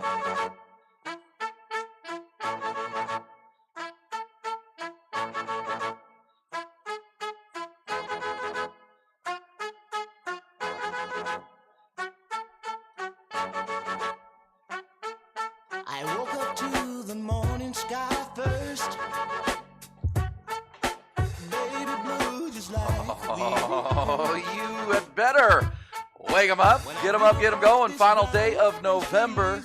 I woke up to the morning sky first. Baby blue just like Oh, you had better wake them up, get them going. Final day of November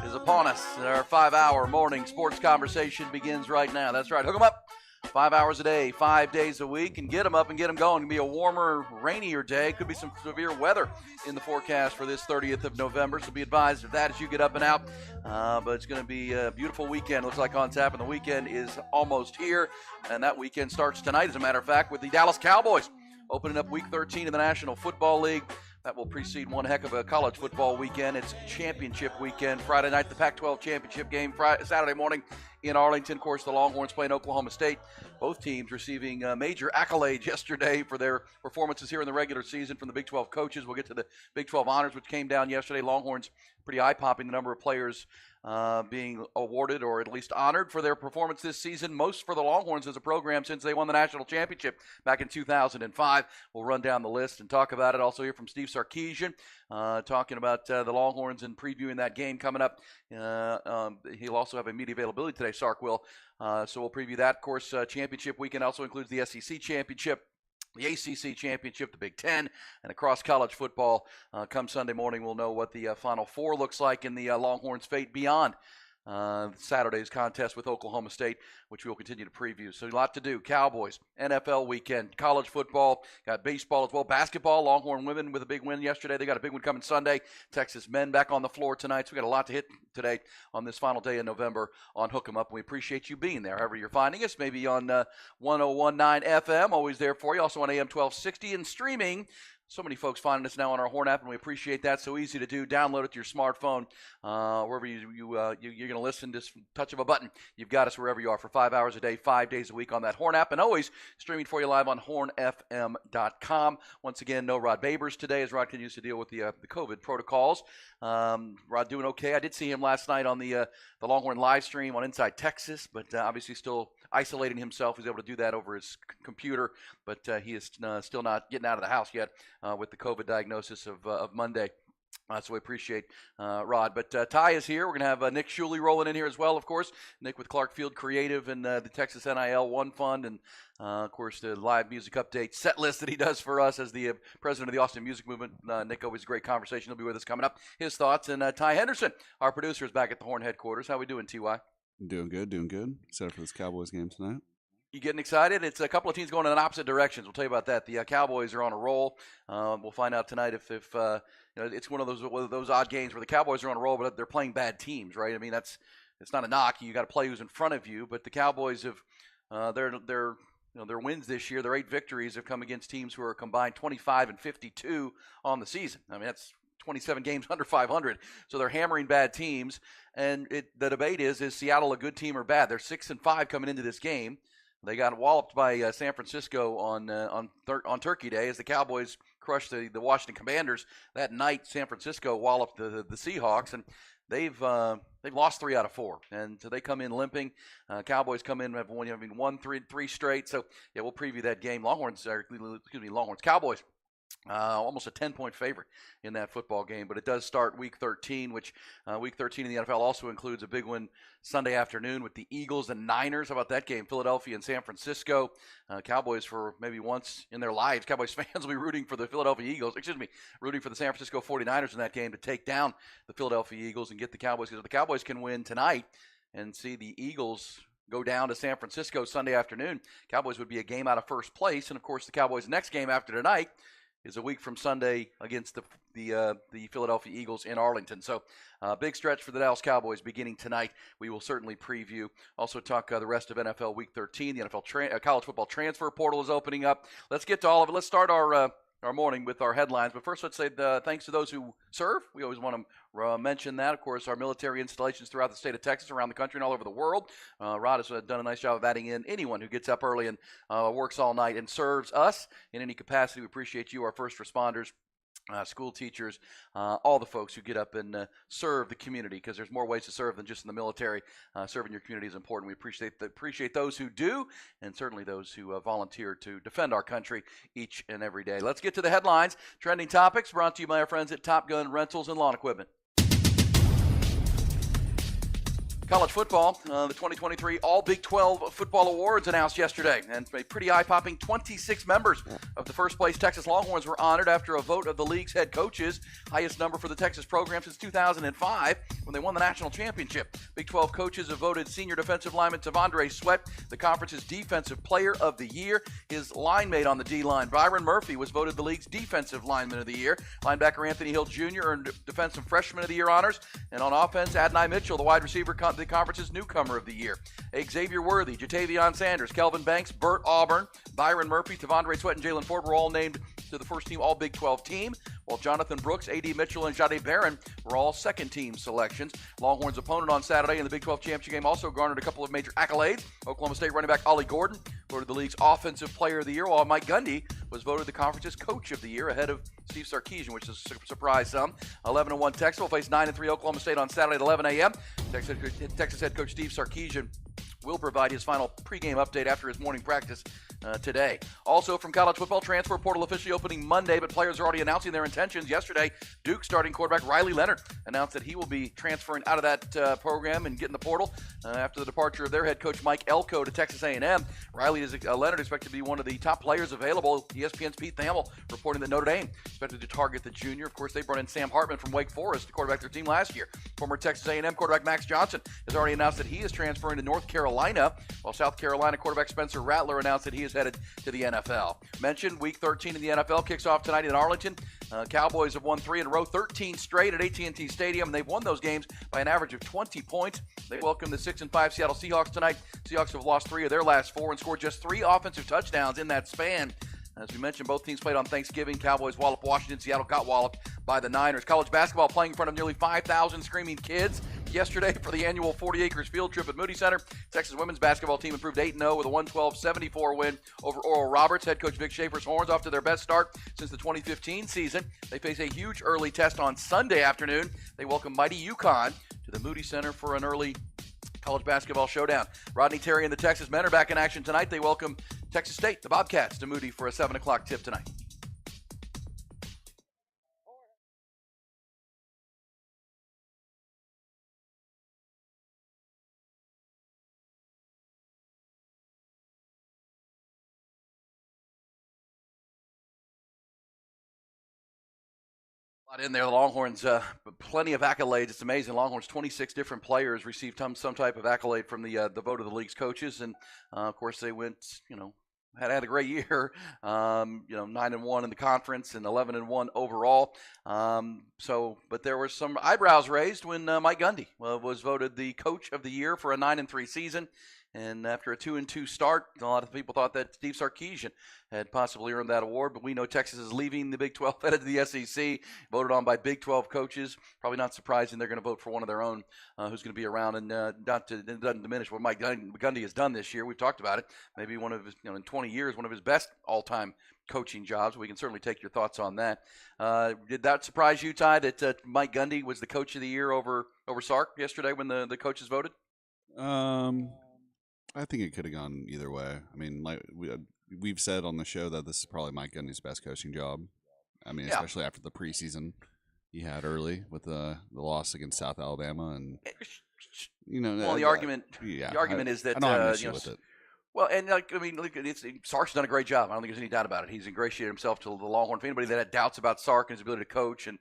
is upon us. Our 5-hour morning sports conversation begins right now. That's right. Hook them up. 5 hours a day, 5 days a week, and get them up and get them going. It's going to be a warmer, rainier day. Could be some severe weather in the forecast for this 30th of November, so be advised of that as you get up and out. But it's going to be a beautiful weekend. Looks like on tap, and the weekend is almost here, and that weekend starts tonight, as a matter of fact, with the Dallas Cowboys opening up Week 13 in the National Football League. That will precede one heck of a college football weekend. It's championship weekend. Friday night, the Pac-12 championship game. Saturday morning in Arlington. Of course, the Longhorns playing Oklahoma State. Both teams receiving major accolades yesterday for their performances here in the regular season from the Big 12 coaches. We'll get to the Big 12 honors, which came down yesterday. Longhorns, pretty eye-popping, the number of players being awarded or at least honored for their performance this season. Most for the Longhorns as a program since they won the national championship back in 2005. We'll run down the list and talk about it. Also hear from Steve Sarkisian talking about the Longhorns and previewing that game coming up. He'll also have media availability today, Sark will. So we'll preview that. Of course, championship weekend also includes the SEC championship, the ACC championship, the Big Ten, and across college football. Come Sunday morning, we'll know what the Final Four looks like in the Longhorns' fate beyond Saturday's contest with Oklahoma State, which we'll continue to preview. So a lot to do. Cowboys, NFL weekend, college football, got baseball as well, basketball. Longhorn women with a big win yesterday. They got a big one coming Sunday. Texas men back on the floor tonight. So we got a lot to hit today on this final day in November on Hook 'em Up. We appreciate you being there, however you're finding us. Maybe on 101.9 FM, always there for you. Also on AM 1260 and streaming. So many folks finding us now on our Horn app, and we appreciate that. So easy to do. Download it to your smartphone. Wherever you're going to listen, just touch of a button. You've got us wherever you are for 5 hours a day, 5 days a week on that Horn app, and always streaming for you live on hornfm.com. Once again, no Rod Babers today, as Rod continues to deal with the COVID protocols. Rod doing okay. I did see him last night on the Longhorn live stream on Inside Texas, but obviously still isolating himself. He's able to do that over his computer, but he is still not getting out of the house yet with the COVID diagnosis of Monday. So we appreciate Rod. But Ty is here. We're going to have Nick Shuley rolling in here as well, of course. Nick with Clark Field Creative and the Texas NIL One Fund, and of course the live music update set list that he does for us as the president of the Austin Music Movement. Nick, always a great conversation. He'll be with us coming up. His thoughts. And Ty Henderson, our producer, is back at the Horn headquarters. How we doing, TY? Doing good. Excited for this Cowboys game tonight. You getting excited? It's a couple of teams going in opposite directions. We'll tell you about that. The Cowboys are on a roll. We'll find out tonight if it's one of those odd games where the Cowboys are on a roll, but they're playing bad teams, right? I mean, it's not a knock. You got to play who's in front of you. But the Cowboys have their wins this year. Their 8 victories have come against teams who are combined 25-52 on the season. I mean, that's 27 games under 500. So they're hammering bad teams. And the debate is Seattle a good team or bad? They're 6-5 coming into this game. They got walloped by San Francisco on Turkey Day as the Cowboys crushed the Washington Commanders. That night, San Francisco walloped the Seahawks, and they've lost 3 out of 4, and so they come in limping. Cowboys come in have won three straight. So yeah, we'll preview that game. Longhorns, Cowboys. Almost a 10-point favorite in that football game, but it does start Week 13, which Week 13 in the NFL also includes a big one Sunday afternoon with the Eagles and Niners. How about that game? Philadelphia and San Francisco. Cowboys, for maybe once in their lives, Cowboys fans will be rooting for the rooting for the San Francisco 49ers in that game to take down the Philadelphia Eagles and get the Cowboys. Because if the Cowboys can win tonight and see the Eagles go down to San Francisco Sunday afternoon, Cowboys would be a game out of first place. And, of course, the Cowboys' next game after tonight is a week from Sunday against the Philadelphia Eagles in Arlington. So big stretch for the Dallas Cowboys beginning tonight. We will certainly preview. Also talk the rest of NFL Week 13. The NFL college football transfer portal is opening up. Let's get to all of it. Let's start our morning with our headlines. But first, let's say thanks to those who serve. We always want to mention that. Of course, our military installations throughout the state of Texas, around the country, and all over the world. Rod has done a nice job of adding in anyone who gets up early and works all night and serves us in any capacity. We appreciate you, our first responders. school teachers, all the folks who get up and serve the community, because there's more ways to serve than just in the military. Serving your community is important. We appreciate those who do, and certainly those who volunteer to defend our country each and every day. Let's get to the headlines. Trending topics brought to you by our friends at Top Gun Rentals and Lawn Equipment. College football, the 2023 All Big 12 Football Awards announced yesterday, and a pretty eye-popping 26 members of the first-place Texas Longhorns were honored after a vote of the league's head coaches, highest number for the Texas program since 2005 when they won the national championship. Big 12 coaches have voted senior defensive lineman T'Vondre Sweat the conference's Defensive Player of the Year. His line mate on the D-line, Byron Murphy, was voted the league's Defensive Lineman of the Year. Linebacker Anthony Hill Jr. earned Defensive Freshman of the Year honors, and on offense, Adonai Mitchell, the wide receiver, the conference's Newcomer of the Year. Xavier Worthy, Jatavion Sanders, Kelvin Banks, Burt Auburn, Byron Murphy, T'Vondre Sweat, and Jalen Ford were all named to the first-team All Big 12 team, while Jonathan Brooks, A.D. Mitchell, and Jade Barron were all second-team selections. Longhorns' opponent on Saturday in the Big 12 championship game also garnered a couple of major accolades. Oklahoma State running back Ollie Gordon voted the league's Offensive Player of the Year, while Mike Gundy was voted the conference's Coach of the Year ahead of Steve Sarkisian, which is a surprise some. 11-1 Texas will face 9-3 Oklahoma State on Saturday at 11 a.m. Texas head coach Steve Sarkisian will provide his final pregame update after his morning practice today. Also from college football, transfer portal officially opening Monday, but players are already announcing their intentions. Yesterday, Duke starting quarterback Riley Leonard announced that he will be transferring out of that program and getting the portal after the departure of their head coach Mike Elko to Texas A&M. Leonard expected to be one of the top players available. ESPN's Pete Thamel reporting that Notre Dame expected to target the junior. Of course, they brought in Sam Hartman from Wake Forest to quarterback their team last year. Former Texas A&M quarterback Max Johnson has already announced that he is transferring to North Carolina, while South Carolina quarterback Spencer Rattler announced that he is headed to the NFL. Mentioned Week 13 in the NFL kicks off tonight in Arlington. Cowboys have won 3 in a row, 13 straight at AT&T Stadium, and they've won those games by an average of 20 points. They welcome the 6-5 Seattle Seahawks tonight. Seahawks have lost 3 of their last 4 and scored just 3 offensive touchdowns in that span. As we mentioned, both teams played on Thanksgiving. Cowboys walloped Washington. Seattle got walloped by the Niners. College basketball playing in front of nearly 5,000 screaming kids yesterday for the annual 40 Acres field trip at Moody Center. Texas women's basketball team improved 8-0 with a 112-74 win over Oral Roberts. Head coach Vic Schaefer's Horns off to their best start since the 2015 season. They face a huge early test on Sunday afternoon. They welcome mighty UConn to the Moody Center for an early college basketball showdown. Rodney Terry and the Texas men are back in action tonight. They welcome Texas State, the Bobcats, to Moody for a 7 o'clock tip tonight. In there, the Longhorns, plenty of accolades. It's amazing. Longhorns, 26 different players received some type of accolade from the vote of the league's coaches, and of course they went, had a great year. 9-1 in the conference and 11-1 overall. But there were some eyebrows raised when Mike Gundy was voted the Coach of the Year for a 9-3 season. And after a 2-2 start, a lot of people thought that Steve Sarkisian had possibly earned that award. But we know Texas is leaving the Big 12, headed to the SEC, voted on by Big 12 coaches. Probably not surprising they're going to vote for one of their own who's going to be around. And it doesn't diminish what Mike Gundy has done this year. We've talked about it. Maybe one of his, in 20 years, one of his best all-time coaching jobs. We can certainly take your thoughts on that. Did that surprise you, Ty, that Mike Gundy was the Coach of the Year over Sark yesterday when the coaches voted? I think it could have gone either way. I mean, like we've said on the show that this is probably Mike Gundy's best coaching job. I mean, especially after the preseason he had early with the loss against South Alabama, and the argument is that I don't have an issue with it. Well, and Sark's done a great job. I don't think there's any doubt about it. He's ingratiated himself to the Longhorn. For anybody that had doubts about Sark and his ability to coach and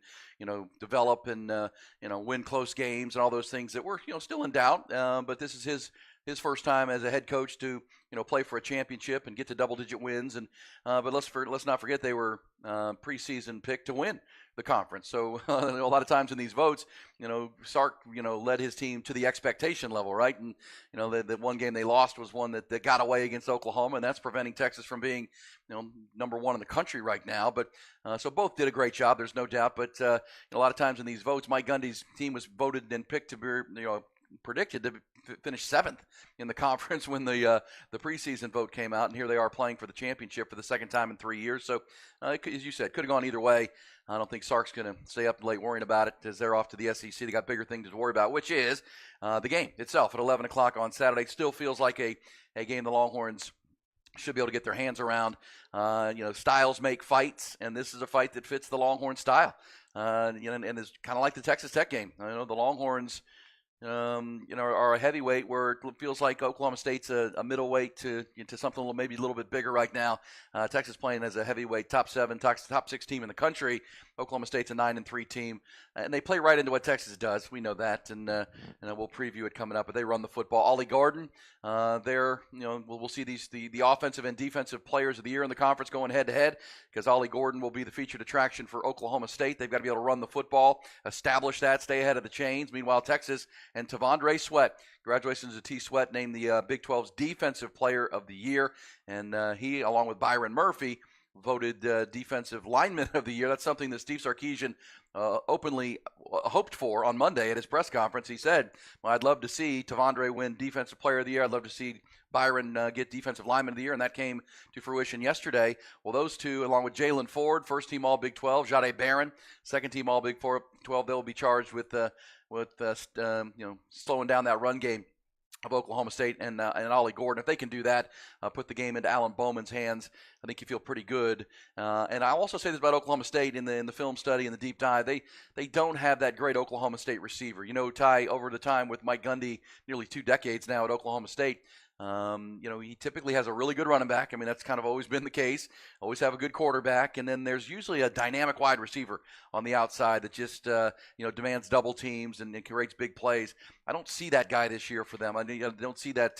develop and win close games and all those things that were still in doubt, but this is his first time as a head coach to play for a championship and get to double-digit wins. And but let's not forget they were preseason picked to win the conference. So a lot of times in these votes, Sark led his team to the expectation level, right? And the one game they lost was one that got away against Oklahoma, and that's preventing Texas from being number 1 in the country right now. But so both did a great job. There's no doubt. But a lot of times in these votes, Mike Gundy's team was voted and picked to be predicted to finished 7th in the conference when the preseason vote came out, and here they are playing for the championship for the second time in 3 years. So, as you said, could have gone either way. I don't think Sark's going to stay up late worrying about it as they're off to the SEC. They got bigger things to worry about, which is the game itself at 11 o'clock on Saturday. Still feels like a game the Longhorns should be able to get their hands around. Styles make fights, and this is a fight that fits the Longhorn style. And it's kind of like the Texas Tech game. The Longhorns, are a heavyweight where it feels like Oklahoma State's a middleweight to something maybe a little bit bigger right now. Texas playing as a heavyweight, top 6 team in the country. Oklahoma State's a 9-3 team, and they play right into what Texas does. We know that, and we'll preview it coming up. But they run the football. Ollie Gordon, we'll see the offensive and defensive players of the year in the conference going head to head, because Ollie Gordon will be the featured attraction for Oklahoma State. They've got to be able to run the football, establish that, stay ahead of the chains. Meanwhile, Texas and Tavondre Sweat. Congratulations to T. Sweat, named the Big 12's Defensive Player of the Year. And he, along with Byron Murphy, voted Defensive Lineman of the Year. That's something that Steve Sarkisian openly hoped for on Monday at his press conference. He said, well, I'd love to see Tavondre win Defensive Player of the Year. I'd love to see Byron get Defensive Lineman of the Year, and that came to fruition yesterday. Well, those two, along with Jalen Ford, first-team All-Big 12, Jahdae Barron, second-team All-Big 12, they'll be charged with slowing down that run game of Oklahoma State and Ollie Gordon. If they can do that, put the game into Alan Bowman's hands, I think you feel pretty good. And I'll also say this about Oklahoma State in the film study and the deep dive. They don't have that great Oklahoma State receiver. Ty, over the time with Mike Gundy, nearly 2 decades now at Oklahoma State, he typically has a really good running back. I mean, that's kind of always been the case. Always have a good quarterback, and then there's usually a dynamic wide receiver on the outside that just demands double teams and creates big plays. I don't see that guy this year for them. I don't see that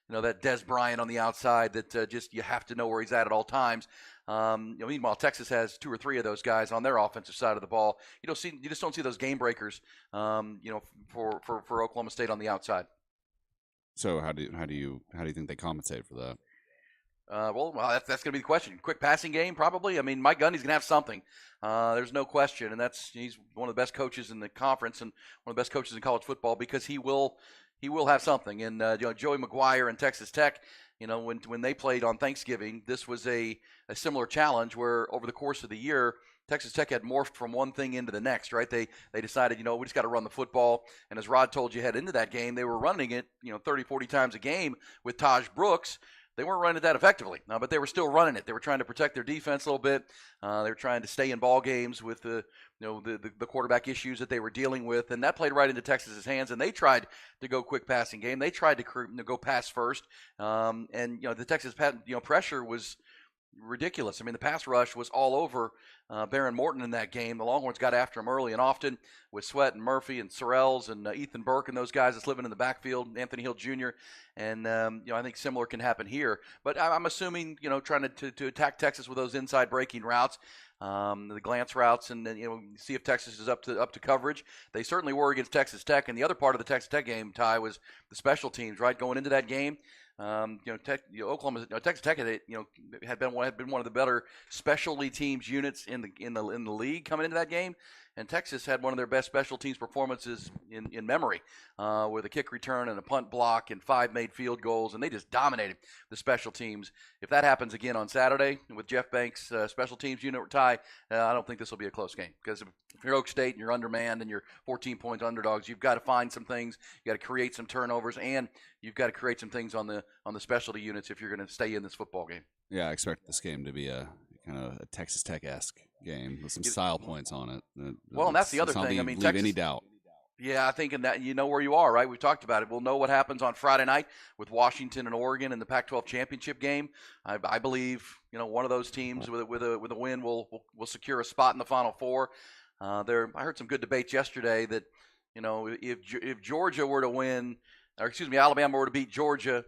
that Des Bryant on the outside that just you have to know where he's at all times. Meanwhile, Texas has 2 or 3 of those guys on their offensive side of the ball. You just don't see those game breakers. For Oklahoma State on the outside. So how do you think they compensate for that? Well, that's going to be the question. Quick passing game, probably. I mean, Mike Gundy's going to have something. There's no question, and he's one of the best coaches in the conference and one of the best coaches in college football, because he will have something. And Joey McGuire and Texas Tech, when they played on Thanksgiving, this was a similar challenge where over the course of the year, Texas Tech had morphed from one thing into the next, right? They decided, we just got to run the football. And as Rod told you head into that game, they were running it, 30, 40 times a game with Taj Brooks. They weren't running it that effectively, but they were still running it. They were trying to protect their defense a little bit. They were trying to stay in ball games with the quarterback issues that they were dealing with, and that played right into Texas's hands. And they tried to go quick passing game. They tried to go pass first, and the Texas pressure was ridiculous. I mean, the pass rush was all over Baron Morton in that game. The Longhorns got after him early and often with Sweat and Murphy and Sorrells and Ethan Burke and those guys that's living in the backfield, Anthony Hill Jr. And, I think similar can happen here. But I'm assuming, trying to attack Texas with those inside breaking routes, the glance routes, and see if Texas is up to coverage. They certainly were against Texas Tech. And the other part of the Texas Tech game, Ty, was the special teams, right? Going into that game, Texas Tech had been one of the better specialty teams units in the league coming into that game, and Texas had one of their best special teams performances in memory, with a kick return and a punt block and 5 made field goals, and they just dominated the special teams. If that happens again on Saturday with Jeff Banks' special teams unit, Ty, I don't think this will be a close game, because if you're Oak State and you're undermanned and you're 14-point underdogs, you've got to find some things, you got to create some turnovers, and you've got to create some things on the specialty units if you're going to stay in this football game. Yeah, I expect this game to be a kind of a Texas Tech-esque game with some style points on it. Well, and that's the other thing. I mean, Texas, any doubt. Yeah, I think in that where you are, right? We've talked about it. We'll know what happens on Friday night with Washington and Oregon in the Pac-12 championship game. I believe one of those teams with a win will secure a spot in the Final Four. I heard some good debates yesterday that if Georgia were to win, or excuse me, Alabama were to beat Georgia,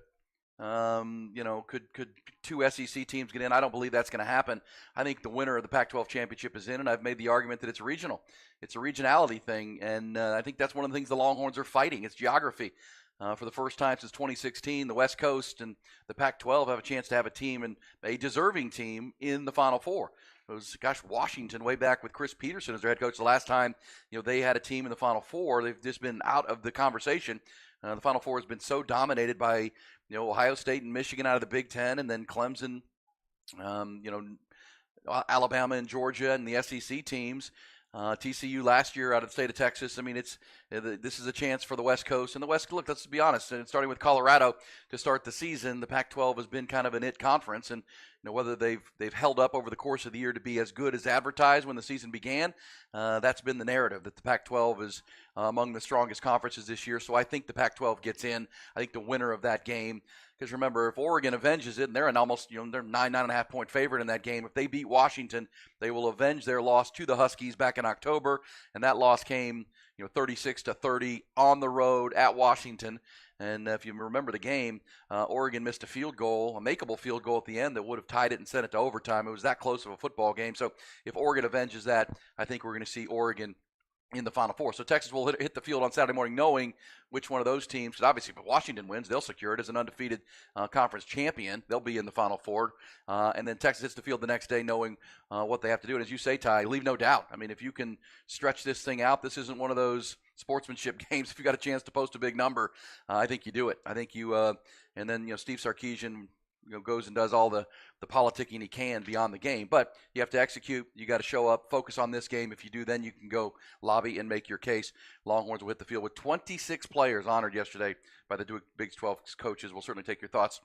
could 2 SEC teams get in? I don't believe that's going to happen. I think the winner of the Pac-12 championship is in, and I've made the argument that it's regional. It's a regionality thing, and I think that's one of the things the Longhorns are fighting. It's geography. For the first time since 2016, the West Coast and the Pac-12 have a chance to have a team, and a deserving team, in the Final Four. It was, Washington way back with Chris Peterson as their head coach. The last time, they had a team in the Final Four, they've just been out of the conversation. The Final Four has been so dominated by, Ohio State and Michigan out of the Big Ten, and then Clemson, Alabama and Georgia and the SEC teams. TCU last year out of the state of Texas. I mean, this is a chance for the West Coast. And the West, look, let's be honest, and starting with Colorado to start the season, the Pac-12 has been kind of an it conference. And whether they've held up over the course of the year to be as good as advertised when the season began, that's been the narrative, that the Pac-12 is among the strongest conferences this year. So I think the Pac-12 gets in. I think the winner of that game, because remember, if Oregon avenges it, and they're an almost, they're 9.5 point favorite in that game. If they beat Washington, they will avenge their loss to the Huskies back in October, and that loss came, 36-30 on the road at Washington. And if you remember the game, Oregon missed a field goal, a makeable field goal at the end that would have tied it and sent it to overtime. It was that close of a football game. So if Oregon avenges that, I think we're going to see Oregon in the Final Four. So Texas will hit the field on Saturday morning knowing which one of those teams, because obviously if Washington wins, they'll secure it as an undefeated conference champion. They'll be in the Final Four. And then Texas hits the field the next day knowing what they have to do. And as you say, Ty, leave no doubt. I mean, if you can stretch this thing out, this isn't one of those sportsmanship games. If you got a chance to post a big number, I think you do it. I think you and then, Steve Sarkisian goes and does all the politicking he can beyond the game. But you have to execute. You got to show up, focus on this game. If you do, then you can go lobby and make your case. Longhorns will hit the field with 26 players honored yesterday by the Duke Big 12 coaches. We'll certainly take your thoughts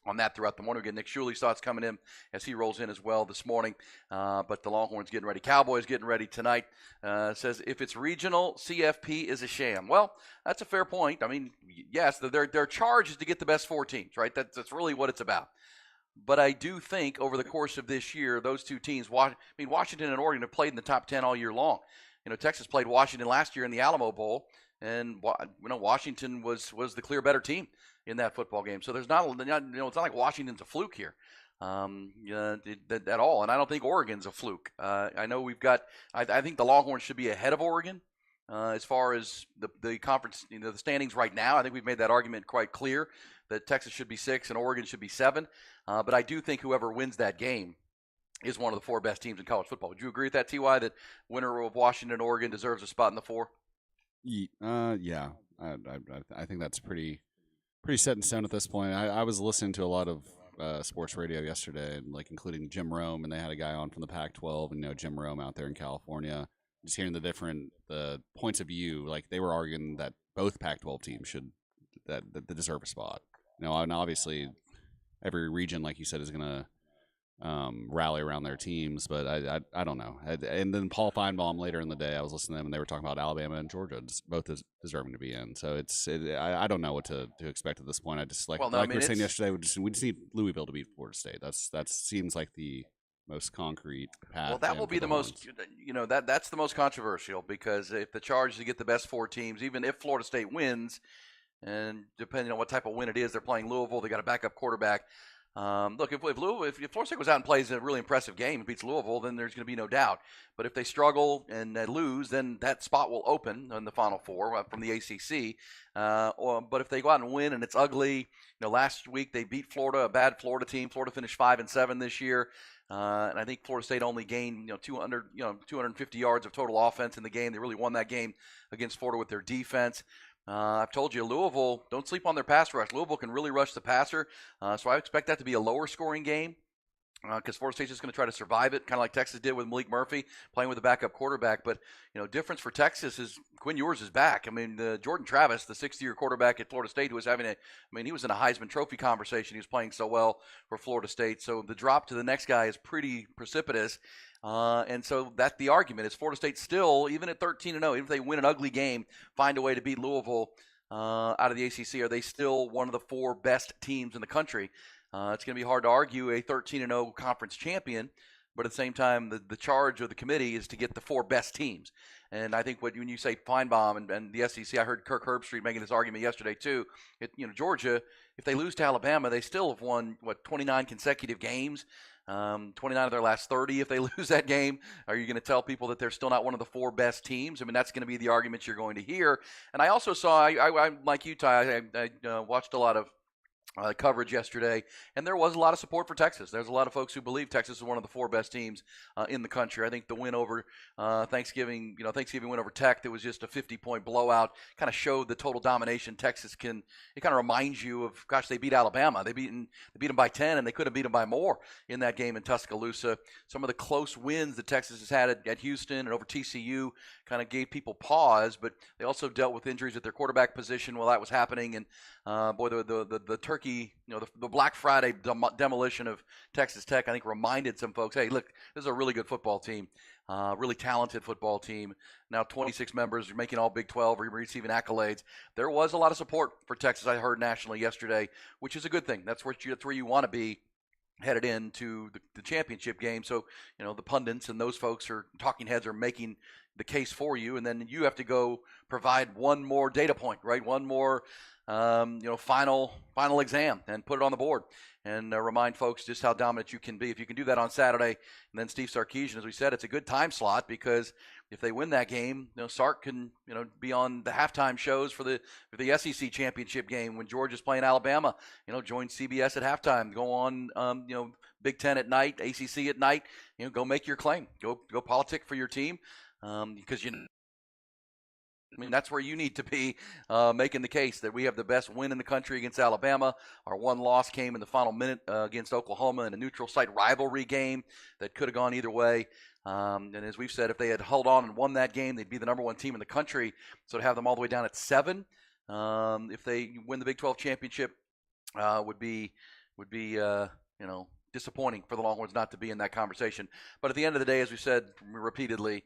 on that throughout the morning. We'll get Nick Shuley's thoughts coming in as he rolls in as well this morning. But the Longhorns getting ready. Cowboys getting ready tonight. Says if it's regional, CFP is a sham. Well, that's a fair point. I mean, yes, their charge is to get the best 4 teams, right? That's really what it's about. But I do think over the course of this year, those two teams, Washington and Oregon have played in the top 10 all year long. Texas played Washington last year in the Alamo Bowl, and Washington was the clear better team in that football game. So there's not it's not like Washington's a fluke here at all. And I don't think Oregon's a fluke. I know I think the Longhorns should be ahead of Oregon as far as the conference, the standings right now. I think we've made that argument quite clear that Texas should be 6 and Oregon should be 7. But I do think whoever wins that game is one of the 4 best teams in college football. Would you agree with that, Ty, that winner of Washington and Oregon deserves a spot in the 4? Yeah. I think that's pretty set in stone at this point. I was listening to a lot of sports radio yesterday, including Jim Rome, and they had a guy on from the Pac-12, and Jim Rome out there in California. Just hearing the points of view, they were arguing that both Pac-12 teams should that deserve a spot. And obviously every region, like you said, is going to rally around their teams, but I don't know. And then Paul Feinbaum later in the day, I was listening to them, and they were talking about Alabama and Georgia, both deserving to be in. So I don't know what to expect at this point. I just we were saying yesterday, we just need Louisville to beat Florida State. That seems like the most concrete path. Well, that will be the most, that's the most controversial, because if the charge is to get the best 4 teams, even if Florida State wins, and depending on what type of win it is, they're playing Louisville, they got a backup quarterback. Look, if Florida State goes out and plays a really impressive game and beats Louisville, then there's going to be no doubt. But if they struggle and lose, then that spot will open in the Final Four from the ACC. But if they go out and win and it's ugly, last week they beat Florida, a bad Florida team. Florida finished 5-7 this year, and I think Florida State only gained 250 yards of total offense in the game. They really won that game against Florida with their defense. I've told you, Louisville, don't sleep on their pass rush. Louisville can really rush the passer, so I expect that to be a lower scoring game because Florida State's just going to try to survive it, kind of like Texas did with Malik Murphy playing with a backup quarterback. But, difference for Texas is Quinn Ewers is back. I mean, Jordan Travis, the 6th-year quarterback at Florida State, who was he was in a Heisman Trophy conversation. He was playing so well for Florida State. So the drop to the next guy is pretty precipitous. And so that's the argument is Florida State still, even at 13-0, even if they win an ugly game, find a way to beat Louisville out of the ACC. Are they still one of the 4 best teams in the country? It's going to be hard to argue a 13-0 conference champion, but at the same time, the charge of the committee is to get the 4 best teams. And I think when you say Feinbaum and the SEC, I heard Kirk Herbstreit making this argument yesterday too. Georgia, if they lose to Alabama, they still have won 29 consecutive games. 29 of their last 30 if they lose that game. Are you going to tell people that they're still not one of the 4 best teams? I mean, that's going to be the argument you're going to hear. And I also saw, I like you, Ty, I watched a lot of coverage yesterday, and there was a lot of support for Texas. There's a lot of folks who believe Texas is one of the 4 best teams in the country. I think the win over Thanksgiving win over Tech, that was just a 50-point blowout, kind of showed the total domination Texas can. It kind of reminds you of, gosh, they beat Alabama. They beat them by 10, and they could have beat them by more in that game in Tuscaloosa. Some of the close wins that Texas has had at Houston and over TCU kind of gave people pause, but they also dealt with injuries at their quarterback position while that was happening. And the turkey, the Black Friday demolition of Texas Tech, I think, reminded some folks, hey, look, this is a really good football team, really talented football team. Now 26 members making all Big 12, receiving accolades. There was a lot of support for Texas, I heard nationally yesterday, which is a good thing. That's where you want to be headed into the championship game. So, the pundits and those folks or talking heads are making the case for you, and then you have to go provide one more data point, right? One more final exam and put it on the board and remind folks just how dominant you can be. If you can do that on Saturday, and then Steve Sarkisian, as we said, it's a good time slot, because if they win that game, Sark can be on the halftime shows for the SEC championship game when Georgia's playing Alabama. Join CBS at halftime, go on Big Ten at night, ACC at night. Go make your claim, go politic for your team, because that's where you need to be, making the case that we have the best win in the country against Alabama. Our one loss came in the final minute against Oklahoma in a neutral site rivalry game that could have gone either way. And as we've said, if they had held on and won that game, they'd be the number 1 team in the country. So to have them all the way down at 7, if they win the Big 12 championship, would be disappointing for the Longhorns not to be in that conversation. But at the end of the day, as we said repeatedly,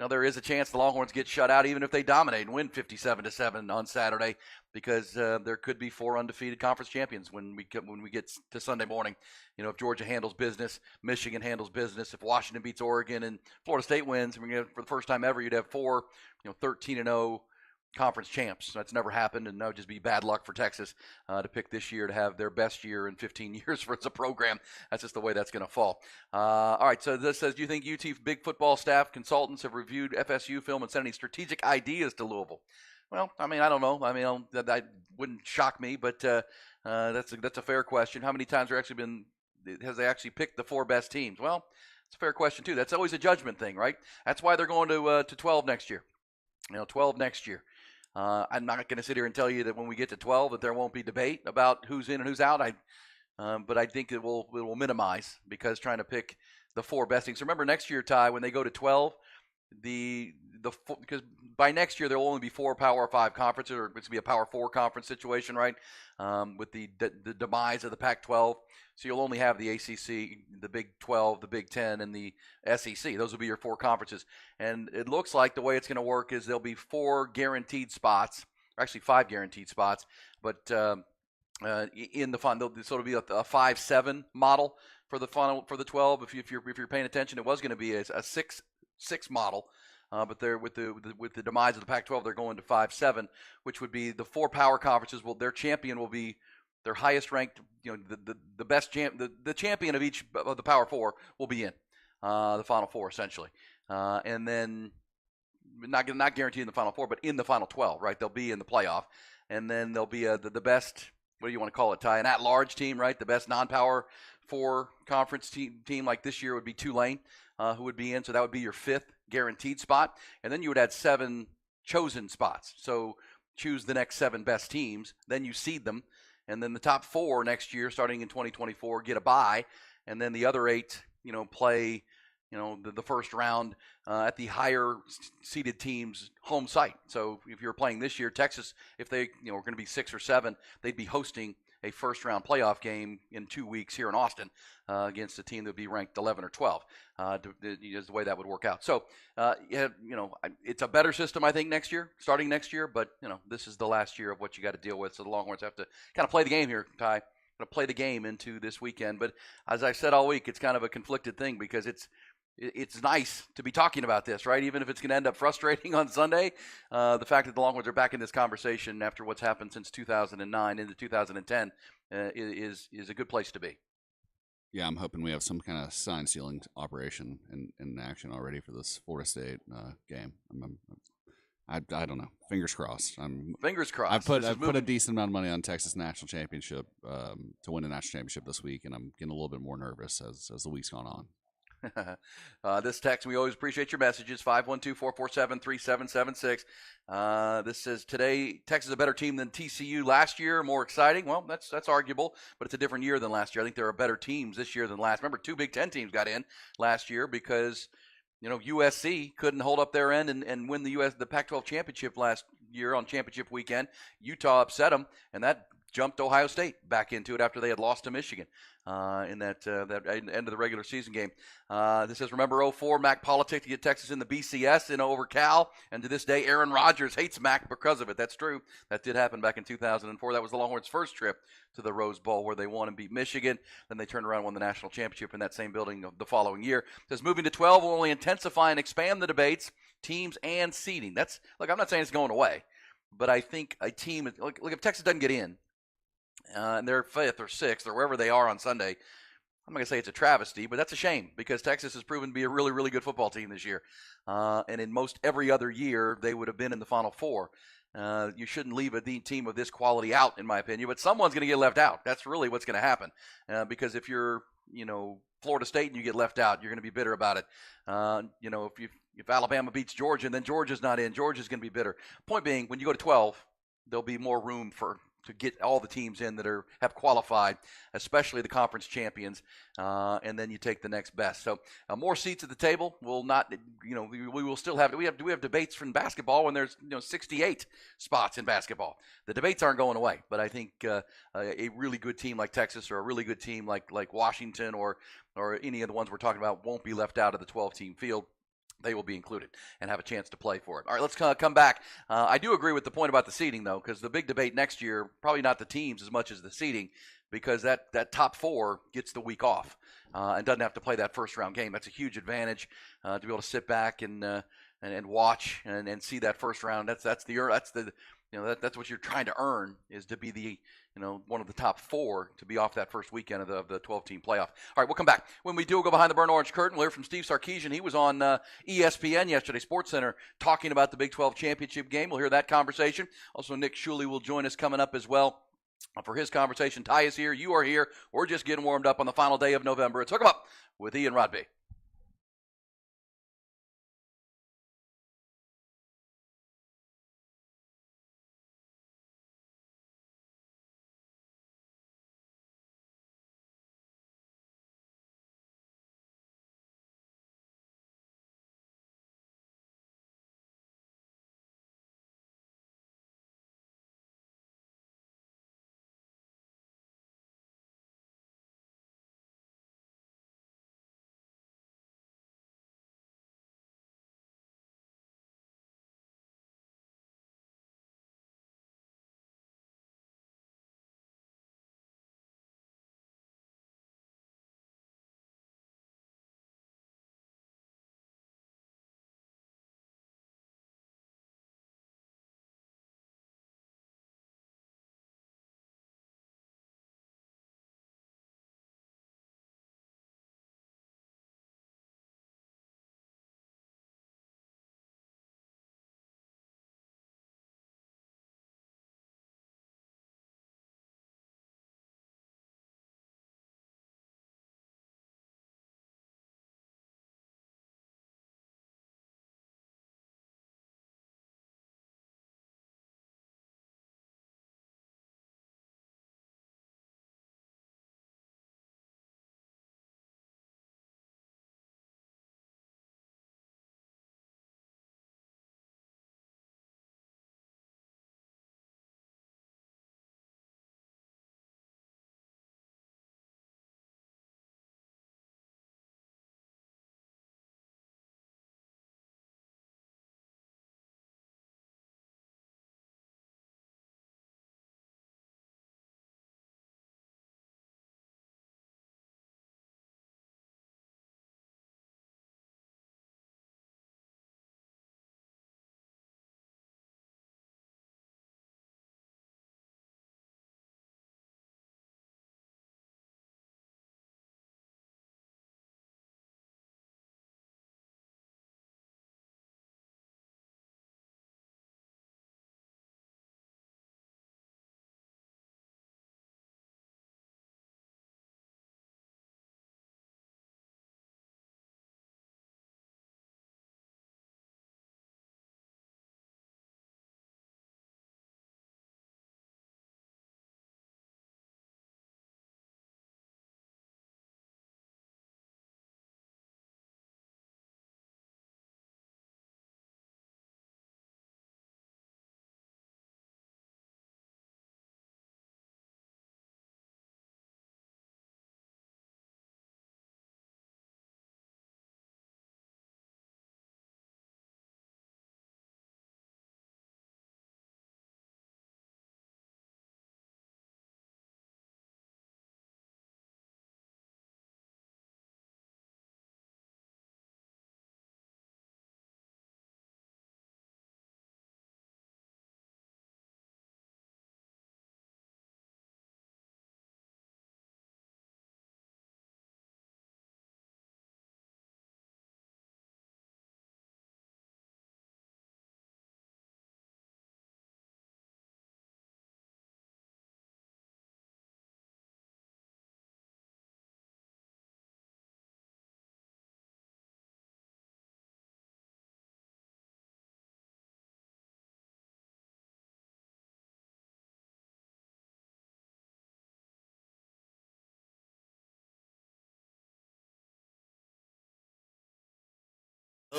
there is a chance the Longhorns get shut out even if they dominate and win 57-7 on Saturday, because there could be 4 undefeated conference champions when we get to Sunday morning. If Georgia handles business, Michigan handles business, if Washington beats Oregon and Florida State wins, for the first time ever, you'd have 4 13-0 conference champs. That's never happened, and that would just be bad luck for Texas to pick this year to have their best year in 15 years for a program. That's just the way that's going to fall. All right, so this says, do you think UT big football staff consultants have reviewed FSU film and sent any strategic ideas to Louisville? Well, I don't know. That wouldn't shock me, but that's a fair question. How many times has they actually picked the 4 best teams? Well, it's a fair question too. That's always a judgment thing, right? That's why they're going to 12 next year. 12 next year. I'm not going to sit here and tell you that when we get to 12 that there won't be debate about who's in and who's out. But I think it will minimize, because trying to pick the 4 best teams. Remember, next year, Ty, when they go to 12, because by next year there will only be 4 Power 5 conferences, or it's going to be a Power 4 conference situation, right? With the demise of the Pac-12, so you'll only have the ACC, the Big 12, the Big 10, and the SEC. Those will be your 4 conferences. And it looks like the way it's going to work is there'll be 4 guaranteed spots, or actually 5 guaranteed spots, but in the final, so it'll be a 5-7 model for the final for the 12. If you're paying attention, it was going to be a 6 model, but they're with the demise of the Pac-12, they're going to 5-7, which would be the 4 power conferences. Well, their champion will be their highest ranked, the best the champion of each of the Power 4 will be in the Final 4 essentially, and then not guaranteed in the Final 4, but in the Final 12, right? They'll be in the playoff, and then there'll be the best. What do you want to call it, Ty? An at-large team, right? The best non-Power 4 conference team like this year would be Tulane, who would be in. So that would be your 5th guaranteed spot. And then you would add 7 chosen spots. So choose the next 7 best teams. Then you seed them. And then the top 4 next year, starting in 2024, get a bye. And then the other 8, play, the first round at the higher seeded team's home site. So if you're playing this year, Texas, if they are going to be 6 or 7, they'd be hosting a first round playoff game in 2 weeks here in Austin against a team that would be ranked 11 or 12. Is the way that would work out. So it's a better system, I think, starting next year. But this is the last year of what you got to deal with. So the Longhorns have to kind of play the game here, Ty. Going to play the game into this weekend. But as I said all week, it's kind of a conflicted thing, because it's nice to be talking about this, right? Even if it's going to end up frustrating on Sunday, the fact that the Longhorns are back in this conversation after what's happened since 2009 into 2010 is a good place to be. Yeah, I'm hoping we have some kind of sign sealing operation in action already for this Florida State game. I don't know. Fingers crossed. Fingers crossed. I've put a decent amount of money on Texas national championship to win a national championship this week, and I'm getting a little bit more nervous as the week's gone on. This text, we always appreciate your messages, 512-447-3776. This says, today, Texas is a better team than TCU last year, more exciting. Well, that's arguable, but it's a different year than last year. I think there are better teams this year than last. Remember, 2 Big Ten teams got in last year because, USC couldn't hold up their end and win the Pac-12 championship last year on championship weekend. Utah upset them, and that jumped Ohio State back into it after they had lost to Michigan in that end of the regular season game. This says, remember 04, Mac politic to get Texas in the BCS over Cal, and to this day, Aaron Rodgers hates Mac because of it. That's true. That did happen back in 2004. That was the Longhorns' first trip to the Rose Bowl where they won and beat Michigan. Then they turned around and won the national championship in that same building the following year. It says, moving to 12 will only intensify and expand the debates, teams, and seeding. I'm not saying it's going away, but I think a team, look if Texas doesn't get in, and they're 5th or 6th or wherever they are on Sunday, I'm not going to say it's a travesty, but that's a shame because Texas has proven to be a really, really good football team this year. And in most every other year, they would have been in the Final Four. You shouldn't leave a team of this quality out, in my opinion, but someone's going to get left out. That's really what's going to happen because if you're, Florida State and you get left out, you're going to be bitter about it. If Alabama beats Georgia and then Georgia's not in, Georgia's going to be bitter. Point being, when you go to 12, there'll be more room to get all the teams in that have qualified, especially the conference champions, and then you take the next best. So more seats at the table will not, we will still have. We have debates from basketball when there's 68 spots in basketball. The debates aren't going away, but I think a really good team like Texas or a really good team like Washington or any of the ones we're talking about won't be left out of the 12-team field. They will be included and have a chance to play for it. All right, let's come back. I do agree with the point about the seeding, though, because the big debate next year, probably not the teams as much as the seeding, because that top 4 gets the week off and doesn't have to play that first-round game. That's a huge advantage to be able to sit back and watch and see that first round. That's what you're trying to earn, is to be the one of the top 4 to be off that first weekend of the 12-team playoff. All right, we'll come back. When we do, we'll go behind the burnt orange curtain. We'll hear from Steve Sarkisian. He was on ESPN yesterday, SportsCenter, talking about the Big 12 championship game. We'll hear that conversation. Also, Nick Shuley will join us coming up as well for his conversation. Ty is here. You are here. We're just getting warmed up on the final day of November. It's Hook 'em Up with Ian Rodby.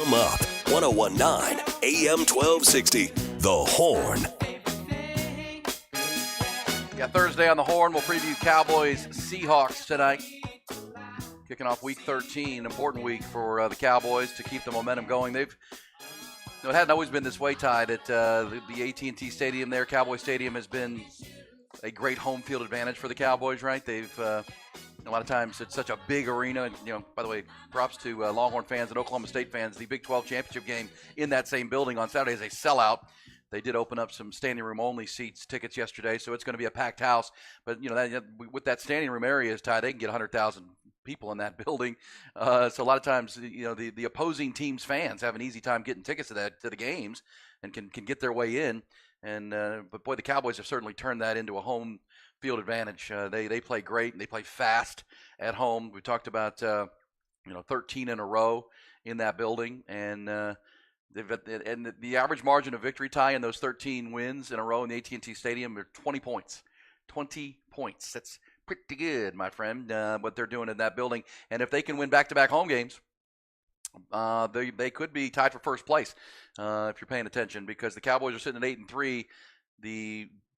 Come up, 1019 AM 1260, The Horn. Yeah, Thursday on the Horn, we'll preview Cowboys Seahawks tonight. Kicking off Week 13, important week for the Cowboys to keep the momentum going. It hadn't always been this way, Ty, that the AT&T Stadium there, Cowboy Stadium, has been a great home field advantage for the Cowboys, right? They've a lot of times it's such a big arena. And, by the way, props to Longhorn fans and Oklahoma State fans. The Big 12 championship game in that same building on Saturday is a sellout. They did open up some standing room only tickets yesterday, so it's going to be a packed house. But with that standing room area, Ty, they can get 100,000 people in that building. So a lot of times, the opposing team's fans have an easy time getting tickets to the games and can get their way in. And but boy, the Cowboys have certainly turned that into a home field advantage. They play great and they play fast at home. We talked about 13 in a row in that building, and the average margin of victory, Ty, in those 13 wins in a row in the AT&T Stadium are 20 points. 20 points. That's pretty good, my friend, what they're doing in that building. And if they can win back-to-back home games, they could be tied for first place if you're paying attention, because the Cowboys are sitting at 8-3.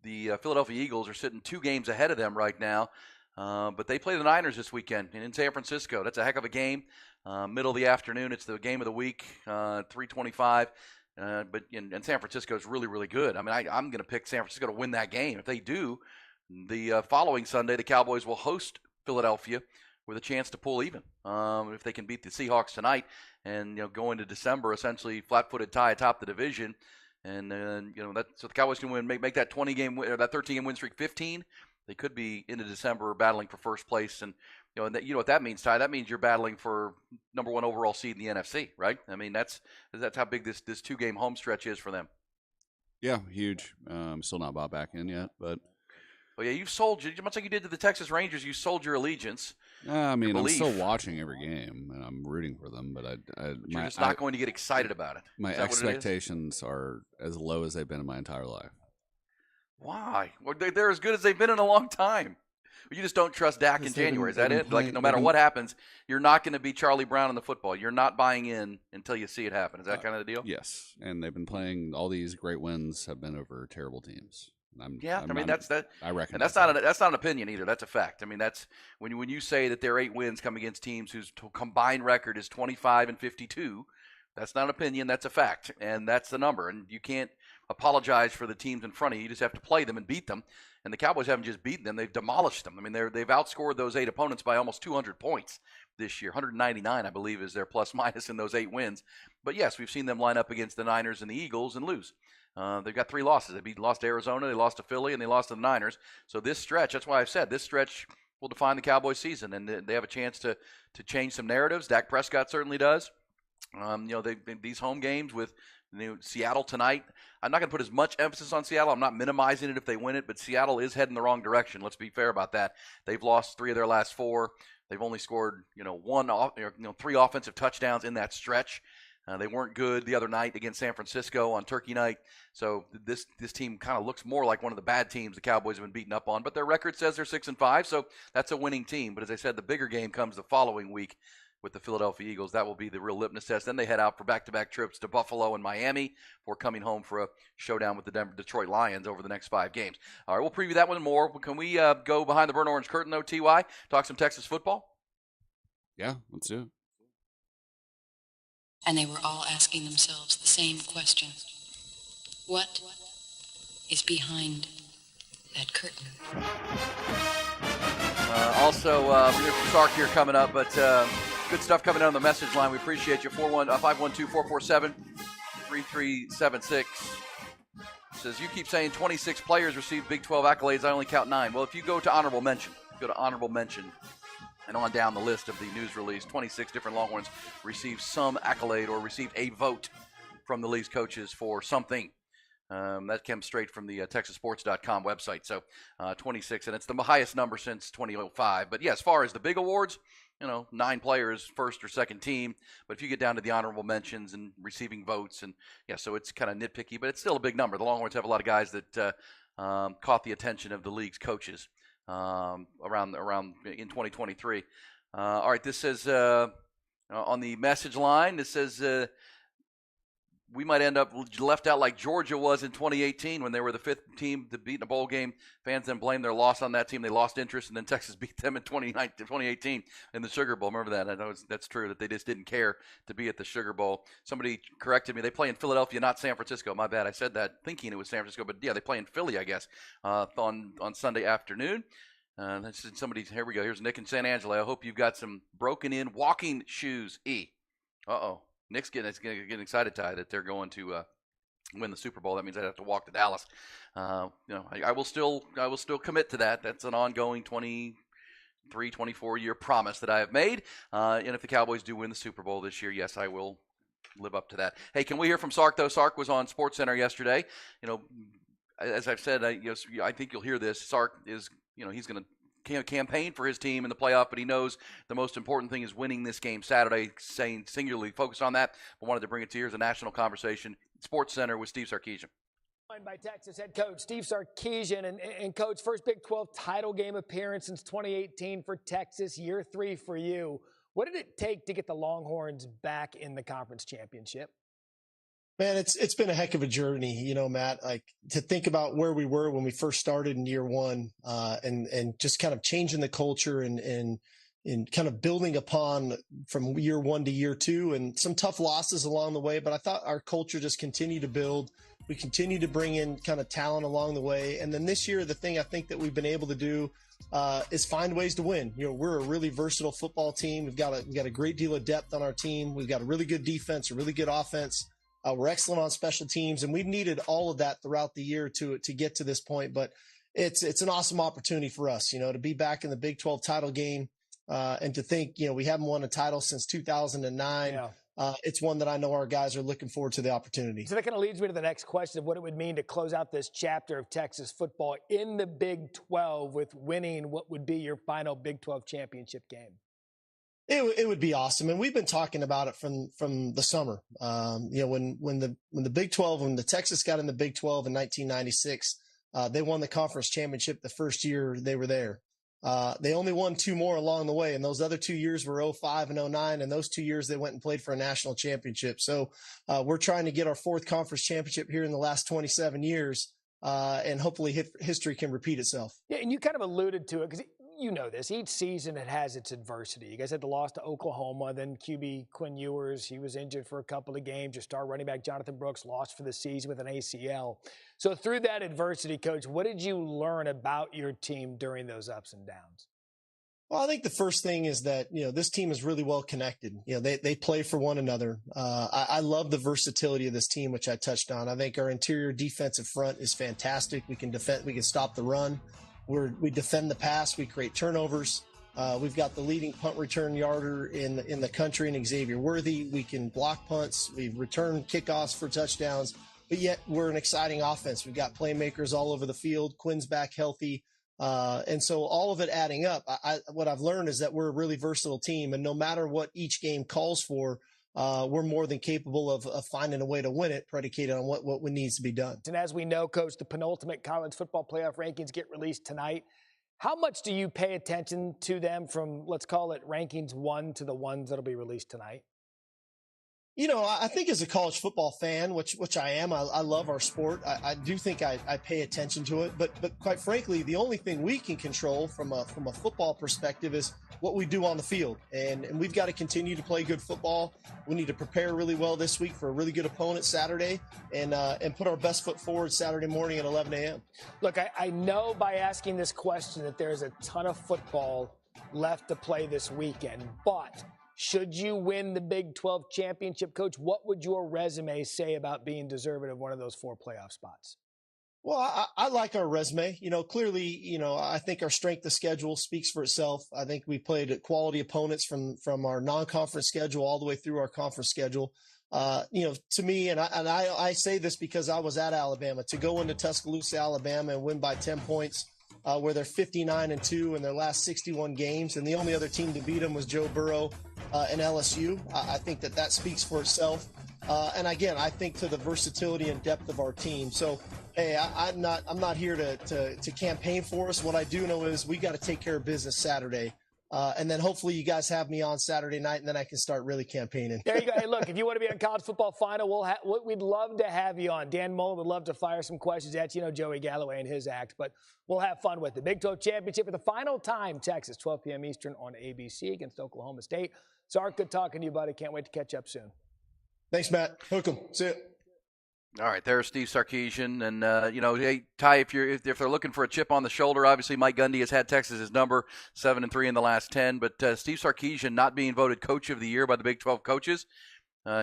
The Philadelphia Eagles are sitting 2 games ahead of them right now. But they play the Niners this weekend in San Francisco. That's a heck of a game. Middle of the afternoon. It's the game of the week, 3:25. But San Francisco is really, really good. I mean, I'm going to pick San Francisco to win that game. If they do, the following Sunday, the Cowboys will host Philadelphia with a chance to pull even if they can beat the Seahawks tonight and go into December essentially flat-footed tie atop the division. And so the Cowboys can win, make that 20-game or that 13-game win streak 15. They could be into December battling for first place, and you know what that means, Ty. That means you're battling for number 1 overall seed in the NFC, right? I mean, that's how big this 2-game home stretch is for them. Yeah, huge. Still not bought back in yet, but. Well, yeah, you've sold, much like you did to the Texas Rangers. You sold your allegiance. I mean, I'm still watching every game, and I'm rooting for them, but you're just not going to get excited about it. My expectations are as low as they've been in my entire life. Why? Well, they're as good as they've been in a long time. You just don't trust Dak in January. Is that it? Like, no matter what happens, you're not going to be Charlie Brown in the football. You're not buying in until you see it happen. Is that kind of the deal? Yes. And they've been playing, all these great wins have been over terrible teams. I mean, that's that. I reckon. And that's not an opinion either. That's a fact. I mean, that's when you say that their 8 wins come against teams whose combined record is 25-52. That's not an opinion. That's a fact, and that's the number. And you can't apologize for the teams in front of you. You just have to play them and beat them. And the Cowboys haven't just beaten them; they've demolished them. I mean, they've outscored those 8 opponents by almost 200 points this year. 199, I believe, is their plus minus in those 8 wins. But yes, we've seen them line up against the Niners and the Eagles and lose. They've got 3 losses. They lost to Arizona, they lost to Philly, and they lost to the Niners. So this stretch, that's why I've said this stretch will define the Cowboys season, and they have a chance to change some narratives. Dak Prescott certainly does. These home games with Seattle tonight, I'm not going to put as much emphasis on Seattle. I'm not minimizing it if they win it, but Seattle is heading the wrong direction. Let's be fair about that. They've lost 3 of their last 4. They've only scored 3 offensive touchdowns in that stretch. They weren't good the other night against San Francisco on Turkey night. So this team kind of looks more like one of the bad teams the Cowboys have been beaten up on. But their record says they're 6-5, so that's a winning team. But as I said, the bigger game comes the following week with the Philadelphia Eagles. That will be the real litmus test. Then they head out for back-to-back trips to Buffalo and Miami before coming home for a showdown with the Detroit Lions over the next 5 games. All right, we'll preview that one and more. Can we go behind the burnt orange curtain, though, T.Y., talk some Texas football? Yeah, let's do it. And they were all asking themselves the same question. What is behind that curtain? Also, we're going to Sark here coming up, but good stuff coming in on the message line. We appreciate you. 512-447-3376. Says, you keep saying 26 players received Big 12 accolades. I only count 9. Well, if you go to honorable mention, and on down the list of the news release, 26 different Longhorns received some accolade or received a vote from the league's coaches for something. That comes straight from the TexasSports.com website. So 26, and it's the highest number since 2005. But yeah, as far as the big awards, 9 players, first or second team. But if you get down to the honorable mentions and receiving votes, and yeah, so it's kind of nitpicky, but it's still a big number. The Longhorns have a lot of guys that caught the attention of the league's coaches around in 2023. All right, this says on the message line, this says we might end up left out like Georgia was in 2018 when they were the 5th team to beat in a bowl game. Fans then blamed their loss on that team. They lost interest, and then Texas beat them in 2018 in the Sugar Bowl. Remember that? I know that's true, that they just didn't care to be at the Sugar Bowl. Somebody corrected me. They play in Philadelphia, not San Francisco. My bad. I said that thinking it was San Francisco, but yeah, they play in Philly, I guess, on Sunday afternoon. Here we go. Here's Nick in San Angelo. I hope you've got some broken-in walking shoes. Uh-oh. Nick's getting excited, Ty, that they're going to win the Super Bowl. That means I'd have to walk to Dallas. I will still commit to that. That's an ongoing 23, 24-year promise that I have made. And if the Cowboys do win the Super Bowl this year, yes, I will live up to that. Hey, can we hear from Sark, though? Sark was on SportsCenter yesterday. As I've said, I think you'll hear this. Sark is, he's going to campaign for his team in the playoff, but he knows the most important thing is winning this game Saturday, saying singularly focused on that, but wanted to bring it to you as a national conversation. SportsCenter with Steve Sarkisian. Joined by Texas head coach Steve Sarkisian, and coach, first Big 12 title game appearance since 2018 for Texas, year 3 for you. What did it take to get the Longhorns back in the conference championship? Man, it's been a heck of a journey, Matt, like to think about where we were when we first started in year 1, and just kind of changing the culture and kind of building upon from year 1 to year 2, and some tough losses along the way. But I thought our culture just continued to build. We continue to bring in kind of talent along the way. And then this year, the thing I think that we've been able to do is find ways to win. We're a really versatile football team. We've got a great deal of depth on our team. We've got a really good defense, a really good offense. We're excellent on special teams, and we've needed all of that throughout the year to get to this point. But it's an awesome opportunity for us, to be back in the Big 12 title game, and to think, we haven't won a title since 2009. Yeah. It's one that I know our guys are looking forward to the opportunity. So that kind of leads me to the next question of what it would mean to close out this chapter of Texas football in the Big 12 with winning what would be your final Big 12 championship game. It would be awesome, and we've been talking about it from the summer. When the Big 12, when the Texas got in the Big 12 in 1996, they won the conference championship the first year they were there. They only won 2 more along the way, and those other 2 years were 05 and 09, and those 2 years they went and played for a national championship. So we're trying to get our 4th conference championship here in the last 27 years, and hopefully history can repeat itself. Yeah, and you kind of alluded to it because you know this. Each season it has its adversity. You guys had the loss to Oklahoma, then QB Quinn Ewers, he was injured for a couple of games. Your star running back Jonathan Brooks lost for the season with an ACL. So through that adversity, Coach, what did you learn about your team during those ups and downs? Well, I think the first thing is that, this team is really well connected. They play for one another. I love the versatility of this team, which I touched on. I think our interior defensive front is fantastic. We can defend, we can stop the run. We defend the pass. We create turnovers. We've got the leading punt return yarder in the country in Xavier Worthy. We can block punts. We return kickoffs for touchdowns. But yet we're an exciting offense. We've got playmakers all over the field. Quinn's back healthy. And so all of it adding up, what I've learned is that we're a really versatile team. And no matter what each game calls for, we're more than capable of finding a way to win it, predicated on what needs to be done. And as we know, Coach, the penultimate college football playoff rankings get released tonight. How much do you pay attention to them from, let's call it, rankings 1 to the ones that'll be released tonight? I think as a college football fan, which I am, I love our sport. I do think I pay attention to it. But quite frankly, the only thing we can control from a football perspective is what we do on the field. And we've got to continue to play good football. We need to prepare really well this week for a really good opponent Saturday and put our best foot forward Saturday morning at 11 a.m. Look, I know by asking this question that there's a ton of football left to play this weekend, but should you win the Big 12 championship, Coach, what would your resume say about being deserving of one of those 4 playoff spots? Well, I like our resume. Clearly, I think our strength of schedule speaks for itself. I think we played quality opponents from our non-conference schedule all the way through our conference schedule. To me, and I say this because I was at Alabama, to go into Tuscaloosa, Alabama and win by 10 points, where they're 59-2 in their last 61 games. And the only other team to beat them was Joe Burrow and LSU. I think that speaks for itself. And again, I think to the versatility and depth of our team. So, hey, I'm not here to campaign for us. What I do know is we got to take care of business Saturday. And then hopefully you guys have me on Saturday night, and then I can start really campaigning. There you go. Hey, look, if you want to be on College Football Final, we'd love to have you on. Dan Mullen would love to fire some questions at you. You know Joey Galloway and his act, but we'll have fun with it. Big 12 Championship for the final time, Texas, 12 p.m. Eastern on ABC against Oklahoma State. Sark, good talking to you, buddy. Can't wait to catch up soon. Thanks, Matt. Hook 'em. See ya. All right, there's Steve Sarkisian, and hey, Ty, if they're looking for a chip on the shoulder, obviously Mike Gundy has had Texas's number, 7-3 in the last 10. But Steve Sarkisian not being voted Coach of the Year by the Big 12 coaches,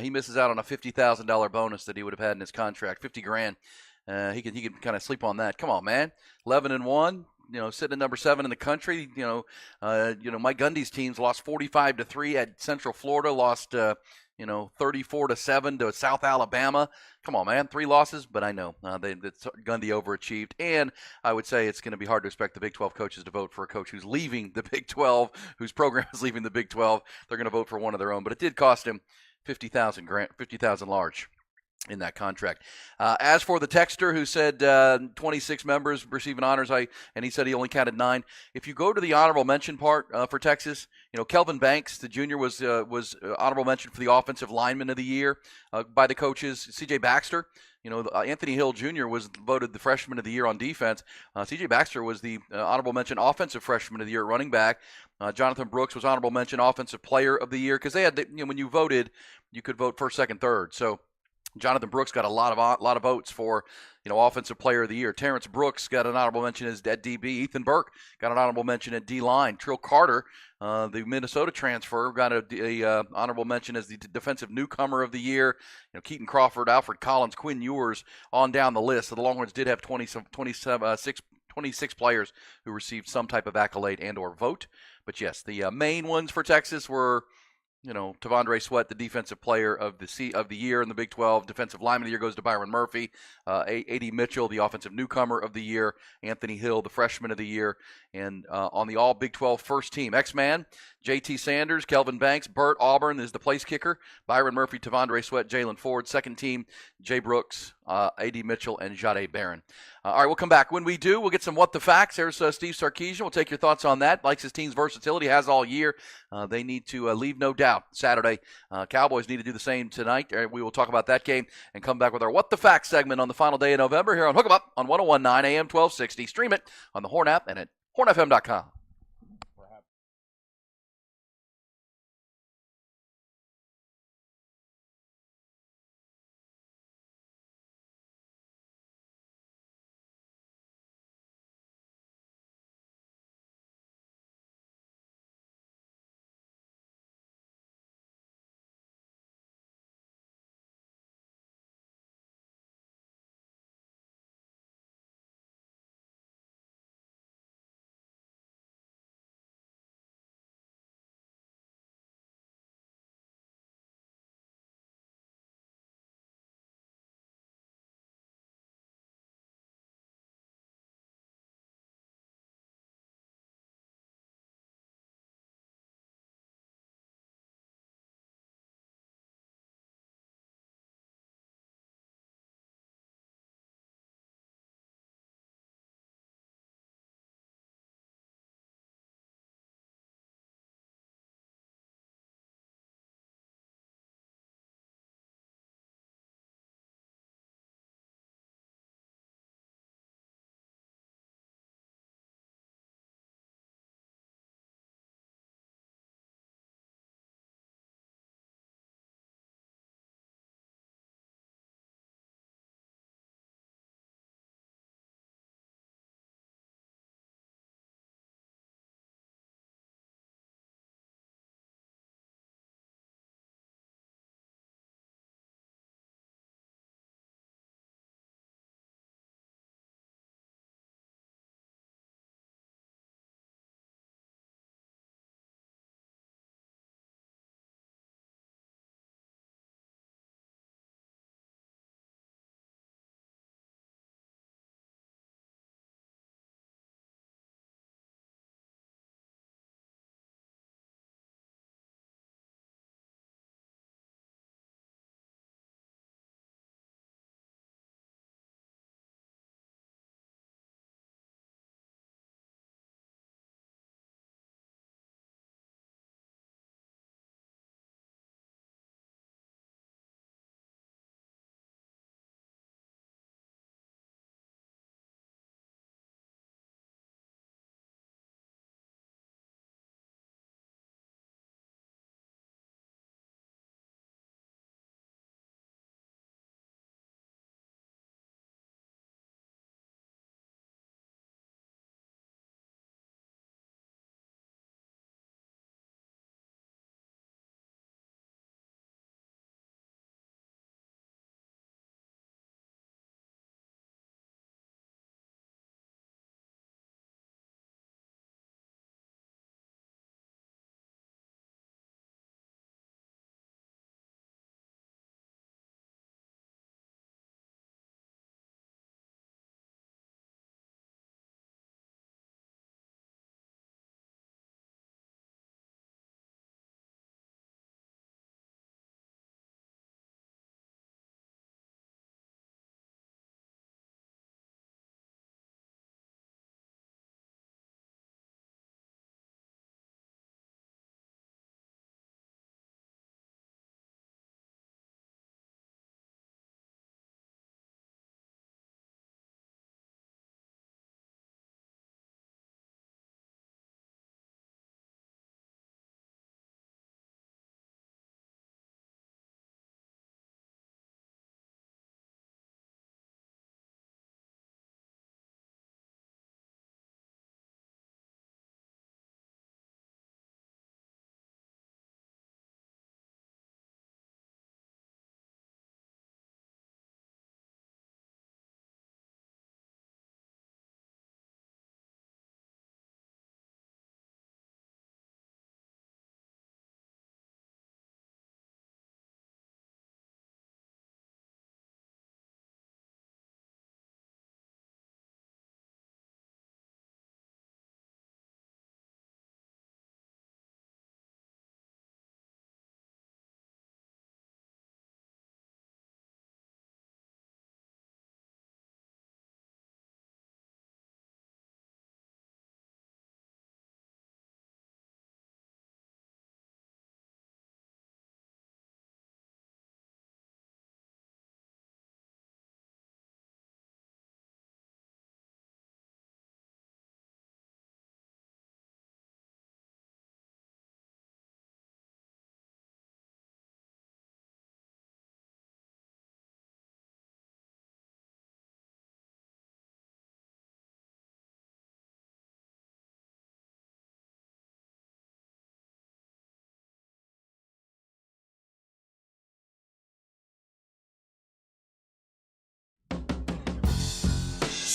he misses out on a $50,000 bonus that he would have had in his contract, $50,000. He can kind of sleep on that. Come on, man, 11-1. Sitting at number 7 in the country. Mike Gundy's teams lost 45-3 at Central Florida, lost 34-7 to South Alabama. Come on, man, 3 losses, but I know Gundy overachieved, and I would say it's going to be hard to expect the Big 12 coaches to vote for a coach who's leaving the Big 12, whose program is leaving the Big 12. They're going to vote for one of their own, but it did cost him $50,000 large in that contract. As for the texter who said 26 members receiving honors, and he said he only counted 9. If you go to the honorable mention part for Texas, Kelvin Banks, the junior, was honorable mention for the offensive lineman of the year by the coaches. C.J. Baxter, Anthony Hill Jr. was voted the freshman of the year on defense. C.J. Baxter was the honorable mention offensive freshman of the year at running back. Jonathan Brooks was honorable mention offensive player of the year, because they had, when you voted, you could vote first, second, third. So Jonathan Brooks got a lot of votes for, offensive player of the year. Terrence Brooks got an honorable mention as at DB. Ethan Burke got an honorable mention at D-line. Trill Carter, the Minnesota transfer, got a honorable mention as the defensive newcomer of the year. Keaton Crawford, Alfred Collins, Quinn Ewers, on down the list. So the Longhorns did have 26 players who received some type of accolade and or vote. But yes, the main ones for Texas were, Tavondre Sweat, the defensive player of the year in the Big 12. Defensive lineman of the year goes to Byron Murphy. A.D. Mitchell, the offensive newcomer of the year. Anthony Hill, the freshman of the year. And on the all Big 12 first team, X-Man, J.T. Sanders, Kelvin Banks, Burt Auburn is the place kicker. Byron Murphy, Tavondre Sweat, Jalen Ford. Second team, Jay Brooks, A.D. Mitchell, and Jade Barron. All right, we'll come back. When we do, we'll get some What the Facts. There's Steve Sarkisian. We'll take your thoughts on that. Likes his team's versatility, has all year. They need to leave no doubt Saturday. Cowboys need to do the same tonight. We will talk about that game and come back with our What the Facts segment on the final day of November here on Hook 'em Up on 101.9 AM 1260. Stream it on the Horn app and at hornfm.com.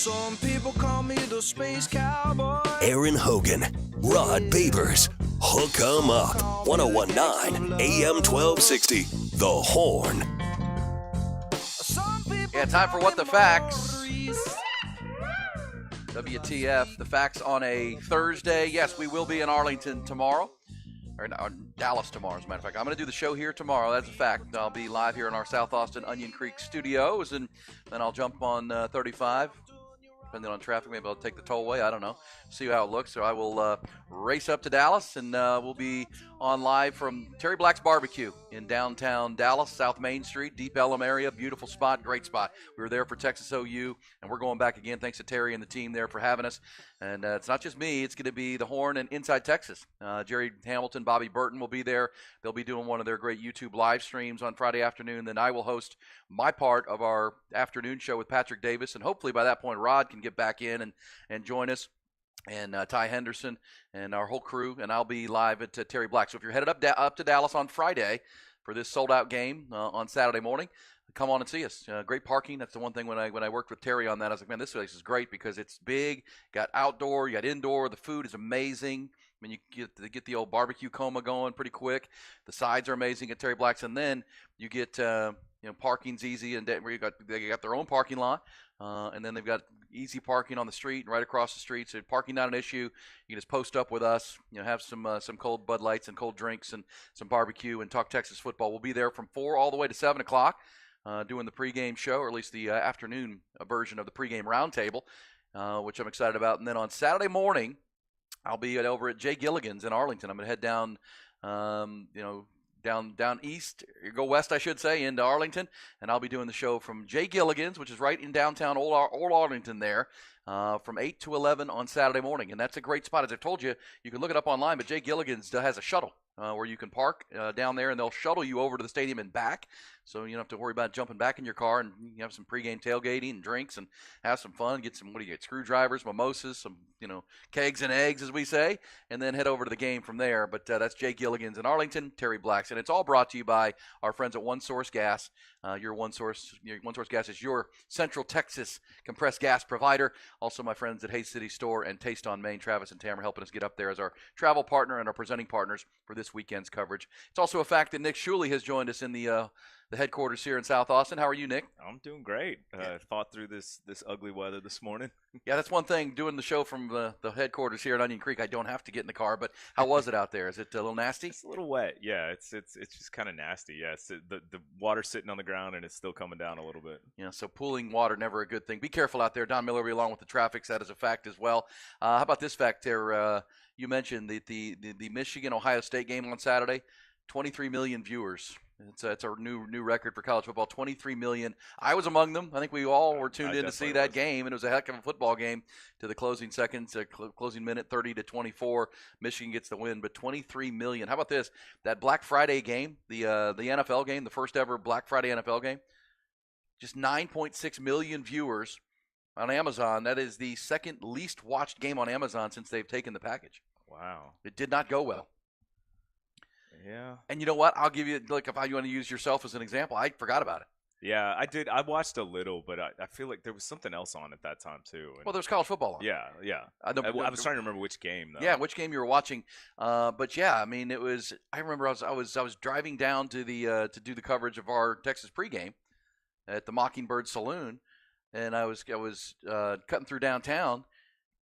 Some people call me the space cowboy. Aaron Hogan, Rod Babers, Hook 'em Up, 1019 AM 1260, The Horn. Yeah, time for What the Facts. WTF, the facts on a Thursday. Yes, we will be in Arlington tomorrow. Or Dallas tomorrow, as a matter of fact. I'm going to do the show here tomorrow. That's a fact. I'll be live here in our South Austin Onion Creek studios, and then I'll jump on 35. Depending on traffic, maybe I'll take the tollway. I don't know. See how it looks. So I will race up to Dallas, and we'll be on live from Terry Black's Barbecue in downtown Dallas, South Main Street, Deep Ellum area. Beautiful spot, great spot. We were there for Texas OU, and we're going back again. Thanks to Terry and the team there for having us. And it's not just me. It's going to be the Horn and Inside Texas. Jerry Hamilton, Bobby Burton will be there. They'll be doing one of their great YouTube live streams on Friday afternoon. Then I will host my part of our afternoon show with Patrick Davis. And hopefully by that point, Rod can get back in and join us. And Ty Henderson and our whole crew. And I'll be live at Terry Black. So if you're headed up to Dallas on Friday for this sold-out game on Saturday morning, come on and see us. Great parking. That's the one thing when I worked with Terry on that, I was like, man, this place is great because it's big. You got outdoor, you got indoor. The food is amazing. I mean, you get the old barbecue coma going pretty quick. The sides are amazing at Terry Black's, and then you get parking's easy, and they got their own parking lot, and then they've got easy parking on the street and right across the street. So parking not an issue. You can just post up with us. Have some cold Bud Lights and cold drinks and some barbecue and talk Texas football. We'll be there from 4 all the way to 7 o'clock. Doing the pregame show, or at least the afternoon version of the pregame roundtable, which I'm excited about. And then on Saturday morning, I'll be over at Jay Gilligan's in Arlington. I'm going to head down, down east, go west, I should say, into Arlington, and I'll be doing the show from Jay Gilligan's, which is right in downtown Old Arlington there, from 8 to 11 on Saturday morning. And that's a great spot. As I've told you, you can look it up online, but Jay Gilligan's has a shuttle where you can park down there, and they'll shuttle you over to the stadium and back. So you don't have to worry about jumping back in your car, and you have some pregame tailgating and drinks and have some fun. Get some, screwdrivers, mimosas, some, kegs and eggs, as we say, and then head over to the game from there. But that's Jay Gilligan's in Arlington, Terry Black's, and it's all brought to you by our friends at One Source Gas. Your One Source Gas is your Central Texas compressed gas provider. Also, my friends at Hayes City Store and Taste on Main, Travis and Tamara, helping us get up there as our travel partner and our presenting partners for this weekend's coverage. It's also a fact that Nick Shuley has joined us in the headquarters here in South Austin. How are you, Nick? I'm doing great. Fought through this ugly weather this morning. Yeah, that's one thing. Doing the show from the headquarters here at Onion Creek, I don't have to get in the car. But how was it out there? Is it a little nasty? It's a little wet. Yeah, it's just kind of nasty. Yeah, the water's sitting on the ground and it's still coming down a little bit. Yeah, so pooling water, never a good thing. Be careful out there. Don Miller will be along with the traffic. That is a fact as well. How about this fact there? You mentioned the Michigan-Ohio State game on Saturday. 23 million viewers. It's a new record for college football. 23 million. I was among them. I think we all were tuned in to see that game, and it was a heck of a football game to the closing seconds, closing minute 30-24. Michigan gets the win, but 23 million. How about this? That Black Friday game, the NFL game, the first ever Black Friday NFL game, just 9.6 million viewers on Amazon. That is the second least watched game on Amazon since they've taken the package. Wow. It did not go well. Yeah. And you know what? I'll give you, if you want to use yourself as an example, I forgot about it. Yeah, I did. I watched a little, but I feel like there was something else on at that time, too. Well, there was college football on. Yeah. I was trying to remember which game, though. Yeah, which game you were watching. But, yeah, I mean, it was – I remember I was driving down to the to do the coverage of our Texas pregame at the Mockingbird Saloon, and I was cutting through downtown,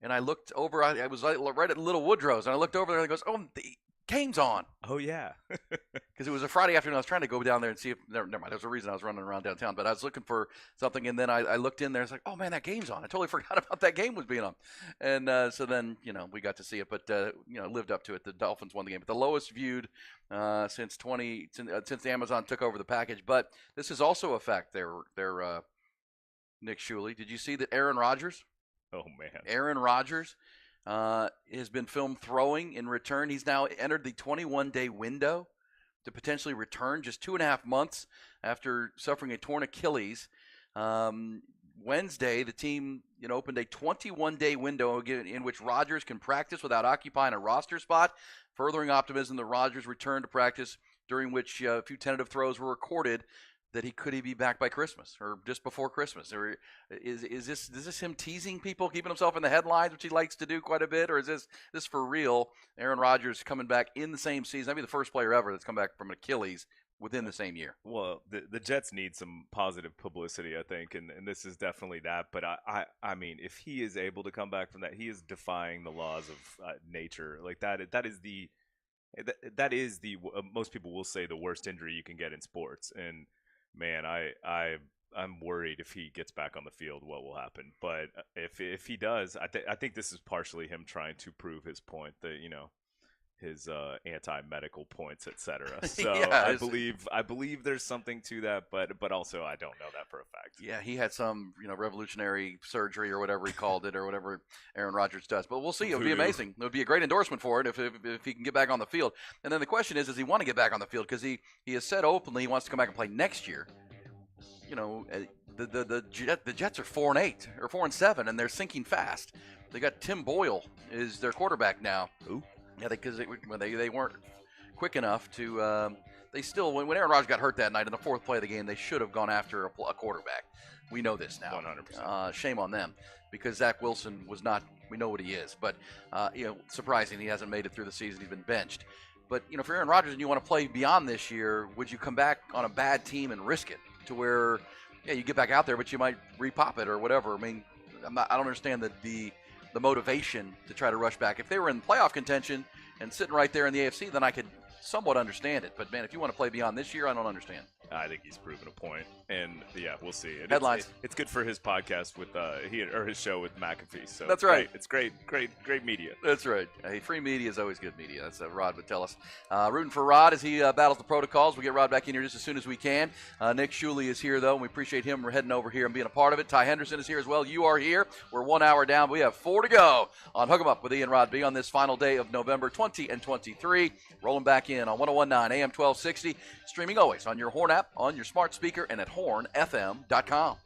and I looked over. I was right at Little Woodrow's, and I looked over there, and I goes, oh, the game's on. Oh, yeah. Because it was a Friday afternoon. I was trying to go down there and see if – never mind. There's a reason I was running around downtown. But I was looking for something, and then I looked in there. I was like, oh, man, that game's on. I totally forgot about that game was being on. And so then, we got to see it. But, lived up to it. The Dolphins won the game. But the lowest viewed since the Amazon took over the package. But this is also a fact there, Nick Shuley. Did you see that Aaron Rodgers? Oh, man. Aaron Rodgers has been filmed throwing in return. He's now entered the 21-day window to potentially return just 2.5 months after suffering a torn Achilles. Wednesday, the team opened a 21-day window in which Rodgers can practice without occupying a roster spot, furthering optimism that Rodgers returned to practice, during which a few tentative throws were recorded that could he be back by Christmas or just before Christmas? Or is this him teasing people, keeping himself in the headlines, which he likes to do quite a bit, or is this for real? Aaron Rodgers coming back in the same season. That'd be the first player ever that's come back from Achilles within the same year. Well, the Jets need some positive publicity, I think, and this is definitely that. But I mean, if he is able to come back from that, he is defying the laws of nature. Like that is the most people will say the worst injury you can get in sports. And man, I'm worried if he gets back on the field, what will happen. But if he does, I think this is partially him trying to prove his point that his anti-medical points, etc. So Yeah, I believe there's something to that, but also I don't know that for a fact. Yeah, he had some revolutionary surgery or whatever he called it, or whatever Aaron Rodgers does. But we'll see. It would be amazing. It would be a great endorsement for it if he can get back on the field. And then the question is, does he want to get back on the field? Because he has said openly he wants to come back and play next year. The Jets are 4-8 or 4-7, and they're sinking fast. They got Tim Boyle is their quarterback now. Ooh. Yeah, because they weren't quick enough to. They still, when Aaron Rodgers got hurt that night in the fourth play of the game, they should have gone after a quarterback. We know this now. 100%. Shame on them, because Zach Wilson was not. We know what he is, but surprising he hasn't made it through the season. He's been benched. But for Aaron Rodgers and you want to play beyond this year, would you come back on a bad team and risk it to where, you get back out there, but you might repop it or whatever? I mean, I don't understand the motivation to try to rush back. If they were in playoff contention and sitting right there in the AFC, then I could somewhat understand it. But, man, if you want to play beyond this year, I don't understand. I think he's proven a point, and yeah, we'll see. Headlines. It's good for his podcast with his show with McAfee. So that's right. It's great media. That's right. Hey, free media is always good media. That's what Rod would tell us. Rooting for Rod as he battles the protocols. We'll get Rod back in here just as soon as we can. Nick Shuley is here, though, and we appreciate him. We're heading over here and being a part of it. Ty Henderson is here as well. You are here. We're 1 hour down. We have 4 to go on Hook 'em Up with Ian Rod B on this final day of November 20 and 23. Rolling back in on 1019 AM 1260. Streaming always on your Horn app, on your smart speaker, and at hornfm.com.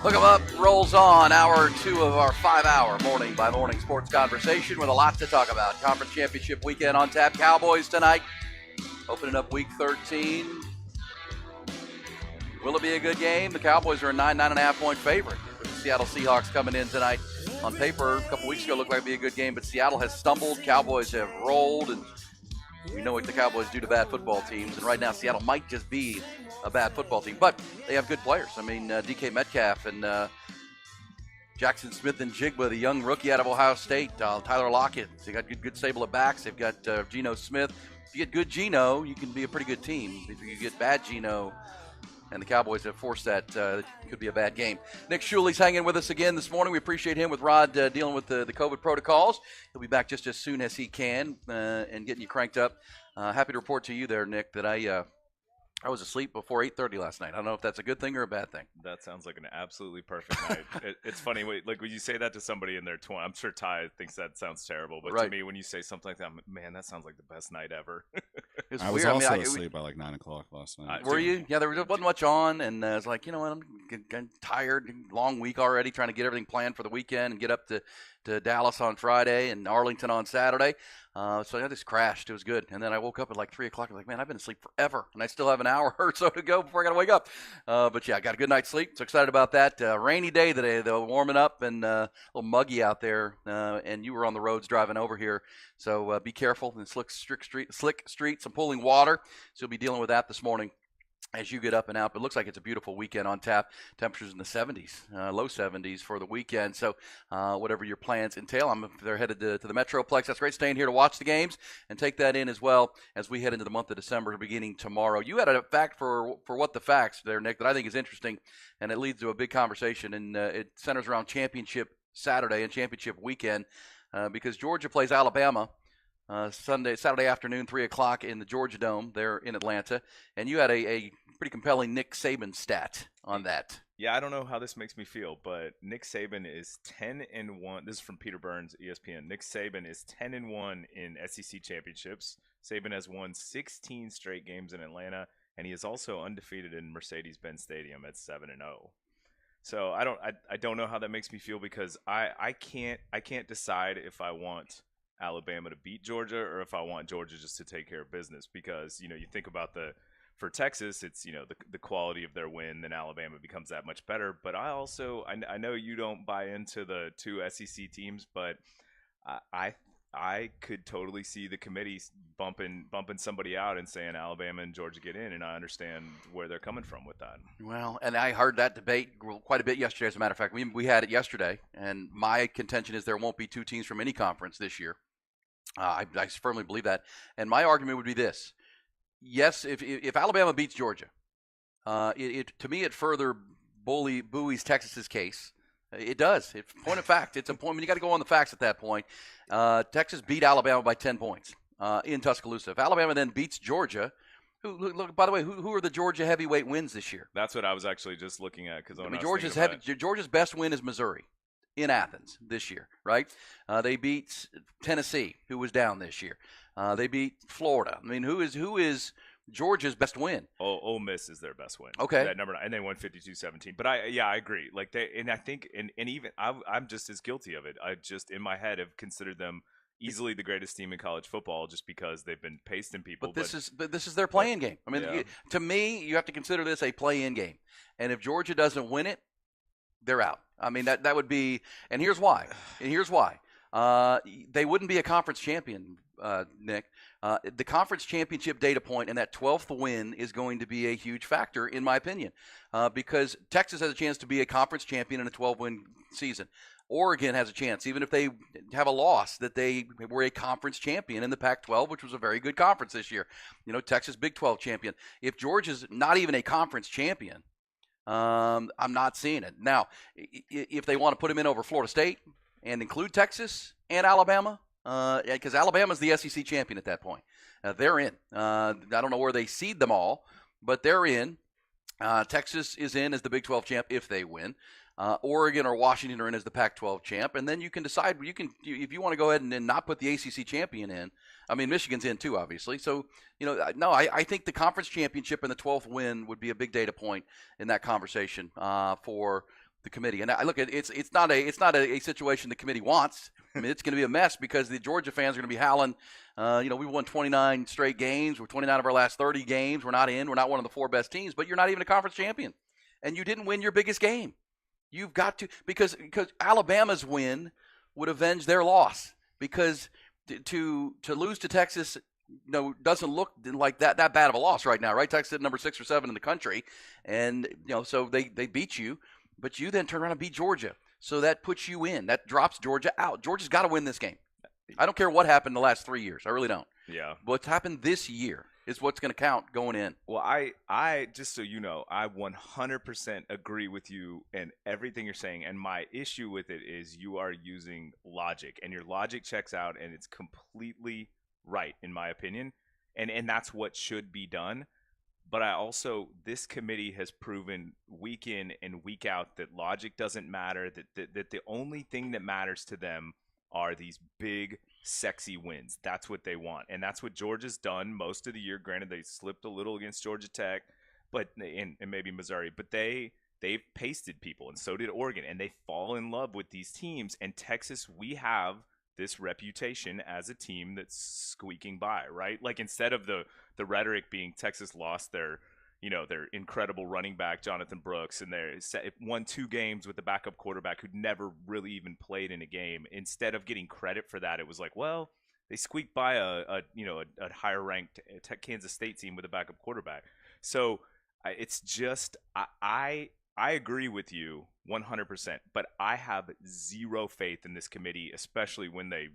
Hook 'em Up rolls on. Hour 2 of our 5-hour morning by morning sports conversation with a lot to talk about. Conference championship weekend on tap. Cowboys tonight, opening up week 13. Will it be a good game? The Cowboys are a 9.5 point favorite. The Seattle Seahawks coming in tonight. On paper, a couple weeks ago, looked like it'd be a good game, but Seattle has stumbled. Cowboys have rolled, and we know what the Cowboys do to bad football teams. And right now, Seattle might just be a bad football team, but they have good players. I mean, DK Metcalf and Jackson Smith and Jigba, the young rookie out of Ohio State, Tyler Lockett. They got good stable of backs. They've got Geno Smith. If you get good Geno, you can be a pretty good team. If you get bad Geno, and the Cowboys have forced that, it could be a bad game. Nick Shuli's hanging with us again this morning. We appreciate him with Rod dealing with the COVID protocols. He'll be back just as soon as he can and getting you cranked up. Happy to report to you there, Nick, that I was asleep before 8:30 last night. I don't know if that's a good thing or a bad thing. That sounds like an absolutely perfect night. It's funny, like when you say that to somebody in their 20s, I'm sure Ty thinks that sounds terrible, but right. To me, when you say something like that, man, that sounds like the best night ever. I was also asleep by like 9 o'clock last night. Were you? Yeah, there wasn't much on, and I was like, you know what, I'm getting tired. Long week already, trying to get everything planned for the weekend and get up to Dallas on Friday and Arlington on Saturday. So I just crashed. It was good. And then I woke up at like 3 o'clock. I'm like, man, I've been asleep forever, and I still have an hour or so to go before I got to wake up. But yeah, I got a good night's sleep. So excited about that. Rainy day today, though, warming up and a little muggy out there. And you were on the roads driving over here. So be careful. And slick streets, some pooling water. So you'll be dealing with that this morning as you get up and out. But it looks like it's a beautiful weekend on tap. Temperatures in the 70s, low 70s for the weekend. So whatever your plans entail, they're headed to the Metroplex. That's great, staying here to watch the games and take that in as well as we head into the month of December beginning tomorrow. You had a fact for what the facts there, Nick, that I think is interesting, and it leads to a big conversation, and it centers around championship Saturday and championship weekend because Georgia plays Alabama Saturday afternoon, 3 o'clock in the Georgia Dome there in Atlanta. And you had a pretty compelling Nick Saban stat on that. Yeah, I don't know how this makes me feel, but Nick Saban is 10-1. This is from Peter Burns, ESPN. Nick Saban is 10-1 in SEC championships. Saban has won 16 straight games in Atlanta, and he is also undefeated in Mercedes-Benz Stadium at 7-0. So I don't know how that makes me feel because I can't decide if I want Alabama to beat Georgia or if I want Georgia just to take care of business, because you think about for Texas, it's the quality of their win, then Alabama becomes that much better. But I know you don't buy into the two SEC teams, but I could totally see the committee bumping somebody out and saying Alabama and Georgia get in, and I understand where they're coming from with that. Well, and I heard that debate quite a bit yesterday. As a matter of fact, we had it yesterday, and my contention is there won't be two teams from any conference this year. I firmly believe that, and my argument would be this. Yes, if Alabama beats Georgia, to me it further buoys Texas's case. It does. It's point of fact. It's a point. You got to go on the facts at that point. Texas beat Alabama by 10 points in Tuscaloosa. If Alabama then beats Georgia, by the way, who are the Georgia heavyweight wins this year? That's what I was actually just looking at Georgia's best win is Missouri in Athens this year, right? They beat Tennessee, who was down this year. They beat Florida. I mean, who is Georgia's best win? Ole Miss is their best win. Okay, that number 9, and they won 52-17. But I agree. Like I think, and even I'm just as guilty of it. I just in my head have considered them easily the greatest team in college football just because they've been pasting people. But this is their play-in game. I mean, to me, you have to consider this a play-in game. And if Georgia doesn't win it, they're out. I mean, that would be – and here's why. They wouldn't be a conference champion, Nick. The conference championship data point and that 12th win is going to be a huge factor, in my opinion, because Texas has a chance to be a conference champion in a 12-win season. Oregon has a chance, even if they have a loss, that they were a conference champion in the Pac-12, which was a very good conference this year. Texas Big 12 champion. If Georgia's not even a conference champion, I'm not seeing it. Now, if they want to put him in over Florida State and include Texas and Alabama, because Alabama's the SEC champion at that point. They're in. I don't know where they seed them all, but they're in. Texas is in as the Big 12 champ if they win. Oregon or Washington are in as the Pac-12 champ, and then you can decide. If you want to go ahead and not put the ACC champion in. I mean, Michigan's in too, obviously. So I think the conference championship and the 12th win would be a big data point in that conversation for the committee. And I look at it's not a situation the committee wants. I mean, it's going to be a mess because the Georgia fans are going to be howling. We won 29 straight games. We're 29 of our last 30 games. We're not one of the 4 best teams, but you're not even a conference champion. And you didn't win your biggest game. You've got to, because Alabama's win would avenge their loss. Because to lose to Texas, doesn't look like that bad of a loss right now, right? Texas at number 6 or 7 in the country, and so they beat you, but you then turn around and beat Georgia, so that puts you in. That drops Georgia out. Georgia's got to win this game. I don't care what happened the last 3 years. I really don't. Yeah. What's happened this year is what's going to count going in. Well, I just so you know, I 100% agree with you and everything you're saying. And my issue with it is you are using logic, and your logic checks out, and it's completely right in my opinion. And that's what should be done. But this committee has proven week in and week out that logic doesn't matter, that the only thing that matters to them are these big, sexy wins. That's what they want. And that's what Georgia's done most of the year. Granted, they slipped a little against Georgia Tech and maybe Missouri, but they've pasted people, and so did Oregon. And they fall in love with these teams. And Texas, we have this reputation as a team that's squeaking by, right? Like, instead of the rhetoric being Texas lost their incredible running back, Jonathan Brooks, and they won 2 games with the backup quarterback who'd never really even played in a game. Instead of getting credit for that, it was like, well, they squeaked by a higher ranked Kansas State team with a backup quarterback. So it's just, I agree with you 100%, but I have zero faith in this committee, especially when they,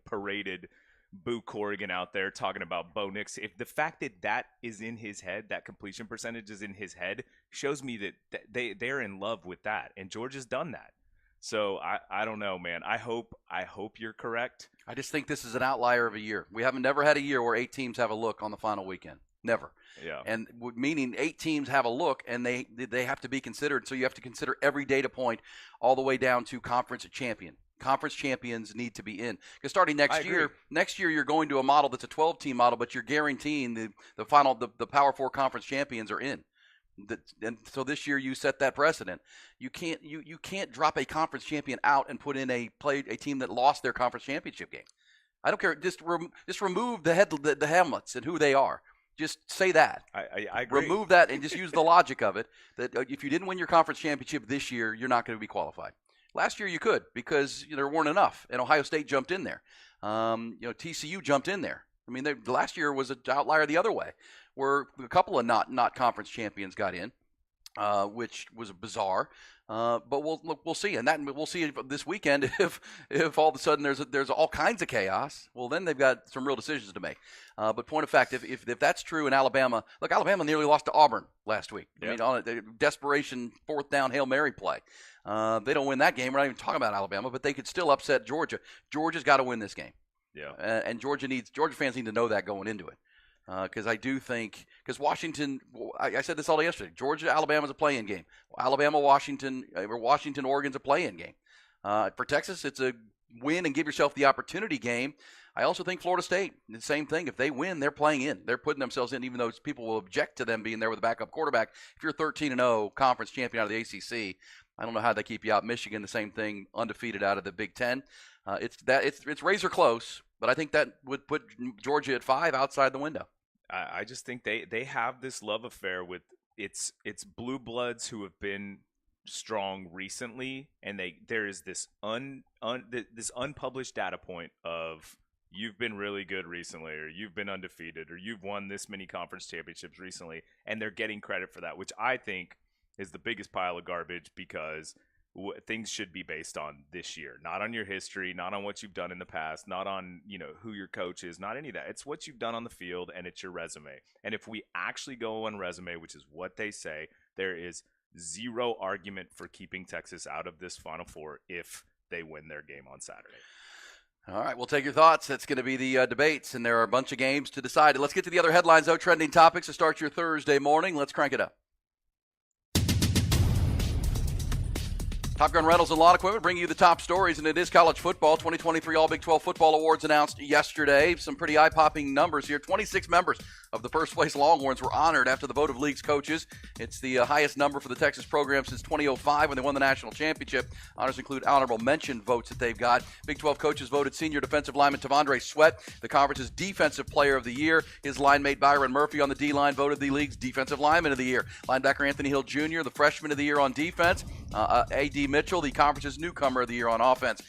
paraded Boo Corrigan out there talking about Bo Nix. If the fact that is in his head, that completion percentage is in his head, shows me that they're in love with that, and Georgia's done that. So I don't know, man. I hope you're correct. I just think this is an outlier of a year. We haven't never had a year where 8 teams have a look on the final weekend. Never. Yeah. And meaning 8 teams have a look, and they have to be considered. So you have to consider every data point all the way down to conference champion. Conference champions need to be in, because starting next year you're going to a model that's a 12-team model, but you're guaranteeing the Power 4 conference champions are in. And so this year you set that precedent. You can't drop a conference champion out and put in a team that lost their conference championship game. I don't care. Just remove the Hamlets and who they are. Just say that. I agree. Remove that and just use the logic of it. That if you didn't win your conference championship this year, you're not going to be qualified. Last year you could, because there weren't enough, and Ohio State jumped in there. TCU jumped in there. I mean, last year was an outlier the other way, where a couple of not conference champions got in, which was bizarre. But we'll see, and we'll see this weekend if all of a sudden there's all kinds of chaos. Well, then they've got some real decisions to make. But point of fact, if that's true in Alabama, look, Alabama nearly lost to Auburn last week. Yeah. I mean, on a desperation 4th down Hail Mary play. They don't win that game. We're not even talking about Alabama, but they could still upset Georgia. Georgia's got to win this game. Yeah. And Georgia fans need to know that going into it. Because I do think, because Washington, I said this all day yesterday, Georgia, Alabama's a play-in game. Alabama, Washington, Oregon's a play-in game. For Texas, it's a win and give yourself the opportunity game. I also think Florida State, the same thing. If they win, they're playing in. They're putting themselves in, even though people will object to them being there with a backup quarterback. If you're 13-0 conference champion out of the ACC, I don't know how they keep you out. Michigan, the same thing, undefeated out of the Big Ten. It's razor close, but I think that would put Georgia at 5 outside the window. I just think they have this love affair with it's blue bloods who have been strong recently, and there is this this unpublished data point of you've been really good recently, or you've been undefeated, or you've won this many conference championships recently, and they're getting credit for that, which I think is the biggest pile of garbage, because things should be based on this year, not on your history, not on what you've done in the past, not on who your coach is, not any of that. It's what you've done on the field, and it's your resume. And if we actually go on resume, which is what they say, there is zero argument for keeping Texas out of this Final Four if they win their game on Saturday. All right, we'll take your thoughts. That's going to be the debates, and there are a bunch of games to decide. Let's get to the other headlines, though, trending topics to start your Thursday morning. Let's crank it up. Top Gun Rentals and Lawn Equipment bring you the top stories, and it is college football. 2023 All Big 12 Football Awards announced yesterday. Some pretty eye-popping numbers here. 26 members of the first-place Longhorns were honored after the vote of league's coaches. It's the highest number for the Texas program since 2005 when they won the national championship. Honors include honorable mention votes that they've got. Big 12 coaches voted senior defensive lineman T'Vondre Sweat the conference's defensive player of the year. His line mate Byron Murphy on the D-line voted the league's defensive lineman of the year. Linebacker Anthony Hill Jr., the freshman of the year on defense. A.D. Mitchell, the conference's newcomer of the year on offense.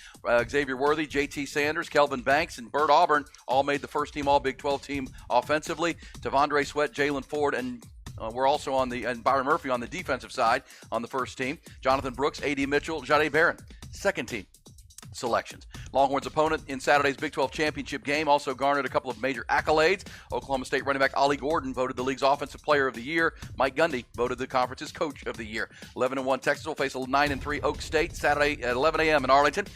Xavier Worthy, J.T. Sanders, Kelvin Banks, and Bert Auburn all made the first-team All-Big 12 team offensively. T'Vondre Sweat, Jalen Ford, and we're also on and Byron Murphy on the defensive side on the first team. Jonathan Brooks, A.D. Mitchell, Jahdae Barron, second team selections. Longhorns' opponent in Saturday's Big 12 championship game also garnered a couple of major accolades. Oklahoma State running back Ollie Gordon voted the league's offensive player of the year. Mike Gundy voted the conference's coach of the year. 11-1 Texas will face a 9-3 Oak State Saturday at 11 a.m. in Arlington.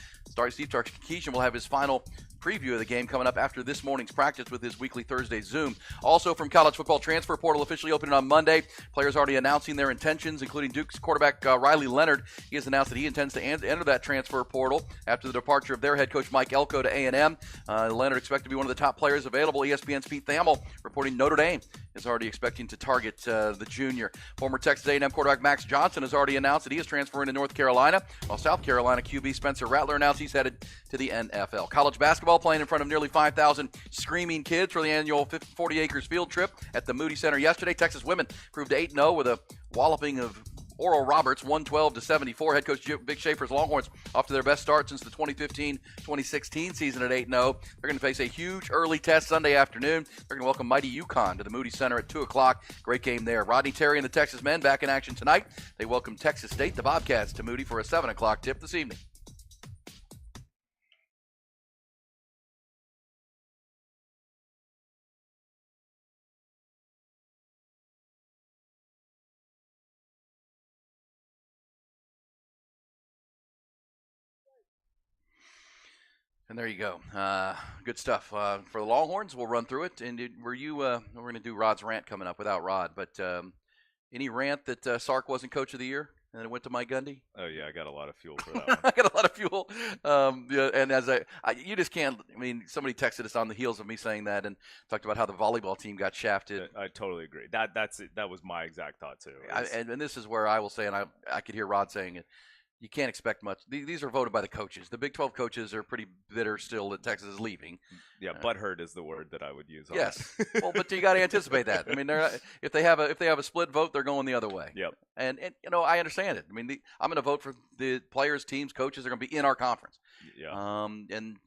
Steve Sarkisian will have his final preview of the game coming up after this morning's practice with his weekly Thursday Zoom. Also from college football, transfer portal officially opening on Monday. Players already announcing their intentions, including Duke's quarterback Riley Leonard. He has announced that he intends to enter that transfer portal after the departure of their head coach Mike Elko to A&M. Leonard expected to be one of the top players available. ESPN's Pete Thamel reporting Notre Dame is already expecting to target the junior. Former Texas A&M quarterback Max Johnson has already announced that he is transferring to North Carolina, while South Carolina QB Spencer Rattler announced he's headed to the NFL. College basketball playing in front of nearly 5,000 screaming kids for the annual 40 acres field trip at the Moody Center yesterday. Texas women proved 8-0 with a walloping of Oral Roberts, 112-74. Head coach Vic Schaefer's Longhorns off to their best start since the 2015-2016 season at 8-0. They're going to face a huge early test Sunday afternoon. They're going to welcome mighty UConn to the Moody Center at 2 o'clock. Great game there. Rodney Terry and the Texas men back in action tonight. They welcome Texas State, the Bobcats, to Moody for a 7 o'clock tip this evening. And there you go. Good stuff. For the Longhorns, we'll run through it. And we're going to do Rod's rant coming up without Rod. But any rant that Sark wasn't coach of the year and it went to Mike Gundy? Oh, yeah, I got a lot of fuel for that one. I got a lot of fuel. Yeah, and as you just can't, I mean, somebody texted us on the heels of me saying that and talked about how the volleyball team got shafted. I totally agree. That's it. That was my exact thought, too. And this is where I will say, and I could hear Rod saying it, you can't expect much. These are voted by the coaches. The Big 12 coaches are pretty bitter still that Texas is leaving. Yeah, butthurt is the word that I would use. Yes. Well, but you got to anticipate that. I mean, if they have a split vote, they're going the other way. Yep. And I understand it. I mean, I'm going to vote for the players, teams, coaches. They're going to be in our conference. Yeah. And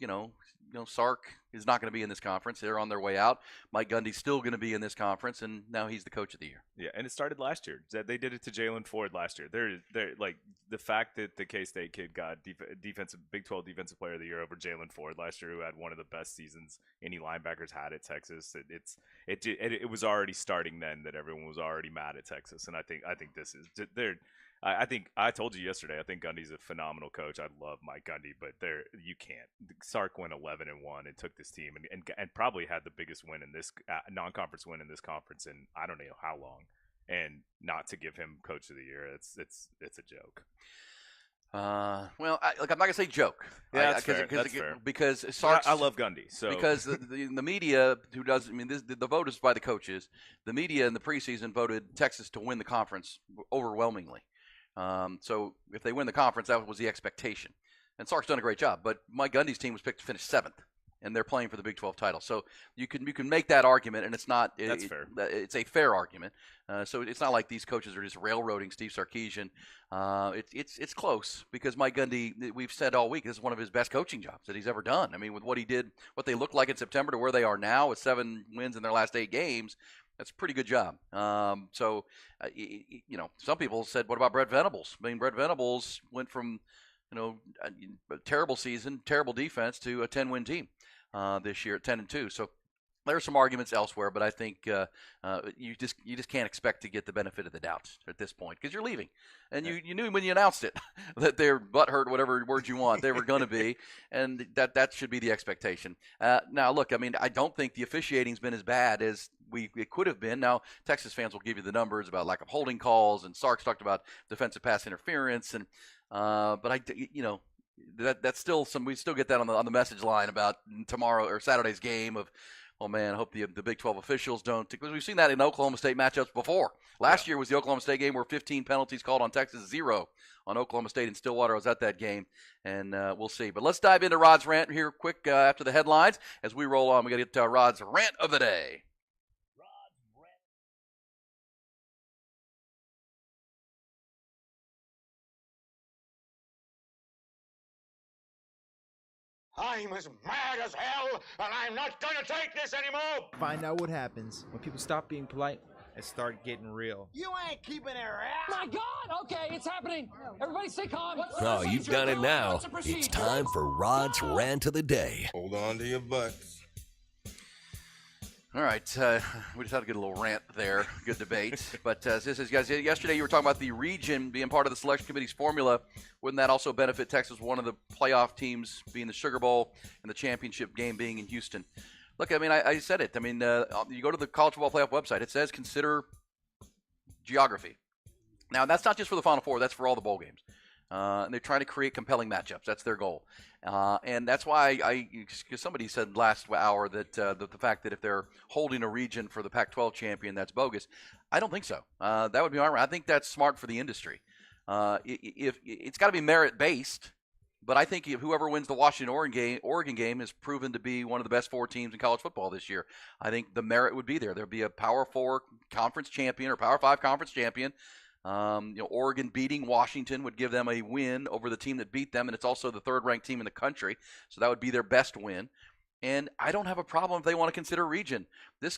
Sark is not going to be in this conference. They're on their way out. Mike Gundy's still going to be in this conference, and now he's the coach of the year. Yeah, and it started last year. They did it to Jalen Ford last year. They're like the fact that the K-State kid got defensive Big 12 Defensive Player of the Year over Jalen Ford last year, who had one of the best seasons any linebackers had at Texas. It was already starting then that everyone was already mad at Texas, and I think this is they're. I think I told you yesterday. I think Gundy's a phenomenal coach. I love Mike Gundy, but you can't. Sark went 11-1 and took this team and probably had the biggest win in this non-conference win in this conference in I don't know how long. And not to give him coach of the year, it's a joke. Well, I'm not gonna say joke. Yeah, that's fair. Because Sark's, I love Gundy. So because the media who does, I mean, the vote is by the coaches. The media in the preseason voted Texas to win the conference overwhelmingly. So if they win the conference, that was the expectation. And Sark's done a great job. But Mike Gundy's team was picked to finish 7th, and they're playing for the Big 12 title. So you can make that argument, and it's not. That's fair. It's a fair argument. So it's not like these coaches are just railroading Steve Sarkisian. It's close because Mike Gundy, we've said all week, this is one of his best coaching jobs that he's ever done. I mean, with what he did, what they looked like in September to where they are now with 7 wins in their last 8 games. That's a pretty good job. Some people said, what about Brett Venables? I mean, Brett Venables went from, a terrible season, terrible defense to a 10-win team this year at 10-2. So there are some arguments elsewhere, but I think you just can't expect to get the benefit of the doubt at this point because you're leaving, and you knew when you announced it that they're butthurt, whatever word you want, they were going to be, and that should be the expectation. Now, look, I mean, I don't think the officiating's been as bad as it could have been. Now, Texas fans will give you the numbers about lack of holding calls, and Sark's talked about defensive pass interference, and But that's still we still get that on the message line about tomorrow or Saturday's game of, oh man, I hope the Big 12 officials don't, because we've seen that in Oklahoma State matchups before. Last year was the Oklahoma State game where 15 penalties called on Texas, 0 on Oklahoma State in Stillwater. I was at that game, and we'll see. But let's dive into Rod's rant here quick after the headlines. As we roll on, we got to get to Rod's rant of the day. I'm as mad as hell, and I'm not gonna take this anymore! Find out what happens when people stop being polite and start getting real. You ain't keeping it right! My God! Okay, it's happening. Everybody stay calm. Oh, you've done it now. It's time for Rod's Rant of the Day. Hold on to your butts. All right, we just had to get a little rant there. Good debate. But this is, guys, yesterday you were talking about the region being part of the selection committee's formula. Wouldn't that also benefit Texas, one of the playoff teams being the Sugar Bowl and the championship game being in Houston? Look, I mean, I said it. I mean, you go to the College Football Playoff website. It says consider geography. Now, that's not just for the Final Four. That's for all the bowl games. And they're trying to create compelling matchups. That's their goal. And that's why because somebody said last hour that the fact that if they're holding a region for the Pac-12 champion, that's bogus. I don't think so. That would be all right. I think that's smart for the industry. If it's got to be merit-based, but I think whoever wins the Washington-Oregon game has proven to be one of the best 4 teams in college football this year. I think the merit would be there. There'd be a Power 4 conference champion or Power 5 conference champion. Oregon beating Washington would give them a win over the team that beat them, and it's also the 3rd-ranked team in the country, so that would be their best win. And I don't have a problem if they want to consider region. This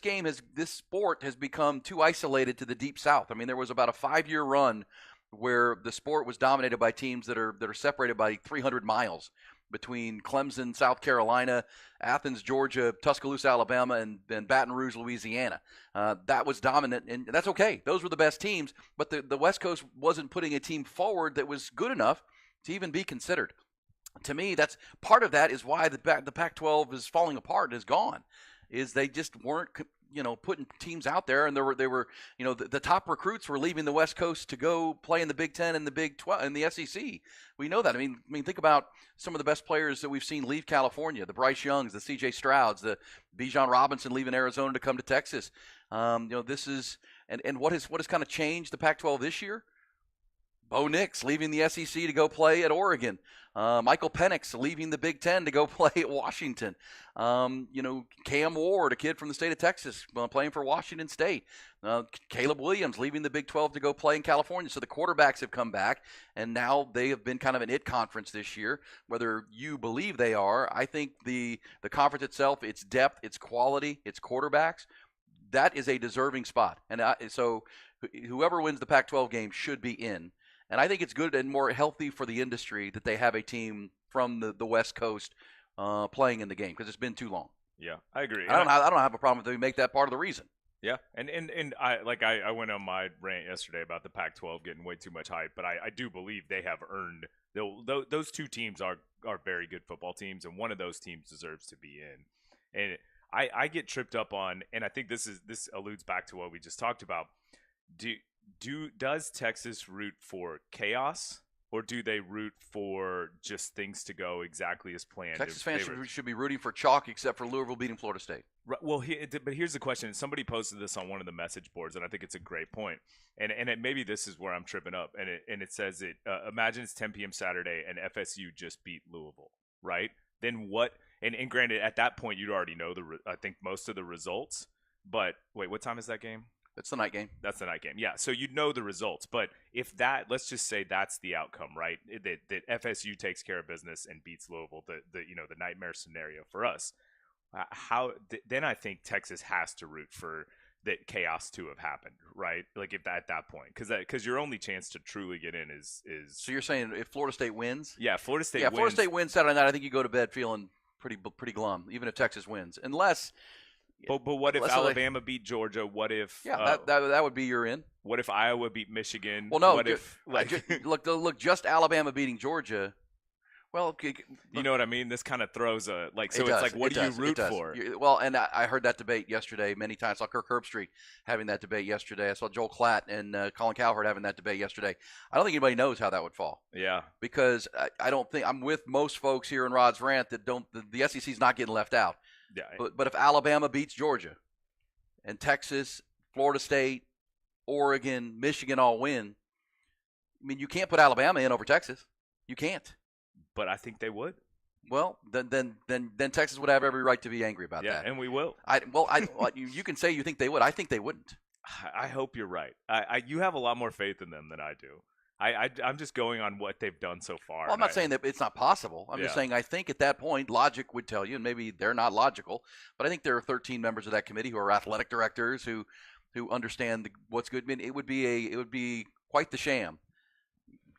sport has become too isolated to the Deep South. I mean, there was about a 5-year run where the sport was dominated by teams that are separated by 300 miles between Clemson, South Carolina, Athens, Georgia, Tuscaloosa, Alabama, and Baton Rouge, Louisiana. That was dominant, and that's okay. Those were the best teams, but the West Coast wasn't putting a team forward that was good enough to even be considered. To me, that's part of that is why the Pac-12 is falling apart and is gone, is they just weren't putting teams out there, and they were the top recruits were leaving the West Coast to go play in the Big Ten and the Big 12 and the SEC. We know that. I mean, think about some of the best players that we've seen leave California: the Bryce Youngs, the C.J. Strouds, the Bijan Robinson leaving Arizona to come to Texas. This is and what has kind of changed the Pac-12 this year? Bo Nix leaving the SEC to go play at Oregon. Michael Penix leaving the Big Ten to go play at Washington. Cam Ward, a kid from the state of Texas, playing for Washington State. Caleb Williams leaving the Big 12 to go play in California. So the quarterbacks have come back, and now they have been kind of an it conference this year. Whether you believe they are, I think the conference itself, its depth, its quality, its quarterbacks, that is a deserving spot. And so whoever wins the Pac-12 game should be in. And I think it's good and more healthy for the industry that they have a team from the West Coast playing in the game, because it's been too long. Yeah, I agree. I don't have a problem if they make that part of the reason. Yeah, and I went on my rant yesterday about the Pac-12 getting way too much hype, but I do believe they have earned those 2 teams are very good football teams, and one of those teams deserves to be in. And I get tripped up on, and I think this alludes back to what we just talked about. Does Texas root for chaos, or do they root for just things to go exactly as planned? Texas fans should be rooting for chalk, except for Louisville beating Florida State. Right, well, but here's the question. Somebody posted this on one of the message boards, and I think it's a great point. And maybe this is where I'm tripping up. And it says imagine it's 10 p.m. Saturday and FSU just beat Louisville, right? Then what? And granted, at that point, you'd already know I think most of the results. But wait, what time is that game? It's the night game. That's the night game. Yeah, so you'd know the results. But if let's just say that's the outcome, right? That FSU takes care of business and beats Louisville, the nightmare scenario for us. Then I think Texas has to root for that chaos to have happened, right? Like if at that point, because your only chance to truly get in is. So you're saying if Florida State wins? Yeah, Florida State. Yeah, Florida State wins Saturday night. I think you go to bed feeling pretty glum, even if Texas wins, unless. But what if Alabama beat Georgia? What if that would be your in? What if Iowa beat Michigan? Well, no. What if look, just Alabama beating Georgia Well, you know what I mean? This kind of throws a like. So it it's does. like, what It do you does. It root does. for? Well, and I heard that debate yesterday many times. I saw Kirk Herbstreit having that debate yesterday. I saw Joel Klatt and Colin Cowherd having that debate yesterday. I don't think anybody knows how that would fall. Yeah. Because I don't think I'm with most folks here in Rod's Rant that don't. The SEC's not getting left out. Yeah. But if Alabama beats Georgia, and Texas, Florida State, Oregon, Michigan all win, I mean, you can't put Alabama in over Texas. You can't. But I think they would. Well, then Texas would have every right to be angry about that. Yeah, and we will. You can say you think they would. I think they wouldn't. I hope you're right. You have a lot more faith in them than I do. I'm just going on what they've done so far. Well, I'm not saying that it's not possible. I'm just saying I think at that point logic would tell you, and maybe they're not logical, but I think there are 13 members of that committee who are athletic directors who understand what's good. I mean, it would be quite the sham.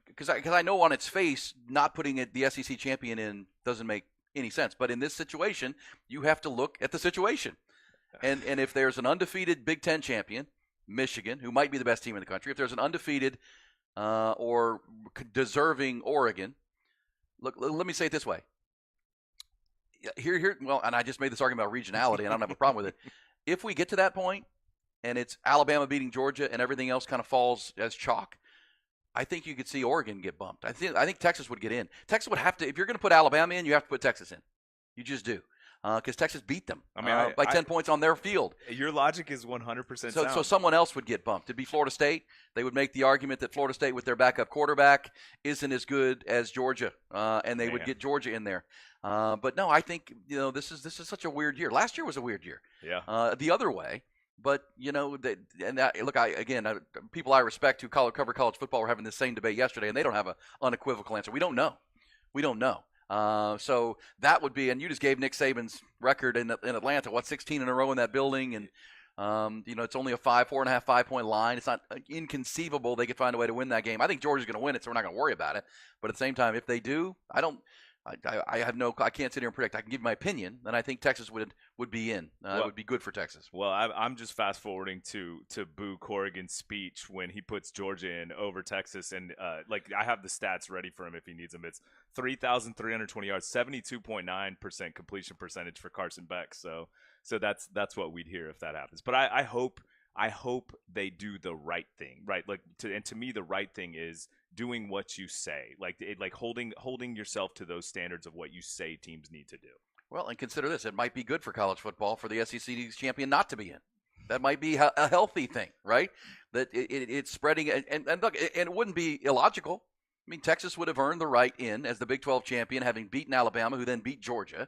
Because I know on its face, not putting the SEC champion in doesn't make any sense. But in this situation, you have to look at the situation. And if there's an undefeated Big Ten champion, Michigan, who might be the best team in the country, if there's an undefeated or deserving Oregon, look, let me say it this way. Well, and I just made this argument about regionality, and I don't have a problem with it. If we get to that point, and it's Alabama beating Georgia, and everything else kind of falls as chalk, I think you could see Oregon get bumped. I think Texas would get in. Texas would have to, if you're going to put Alabama in, you have to put Texas in. You just do. Because Texas beat them by 10 points on their field. Your logic is 100% sound. So someone else would get bumped. It'd be Florida State. They would make the argument that Florida State with their backup quarterback isn't as good as Georgia, and they would get Georgia in there. But no, I think this is such a weird year. Last year was a weird year. Yeah. The other way. But, people I respect who cover college football were having the same debate yesterday, and they don't have an unequivocal answer. We don't know. So that would be – and you just gave Nick Saban's record in Atlanta, 16 in a row in that building, and, it's only a 4.5, 5-point line. It's not inconceivable they could find a way to win that game. I think Georgia's going to win it, so we're not going to worry about it. But at the same time, if they do, I can't sit here and predict. I can give my opinion, and I think Texas would be in. It would be good for Texas. Well, I'm just fast forwarding to Boo Corrigan's speech when he puts Georgia in over Texas, and I have the stats ready for him if he needs them. It's 3,320 yards, 72.9% completion percentage for Carson Beck. So that's what we'd hear if that happens. But I hope they do the right thing, right? To me, the right thing is doing what you say, like holding yourself to those standards of what you say teams need to do. Well, and consider this: it might be good for college football for the SEC champion not to be in. That might be a healthy thing, right? That it's spreading, and look, and it wouldn't be illogical. I mean, Texas would have earned the right in as the Big 12 champion, having beaten Alabama, who then beat Georgia.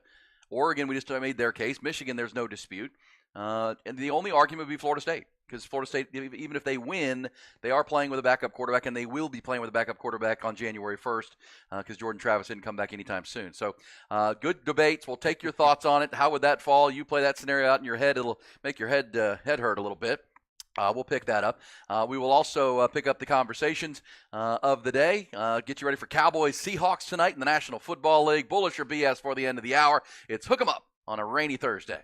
Oregon, we just made their case. Michigan, there's no dispute. And the only argument would be Florida State, because Florida State, even if they win, they are playing with a backup quarterback, and they will be playing with a backup quarterback on January 1st because Jordan Travis didn't come back anytime soon. So good debates. We'll take your thoughts on it. How would that fall? You play that scenario out in your head. It'll make your head hurt a little bit. We'll pick that up. We will also pick up the conversations of the day. Get you ready for Cowboys Seahawks tonight in the National Football League. Bullish or BS for the end of the hour. It's Hook 'em Up on a rainy Thursday.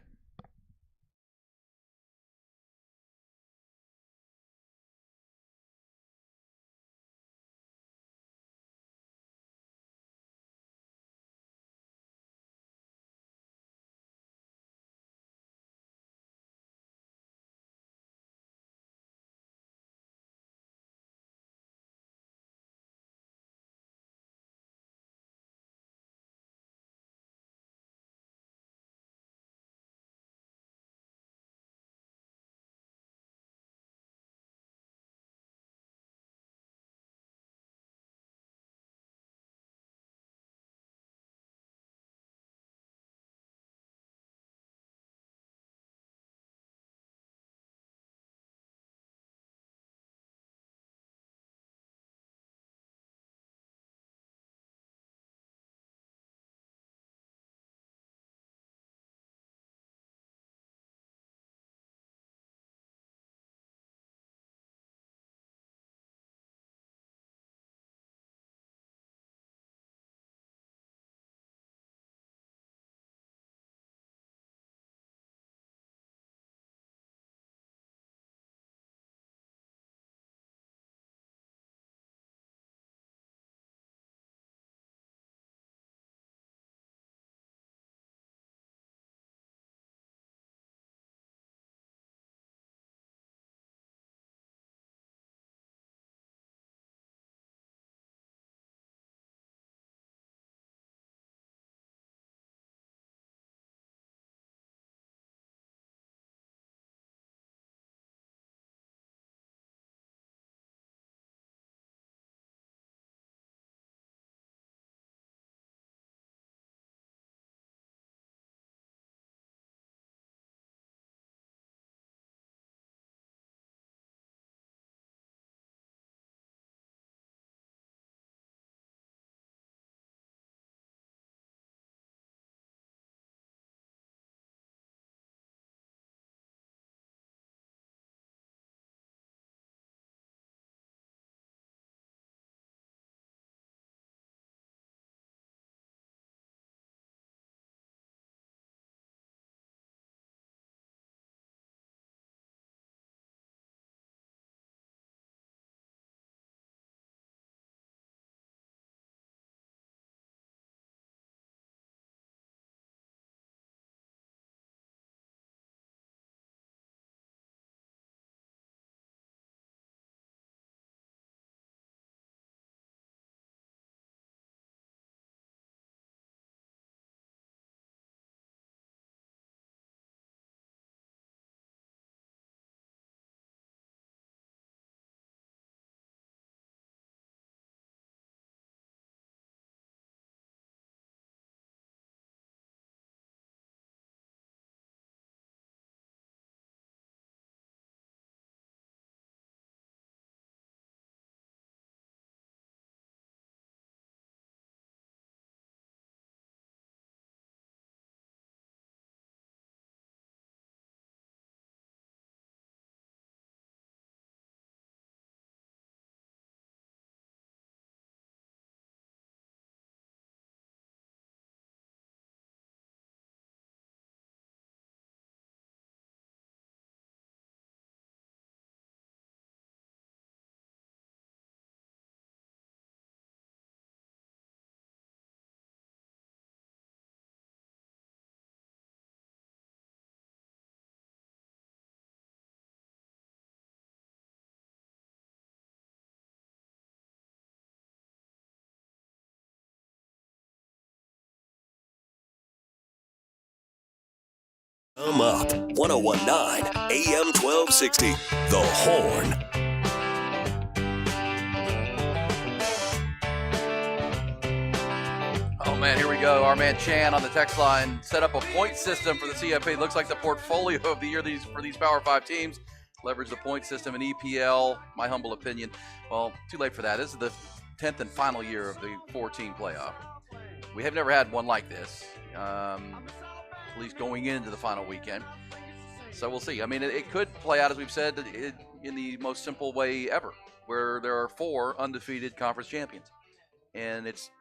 Come up, 1019 AM 1260, The Horn. Oh, man, here we go. Our man Chan on the text line set up a point system for the CFP. Looks like the portfolio of the year for these Power 5 teams. Leverage the point system in EPL, my humble opinion. Well, too late for that. This is the 10th and final year of the 4-team playoff. We have never had one like this, at least going into the final weekend. So we'll see. I mean, it could play out, as we've said, in the most simple way ever, where there are 4 undefeated conference champions. And it's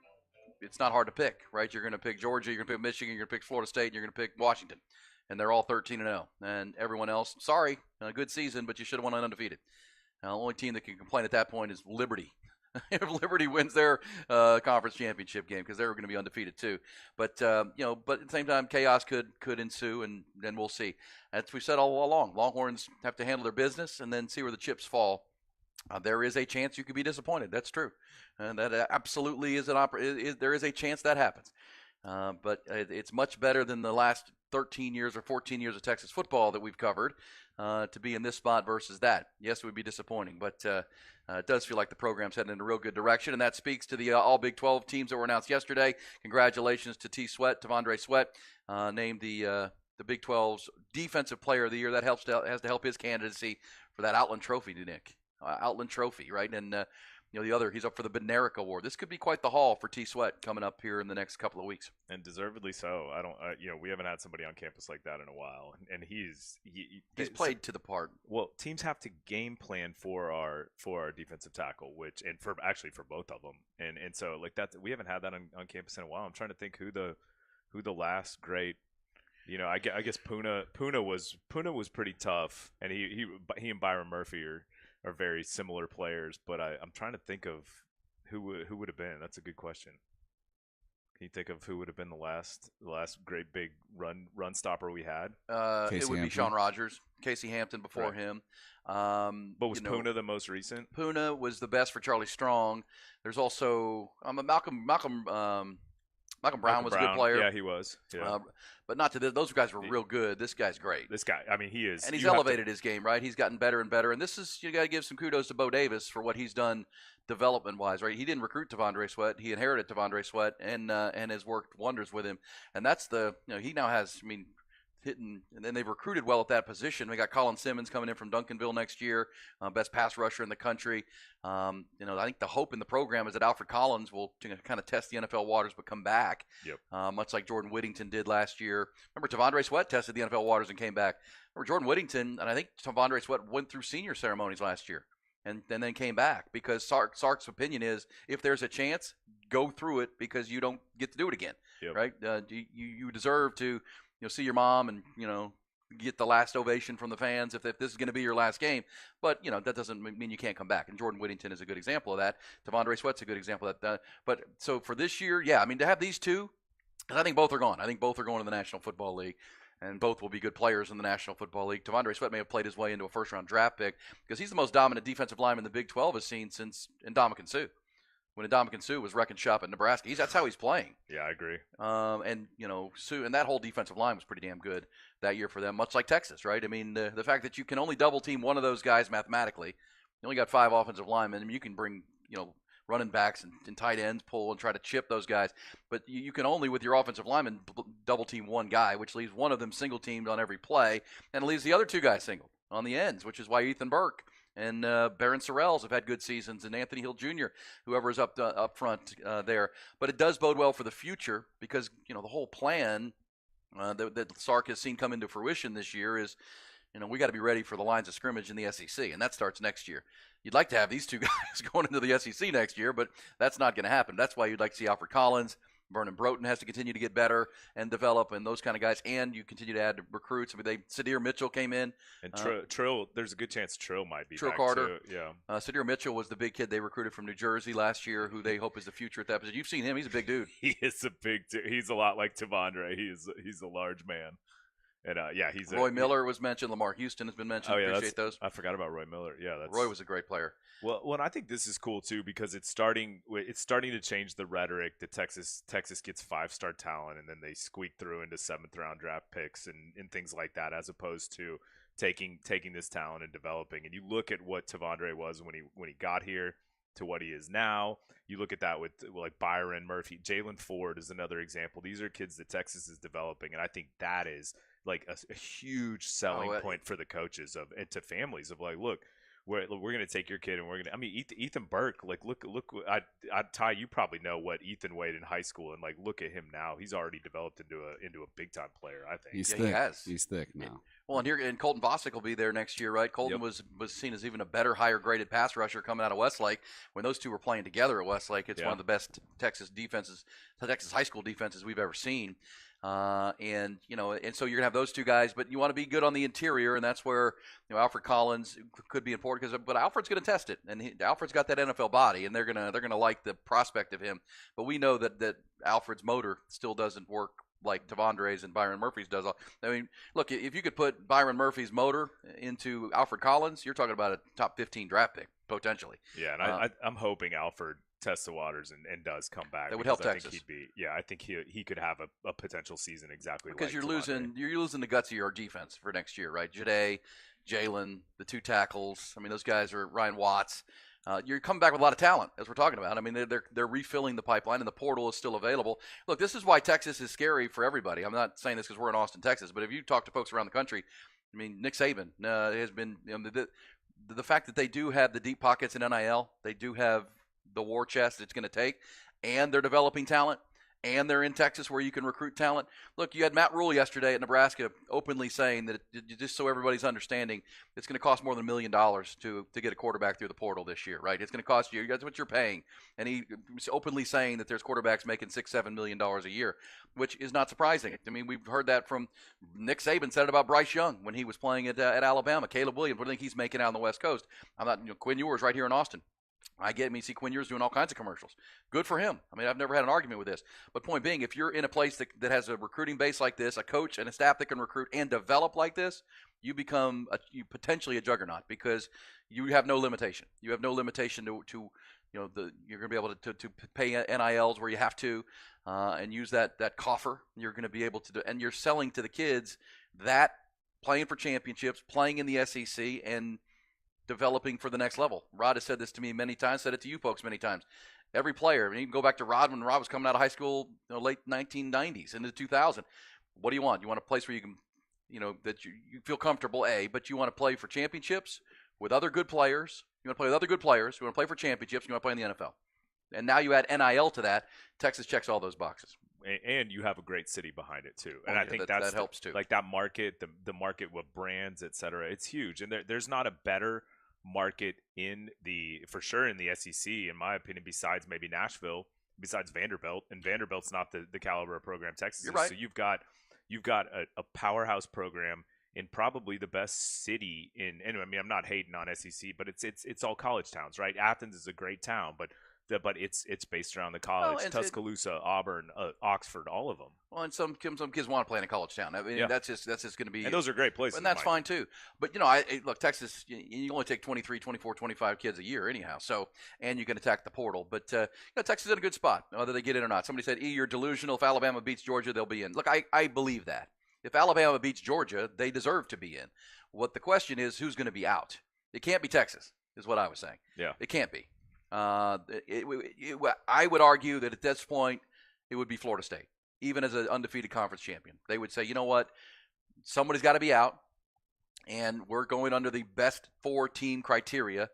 not hard to pick, right? You're going to pick Georgia, you're going to pick Michigan, you're going to pick Florida State, and you're going to pick Washington. And they're all 13-0. And everyone else, sorry, a good season, but you should have won undefeated. Now, the only team that can complain at that point is Liberty. If Liberty wins their conference championship game, because they're going to be undefeated too. But but at the same time, chaos could ensue, and then we'll see. As we said all along, Longhorns have to handle their business and then see where the chips fall. There is a chance you could be disappointed. That's true, and that absolutely is there is a chance that happens. But it's much better than the last 13 years or 14 years of Texas football that we've covered to be in this spot versus that. Yes, it would be disappointing, but it does feel like the program's heading in a real good direction, and that speaks to the all Big 12 teams that were announced yesterday. Congratulations to T'Vondre Sweat, named the Big 12's Defensive Player of the Year. That has to help his candidacy for that Outland Trophy, Nick. Outland Trophy, right? And the other, he's up for the Bednarik Award. This could be quite the haul for T. Sweat coming up here in the next couple of weeks, and deservedly so. We haven't had somebody on campus like that in a while, and he's played to the part. Well, teams have to game plan for our defensive tackle, for both of them, and so like that, we haven't had that on campus in a while. I'm trying to think who the last great. I guess Puna was pretty tough, and he and Byron Murphy are very similar players, but I'm trying to think of who would have been. That's a good question. Can you think of who would have been the last great big run stopper we had? It would be Sean Rogers, Casey Hampton before him. But was Puna the most recent? Puna was the best for Charlie Strong. There's also Malcolm Brown was a good player. Yeah, he was. Yeah. But not to those guys were real good. This guy's great. This guy, I mean, he is. And he's elevated his game, right? He's gotten better and better. And this is, you got to give some kudos to Bo Davis for what he's done development-wise, right? He didn't recruit T'Vondre Sweat. He inherited T'Vondre Sweat and has worked wonders with him. And that's he now has, hitting, and then they've recruited well at that position. We got Colin Simmons coming in from Duncanville next year, best pass rusher in the country. I think the hope in the program is that Alfred Collins will kind of test the NFL waters but come back, much like Jordan Whittington did last year. Remember, T'Vondre Sweat tested the NFL waters and came back. Remember, Jordan Whittington, and I think T'Vondre Sweat went through senior ceremonies last year and then came back, because Sark's opinion is if there's a chance, go through it, because you don't get to do it again, right? You deserve to see your mom and, get the last ovation from the fans if this is going to be your last game. But, that doesn't mean you can't come back. And Jordan Whittington is a good example of that. T'Vondre Sweat's a good example of that. But so for this year, to have these two, I think both are gone. I think both are going to the National Football League, and both will be good players in the National Football League. T'Vondre Sweat may have played his way into a first-round draft pick, because he's the most dominant defensive lineman the Big 12 has seen since Ndamukong Suh. When Ndamukong Suh was wrecking shop at Nebraska, that's how he's playing. Yeah, I agree. And Suh and that whole defensive line was pretty damn good that year for them, much like Texas, right? I mean, the fact that you can only double team one of those guys mathematically, you only got 5 offensive linemen. You can bring running backs and tight ends pull and try to chip those guys, but you can only, with your offensive linemen, double team one guy, which leaves one of them single teamed on every play, and it leaves the other 2 guys singled on the ends, which is why Ethan Burke and Barron Sorrells have had good seasons, and Anthony Hill Jr., whoever's up front there. But it does bode well for the future, because the whole plan that Sark has seen come into fruition this year is, we got to be ready for the lines of scrimmage in the SEC, and that starts next year. You'd like to have these 2 guys going into the SEC next year, but that's not going to happen. That's why you'd like to see Alfred Collins. Vernon Broughton has to continue to get better and develop, and those kind of guys. And you continue to add recruits. Sadir Mitchell came in. And Trill, there's a good chance Trill might be Trill back Carter. Too. Yeah. Sadir Mitchell was the big kid they recruited from New Jersey last year, who they hope is the future at that position. You've seen him. He's a big dude. He is a big dude. He's a lot like T'Vondre. He's a large man. And he's Roy Miller was mentioned. Lamar Houston has been mentioned. Oh, yeah, Appreciate those. I forgot about Roy Miller. Yeah, Roy was a great player. Well, and I think this is cool too because it's starting to change the rhetoric that Texas gets 5-star talent and then they squeak through into 7th-round draft picks and things like that, as opposed to taking this talent and developing. And you look at what Tavondre was when he got here to what he is now. You look at that with like Byron Murphy, Jalen Ford is another example. These are kids that Texas is developing, and I think that is like a huge selling point for the coaches and to families of like, look, we're going to take your kid and we're going to. I mean, Ethan Burke. Like, look. Ty, you probably know what Ethan weighed in high school, and like, look at him now. He's already developed into a big time player. I think he's thick. He has. He's thick now. Well, and Colton Bostic will be there next year, right? Colton was seen as even a better, higher graded pass rusher coming out of Westlake. When those two were playing together at Westlake, it's one of the best Texas high school defenses we've ever seen. And so you're gonna have those two guys, but you want to be good on the interior, and that's where Alfred Collins could be important but Alfred's gonna test it, and Alfred's got that NFL body, and they're gonna like the prospect of him. But we know that Alfred's motor still doesn't work like Tavondre's and Byron Murphy's does. I mean, look, if you could put Byron Murphy's motor into Alfred Collins, you're talking about a top 15 draft pick potentially. Yeah, and I'm hoping Alfred tests the waters and does come back. That would help Texas. I think he could have a potential season exactly because like you're Tavondre. losing the guts of your defense for next year, right? Jade, Jalen, the two tackles. I mean, those guys are Ryan Watts. You're coming back with a lot of talent, as we're talking about. I mean, they're refilling the pipeline, and the portal is still available. Look, this is why Texas is scary for everybody. I'm not saying this because we're in Austin, Texas, but if you talk to folks around the country, I mean, Nick Saban has been the fact that they do have the deep pockets in NIL, they do have the war chest it's going to take, and they're developing talent, and they're in Texas where you can recruit talent. Look, you had Matt Rule yesterday at Nebraska openly saying that, just so everybody's understanding, it's going to cost more than $1 million to get a quarterback through the portal this year, right? It's going to cost you. That's what you're paying. And he was openly saying that there's quarterbacks making $6-7 million a year, which is not surprising. I mean, we've heard that from Nick Saban said it about Bryce Young when he was playing at Alabama. Caleb Williams, what do you think he's making out on the West Coast? I'm not, Quinn Ewers right here in Austin. I get me. See Quinn Ewers doing all kinds of commercials. Good for him. I mean, I've never had an argument with this. But point being, if you're in a place that has a recruiting base like this, a coach and a staff that can recruit and develop like this, you become potentially a juggernaut because you have no limitation. You have no limitation to you're going to be able to pay NILs where you have to and use that coffer. You're going to be able to do, and you're selling to the kids that playing for championships, playing in the SEC, and developing for the next level. Rod has said this to me many times, said it to you folks many times. Every player, I mean, you can go back to Rod when Rod was coming out of high school, late 1990s into 2000. What do you want? You want a place where you can, that you feel comfortable, but you want to play for championships with other good players. You want to play with other good players. You want to play for championships. You want to play in the NFL. And now you add NIL to that. Texas checks all those boxes. And you have a great city behind it too. And I think that helps too. Like that market, the market with brands, et cetera, it's huge. And there's not a better market for sure in the SEC, in my opinion, besides maybe Nashville, besides Vanderbilt, and Vanderbilt's not the caliber of program Texas You're is. right. So you've got a powerhouse program in probably the best city in. And I mean, I'm not hating on SEC, but it's all college towns, right? Athens is a great town, but it's based around the college. Tuscaloosa, Auburn, Oxford, all of them. Well, and some kids want to play in a college town. I mean, that's just going to be. And those are great places. And that's fine too. But look, Texas, you only take 23, 24, 25 kids a year anyhow. So, and you can attack the portal. But Texas is in a good spot, whether they get in or not. Somebody said, you're delusional. If Alabama beats Georgia, they'll be in. Look, I believe that. If Alabama beats Georgia, they deserve to be in. What the question is, who's going to be out? It can't be Texas, is what I was saying. Yeah, it can't be. I would argue that at this point it would be Florida State, even as an undefeated conference champion. They would say, you know what, somebody's got to be out, and we're going under the best 4-team criteria.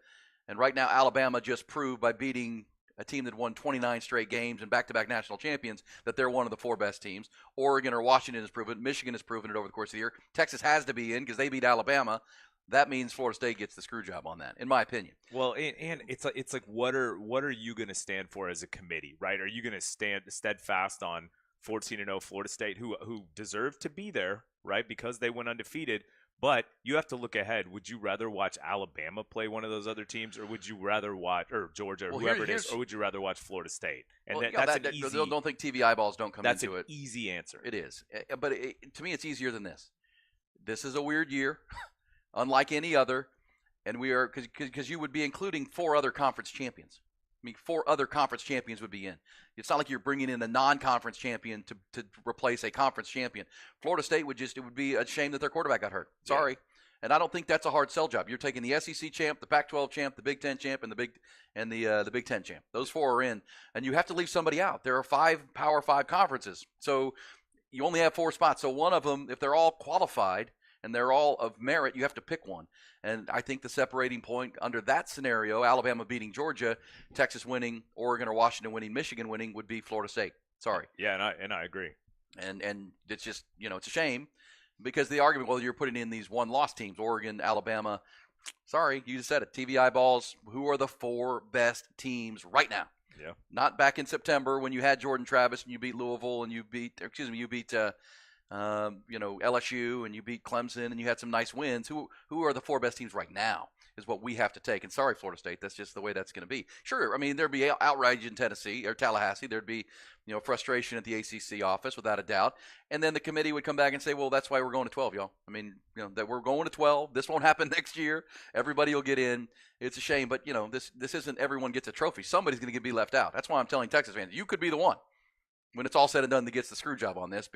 And right now, Alabama just proved by beating a team that won 29 straight games and back-to-back national champions that they're one of the 4 best teams. Oregon or Washington has proven it. Michigan has proven it over the course of the year. Texas has to be in because they beat Alabama. That means Florida State gets the screw job on that, in my opinion. Well, and it's like what are you going to stand for as a committee, right? Are you going to stand steadfast on 14-0 Florida State, who deserve to be there, right? Because they went undefeated. But you have to look ahead. Would you rather watch Alabama play one of those other teams, or would you rather watch Georgia or whoever it is, or would you rather watch Florida State? And that's an easy. Don't think TV eyeballs don't come into it. That's an easy answer. It is, but to me, it's easier than this. this is a weird year, unlike any other, and we are because you would be including 4 other conference champions. I mean, 4 other conference champions would be in. It's not like you're bringing in a non-conference champion to replace a conference champion. Florida State it would be a shame that their quarterback got hurt. Sorry. Yeah. And I don't think that's a hard sell job. You're taking the SEC champ, the Pac-12 champ, the Big Ten champ, and the Big Ten champ. Those 4 are in, and you have to leave somebody out. There are 5 Power 5 conferences, so you only have 4 spots. So one of them, if they're all qualified and they're all of merit, you have to pick one. And I think the separating point under that scenario, Alabama beating Georgia, Texas winning, Oregon or Washington winning, Michigan winning, would be Florida State. Sorry. Yeah, and I agree. And it's just, it's a shame. Because the argument, well, you're putting in these one-loss teams, Oregon, Alabama. Sorry, you just said it. TV eyeballs, who are the 4 best teams right now? Yeah. Not back in September when you had Jordan Travis and you beat Louisville and you beat LSU and you beat Clemson and you had some nice wins. Who are the 4 best teams right now is what we have to take. And sorry, Florida State, that's just the way that's going to be. Sure, I mean, there'd be outrage in Tennessee or Tallahassee. There'd be, frustration at the ACC office without a doubt. And then the committee would come back and say, well, that's why we're going to 12, y'all. I mean, that we're going to 12. This won't happen next year. Everybody will get in. It's a shame, but, this isn't everyone gets a trophy. Somebody's going to be left out. That's why I'm telling Texas fans, you could be the one when it's all said and done that gets the screw job on this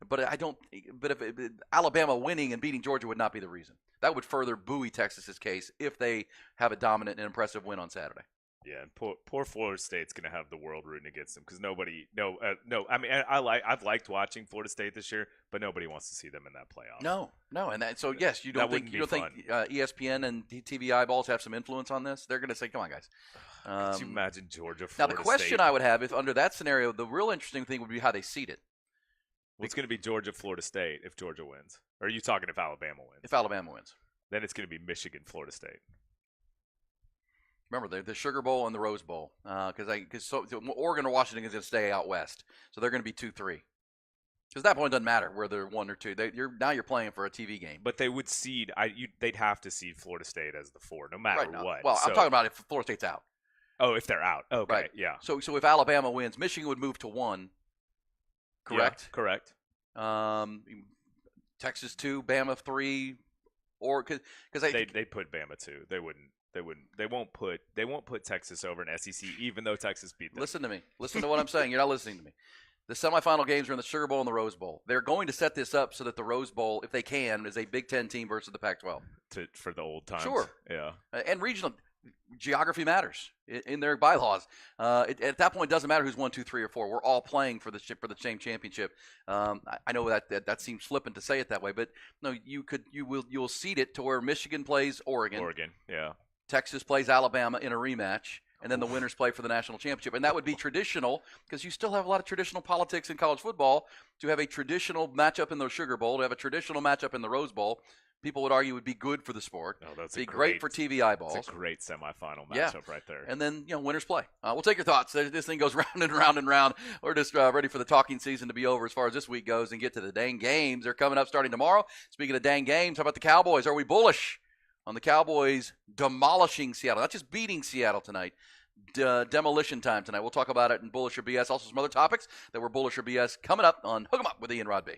but if Alabama winning and beating Georgia would not be the reason. That would further buoy Texas's case if they have a dominant and impressive win on Saturday. Yeah, and poor Florida State's going to have the world rooting against them because I mean, I've liked watching Florida State this year, but nobody wants to see them in that playoff. No, and so yes, you don't think ESPN and TV eyeballs have some influence on this? They're going to say, "Come on, guys." Could you imagine Georgia? Florida now, the question State? I would have, if under that scenario, the real interesting thing would be how they seed it. Well, it's going to be Georgia, Florida State if Georgia wins. Or are you talking if Alabama wins? If Alabama wins, then it's going to be Michigan, Florida State. Remember, the Sugar Bowl and the Rose Bowl, because Oregon or Washington is going to stay out west, so they're going to be 2-3. Because at that point, it doesn't matter where they're 1 or 2. You're playing for a TV game. But they would seed. They'd have to seed Florida State as the 4, no matter what. Well, I'm talking about if Florida State's out. Oh, if they're out. Okay, right. Yeah. So if Alabama wins, Michigan would move to 1. Correct. Yeah, correct. Texas 2, Bama 3, or because they put Bama 2. They wouldn't. They won't put Texas over an SEC, even though Texas beat them. Listen to me. Listen to what I'm saying. You're not listening to me. The semifinal games are in the Sugar Bowl and the Rose Bowl. They're going to set this up so that the Rose Bowl, if they can, is a Big Ten team versus the Pac-12. For the old times. Sure. Yeah. And regional geography matters in their bylaws. At that point, it doesn't matter who's 1, 2, 3, or 4. We're all playing for the same championship. I know that seems flippant to say it that way, but no, you'll seed it to where Michigan plays Oregon. Oregon, yeah. Texas plays Alabama in a rematch, and then the winners play for the national championship. And that would be traditional because you still have a lot of traditional politics in college football to have a traditional matchup in the Sugar Bowl, to have a traditional matchup in the Rose Bowl. People would argue would be good for the sport. Oh, that's be great for TV eyeballs. It's a great semifinal matchup right there. And then, winners play. We'll take your thoughts. This thing goes round and round and round. We're just ready for the talking season to be over as far as this week goes and get to the dang games. They're coming up starting tomorrow. Speaking of dang games, how about the Cowboys? Are we bullish on the Cowboys demolishing Seattle? Not just beating Seattle tonight. Demolition time tonight. We'll talk about it in Bullish or BS. Also some other topics that were Bullish or BS coming up on Hook 'em Up with Ian Rod B.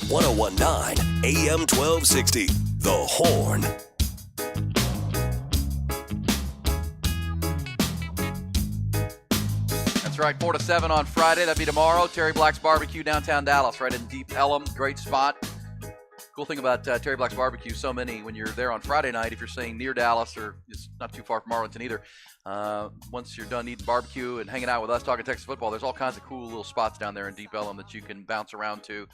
1019 AM 1260. The Horn. That's right, 4 to 7 on Friday. That'd be tomorrow. Terry Black's Barbecue, downtown Dallas, right in Deep Ellum. Great spot. Cool thing about Terry Black's Barbecue, so many, when you're there on Friday night, if you're staying near Dallas or it's not too far from Arlington either, once you're done eating barbecue and hanging out with us talking Texas football, there's all kinds of cool little spots down there in Deep Ellum that you can bounce around to,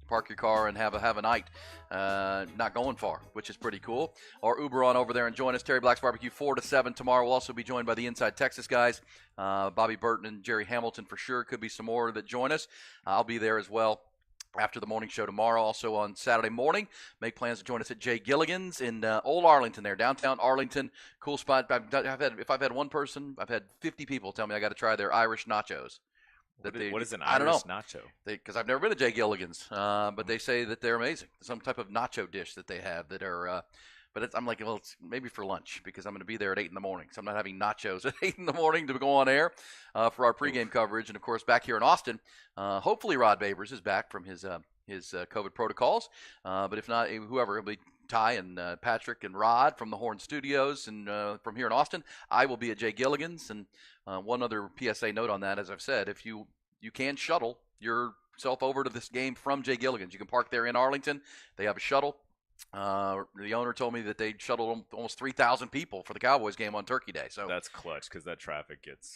park your car and have a night, not going far, which is pretty cool. Or Uber on over there and join us. Terry Black's Barbecue, 4 to 7 tomorrow. We'll also be joined by the Inside Texas guys, Bobby Burton and Jerry Hamilton for sure. Could be some more that join us. I'll be there as well after the morning show tomorrow. Also on Saturday morning, make plans to join us at Jay Gilligan's in Old Arlington there, downtown Arlington. Cool spot. If I've had one person, I've had 50 people tell me I got to try their Irish nachos. What is an Irish nacho? Because I've never been to Jay Gilligan's, but they say that they're amazing. Some type of nacho dish that they have that are I'm like, well, it's maybe for lunch because I'm going to be there at 8 in the morning. So I'm not having nachos at 8 in the morning to go on air for our pregame coverage. And, of course, back here in Austin, hopefully Rod Babers is back from his COVID protocols. But if not, whoever, it'll be Ty and Patrick and Rod from the Horn Studios. And from here in Austin, I will be at Jay Gilligan's. And one other PSA note on that, as I've said, if you can shuttle yourself over to this game from Jay Gilligan's. You can park there in Arlington. They have a shuttle. The owner told me that they shuttled almost 3,000 people for the Cowboys game on Turkey Day. So that's clutch because that traffic gets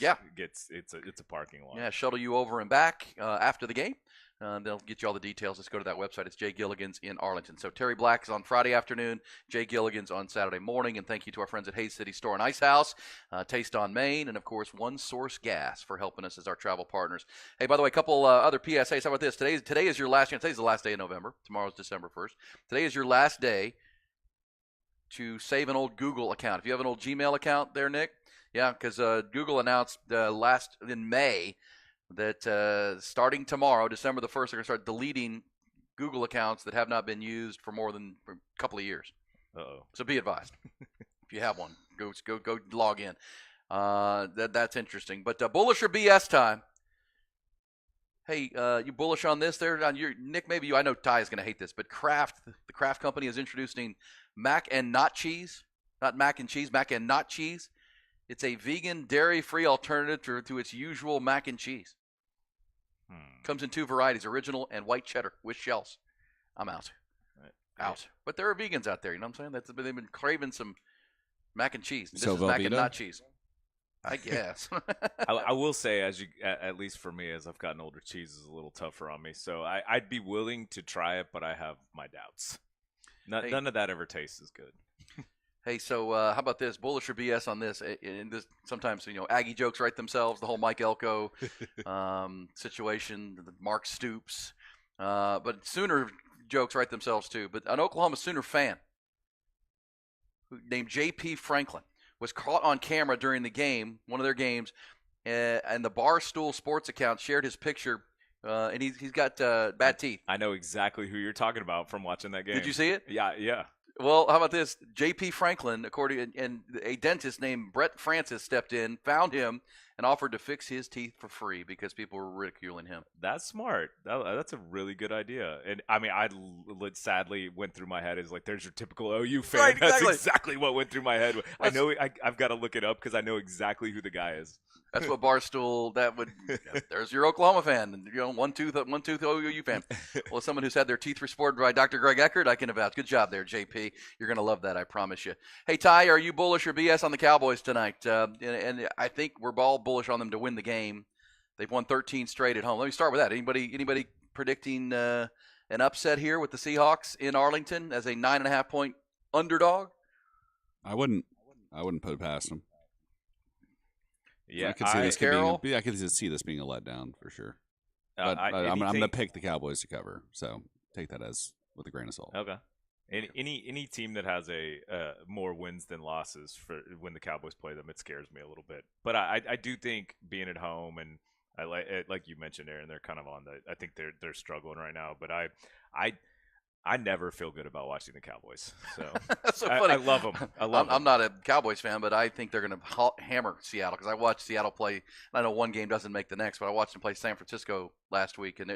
it's a parking lot. Yeah, shuttle you over and back after the game. They'll get you all the details. Let's go to that website. It's Jay Gilligan's in Arlington. So Terry Black's on Friday afternoon, Jay Gilligan's on Saturday morning. And thank you to our friends at Hayes City Store and Ice House, Taste on Main, and, of course, One Source Gas for helping us as our travel partners. Hey, by the way, a couple other PSAs. How about this? Today is your last chance. Today's the last day of November. Tomorrow's December 1st. Today is your last day to save an old Google account. If you have an old Gmail account there, Nick, yeah, because Google announced in May that starting tomorrow, December the 1st, they're going to start deleting Google accounts that have not been used for more than a couple of years. Uh-oh. So be advised. If you have one, go log in. That's interesting. But bullish or BS time. Hey, you bullish on this there? Nick, maybe I know Ty is going to hate this, but the Kraft company is introducing mac and not cheese. Not mac and cheese, mac and not cheese. It's a vegan, dairy-free alternative to its usual mac and cheese. Comes in 2 varieties, original and white cheddar with shells. I'm out. Out. But there are vegans out there, you know what I'm saying? They've been craving some mac and cheese. This is mac and not cheese. I guess. I will say, at least for me, as I've gotten older, cheese is a little tougher on me. So I'd be willing to try it, but I have my doubts. None of that ever tastes as good. Hey, so how about this? Bullish or BS on this? And this sometimes, Aggie jokes write themselves. The whole Mike Elko situation, Mark Stoops. But Sooner jokes write themselves too. But an Oklahoma Sooner fan named J.P. Franklin was caught on camera during the game, one of their games, and the Barstool Sports account shared his picture. And he's got bad teeth. I know exactly who you're talking about from watching that game. Did you see it? Yeah. Well, how about this? J.P. Franklin, and a dentist named Brett Francis stepped in, found him, and offered to fix his teeth for free because people were ridiculing him. That's smart. That's a really good idea. And I mean, I sadly went through my head is like, there's your typical OU fan. Right, exactly. That's exactly what went through my head. I know I've got to look it up because I know exactly who the guy is. That's what Barstool. There's your Oklahoma fan, one tooth OU fan. Well, someone who's had their teeth restored by Dr. Greg Eckert, I can vouch. Good job there, JP. You're gonna love that, I promise you. Hey, Ty, are you bullish or BS on the Cowboys tonight? And I think we're all bullish on them to win the game. They've won 13 straight at home. Let me start with that. Anybody predicting an upset here with the Seahawks in Arlington as a 9.5-point underdog? I wouldn't put it past them. Yeah, I could see this being a letdown for sure. But I'm going to pick the Cowboys to cover, so take that as with a grain of salt. Okay. Any team that has a more wins than losses for when the Cowboys play them, it scares me a little bit. But I do think being at home, and I like you mentioned, Aaron, they're kind of on the. I think they're struggling right now. But I never feel good about watching the Cowboys. So that's so funny. I love them. I'm not a Cowboys fan, but I think they're going to hammer Seattle because I watched Seattle play. I know one game doesn't make the next, but I watched them play San Francisco last week, and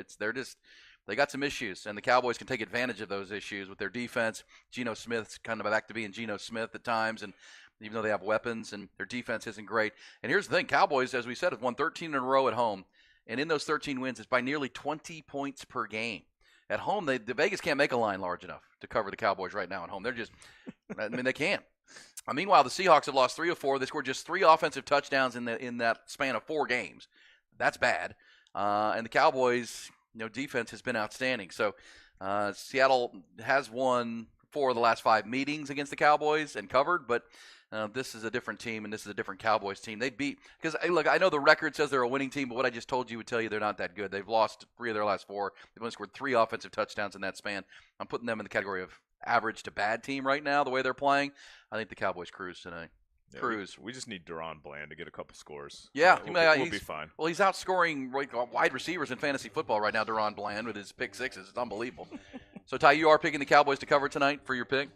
they got some issues, and the Cowboys can take advantage of those issues with their defense. Geno Smith's kind of back to being Geno Smith at times, and even though they have weapons and their defense isn't great. And here's the thing, Cowboys, as we said, have won 13 in a row at home, and in those 13 wins, it's by nearly 20 points per game. At home, the Vegas can't make a line large enough to cover the Cowboys right now at home. They're just, they can't. Meanwhile, the Seahawks have lost 3 of 4. They scored just 3 offensive touchdowns in that span of 4 games. That's bad. And the Cowboys, defense has been outstanding. So Seattle has won 4 of the last 5 meetings against the Cowboys and covered, but this is a different team, and this is a different Cowboys team. They beat – because, look, I know the record says they're a winning team, but what I just told you would tell you they're not that good. They've lost 3 of their last 4. They've only scored 3 offensive touchdowns in that span. I'm putting them in the category of average to bad team right now, the way they're playing. I think the Cowboys cruise tonight. Yeah, we just need Deron Bland to get a couple scores. Yeah. We'll be fine. Well, he's outscoring wide receivers in fantasy football right now, Deron Bland, with his pick sixes. It's unbelievable. So, Ty, you are picking the Cowboys to cover tonight for your pick?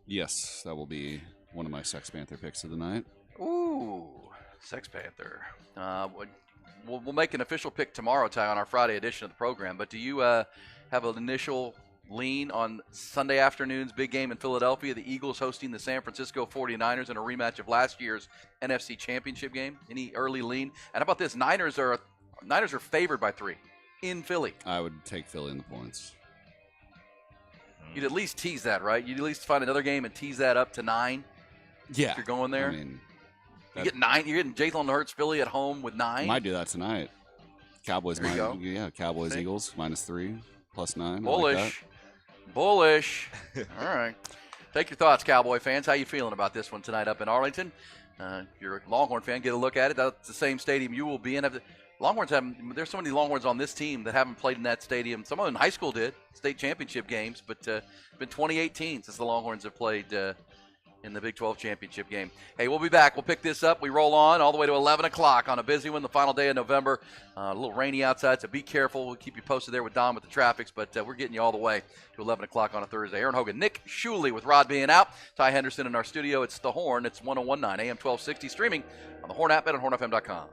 Yes, that will be one of my Sex Panther picks of the night. Ooh, Sex Panther. We'll make an official pick tomorrow, Ty, on our Friday edition of the program. But do you have an initial lean on Sunday afternoon's big game in Philadelphia, the Eagles hosting the San Francisco 49ers in a rematch of last year's NFC Championship game? Any early lean? And how about this? Niners are favored by 3 in Philly. I would take Philly in the points. You'd at least tease that, right? You'd at least find another game and tease that up to 9. Yeah. If you're going there. I mean, you get 9. You're getting Jalen Hurts Philly at home with 9. Might do that tonight. Cowboys, there you go. Yeah, Cowboys, See? Eagles, -3, +9. Bullish. Bullish. All right. Take your thoughts, Cowboy fans. How you feeling about this one tonight up in Arlington? If you're a Longhorn fan, get a look at it. That's the same stadium you will be in. There's so many Longhorns on this team that haven't played in that stadium. Some of them in high school did, state championship games, but it's been 2018 since the Longhorns have played in the Big 12 championship game. Hey, we'll be back. We'll pick this up. We roll on all the way to 11 o'clock on a busy one, the final day of November. A little rainy outside, so be careful. We'll keep you posted there with Don with the traffics, but we're getting you all the way to 11 o'clock on a Thursday. Aaron Hogan, Nick Shuley with Rod being out. Ty Henderson in our studio. It's The Horn. It's 1019 AM 1260, streaming on the Horn app and on hornfm.com.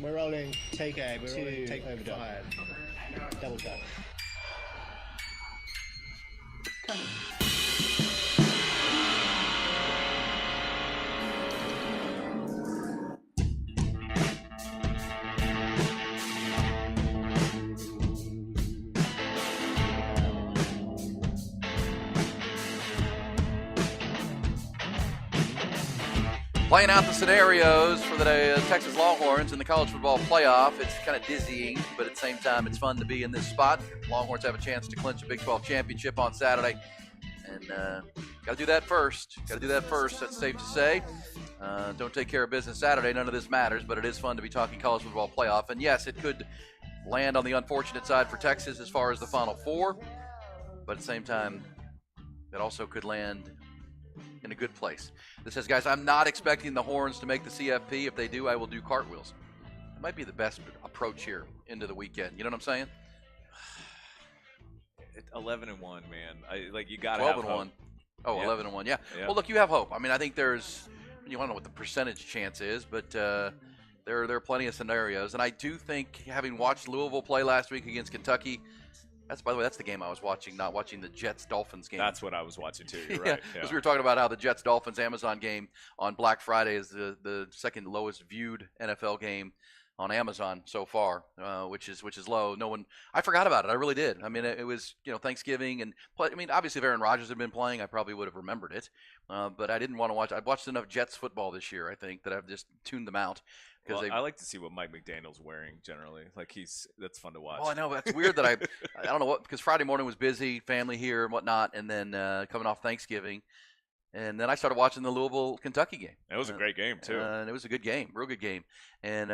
We're rolling. Take A. We're rolling. Take overdub. 5. Double duck. Playing out the scenarios for the Texas Longhorns in the college football playoff. It's kind of dizzying, but at the same time, it's fun to be in this spot. Longhorns have a chance to clinch a Big 12 championship on Saturday. And got to do that first. That's safe to say. Don't take care of business Saturday. None of this matters, but it is fun to be talking college football playoff. And yes, it could land on the unfortunate side for Texas as far as the Final Four. But at the same time, it also could land in a good place. This says, guys, I'm not expecting the Horns to make the CFP. If they do, I will do cartwheels. It might be the best approach here into the weekend. You know what I'm saying? 11-1, man. You got to 12 have and 1. Oh, Yeah. 11-1. Yeah. Yeah. Well, look, you have hope. I mean, I think there's. You want to know what the percentage chance is, but there are plenty of scenarios, and I do think, having watched Louisville play last week against Kentucky. By the way, that's the game I was watching, not watching the Jets-Dolphins game. That's what I was watching too. You're Yeah, right. because we were talking about how the Jets-Dolphins Amazon game on Black Friday is the second lowest viewed NFL game on Amazon so far, which is low. I forgot about it. I really did. I mean, it was Thanksgiving, and obviously if Aaron Rodgers had been playing, I probably would have remembered it. But I didn't want to watch. I've watched enough Jets football this year, I think, that I've just tuned them out. Well, I like to see what Mike McDaniel's wearing generally. That's fun to watch. Oh, I know. That's weird that I don't know what, because Friday morning was busy, family here and whatnot, and then coming off Thanksgiving, and then I started watching the Louisville-Kentucky game. It was a great game too. And it was a good game, real good game. And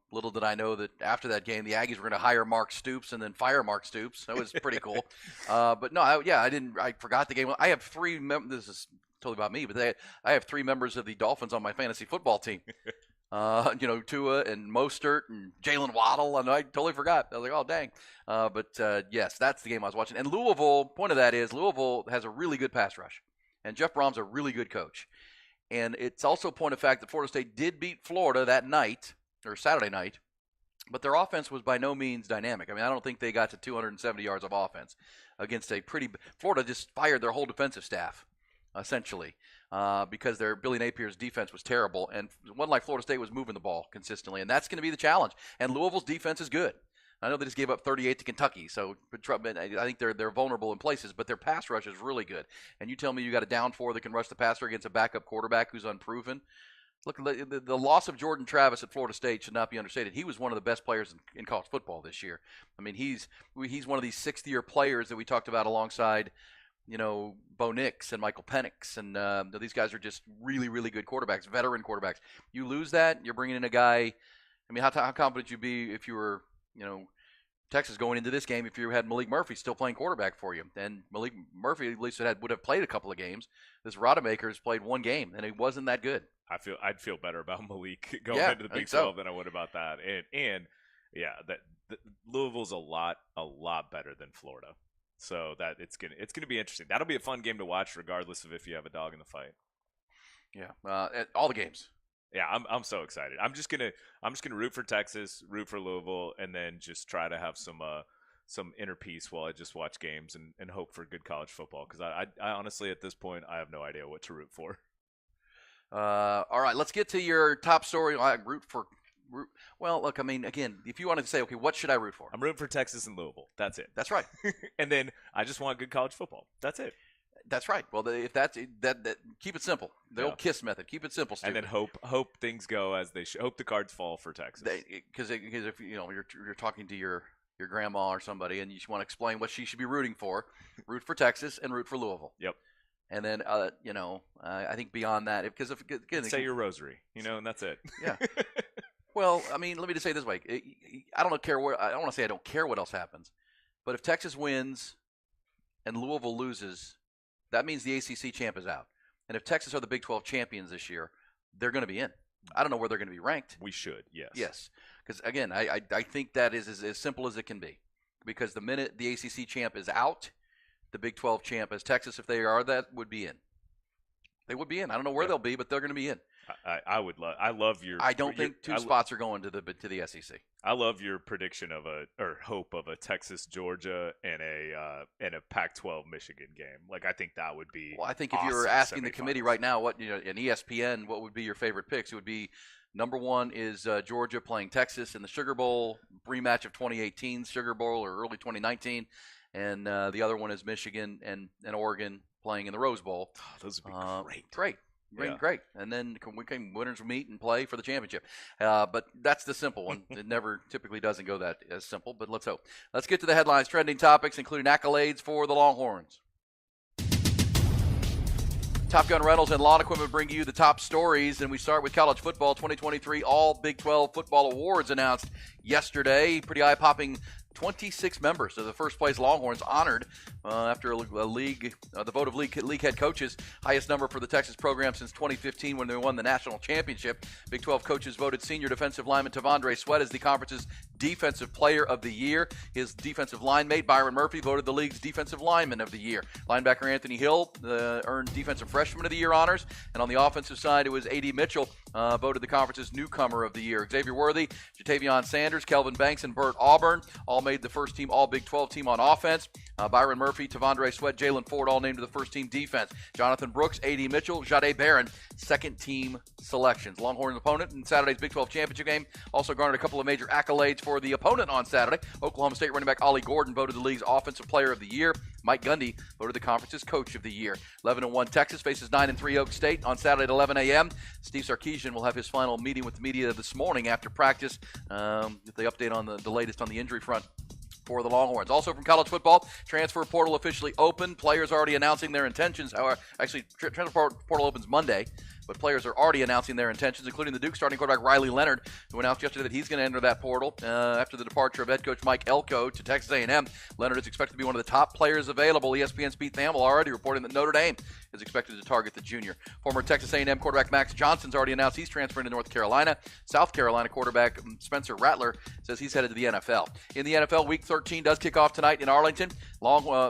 little did I know that after that game, the Aggies were going to hire Mark Stoops and then fire Mark Stoops. That was pretty cool. But no, I forgot the game. I have 3 members. This is totally about me, but I have 3 members of the Dolphins on my fantasy football team. Tua and Mostert and Jalen Waddle, and I totally forgot. I was like, oh, dang. But yes, that's the game I was watching. And Louisville, point of that is Louisville has a really good pass rush, and Jeff Brom's a really good coach. And it's also a point of fact that Florida State did beat Florida that night, or Saturday night, but their offense was by no means dynamic. I mean, I don't think they got to 270 yards of offense against Florida just fired their whole defensive staff, essentially. Because their Billy Napier's defense was terrible, and one like Florida State was moving the ball consistently, and that's going to be the challenge. And Louisville's defense is good. I know they just gave up 38 to Kentucky, so I think they're vulnerable in places, but their pass rush is really good. And you tell me you got a down 4 that can rush the passer against a backup quarterback who's unproven. Look, the loss of Jordan Travis at Florida State should not be understated. He was one of the best players in college football this year. I mean, he's one of these 6th-year players that we talked about alongside Bo Nix and Michael Penix, and these guys are just really, really good quarterbacks, veteran quarterbacks. You lose that, you're bringing in a guy. I mean, how confident would you be if you were, Texas going into this game if you had Malik Murphy still playing quarterback for you? And Malik Murphy at least would have played a couple of games. This Rodemaker's played 1 game, and he wasn't that good. I'd feel better about Malik going into the Big 12 than I would about that. And Louisville's a lot better than Florida. So that it's gonna be interesting. That'll be a fun game to watch, regardless of if you have a dog in the fight. Yeah, all the games. Yeah, I'm so excited. I'm just gonna root for Texas, root for Louisville, and then just try to have some inner peace while I just watch games and hope for good college football. Because I honestly at this point I have no idea what to root for. All right, let's get to your top story. Well, look, I mean, again, if you wanted to say, okay, what should I root for? I'm rooting for Texas and Louisville. That's it. That's right. And then I just want good college football. That's it. That's right. Well, if that keep it simple. The old KISS method. Keep it simple, Steve. And then hope things go as they should. Hope the cards fall for Texas. Because if you're talking to your grandma or somebody and you want to explain what she should be rooting for, root for Texas and root for Louisville. Yep. And then I think beyond that, because again, say your rosary, and that's it. Yeah. Well, I mean, let me just say it this way. I don't care what. I don't want to say I don't care what else happens, but if Texas wins and Louisville loses, that means the ACC champ is out. And if Texas are the Big 12 champions this year, they're going to be in. I don't know where they're going to be ranked. We should, yes. Yes, because again, I think that is as simple as it can be. Because the minute the ACC champ is out, the Big 12 champ, as Texas, if they are that, would be in. They would be in. I don't know where they'll be, but they're going to be in. I love your. I don't think two spots are going to the SEC. I love your prediction of hope of a Texas Georgia and a Pac-12 Michigan game. Like, I think that would be. Well, I think if you were asking the committee right now, what an ESPN, what would be your favorite picks? It would be number one is Georgia playing Texas in the Sugar Bowl rematch of 2018 Sugar Bowl or early 2019, and the other one is Michigan and Oregon playing in the Rose Bowl. Oh, those would be great. Great. And then winners meet and play for the championship. But that's the simple one. It never typically doesn't go that as simple, but let's hope. Let's get to the headlines, trending topics, including accolades for the Longhorns. Top Gun Rentals and Lawn Equipment bring you the top stories, and we start with college football. 2023 All Big 12 Football Awards announced yesterday. Pretty eye-popping 26 members of the first-place Longhorns honored after the vote of league head coaches, highest number for the Texas program since 2015 when they won the national championship. Big 12 coaches voted senior defensive lineman Tavondre Sweat as the conference's defensive player of the year. His defensive line mate Byron Murphy voted the league's defensive lineman of the year. Linebacker Anthony Hill earned defensive freshman of the year honors, and on the offensive side it was A.D. Mitchell voted the conference's newcomer of the year. Xavier Worthy, Jatavion Sanders, Kelvin Banks, and Burt Auburn all made the first team All Big 12 team on offense. Byron Murphy, Tavondre Sweat, Jalen Ford all named to the first team defense. Jonathan Brooks, A.D. Mitchell, Jade Barron, second team selections. Longhorns opponent in Saturday's Big 12 championship game also garnered a couple of major accolades for the opponent on Saturday. Oklahoma State running back Ollie Gordon voted the league's offensive player of the year. Mike Gundy voted the conference's coach of the year. 11-1 Texas faces 9-3 Oak State on Saturday at 11 a.m. Steve Sarkisian will have his final meeting with the media this morning after practice. Get the update on the latest on the injury front for the Longhorns. Also from college football, transfer portal officially open. Players already announcing their intentions. However, actually, transfer portal opens Monday, but players are already announcing their intentions, including the Duke starting quarterback Riley Leonard, who announced yesterday that he's going to enter that portal after the departure of head coach Mike Elko to Texas A&M. Leonard is expected to be one of the top players available. ESPN's Pete Thamel already reporting that Notre Dame is expected to target the junior. Former Texas A&M quarterback Max Johnson's already announced he's transferring to North Carolina. South Carolina quarterback Spencer Rattler says he's headed to the NFL. In the NFL, Week 13 does kick off tonight in Arlington.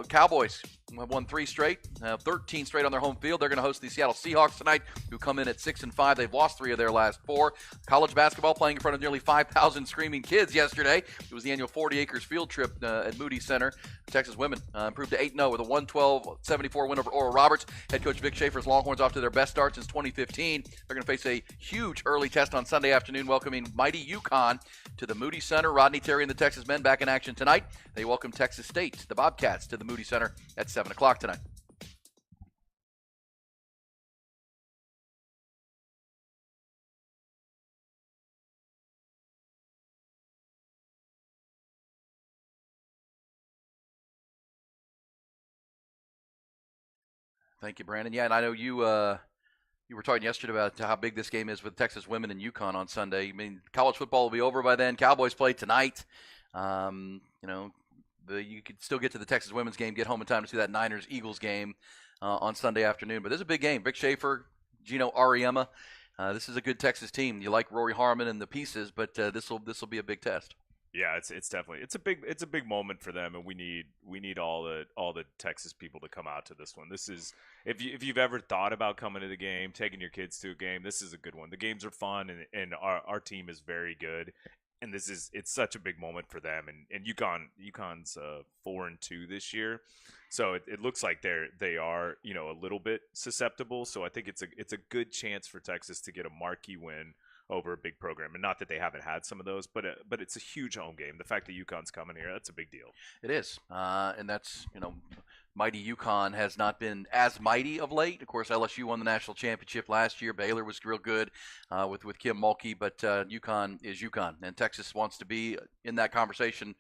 Cowboys have won 3 straight, 13 straight on their home field. They're going to host the Seattle Seahawks tonight, who come in at 6-5. They've lost 3 of their last 4. College basketball playing in front of nearly 5,000 screaming kids yesterday. It was the annual 40 Acres field trip at Moody Center. Texas women improved to 8-0 with a 112-74 win over Oral Roberts. Head coach Vic Schaefer's Longhorns off to their best start since 2015. They're going to face a huge early test on Sunday afternoon, welcoming mighty UConn to the Moody Center. Rodney Terry and the Texas men back in action tonight. They welcome Texas State, the Bobcats, to the Moody Center at 7 o'clock tonight. Thank you, Brandon. Yeah, and I know you were talking yesterday about how big this game is with Texas women and UConn on Sunday. I mean, college football will be over by then. Cowboys play tonight. You could still get to the Texas women's game, get home in time to see that Niners-Eagles game on Sunday afternoon. But this is a big game. Vic Schaefer, Gino Auriemma. This is a good Texas team. You like Rory Harmon and the pieces, but this will be a big test. Yeah, it's definitely it's a big moment for them, and we need all the Texas people to come out to this one. This is if you've ever thought about coming to the game, taking your kids to a game, this is a good one. The games are fun, and our team is very good, and it's such a big moment for them. And UConn's 4-2 this year, so it looks like they are a little bit susceptible. So I think it's a good chance for Texas to get a marquee win over a big program, and not that they haven't had some of those, but it's a huge home game. The fact that UConn's coming here, that's a big deal. It is, and that's mighty UConn has not been as mighty of late. Of course, LSU won the national championship last year. Baylor was real good with Kim Mulkey, but UConn is UConn, and Texas wants to be in that conversation.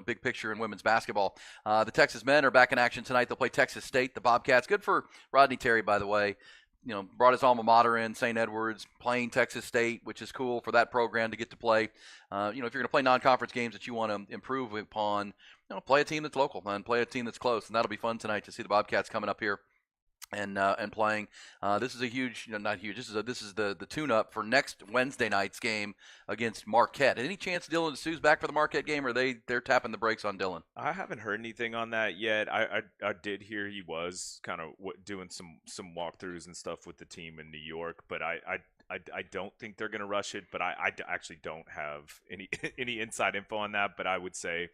Big picture in women's basketball. The Texas men are back in action tonight. They'll play Texas State, the Bobcats. Good for Rodney Terry, by the way. Brought his alma mater in, St. Edwards, playing Texas State, which is cool for that program to get to play. If you're going to play non-conference games that you want to improve upon, play a team that's local and play a team that's close. And that'll be fun tonight to see the Bobcats coming up here and playing. This is a huge, not huge. This is the tune-up for next Wednesday night's game against Marquette. Any chance Dylan Sue's back for the Marquette game, or they're tapping the brakes on Dylan? I haven't heard anything on that yet. I did hear he was kind of doing some walkthroughs and stuff with the team in New York, but I I don't think they're going to rush it, but I actually don't have any inside info on that. But I would say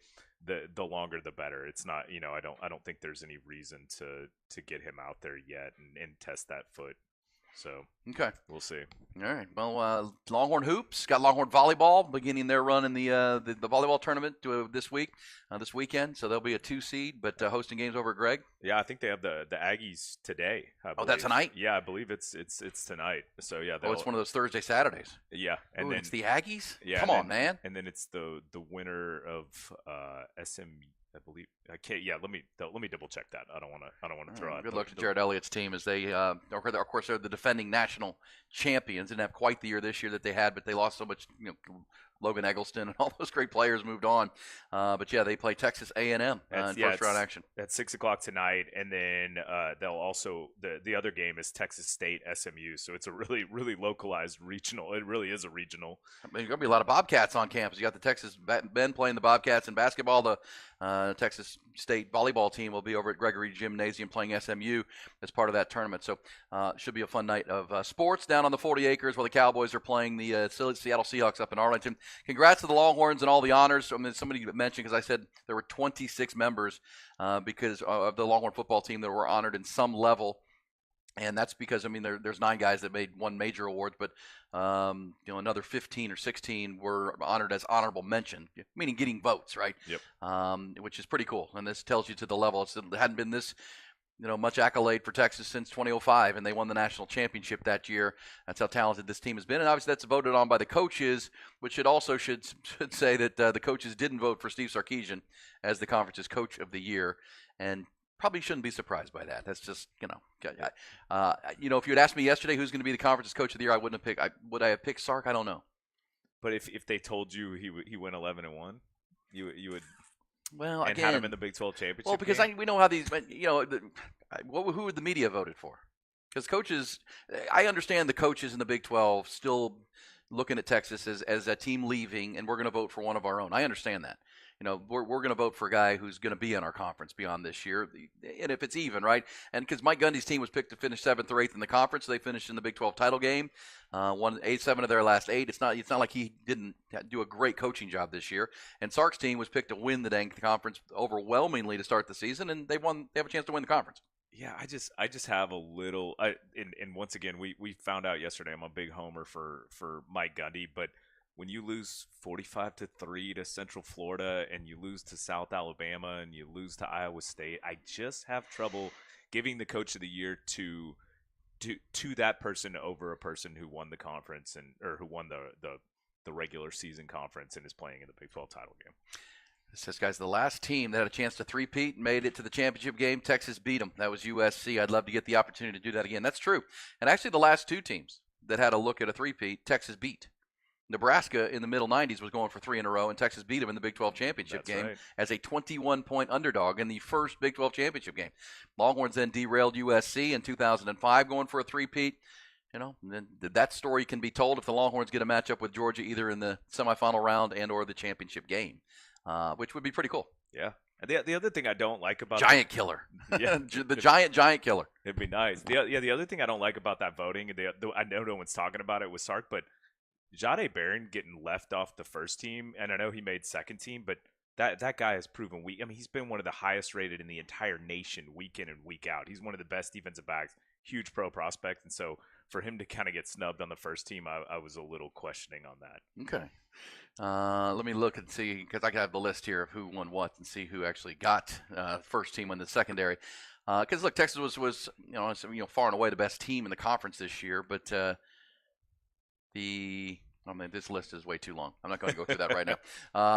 the longer the better. It's not, I don't think there's any reason to get him out there yet and test that foot. So okay, we'll see. All right. Well, Longhorn Hoops got Longhorn Volleyball beginning their run in the volleyball tournament this weekend. So they'll be a 2 seed, but hosting games over at Greg. Yeah, I think they have the Aggies today. Oh, that's tonight? Yeah, I believe it's tonight. So yeah, it's one of those Thursday Saturdays. Yeah, and then it's the Aggies. Yeah, come on, man. And then it's the winner of SMU. I believe I can't. Yeah, let me double check that. I don't want to throw out. Good luck to Jared Elliott's team as they, of course, they're the defending national champions. Didn't have quite the year this year that they had, but they lost so much. Logan Eggleston and all those great players moved on. But yeah, they play Texas A&M in first round action. At 6:00 tonight, and then they'll also the other game is Texas State SMU. So it's a really really localized regional. It really is a regional. I mean, there's gonna be a lot of Bobcats on campus. You got the Texas Ben playing the Bobcats in basketball. The Texas State volleyball team will be over at Gregory Gymnasium playing SMU as part of that tournament. So should be a fun night of sports down on the 40 acres while the Cowboys are playing the Seattle Seahawks up in Arlington. Congrats to the Longhorns and all the honors. I mean, somebody mentioned, because I said there were 26 members because of the Longhorn football team that were honored in some level. And that's because, I mean, there's 9 guys that won major awards, but another 15 or 16 were honored as honorable mention, meaning getting votes, right? Yep. Which is pretty cool. And this tells you to the level. It hadn't been this much accolade for Texas since 2005, and they won the national championship that year. That's how talented this team has been, and obviously that's voted on by the coaches, which should say that the coaches didn't vote for Steve Sarkisian as the conference's coach of the year, and probably shouldn't be surprised by that. That's just, if you had asked me yesterday who's going to be the conference's coach of the year, I wouldn't have picked. Would I have picked Sark? I don't know. But if they told you he went 11-1, you would. Well, and again, had him in the Big 12 championship. Well, because game? we know how these, who would the media voted for? Because coaches, I understand the coaches in the Big 12 still looking at Texas as a team leaving, and we're going to vote for one of our own. I understand that. We're going to vote for a guy who's going to be in our conference beyond this year, and if it's even, right? And because Mike Gundy's team was picked to finish 7th or 8th in the conference, they finished in the Big 12 title game, won 7 of their last 8. It's not like he didn't do a great coaching job this year. And Sark's team was picked to win the dang conference overwhelmingly to start the season, and they have a chance to win the conference. Yeah, I just have a little. And once again, we found out yesterday. I'm a big homer for Mike Gundy, but when you lose 45-3 to Central Florida, and you lose to South Alabama, and you lose to Iowa State, I just have trouble giving the coach of the year to that person over a person who won the conference or who won the regular season conference and is playing in the Big 12 title game. It says, guys, the last team that had a chance to three-peat and made it to the championship game, Texas beat them. That was USC. I'd love to get the opportunity to do that again. That's true. And actually, the last 2 teams that had a look at a three-peat, Texas beat. Nebraska in the middle 90s was going for 3 in a row, and Texas beat them in the Big 12 championship game as a 21-point underdog in the first Big 12 championship game. Longhorns then derailed USC in 2005 going for a three-peat. Then that story can be told if the Longhorns get a matchup with Georgia either in the semifinal round and or the championship game, which would be pretty cool. Yeah. The other thing I don't like about giant killer, yeah, the giant killer. It'd be nice. The other thing I don't like about that voting, I know no one's talking about it with Sark, but Jahdae Barron getting left off the first team, and I know he made second team, but that guy has proven weak. I mean, he's been one of the highest rated in the entire nation week in and week out. He's one of the best defensive backs, huge pro prospect, and so for him to kind of get snubbed on the first team, I was a little questioning on that. Okay. Let me look and see, because I have the list here of who won what and see who actually got first team in the secondary. Because look, Texas was far and away the best team in the conference this year, but this list is way too long. I'm not going to go through that right now.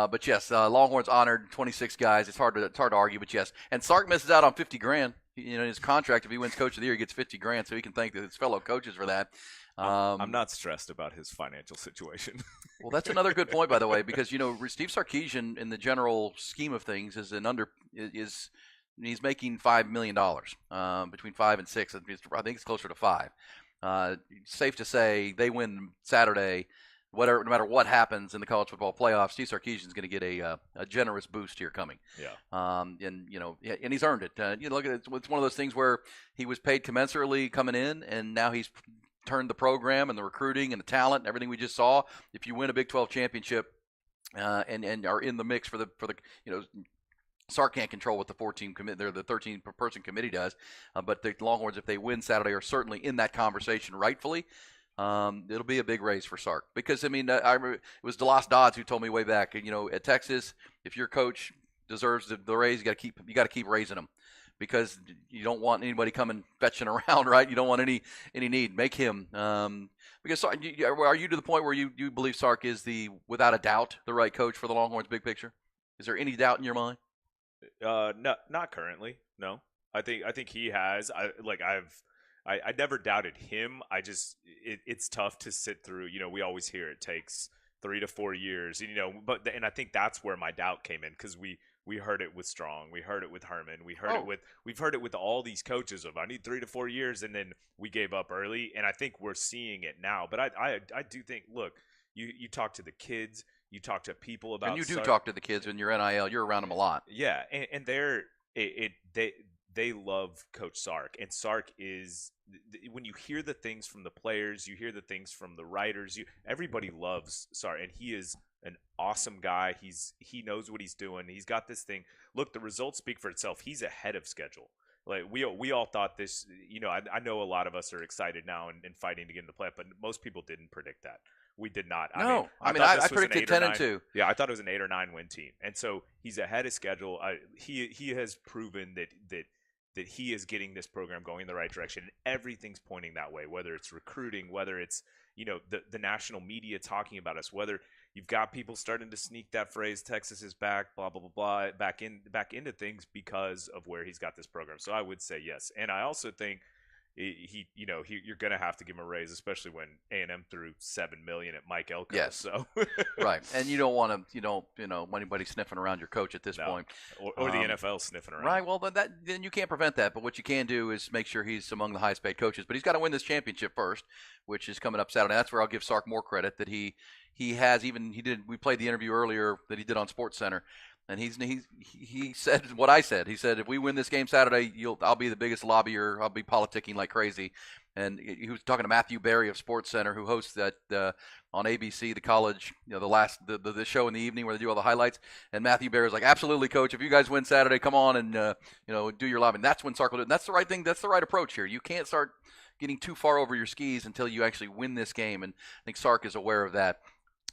But yes, Longhorns honored 26 guys. It's hard to argue, but yes. And Sark misses out on $50,000. His contract, if he wins Coach of the Year, he gets $50,000, so he can thank his fellow coaches for that. I'm not stressed about his financial situation. Well, that's another good point, by the way, because Steve Sarkisian, in the general scheme of things, he's making $5 million, between 5 and 6. I think it's closer to 5. Safe to say they win Saturday. No matter what happens in the college football playoffs, Steve Sarkisian is going to get a generous boost here coming. Yeah. And he's earned it. Look at it. It's one of those things where he was paid commensurately coming in, and now he's turned the program and the recruiting and the talent and everything we just saw. If you win a Big 12 championship and are in the mix for the Sark can't control what the 13-person committee does, but the Longhorns, if they win Saturday, are certainly in that conversation rightfully. It'll be a big raise for Sark because I remember it was DeLoss Dodds who told me way back, at Texas, if your coach deserves the raise, you got to keep raising them because you don't want anybody coming fetching around, right? You don't want any need. Make him because are you to the point where you believe Sark is without a doubt the right coach for the Longhorns big picture? Is there any doubt in your mind? No, not currently. No, I think he has. I never doubted him. It's tough to sit through. We always hear it takes 3 to 4 years. And I think that's where my doubt came in because we heard it with Strong, we heard it with Herman, we've heard it with all these coaches of I need 3 to 4 years, and then we gave up early. And I think we're seeing it now. But I do think, look, you talk to the kids, you talk to people about, and you do talk to the kids in your NIL. You're around them a lot. Yeah, and they love Coach Sark, and Sark is, when you hear the things from the players, you hear the things from the writers, everybody loves Sark, and he is an awesome guy. He knows what he's doing. He's got this thing. Look, the results speak for itself. He's ahead of schedule. Like we all thought this. I know a lot of us are excited now and fighting to get in the playoff, but most people didn't predict that. We did not. No, I predicted 10-2. Yeah, I thought it was an 8 or 9 win team, and so he's ahead of schedule. He has proven that he is getting this program going in the right direction, and everything's pointing that way. Whether it's recruiting, whether it's the national media talking about us, whether you've got people starting to sneak that phrase "Texas is back," blah blah blah blah, back into things because of where he's got this program. So I would say yes, and I also think you're going to have to give him a raise, especially when A&M threw $7 million at Mike Elko. Yes. So right, and you don't want anybody sniffing around your coach at this point, or the NFL sniffing around. Right. Well, then you can't prevent that. But what you can do is make sure he's among the highest paid coaches. But he's got to win this championship first, which is coming up Saturday. That's where I'll give Sark more credit that he has. We played the interview earlier that he did on SportsCenter. And he said what I said. He said, if we win this game Saturday, I'll be the biggest lobbyer. I'll be politicking like crazy. And he was talking to Matthew Berry of SportsCenter, who hosts that on ABC, the college, the show in the evening where they do all the highlights. And Matthew Berry was like, absolutely, coach. If you guys win Saturday, come on and do your lobbying. That's when Sark will do it. And that's the right thing. That's the right approach here. You can't start getting too far over your skis until you actually win this game. And I think Sark is aware of that.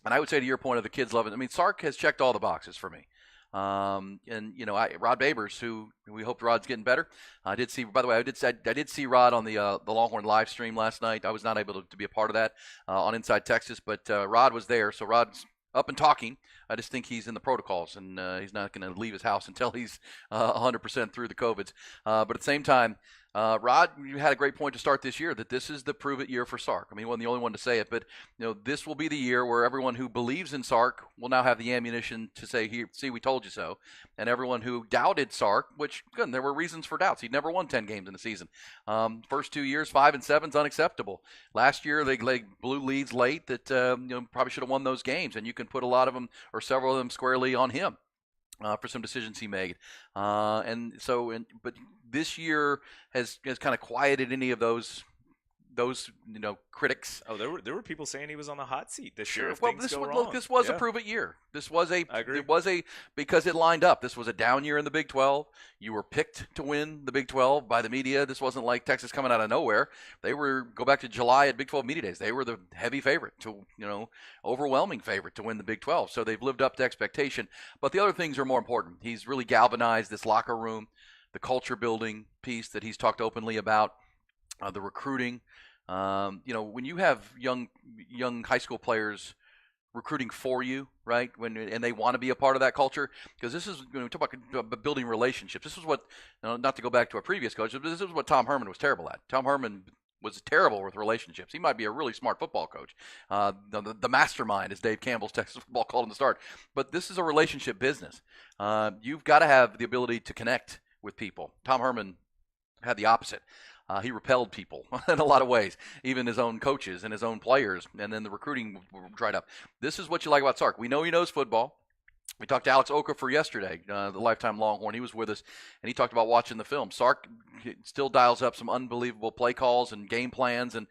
And I would say to your point of the kids loving it. I mean, Sark has checked all the boxes for me. Rod Babers, who we hoped Rod's getting better. I did see Rod on the Longhorn live stream last night. I was not able to be a part of that on Inside Texas, but Rod was there, so Rod's up and talking. I just think he's in the protocols, and he's not going to leave his house until he's 100% through the COVIDs. But at the same time, Rod, you had a great point to start this year that this is the prove it year for Sark. I mean, he wasn't the only one to say it, but this will be the year where everyone who believes in Sark will now have the ammunition to say, "Here, see, we told you so." And everyone who doubted Sark, which good, there were reasons for doubts. He'd never won 10 games in a season. First 2 years, 5 and 7 is unacceptable. Last year, they blew leads late that probably should have won those games, and you can put a lot of them or several of them squarely on him. For some decisions he made, but this year has kind of quieted any of those critics. Oh, there were people saying he was on the hot seat this year. Well, this was a prove it year. This was I agree. Because it lined up. This was a down year in the Big 12. You were picked to win the Big 12 by the media. This wasn't like Texas coming out of nowhere. Go back to July at Big 12 media days. They were the heavy favorite overwhelming favorite to win the Big 12. So they've lived up to expectation. But the other things are more important. He's really galvanized this locker room, the culture building piece that he's talked openly about, the recruiting. When you have young high school players recruiting for you, right? And they want to be a part of that culture, because this is when we talk about building relationships. This is what, not to go back to a previous coach, but this is what Tom Herman was terrible at. Tom Herman was terrible with relationships. He might be a really smart football coach. The mastermind, as Dave Campbell's Texas Football called him to start. But this is a relationship business. You've got to have the ability to connect with people. Tom Herman had the opposite. He repelled people in a lot of ways, even his own coaches and his own players, and then the recruiting dried up. This is what you like about Sark. We know he knows football. We talked to Alex Okafor yesterday, the lifetime Longhorn. He was with us, and he talked about watching the film. Sark still dials up some unbelievable play calls and game plans, and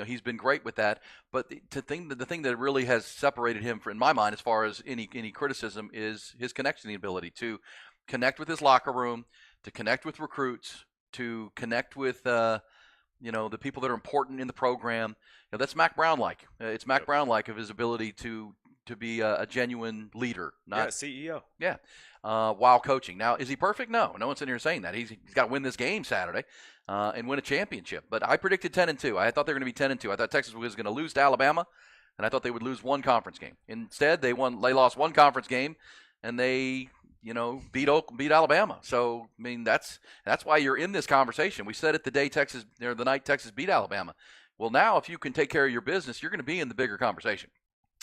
he's been great with that. But the thing that really has separated him, in my mind, as far as any criticism, is his connection ability to connect with his locker room, to connect with recruits, to connect with the people that are important in the program. That's Mack Brown-like. It's Mack Brown-like of his ability to be a genuine leader, not CEO. Yeah, while coaching. Now, is he perfect? No one's sitting here saying that. He's got to win this game Saturday and win a championship. But I predicted 10-2. I thought they were going to be 10-2. I thought Texas was going to lose to Alabama, and I thought they would lose one conference game. Instead, they lost one conference game, and they beat Alabama. So I mean, that's why you're in this conversation. We said it the night Texas beat Alabama. Well, now if you can take care of your business, you're going to be in the bigger conversation.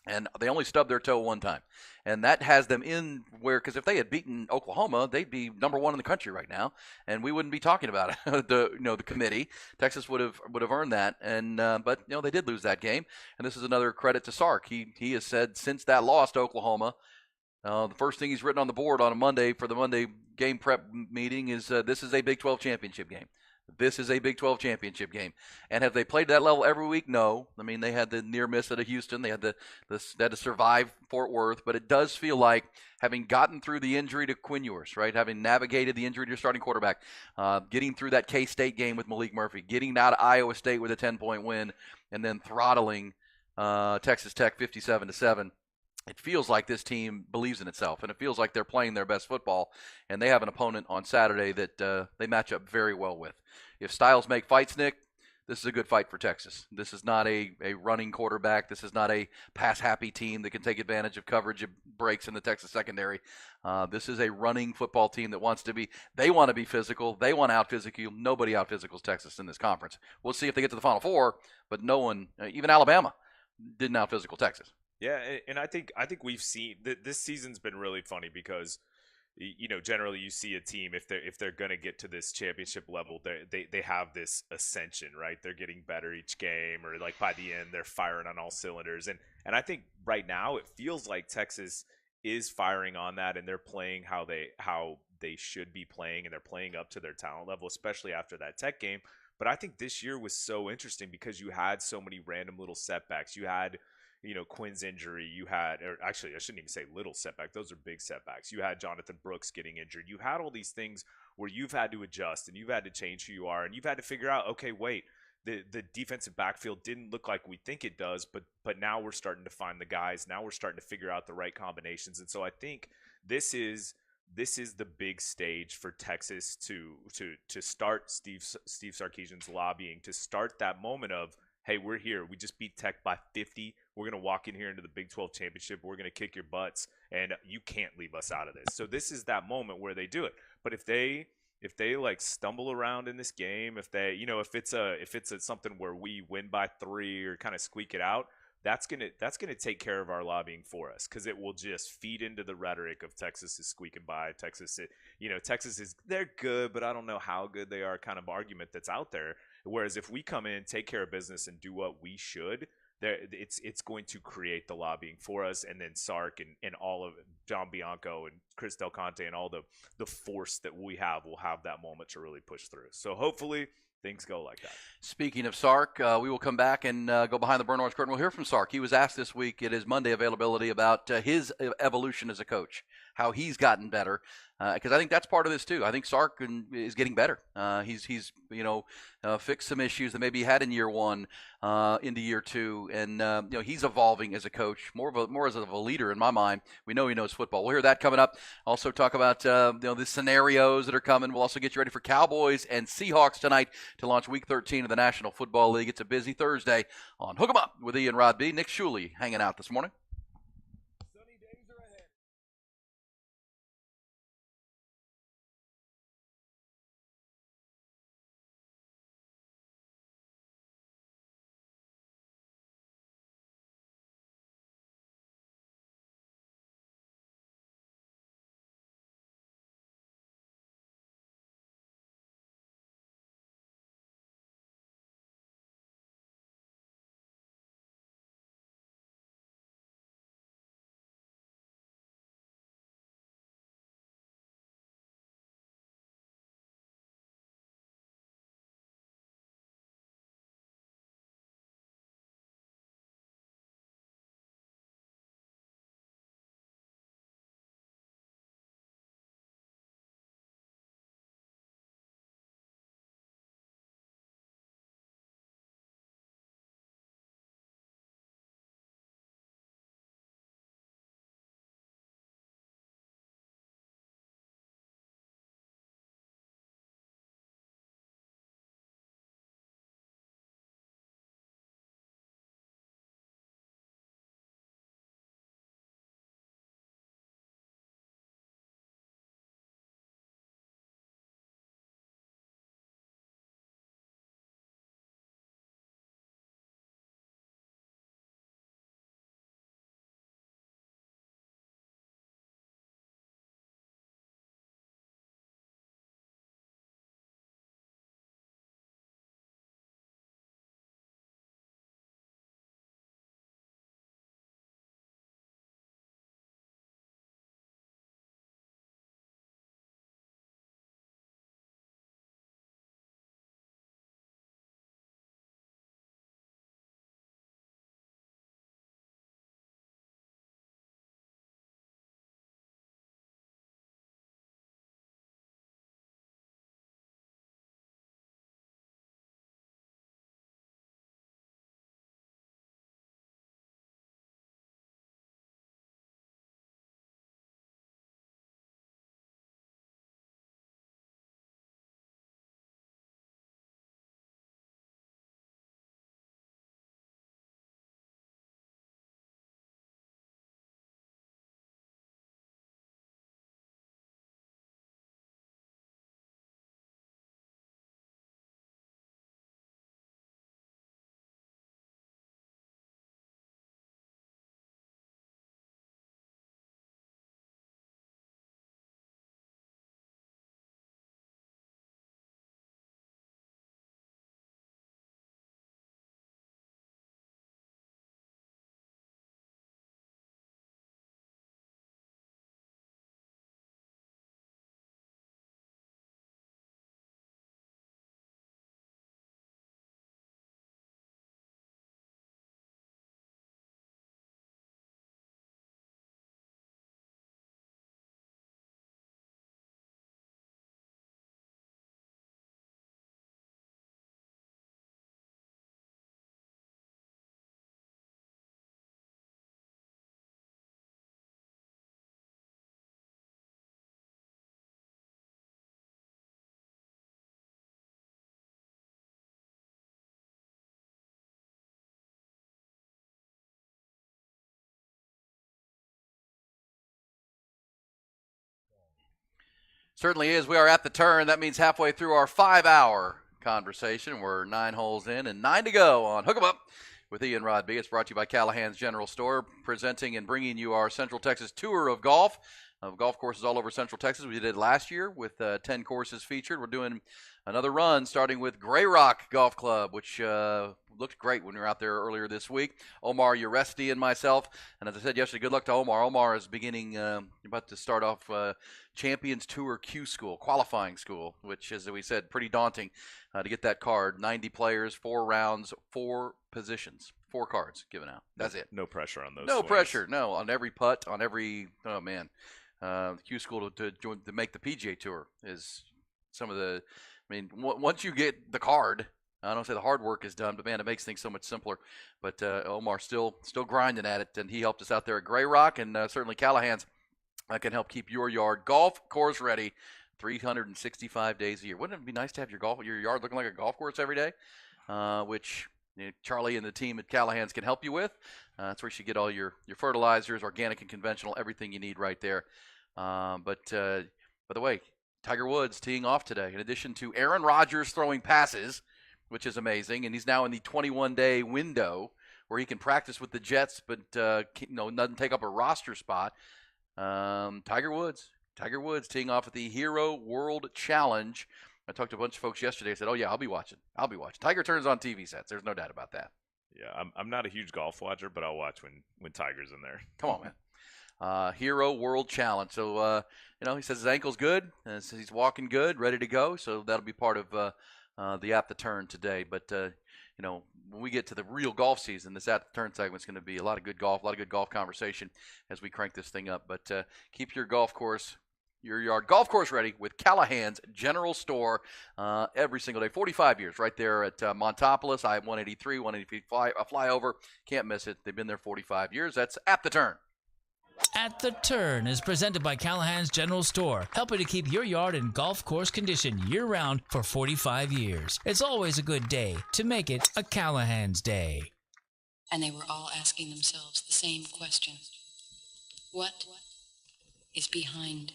And they only stubbed their toe one time. And that has them in because if they had beaten Oklahoma, they'd be number one in the country right now. And we wouldn't be talking about it. The committee. Texas would have earned that. And but they did lose that game. And this is another credit to Sark. He has said since that loss to Oklahoma, the first thing he's written on the board on a Monday for the Monday game prep meeting is this is a Big 12 championship game. This is a Big 12 championship game. And have they played that level every week? No. I mean, they had the near miss at Houston. They had they had to survive Fort Worth. But it does feel like having gotten through the injury to Quinn Ewers, right, having navigated the injury to your starting quarterback, getting through that K-State game with Malik Murphy, getting out of Iowa State with a 10-point win, and then throttling Texas Tech 57-7. It feels like this team believes in itself, and it feels like they're playing their best football, and they have an opponent on Saturday that they match up very well with. If styles make fights, Nick, this is a good fight for Texas. This is not a running quarterback. This is not a pass-happy team that can take advantage of coverage breaks in the Texas secondary. This is a running football team that wants to be – they want to be physical. They want to out-physical. Nobody out-physicals Texas in this conference. We'll see if they get to the Final Four, but no one, even Alabama, didn't out-physical Texas. Yeah, and I think we've seen this season's been really funny because generally you see a team if they're going to get to this championship level, they have this ascension, right? They're getting better each game, or like by the end they're firing on all cylinders. And I think right now it feels like Texas is firing on that, and they're playing how they should be playing, and they're playing up to their talent level, especially after that Tech game. But I think this year was so interesting because you had so many random little setbacks. You had Quinn's injury, or actually I shouldn't even say little setback. Those are big setbacks. You had Jonathan Brooks getting injured. You had all these things where you've had to adjust and you've had to change who you are, and you've had to figure out, okay, wait, the defensive backfield didn't look like we think it does, but now we're starting to find the guys. Now we're starting to figure out the right combinations. And so I think this is the big stage for Texas to start Steve Sarkisian's lobbying, to start that moment of, hey, we're here. We just beat Tech by 50. We're going to walk in here into the Big 12 championship. We're going to kick your butts, and you can't leave us out of this. So this is that moment where they do it. But if they like stumble around in this game, if they, if it's a something where we win by 3 or kind of squeak it out, that's gonna take care of our lobbying for us, because it will just feed into the rhetoric of Texas is squeaking by. Texas is they're good, but I don't know how good they are kind of argument that's out there. Whereas if we come in, take care of business, and do what we should, it's going to create the lobbying for us. And then Sark and all of it, John Bianco and Chris Del Conte and all the force that we have will have that moment to really push through. So hopefully things go like that. Speaking of Sark, we will come back and go behind the burnt orange curtain. We'll hear from Sark. He was asked this week at his Monday availability about his evolution as a coach, how he's gotten better, because I think that's part of this too. I think Sark is getting better. He's fixed some issues that maybe he had in year one into year two, and he's evolving as a coach, more as of a leader in my mind. We know he knows football. We'll hear that coming up. Also talk about the scenarios that are coming. We'll also get you ready for Cowboys and Seahawks tonight to launch Week 13 of the National Football League. It's a busy Thursday on Hook 'em Up with Ian Rod B. Nick Shuley hanging out this morning. Certainly is. We are at the turn. That means halfway through our 5-hour conversation. We're 9 holes in and 9 to go on Hook 'em Up with Ian Rodby. It's brought to you by Callahan's General Store, presenting and bringing you our Central Texas tour of golf. Golf courses all over Central Texas. We did it last year with 10 courses featured. We're doing another run starting with Grey Rock Golf Club, which looked great when we were out there earlier this week. Omar Uresti and myself. And as I said yesterday, good luck to Omar. Omar is beginning, about to start off Champions Tour Q School, qualifying school, which, as we said, pretty daunting to get that card. 90 players, 4 rounds, 4 positions, 4 cards given out. That's it. No pressure on those. No swings. pressure. No, on every putt, on every, oh man. Q School to make the PGA Tour is some of the, I mean, once you get the card, I don't say the hard work is done, but man, it makes things so much simpler. But Omar still grinding at it, and he helped us out there at Grey Rock, and certainly Callahan's can help keep your yard golf course ready 365 days a year. Wouldn't it be nice to have your yard looking like a golf course every day? Which Charlie and the team at Callahan's can help you with. That's where you should get all your fertilizers, organic and conventional, everything you need right there. But by the way, Tiger Woods teeing off today, in addition to Aaron Rodgers throwing passes, which is amazing, and he's now in the 21-day window where he can practice with the Jets, but doesn't take up a roster spot. Tiger Woods teeing off at the Hero World Challenge. I talked to a bunch of folks yesterday. I said, "Oh yeah, I'll be watching. Tiger turns on TV sets. There's no doubt about that." Yeah, I'm not a huge golf watcher, but I'll watch when Tiger's in there. Come on, man. Hero World Challenge. So, he says his ankle's good. And he's walking good, ready to go. So that'll be part of the At the Turn today. But, when we get to the real golf season, this At the Turn segment is going to be a lot of good golf conversation as we crank this thing up. But keep your yard golf course ready with Callahan's General Store every single day. 45 years right there at Montopolis, I-183, 183 flyover. Can't miss it. They've been there 45 years. That's At the Turn. At the Turn is presented by Callahan's General Store, helping to keep your yard in golf course condition year-round for 45 years. It's always a good day to make it a Callahan's Day. And they were all asking themselves the same question. What is behind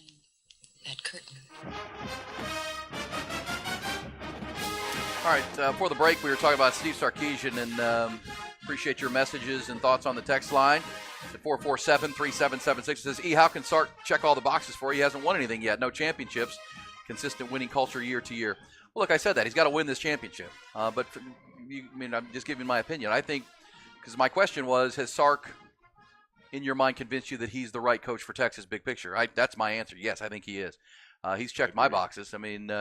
that curtain? All right, for the break, we were talking about Steve Sarkisian, and appreciate your messages and thoughts on the text line. At 447-3776, it says, how can Sark check all the boxes for you? He hasn't won anything yet. No championships. Consistent winning culture year to year. Well, look, I said that. He's got to win this championship. I'm just giving my opinion. I think, because my question was, has Sark, in your mind, convinced you that he's the right coach for Texas big picture? That's my answer. Yes, I think he is. He's checked my boxes. I mean,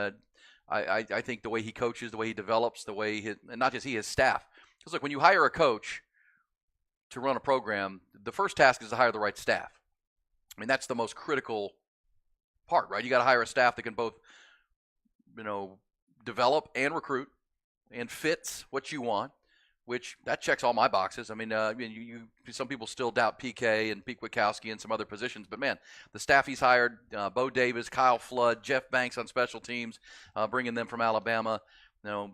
I think the way he coaches, the way he develops, the way and not just his staff. Because, look, when you hire a coach to run a program, the first task is to hire the right staff. I mean, that's the most critical part, right? You got to hire a staff that can both, develop and recruit and fits what you want, which that checks all my boxes. I mean, some people still doubt PK and Pete Witkowski and some other positions, but man, the staff he's hired, Bo Davis, Kyle Flood, Jeff Banks on special teams, bringing them from Alabama.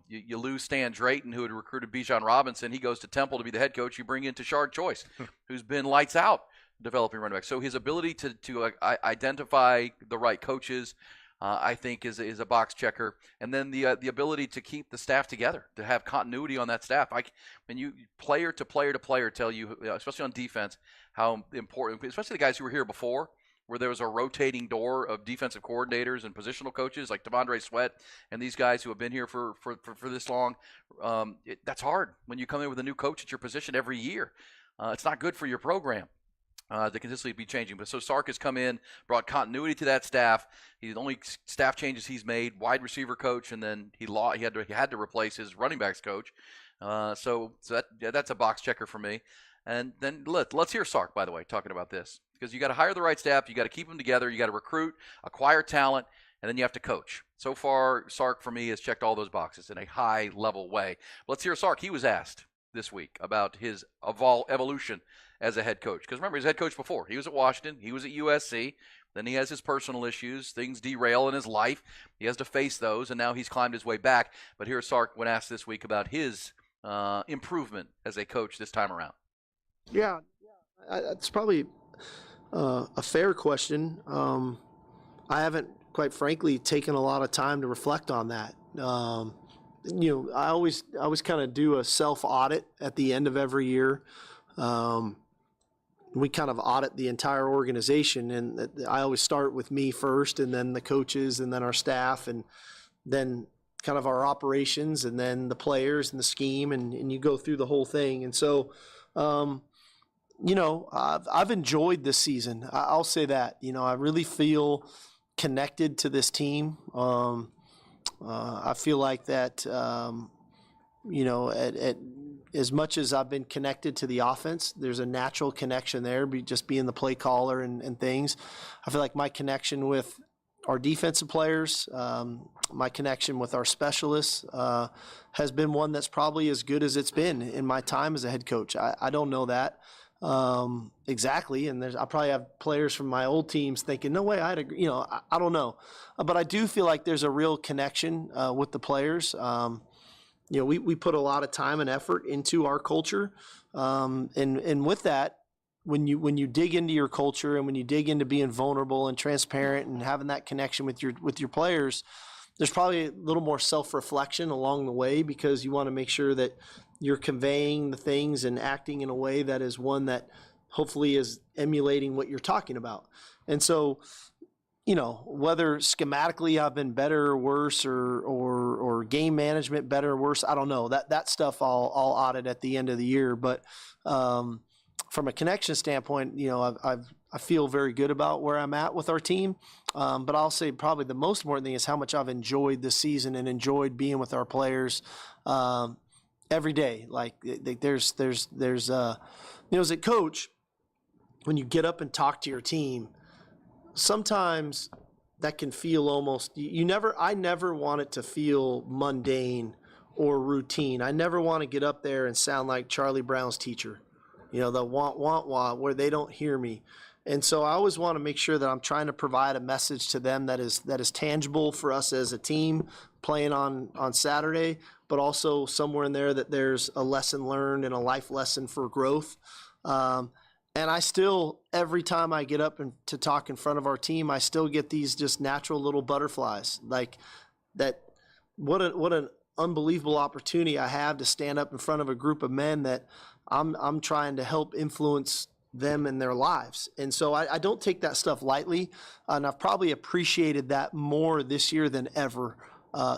You lose Stan Drayton, who had recruited Bijan Robinson. He goes to Temple to be the head coach. You bring in Tashard Choice, who's been lights out developing running backs. So his ability to identify the right coaches, I think, is a box checker. And then the ability to keep the staff together, to have continuity on that staff. Player to player to player tell you, especially on defense, how important, especially the guys who were here before, where there was a rotating door of defensive coordinators and positional coaches like Devondre Sweat and these guys who have been here for this long. That's hard when you come in with a new coach at your position every year. It's not good for your program to consistently be changing. But so Sark has come in, brought continuity to that staff. The only staff changes he's made, wide receiver coach, and then he had to replace his running backs coach. So that's a box checker for me. And then let's hear Sark, by the way, talking about this. Because you got to hire the right staff, you got to keep them together, you got to recruit, acquire talent, and then you have to coach. So far, Sark, for me, has checked all those boxes in a high-level way. Let's hear Sark. He was asked this week about his evolution as a head coach. Because remember, he's head coach before. He was at Washington. He was at USC. Then he has his personal issues. Things derail in his life. He has to face those, and now he's climbed his way back. But here's Sark when asked this week about his improvement as a coach this time around. Yeah, it's probably a fair question. I haven't quite frankly, taken a lot of time to reflect on that. I always kind of do a self-audit at the end of every year. We kind of audit the entire organization, and I always start with me first, and then the coaches, and then our staff, and then kind of our operations, and then the players and the scheme, and you go through the whole thing. And so, I've enjoyed this season. I'll say that. I really feel connected to this team. I feel like that, at as much as I've been connected to the offense, there's a natural connection there, just being the play caller and things. I feel like my connection with our defensive players, my connection with our specialists has been one that's probably as good as it's been in my time as a head coach. I don't know that exactly, and I probably have players from my old teams thinking, no way, I'd agree. I don't know. But I do feel like there's a real connection with the players. We put a lot of time and effort into our culture, and with that, when you dig into your culture and when you dig into being vulnerable and transparent and having that connection with your players, there's probably a little more self-reflection along the way, because you want to make sure that you're conveying the things and acting in a way that is one that hopefully is emulating what you're talking about. And so, whether schematically I've been better or worse, or game management better or worse, I don't know. That stuff I'll audit at the end of the year. But from a connection standpoint, I feel very good about where I'm at with our team. But I'll say probably the most important thing is how much I've enjoyed this season and enjoyed being with our players every day. Like there's as a coach, when you get up and talk to your team, sometimes that can feel almost, I never want it to feel mundane or routine. I never want to get up there and sound like Charlie Brown's teacher, the want, where they don't hear me. And so I always want to make sure that I'm trying to provide a message to them that is tangible for us as a team playing on Saturday, but also somewhere in there that there's a lesson learned and a life lesson for growth. And I still, every time I get up to talk in front of our team, I still get these just natural little butterflies. Like that, what an unbelievable opportunity I have to stand up in front of a group of men that I'm trying to help influence them in their lives. And so I don't take that stuff lightly, and I've probably appreciated that more this year than ever,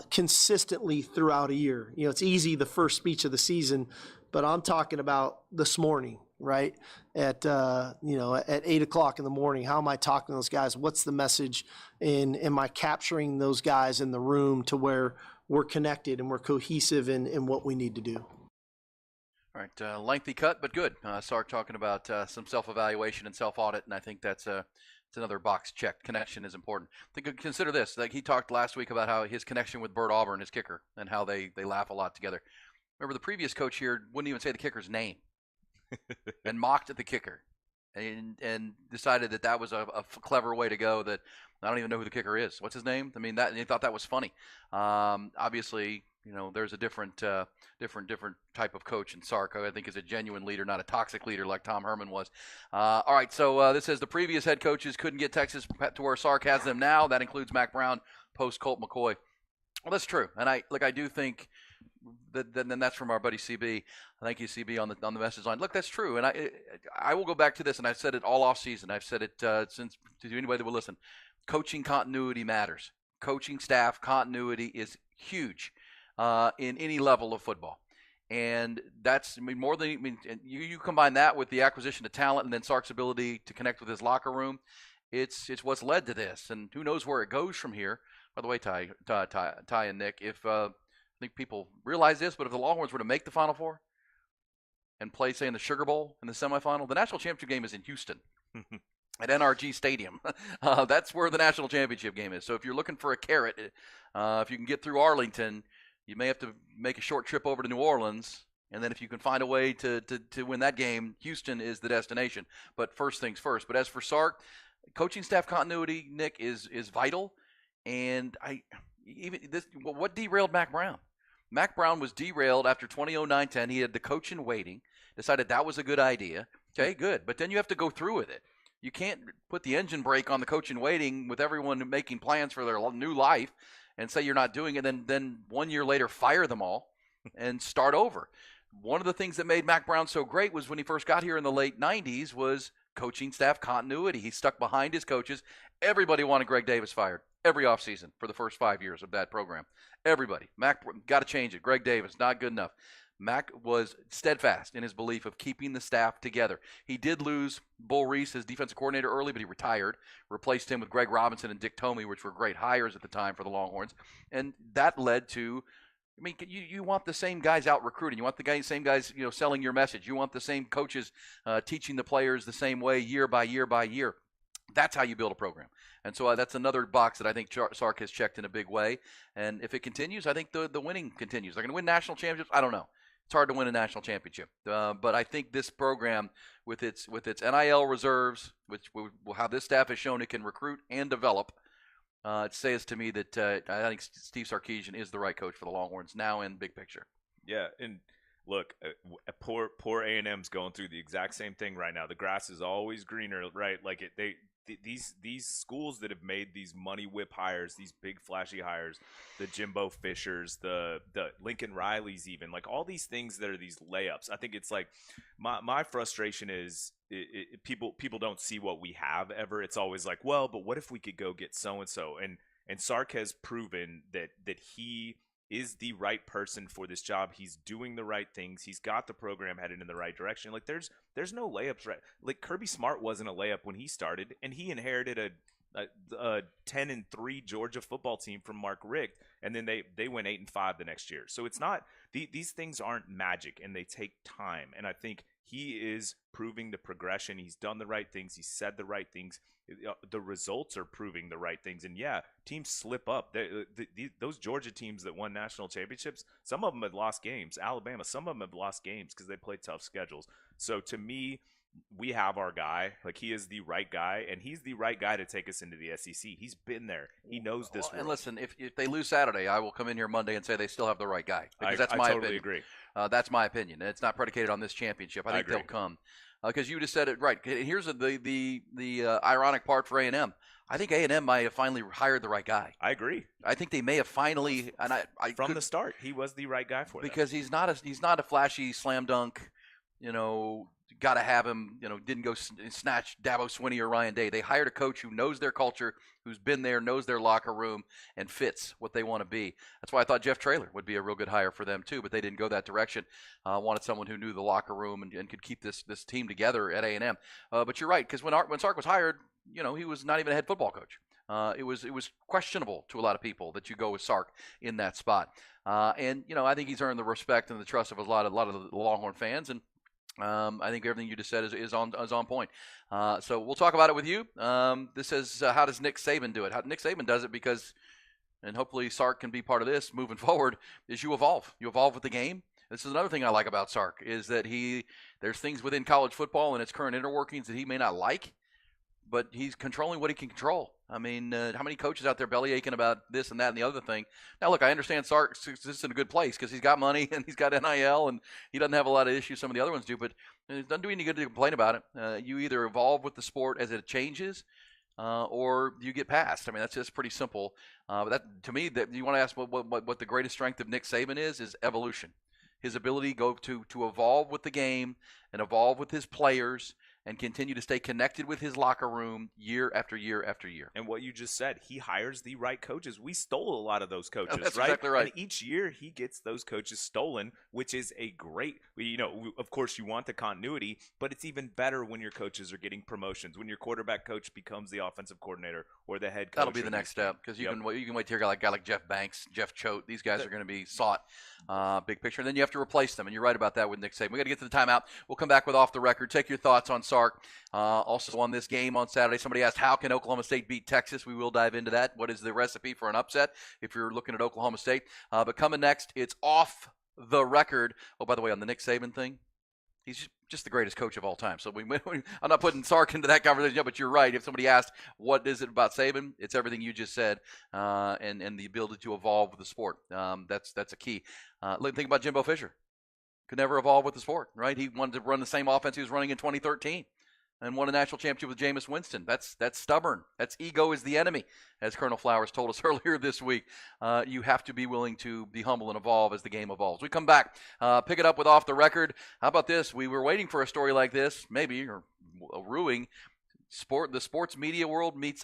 consistently throughout a year. It's easy the first speech of the season, but I'm talking about this morning, right? At 8 o'clock in the morning, how am I talking to those guys? What's the message? And am I capturing those guys in the room to where we're connected and we're cohesive in what we need to do? All right, lengthy cut, but good. Sark talking about some self-evaluation and self-audit, and I think that's another box checked. Connection is important. Consider this. Like he talked last week about how his connection with Bert Auburn, his kicker, and how they laugh a lot together. Remember, the previous coach here wouldn't even say the kicker's name and mocked at the kicker and decided that was a clever way to go, that I don't even know who the kicker is. What's his name? I mean, he thought that was funny. Obviously, there's a different type of coach in Sark. I think is a genuine leader, not a toxic leader like Tom Herman was. All right, so this says the previous head coaches couldn't get Texas to where Sark has them now. That includes Mack Brown, post Colt McCoy. Well, that's true, and I do think then that's from our buddy CB. Thank you, CB, on the message line. Look, that's true, and I will go back to this, and I've said it all off season. I've said it since to anybody that will listen. Coaching continuity matters. Coaching staff continuity is huge in any level of football, and that's more than you combine that with the acquisition of talent, and then Sark's ability to connect with his locker room. It's what's led to this, and who knows where it goes from here. By the way, Ty and Nick, if I think people realize this, but if the Longhorns were to make the Final Four and play, say, in the Sugar Bowl in the semifinal, the national championship game is in Houston at NRG Stadium. That's where the national championship game is. So if you're looking for a carrot, if you can get through Arlington, you may have to make a short trip over to New Orleans. And then if you can find a way to win that game, Houston is the destination. But first things first. But as for Sark, coaching staff continuity, Nick, is vital. And what derailed Mack Brown? Mack Brown was derailed after 2009-10. He had the coach in waiting, decided that was a good idea. Okay, good. But then you have to go through with it. You can't put the engine brake on the coach in waiting with everyone making plans for their new life and say you're not doing it, then 1 year later fire them all and start over. One of the things that made Mack Brown so great was when he first got here in the late 90s was coaching staff continuity. He stuck behind his coaches. Everybody wanted Greg Davis fired every offseason for the first 5 years of that program. Everybody. Mack, got to change it. Greg Davis, not good enough. Mack was steadfast in his belief of keeping the staff together. He did lose Bull Reese, his defensive coordinator, early, but he retired, replaced him with Greg Robinson and Dick Tomey, which were great hires at the time for the Longhorns. And that led to, I mean, you want the same guys out recruiting. You want the same guys, selling your message. You want the same coaches teaching the players the same way year by year by year. That's how you build a program. And so that's another box that I think Sark has checked in a big way. And if it continues, I think the winning continues. They're going to win national championships? I don't know. It's hard to win a national championship. But I think this program, with its NIL reserves, which how this staff has shown it can recruit and develop, it says to me that I think Steve Sarkisian is the right coach for the Longhorns now and big picture. Yeah, and look, poor A&M's going through the exact same thing right now. The grass is always greener, right? Like these schools that have made these money whip hires, these big flashy hires, the Jimbo Fishers, the Lincoln Rileys, even like all these things that are these layups. I think it's like my frustration is people don't see what we have ever. It's always like, well, but what if we could go get so and so? And Sark has proven that he is the right person for this job. He's doing the right things. He's got the program headed in the right direction. Like there's no layups, right? Like Kirby Smart wasn't a layup when he started, and he inherited a 10-3 Georgia football team from Mark Richt, and then they went 8-5 the next year. So it's not these things aren't magic, and they take time. And I think he is proving the progression. He's done the right things. He said the right things. The results are proving the right things. And yeah, teams slip up. Those Georgia teams that won national championships, some of them had lost games. Alabama, some of them have lost games because they played tough schedules. So to me, we have our guy. Like, he is the right guy, and he's the right guy to take us into the SEC. He's been there. He knows this world. And listen, if they lose Saturday, I will come in here Monday and say they still have the right guy. Because that's my totally opinion. Agree. That's my opinion. It's not predicated on this championship. I think they'll come. Because you just said it right. Here's the ironic part for A&M. I think A&M might have finally hired the right guy. I agree. I think they may have finally, and from the start, he was the right guy for them. Because he's not a flashy slam dunk, got to have him, didn't go snatch Dabo Swinney or Ryan Day. They hired a coach who knows their culture, who's been there, knows their locker room, and fits what they want to be. That's why I thought Jeff Traylor would be a real good hire for them too, but they didn't go that direction. Wanted someone who knew the locker room and could keep this team together at A&M. But you're right, because when Sark was hired, he was not even a head football coach. It was questionable to a lot of people that you go with Sark in that spot. And I think he's earned the respect and the trust of a lot of the Longhorn fans, and I think everything you just said is on point. So we'll talk about it with you. This says, how does Nick Saban do it? Nick Saban does it because, and hopefully Sark can be part of this moving forward, is you evolve. You evolve with the game. This is another thing I like about Sark, is that there's things within college football and its current inner workings that he may not like, but he's controlling what he can control. I mean, how many coaches out there belly aching about this and that and the other thing? Now, look, I understand Sark is in a good place because he's got money and he's got NIL and he doesn't have a lot of issues some of the other ones do, but it doesn't do any good to complain about it. You either evolve with the sport as it changes or you get past. I mean, that's just pretty simple. But that, to me, that you want to ask what the greatest strength of Nick Saban is evolution. His ability to evolve with the game and evolve with his players and continue to stay connected with his locker room year after year after year. And what you just said, he hires the right coaches. We stole a lot of those coaches, That's right? Exactly right. And each year he gets those coaches stolen, which is a great, of course you want the continuity, but it's even better when your coaches are getting promotions, when your quarterback coach becomes the offensive coordinator or the head coach. That'll be the next step, because you can wait to hear a guy like Jeff Banks, Jeff Choate. These guys are going to be sought big picture. And then you have to replace them, and you're right about that with Nick Saban. We got to get to the timeout. We'll come back with Off the Record. Take your thoughts on Sark. Also on this game on Saturday, somebody asked, how can Oklahoma State beat Texas? We will dive into that. What is the recipe for an upset if you're looking at Oklahoma State? But coming next, it's Off the Record. Oh, by the way, on the Nick Saban thing, he's just the greatest coach of all time. So I'm not putting Sark into that conversation yet, but you're right. If somebody asked, what is it about Saban? It's everything you just said, and the ability to evolve with the sport. That's a key. Think about Jimbo Fisher. Could never evolve with the sport, right? He wanted to run the same offense he was running in 2013. and won a national championship with Jameis Winston. That's stubborn. That's ego is the enemy, as Colonel Flowers told us earlier this week. You have to be willing to be humble and evolve as the game evolves. We come back, pick it up with Off the Record. How about this? We were waiting for a story like this, maybe, or ruining. The sports media world meets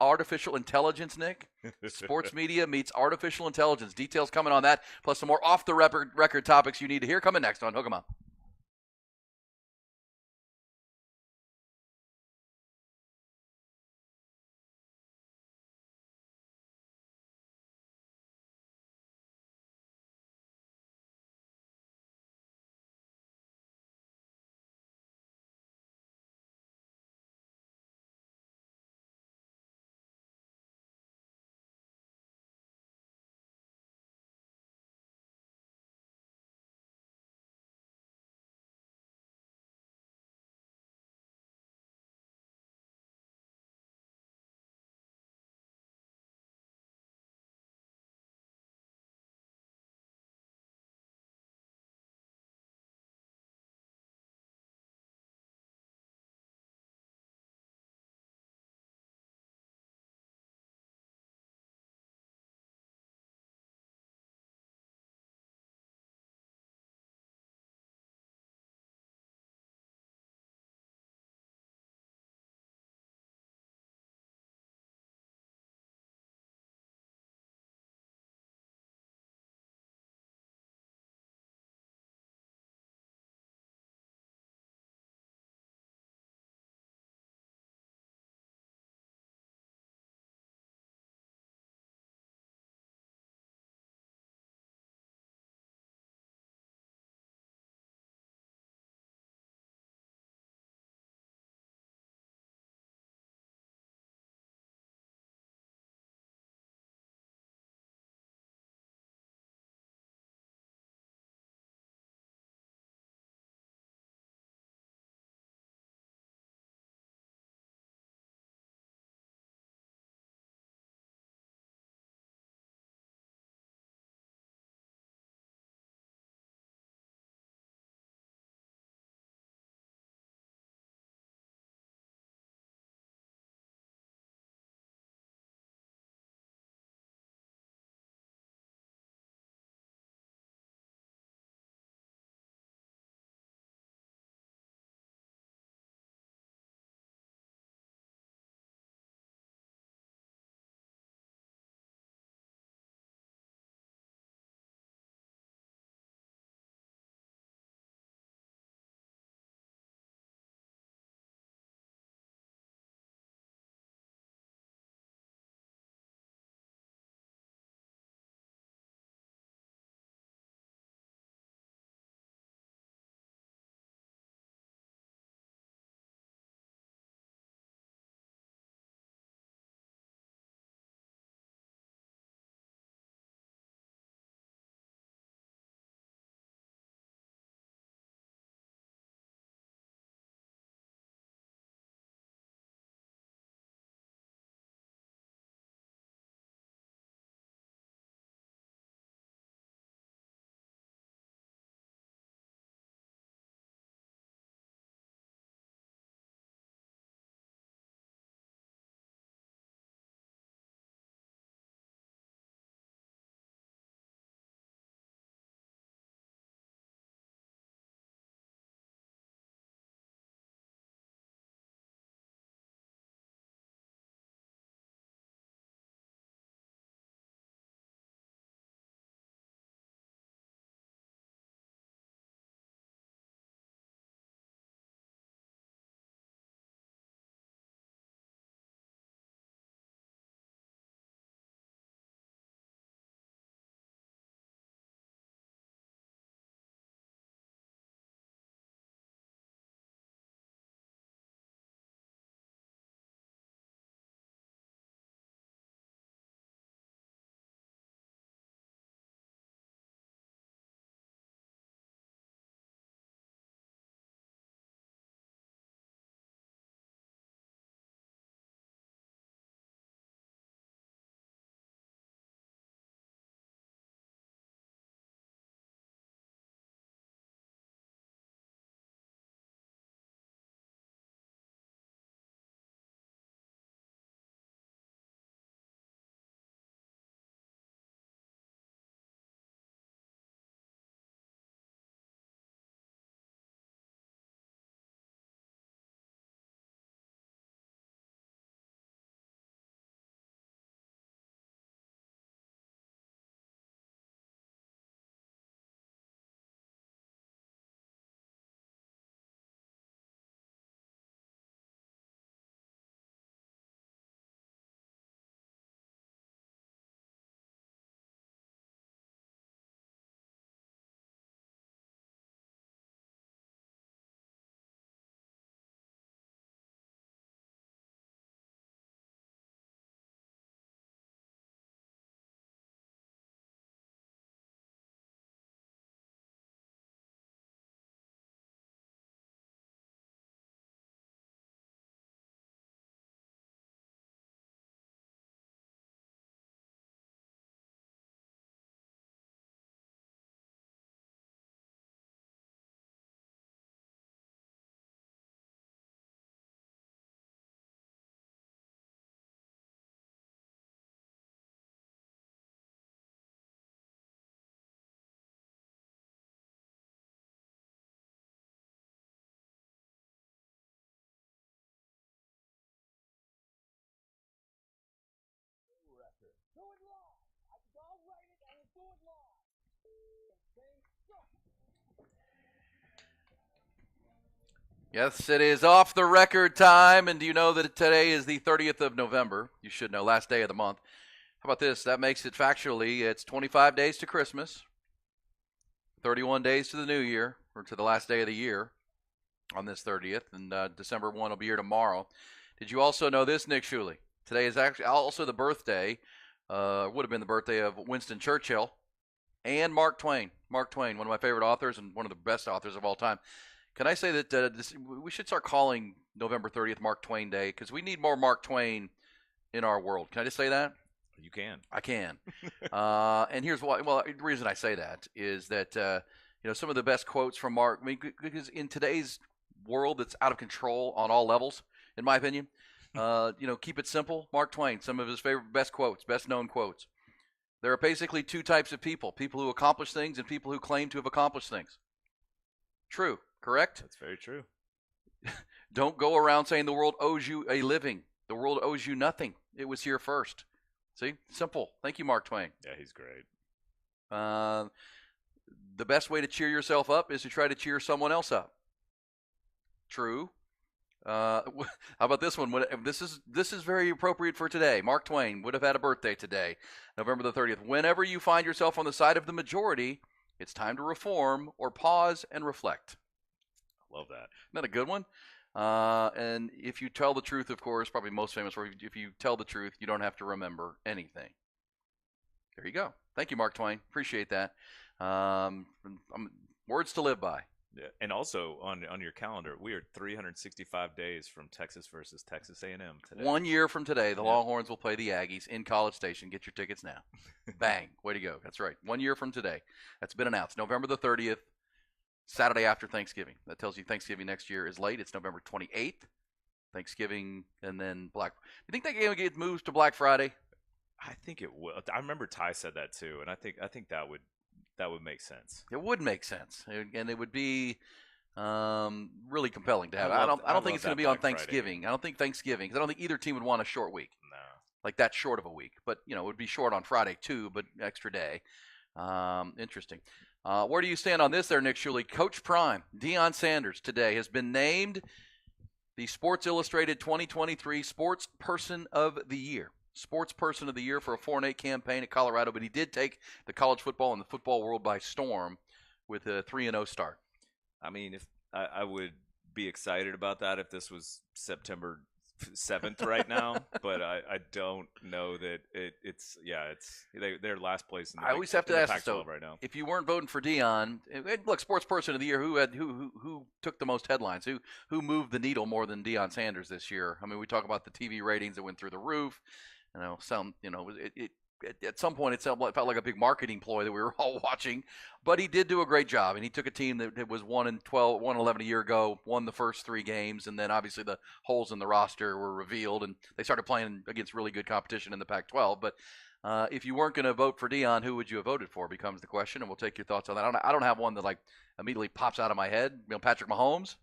artificial intelligence, Nick. Sports media meets artificial intelligence. Details coming on that, plus some more off-the-record topics you need to hear coming next on Hook 'em Up. Yes, it is off the record time. And do you know that today is the 30th of November? You should know, last day of the month. How about this? That makes it factually, it's 25 days to Christmas, 31 days to the new year, or to the last day of the year on this 30th. And December 1 will be here tomorrow. Did you also know this, Nick Shuley? Today is actually also the birthday, would have been the birthday of Winston Churchill and Mark Twain. Mark Twain, one of my favorite authors and one of the best authors of all time. Can I say that we should start calling November 30th Mark Twain Day, because we need more Mark Twain in our world. Can I just say that? You can. I can. And here's why. Well, the reason I say that is that, some of the best quotes from Mark, because in today's world that's out of control on all levels, in my opinion, keep it simple. Mark Twain, some of his favorite, best quotes, best known quotes. There are basically two types of people who accomplish things and people who claim to have accomplished things. True. Correct? That's very true. Don't go around saying the world owes you a living. The world owes you nothing. It was here first. See? Simple. Thank you, Mark Twain. Yeah, he's great. The best way to cheer yourself up is to try to cheer someone else up. True. How about this one? This is very appropriate for today. Mark Twain would have had a birthday today, November the 30th. Whenever you find yourself on the side of the majority, it's time to reform or pause and reflect. Love that. Isn't that a good one? And if you tell the truth, of course, probably most famous for, if you tell the truth, you don't have to remember anything. There you go. Thank you, Mark Twain. Appreciate that. Words to live by. Yeah. And also on your calendar, we are 365 days from Texas versus Texas A&M today. 1 year from today, the Longhorns will play the Aggies in College Station. Get your tickets now. Bang. Way to go. That's right. 1 year from today. That's been announced. November the 30th. Saturday after Thanksgiving. That tells you Thanksgiving next year is late. It's November 28th. Thanksgiving and then Black. You think that game gets moved to Black Friday? I think it will. I remember Ty said that too, and I think that would make sense. It would make sense, and it would be really compelling to have. I don't think it's going to be on Thanksgiving. I don't think Thanksgiving, because I don't think either team would want a short week. No, like that short of a week. But it would be short on Friday too, but extra day. Interesting. Where do you stand on this there, Nick Shuley? Coach Prime, Deion Sanders, today has been named the Sports Illustrated 2023 Sports Person of the Year. Sports Person of the Year for a 4-8 campaign at Colorado, but he did take the college football and the football world by storm with a 3-0 start. I mean, if I would be excited about that if this was September 7th right now, but I don't know that they're last place in the I always have to ask Pac-12 right now. If you weren't voting for Deion, look, Sports Person of the Year, who took the most headlines, who moved the needle more than Deion Sanders this year? I mean, we talk about the TV ratings that went through the roof. At some point it felt like a big marketing ploy that we were all watching, but he did do a great job, and he took a team that was 1-11 a year ago, won the first 3 games, and then obviously the holes in the roster were revealed, and they started playing against really good competition in the Pac-12. But if you weren't going to vote for Deion, who would you have voted for becomes the question, and we'll take your thoughts on that. I don't have one that immediately pops out of my head. Patrick Mahomes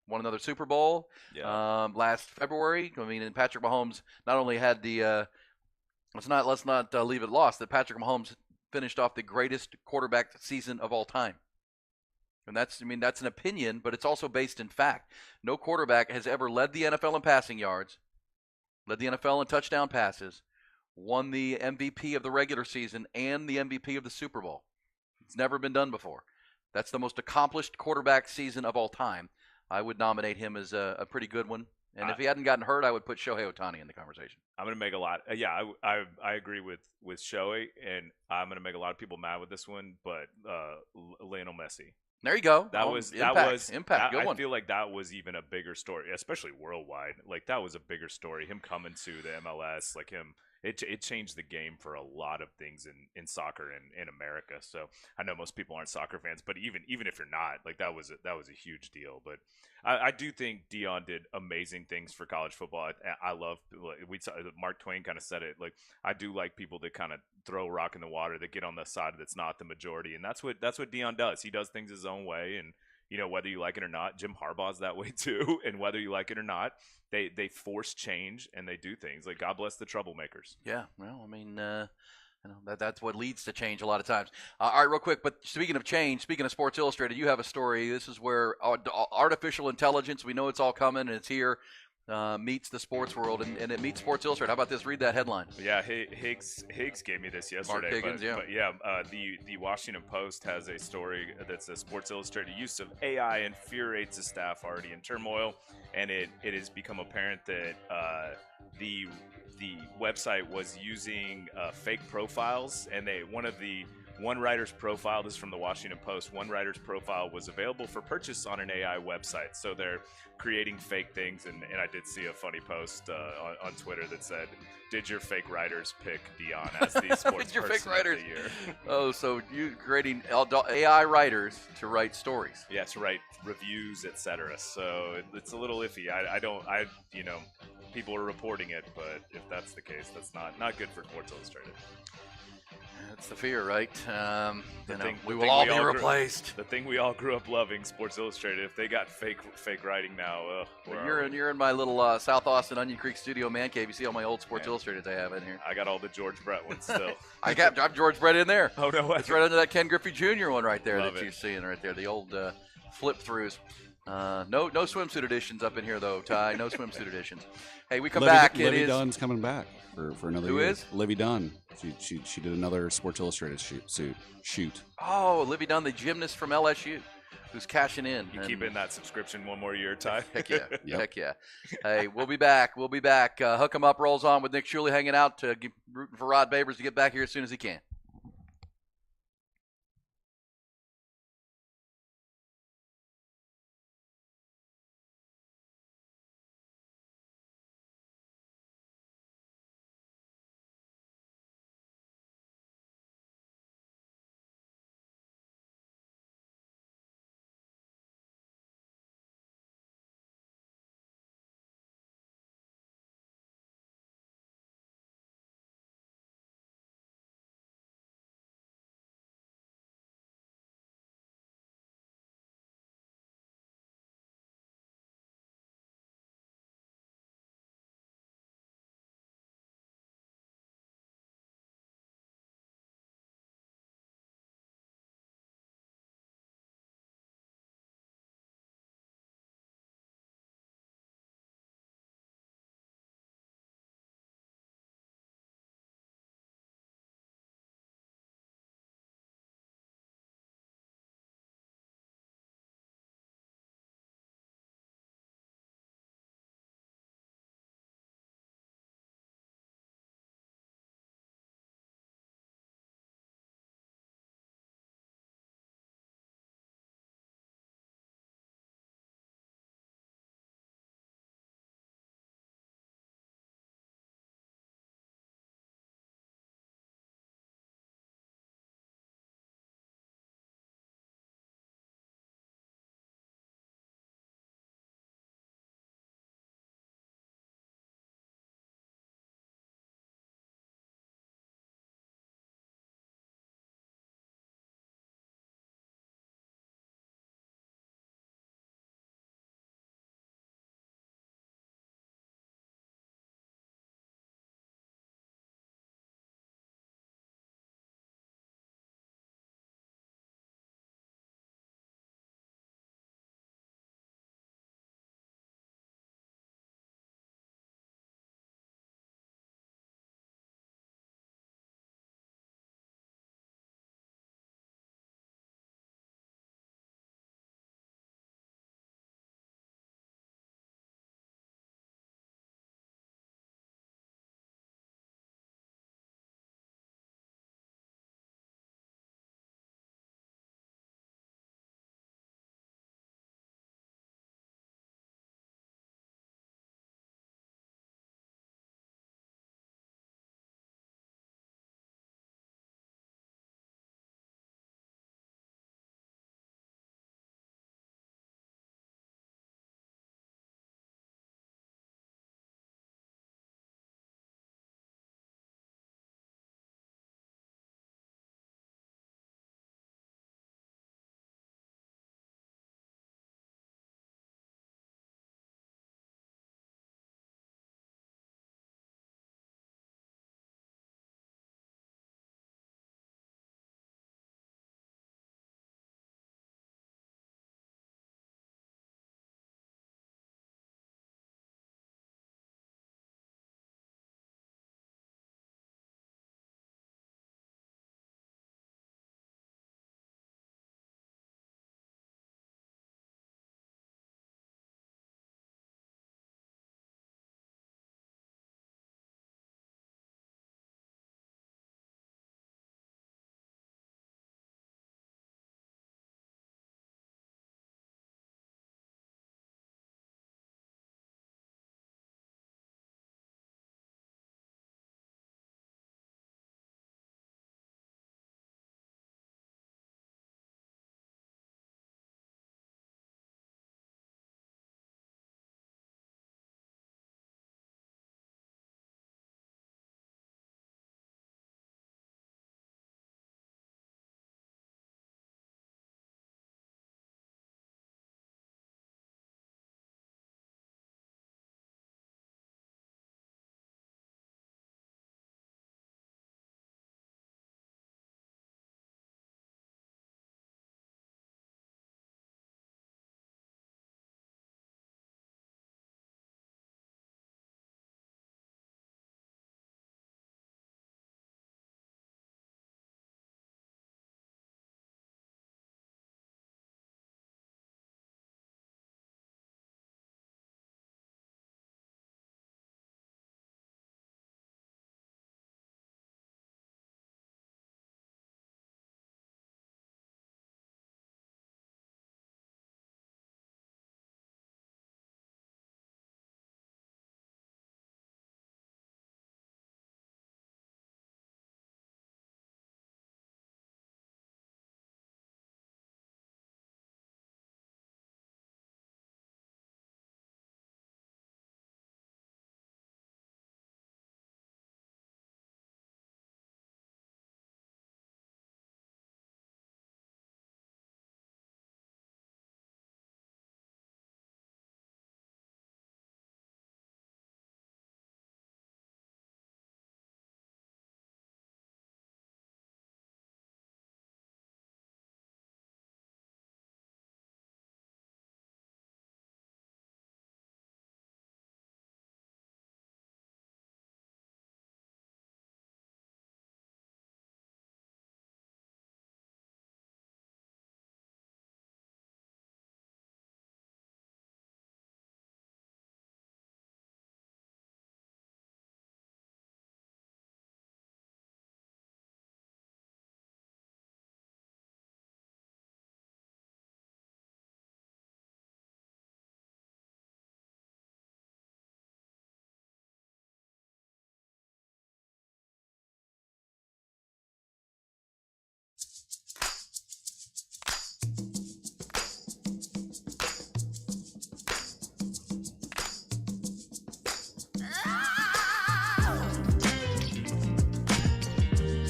won another Super Bowl last February. I mean, and Patrick Mahomes not only had the let's not leave it lost that Patrick Mahomes finished off the greatest quarterback season of all time. And that's an opinion, but it's also based in fact. No quarterback has ever led the NFL in passing yards, led the NFL in touchdown passes, won the MVP of the regular season and the MVP of the Super Bowl. It's never been done before. That's the most accomplished quarterback season of all time. I would nominate him as a pretty good one. And if he hadn't gotten hurt, I would put Shohei Ohtani in the conversation. I'm going to make a lot. I agree with Shohei, and I'm going to make a lot of people mad with this one. But Lionel Messi. There you go. That was impact. Good one. I feel like that was even a bigger story, especially worldwide. Like that was a bigger story. Him coming to the MLS, like him. It changed the game for a lot of things in soccer in America. So I know most people aren't soccer fans, but even if you're not, like that was a huge deal. But I do think Deion did amazing things for college football. I love Mark Twain kind of said it. Like I do like people that kind of throw a rock in the water, that get on the side that's not the majority, and that's what Deion does. He does things his own way, and whether you like it or not. Jim Harbaugh's that way too, and whether you like it or not, they force change and they do things. Like, God bless the troublemakers. Yeah, well, I mean, that's what leads to change a lot of times. All right, real quick, but speaking of change, speaking of Sports Illustrated, you have a story. This is where artificial intelligence, we know it's all coming and it's here, meets the sports world, and it meets Sports Illustrated. How about this? Read that headline. Yeah, Higgs gave me this yesterday. Mark Higgins, the Washington Post has a story that says Sports Illustrated use of AI infuriates the staff already in turmoil, and it has become apparent that the website was using fake profiles, and one writer's profile, this is from the Washington Post, one writer's profile was available for purchase on an AI website. So they're creating fake things, and I did see a funny post on Twitter that said, did your fake writers pick Dion as the sports person of the year? Oh, so you creating AI writers to write stories. Yeah, to write reviews, etc. So it's a little iffy. People are reporting it, but if that's the case, that's not good for Sports Illustrated. That's the fear, right? We will all be replaced. The thing we all grew up loving, Sports Illustrated. If they got fake writing now, you're in my little South Austin Onion Creek studio man cave. You see all my old Sports Illustrated I have in here. I got all the George Brett ones still. I'm George Brett in there. Oh no way! It's right under that Ken Griffey Jr. one right there Love that it. you're seeing right there. The old flip throughs. No swimsuit editions up in here though, Ty. No swimsuit editions. Hey, we come back. Livy Dunn's coming back for another year. Who is? Livy Dunn. She did another Sports Illustrated shoot. Oh, Livy Dunn, the gymnast from LSU, who's cashing in. You keep in that subscription one more year, Ty? Heck yeah. Heck yeah. Hey, we'll be back. Hook 'em Up rolls on with Nick Shuley hanging out, rooting for Rod Babers to get back here as soon as he can.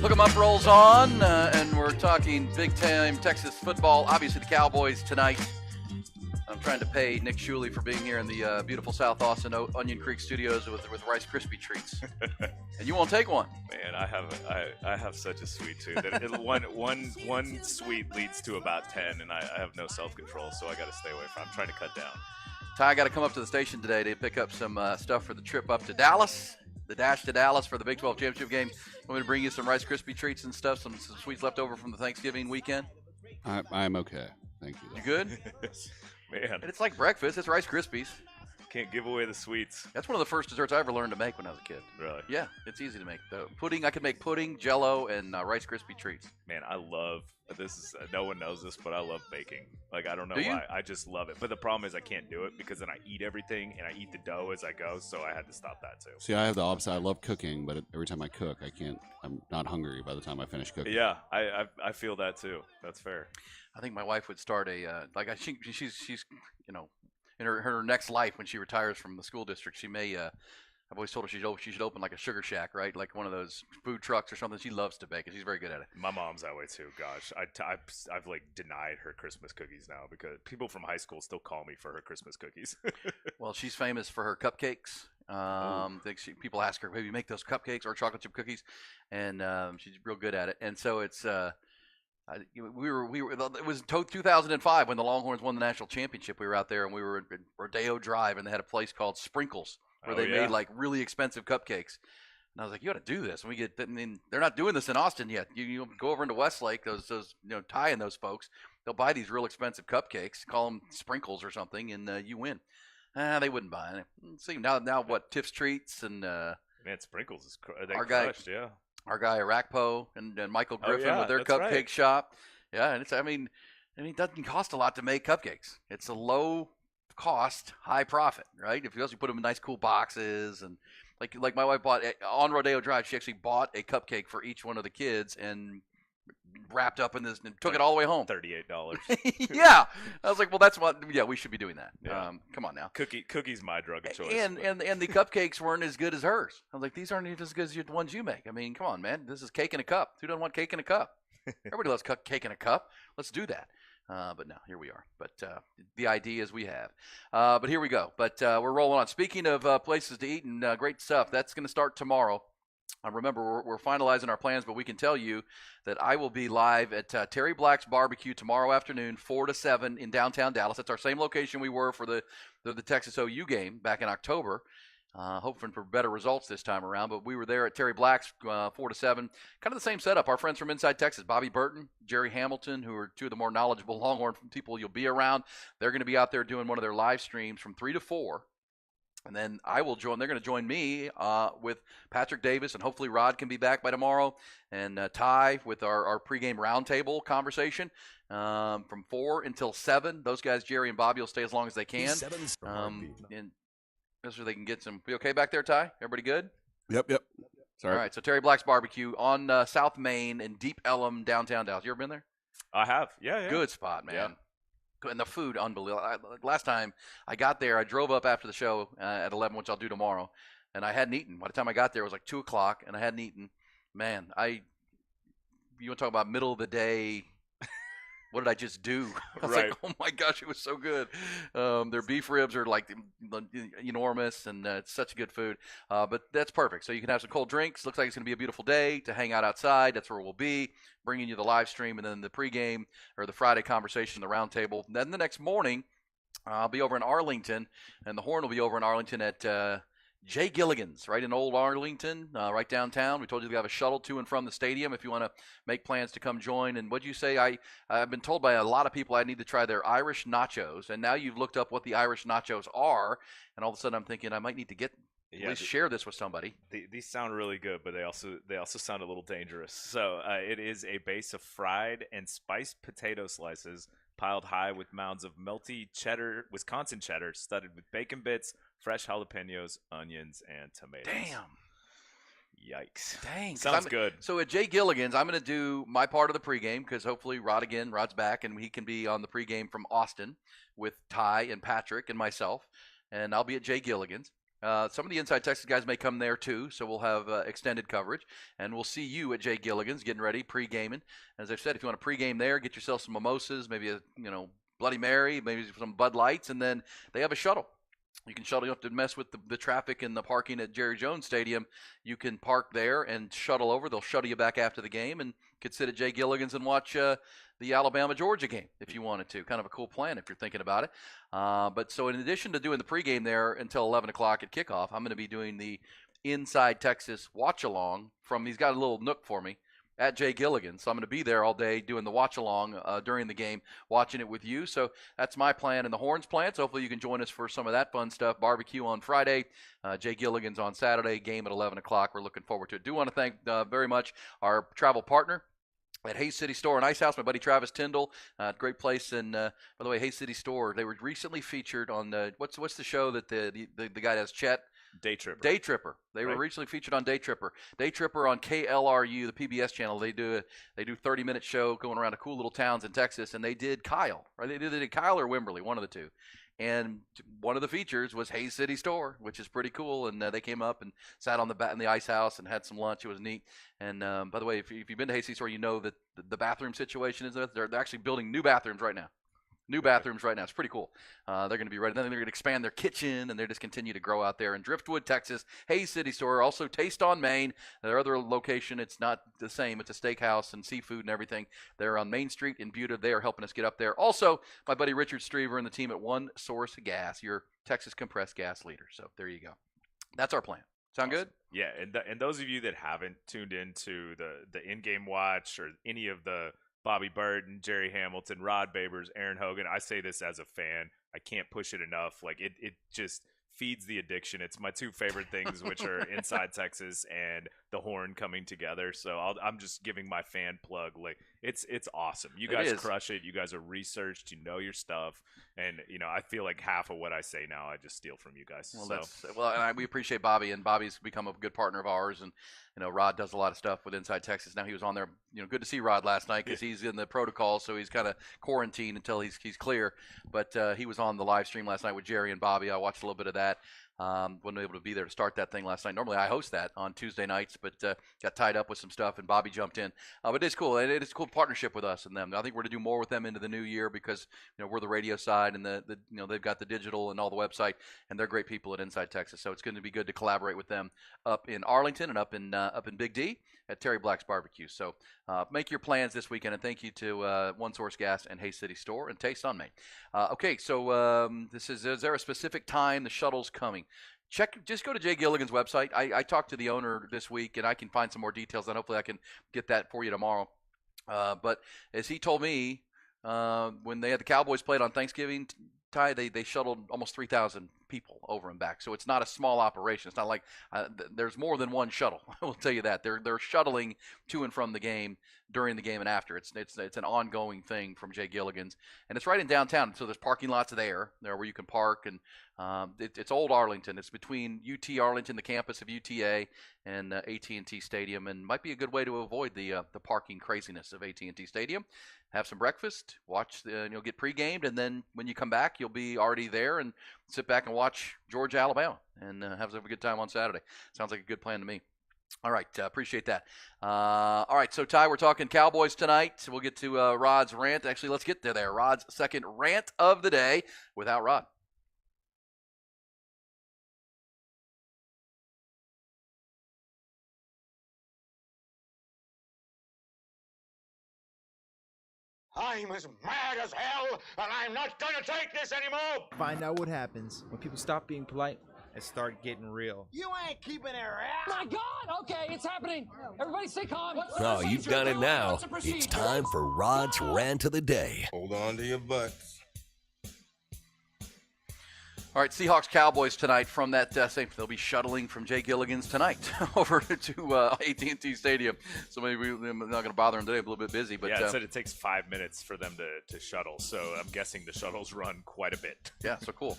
Hook 'em Up rolls on, and we're talking big-time Texas football. Obviously, the Cowboys tonight. I'm trying to pay Nick Shuley for being here in the beautiful South Austin Onion Creek studios with Rice Krispie treats, and you won't take one. Man, I have such a sweet tooth. One sweet leads to about 10, and I have no self-control, so I got to stay away from. I'm trying to cut down. Ty got to come up to the station today to pick up some stuff for the trip up to Dallas. The dash to Dallas for the Big 12 championship game. Want me to bring you some Rice Krispie treats and stuff, some sweets left over from the Thanksgiving weekend? I'm okay. Thank you. You good? Man. And it's like breakfast. It's Rice Krispies. Can't give away the sweets. That's one of the first desserts I ever learned to make when I was a kid. Really? Yeah, it's easy to make. The pudding, I could make pudding, Jell-O, and Rice Krispie treats. Man, I love this. Is no one knows this, but I love baking. Like, I don't know Do you? why. I just love it. But the problem is I can't do it because then I eat everything and I eat the dough as I go. So I had to stop that too. See, I have the opposite. I love cooking, but every time I cook, I'm not hungry by the time I finish cooking. Yeah, I feel that too. That's fair. I think my wife would start she's in her next life when she retires from the school district, she may. I've always told her she should open like a sugar shack, right? Like one of those food trucks or something. She loves to bake, and she's very good at it. My mom's that way too. Gosh, I've like denied her Christmas cookies now because people from high school still call me for her Christmas cookies. Well, she's famous for her cupcakes. People ask her, "Maybe you make those cupcakes or chocolate chip cookies?" And she's real good at it. And so it's. It was 2005 when the Longhorns won the national championship. We were out there and we were in Rodeo Drive, and they had a place called Sprinkles where they made like really expensive cupcakes. And I was like, you got to do this. And they're not doing this in Austin yet. You go over into Westlake, those Ty and those folks, they'll buy these real expensive cupcakes, call them Sprinkles or something, and you win. They wouldn't buy it. See now what? Tiff's Treats and man, Sprinkles is crushed, yeah. Our guy Arakpo and Michael Griffin with their cupcake right. shop. Yeah, and it doesn't cost a lot to make cupcakes. It's a low cost, high profit, right? If you also put them in nice cool boxes and like my wife bought on Rodeo Drive, she actually bought a cupcake for each one of the kids and wrapped up in this and took it all the way home. $38. Yeah, I was like, well, that's what. Yeah, we should be doing that. Yeah. Come on now. Cookies, my drug of choice. And the cupcakes weren't as good as hers. I was like, these aren't as good as the ones you make. I mean, come on, man. This is cake in a cup. Who doesn't want cake in a cup? Everybody loves cake in a cup. Let's do that. But no, here we are. But the ideas we have. But here we go. But we're rolling on. Speaking of places to eat and great stuff, that's going to start tomorrow. Remember, we're finalizing our plans, but we can tell you that I will be live at Terry Black's Barbecue tomorrow afternoon, 4 to 7 in downtown Dallas. That's our same location we were for the Texas OU game back in October. Hoping for better results this time around, but we were there at Terry Black's 4 to 7. Kind of the same setup. Our friends from Inside Texas, Bobby Burton, Jerry Hamilton, who are two of the more knowledgeable Longhorn people you'll be around. They're going to be out there doing one of their live streams from 3 to 4. And then I will join. They're going to join me with Patrick Davis, and hopefully Rod can be back by tomorrow. And Ty with our pregame roundtable conversation from 4 until 7. Those guys, Jerry and Bobby, will stay as long as they can. And so they can get some. You okay back there, Ty? Everybody good? Yep. Sorry. All right. So Terry Black's Barbecue on South Main in Deep Ellum, downtown Dallas. You ever been there? I have. Yeah. Good spot, man. Yeah. And the food, unbelievable. Last time I got there, I drove up after the show at 11, which I'll do tomorrow, and I hadn't eaten. By the time I got there, it was like 2 o'clock, and I hadn't eaten. Man, you want to talk about middle of the day? What did I just do? I was like, oh my gosh, it was so good. Their beef ribs are like enormous, and it's such good food. But that's perfect. So you can have some cold drinks. Looks like it's going to be a beautiful day to hang out outside. That's where we'll be, bringing you the live stream, and then the pregame or the Friday conversation, the roundtable. Then the next morning, I'll be over in Arlington, and the Horn will be over in Arlington at Jay Gilligan's, right in Old Arlington, right downtown. We told you we have a shuttle to and from the stadium if you want to make plans to come join. And what'd you say? I've been told by a lot of people I need to try their Irish nachos. And now you've looked up what the Irish nachos are, and all of a sudden I'm thinking I might need to at least share this with somebody. These sound really good, but they also sound a little dangerous. So it is a base of fried and spiced potato slices piled high with mounds of melty cheddar, Wisconsin cheddar, studded with bacon bits, fresh jalapenos, onions, and tomatoes. Damn. Yikes. Dang. Sounds good. So at Jay Gilligan's, I'm going to do my part of the pregame because hopefully Rod's back and he can be on the pregame from Austin with Ty and Patrick and myself. And I'll be at Jay Gilligan's. Some of the Inside Texas guys may come there too, so we'll have extended coverage, and we'll see you at Jay Gilligan's getting ready, pre-gaming. As I've said, if you want to pre-game there, get yourself some mimosas, maybe a Bloody Mary, maybe some Bud Lights, and then they have a shuttle. You can shuttle. You don't have to mess with the traffic and the parking at Jerry Jones Stadium. You can park there and shuttle over. They'll shuttle you back after the game, and you could sit at Jay Gilligan's and watch the Alabama-Georgia game if you wanted to. Kind of a cool plan if you're thinking about it. But so in addition to doing the pregame there until 11 o'clock at kickoff, I'm going to be doing the Inside Texas watch-along from – he's got a little nook for me at Jay Gilligan. So I'm going to be there all day doing the watch-along during the game, watching it with you. So that's my plan and the Horns plan. So hopefully you can join us for some of that fun stuff. Barbecue on Friday, Jay Gilligan's on Saturday, game at 11 o'clock. We're looking forward to it. Do want to thank very much our travel partner at Hayes City Store and Ice House, my buddy Travis Tyndall. Great place. And by the way, Hayes City Store, they were recently featured on what's the show that the guy does, Chet? Day Tripper. Day Tripper. They were recently featured on Day Tripper. Day Tripper on KLRU, the PBS channel. They do 30-minute show going around to cool little towns in Texas, and they did Kyle. Right? They did Kyle or Wimberley, one of the two. And one of the features was Hayes City Store, which is pretty cool. And they came up and sat on in the ice house and had some lunch. It was neat. And by the way, if you've been to Hayes City Store, you know that the bathroom situation is they're actually building new bathrooms right now. It's pretty cool. They're going to be ready. Then they're going to expand their kitchen, and they're just continue to grow out there in Driftwood, Texas. Hayes City Store, also Taste on Main. Their other location, it's not the same. It's a steakhouse and seafood and everything. They're on Main Street in Buda. They are helping us get up there. Also, my buddy Richard Strever and the team at One Source Gas, your Texas compressed gas leader. So there you go. That's our plan. Sound good? Yeah, and those of you that haven't tuned into the in-game watch or any of the Bobby Burton, Jerry Hamilton, Rod Babers, Aaron Hogan. I say this as a fan. I can't push it enough. Like it just feeds the addiction. It's my two favorite things, which are Inside Texas and the Horn coming together. So I'm just giving my fan plug. Like it's awesome. You guys crush it. You guys are researched. You know your stuff. And I feel like half of what I say now, I just steal from you guys. And we appreciate Bobby, and Bobby's become a good partner of ours. And Rod does a lot of stuff with Inside Texas. Now he was on there. Good to see Rod last night because he's in the protocol, so he's kind of quarantined until he's clear. But he was on the live stream last night with Jerry and Bobby. I watched a little bit of that. Wasn't able to be there to start that thing last night. Normally I host that on Tuesday nights, but got tied up with some stuff, and Bobby jumped in. But it's cool. It is a cool partnership with us and them. I think we're going to do more with them into the new year because we're the radio side, and they've got the digital and all the website, and they're great people at Inside Texas. So it's going to be good to collaborate with them up in Arlington and up in Big D at Terry Black's Barbecue. So make your plans this weekend, and thank you to One Source Gas and Hayes City Store and Taste on Main. Okay, so is there a specific time the shuttle's coming? Just go to Jay Gilligan's website. I talked to the owner this week, and I can find some more details, and hopefully I can get that for you tomorrow. But as he told me, when they had the Cowboys played on Thanksgiving, they shuttled almost 3,000 people over and back. So it's not a small operation. It's not like there's more than one shuttle. I will tell you that. They're shuttling to and from the game, during the game, and after. It's an ongoing thing from Jay Gilligan's, and it's right in downtown. So there's parking lots there where you can park, and it's old Arlington. It's between UT Arlington, the campus of UTA, and AT&T Stadium, and might be a good way to avoid the parking craziness of AT&T Stadium. Have some breakfast, watch, you'll get pre-gamed, and then when you come back, you'll be already there and sit back and watch Georgia, Alabama, and have a good time on Saturday. Sounds like a good plan to me. All right, appreciate that. All right, so Ty, we're talking Cowboys tonight. We'll get to Rod's rant. Actually, let's get to there. Rod's second rant of the day without Rod. I'm as mad as hell, and I'm not going to take this anymore! Find out what happens when people stop being polite and start getting real. You ain't keeping it real! My God! Okay, it's happening! Everybody stay calm! Oh, you've done it now. It's time for Rod's Rant of the Day. Hold on to your butts. All right, Seahawks Cowboys tonight from that same. They'll be shuttling from Jay Gilligan's tonight over to AT&T Stadium. So maybe we're not going to bother them today. A little bit busy, but it said it takes 5 minutes for them to shuttle. So I'm guessing the shuttles run quite a bit. Yeah, so cool.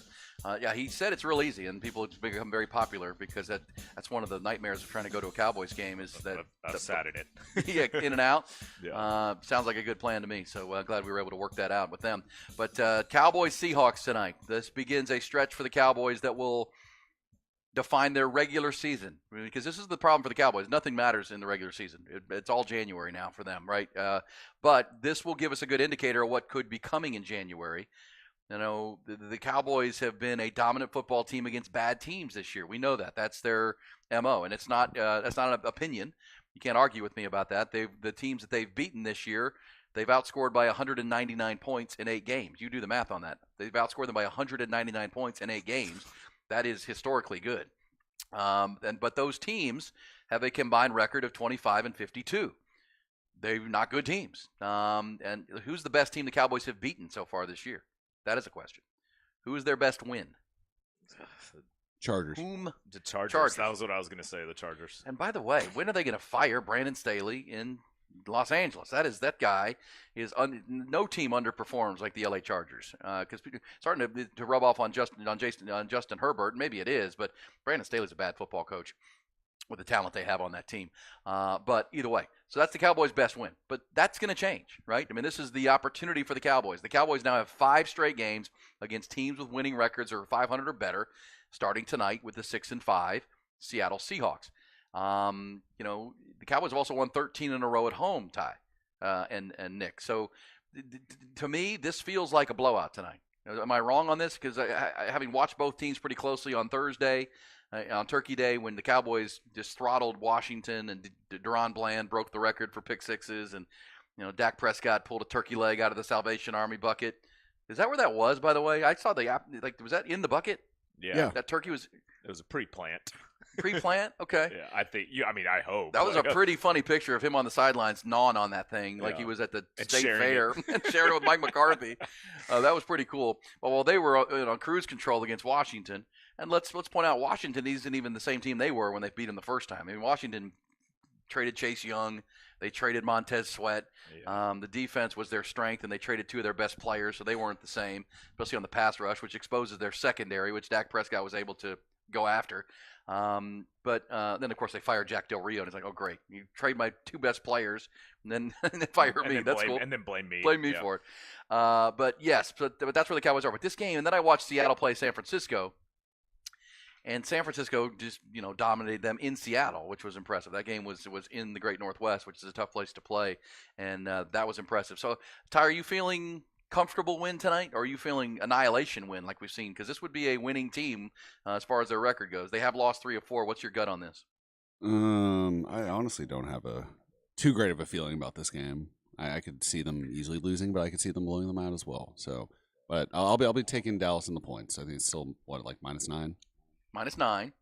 He said it's real easy, and people have become very popular because that's one of the nightmares of trying to go to a Cowboys game is that I've sat in it. Yeah, in and out. Yeah. Sounds like a good plan to me. So glad we were able to work that out with them. But Cowboys Seahawks tonight. This begins a stretch for the Cowboys that will define their regular season, because this is the problem for the Cowboys. Nothing matters in the regular season. It's all January now for them, right? But this will give us a good indicator of what could be coming in January. You know, the Cowboys have been a dominant football team against bad teams this year. We know that. That's their MO, and it's not that's not an opinion. You can't argue with me about that. The teams that they've beaten this year, they've outscored by 199 points in 8 games. You do the math on that. They've outscored them by 199 points in 8 games. That is historically good. But those teams have a combined record of 25-52. They're not good teams. And who's the best team the Cowboys have beaten so far this year? That is a question. Who is their best win? Chargers. The Chargers. That was what I was going to say, the Chargers. And by the way, when are they going to fire Brandon Staley in Los Angeles? That guy is no team underperforms like the LA Chargers, because starting to rub off on Justin Herbert. Maybe it is, but Brandon Staley's a bad football coach with the talent they have on that team. But either way, so that's the Cowboys' best win. But that's going to change, right? I mean, this is the opportunity for the Cowboys. The Cowboys now have 5 straight games against teams with winning records or 500 or better, starting tonight with the 6-5 Seattle Seahawks. You know, the Cowboys have also won 13 in a row at home, Ty and Nick. So to me, this feels like a blowout tonight. Am I wrong on this? Because having watched both teams pretty closely on Thursday, on Turkey Day, when the Cowboys just throttled Washington and Deron Bland broke the record for pick sixes, and you know Dak Prescott pulled a turkey leg out of the Salvation Army bucket. Is that where that was, by the way? I saw was that in the bucket? Yeah. That turkey was. It was a pre-plant. Pre-plant? Okay. Yeah, I think. I mean, I hope. That was a pretty funny picture of him on the sidelines gnawing on that thing like he was at the state fair and sharing it with Mike McCarthy. That was pretty cool. Well, they were on cruise control against Washington, and let's point out Washington isn't even the same team they were when they beat them the first time. I mean, Washington traded Chase Young. They traded Montez Sweat. Yeah. The defense was their strength, and they traded 2 of their best players, so they weren't the same, especially on the pass rush, which exposes their secondary, which Dak Prescott was able to go after. But then, of course, they fired Jack Del Rio, and it's like, oh, great. You trade my 2 best players and then fire me. That's cool. And then blame me. Blame me for it. But, yes, but that's where the Cowboys are. But this game, and then I watched Seattle play San Francisco, and San Francisco just, dominated them in Seattle, which was impressive. That game was in the Great Northwest, which is a tough place to play, and that was impressive. So, Ty, are you feeling comfortable win tonight, or are you feeling annihilation win like we've seen? Because this would be a winning team as far as their record goes. They have lost 3 of 4. What's your gut on this? I honestly don't have too great of a feeling about this game. I could see them easily losing, but I could see them blowing them out as well. So, but I'll be taking Dallas in the points. I think it's still -9. -9.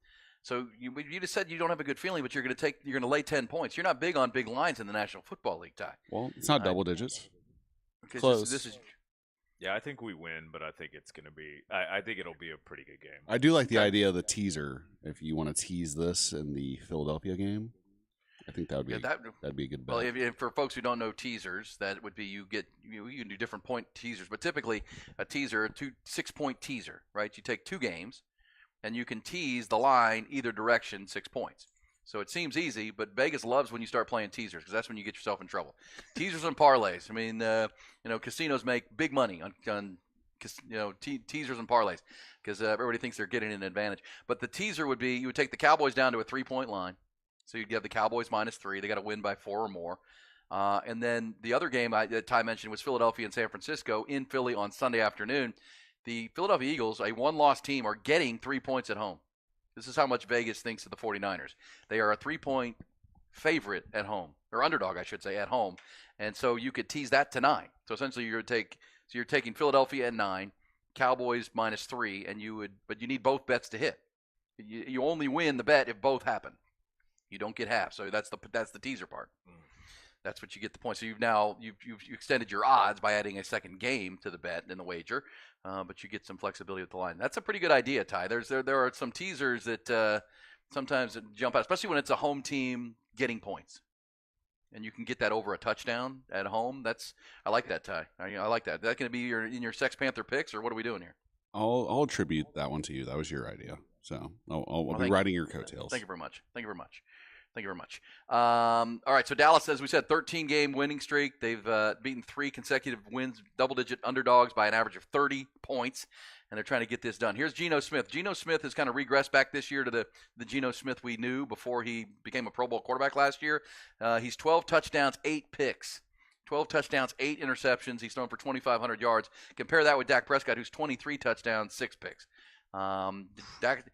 So you just said you don't have a good feeling, but you're going to lay 10 points. You're not big on big lines in the National Football League, Ty. Well, it's not double digits. Close. This is. Yeah, I think we win, but I think it's going to be. I think it'll be a pretty good game. I do like the idea of the teaser. If you want to tease this in the Philadelphia game, I think that would be that'd be a good bet. Well, if for folks who don't know teasers, that would be you can do different point teasers, but typically a teaser, 6-point teaser, right? You take 2 games, and you can tease the line either direction 6 points. So it seems easy, but Vegas loves when you start playing teasers because that's when you get yourself in trouble. Teasers and parlays. I mean, casinos make big money on teasers and parlays because everybody thinks they're getting an advantage. But the teaser would be you would take the Cowboys down to a 3-point line. So you'd have the Cowboys -3. They got to win by 4 or more. And then the other game that Ty mentioned was Philadelphia and San Francisco in Philly on Sunday afternoon. The Philadelphia Eagles, a 1-loss team, are getting 3 points at home. This is how much Vegas thinks of the 49ers. They are a 3-point favorite at home, or underdog, I should say, at home. And so you could tease that to 9. So essentially you're taking Philadelphia at 9, Cowboys -3, but you need both bets to hit. You only win the bet if both happen. You don't get half. So that's the teaser part. That's what you get the point. So you've extended your odds by adding a second game to the bet in the wager, but you get some flexibility with the line. That's a pretty good idea, Ty. There are some teasers that sometimes jump out, especially when it's a home team getting points, and you can get that over a touchdown at home. I like that, Ty. I like that. Is that going to be in your Sex Panther picks, or what are we doing here? I'll attribute that one to you. That was your idea, so I'll be riding your coattails. Thank you very much. All right, so Dallas, as we said, 13-game winning streak. They've beaten 3 consecutive wins, double-digit underdogs by an average of 30 points. and they're trying to get this done. Here's Geno Smith. Geno Smith has kind of regressed back this year to the Geno Smith we knew before he became a Pro Bowl quarterback last year. He's 12 touchdowns, 8 picks. 12 touchdowns, 8 interceptions. He's thrown for 2,500 yards. Compare that with Dak Prescott, who's 23 touchdowns, 6 picks. Dak,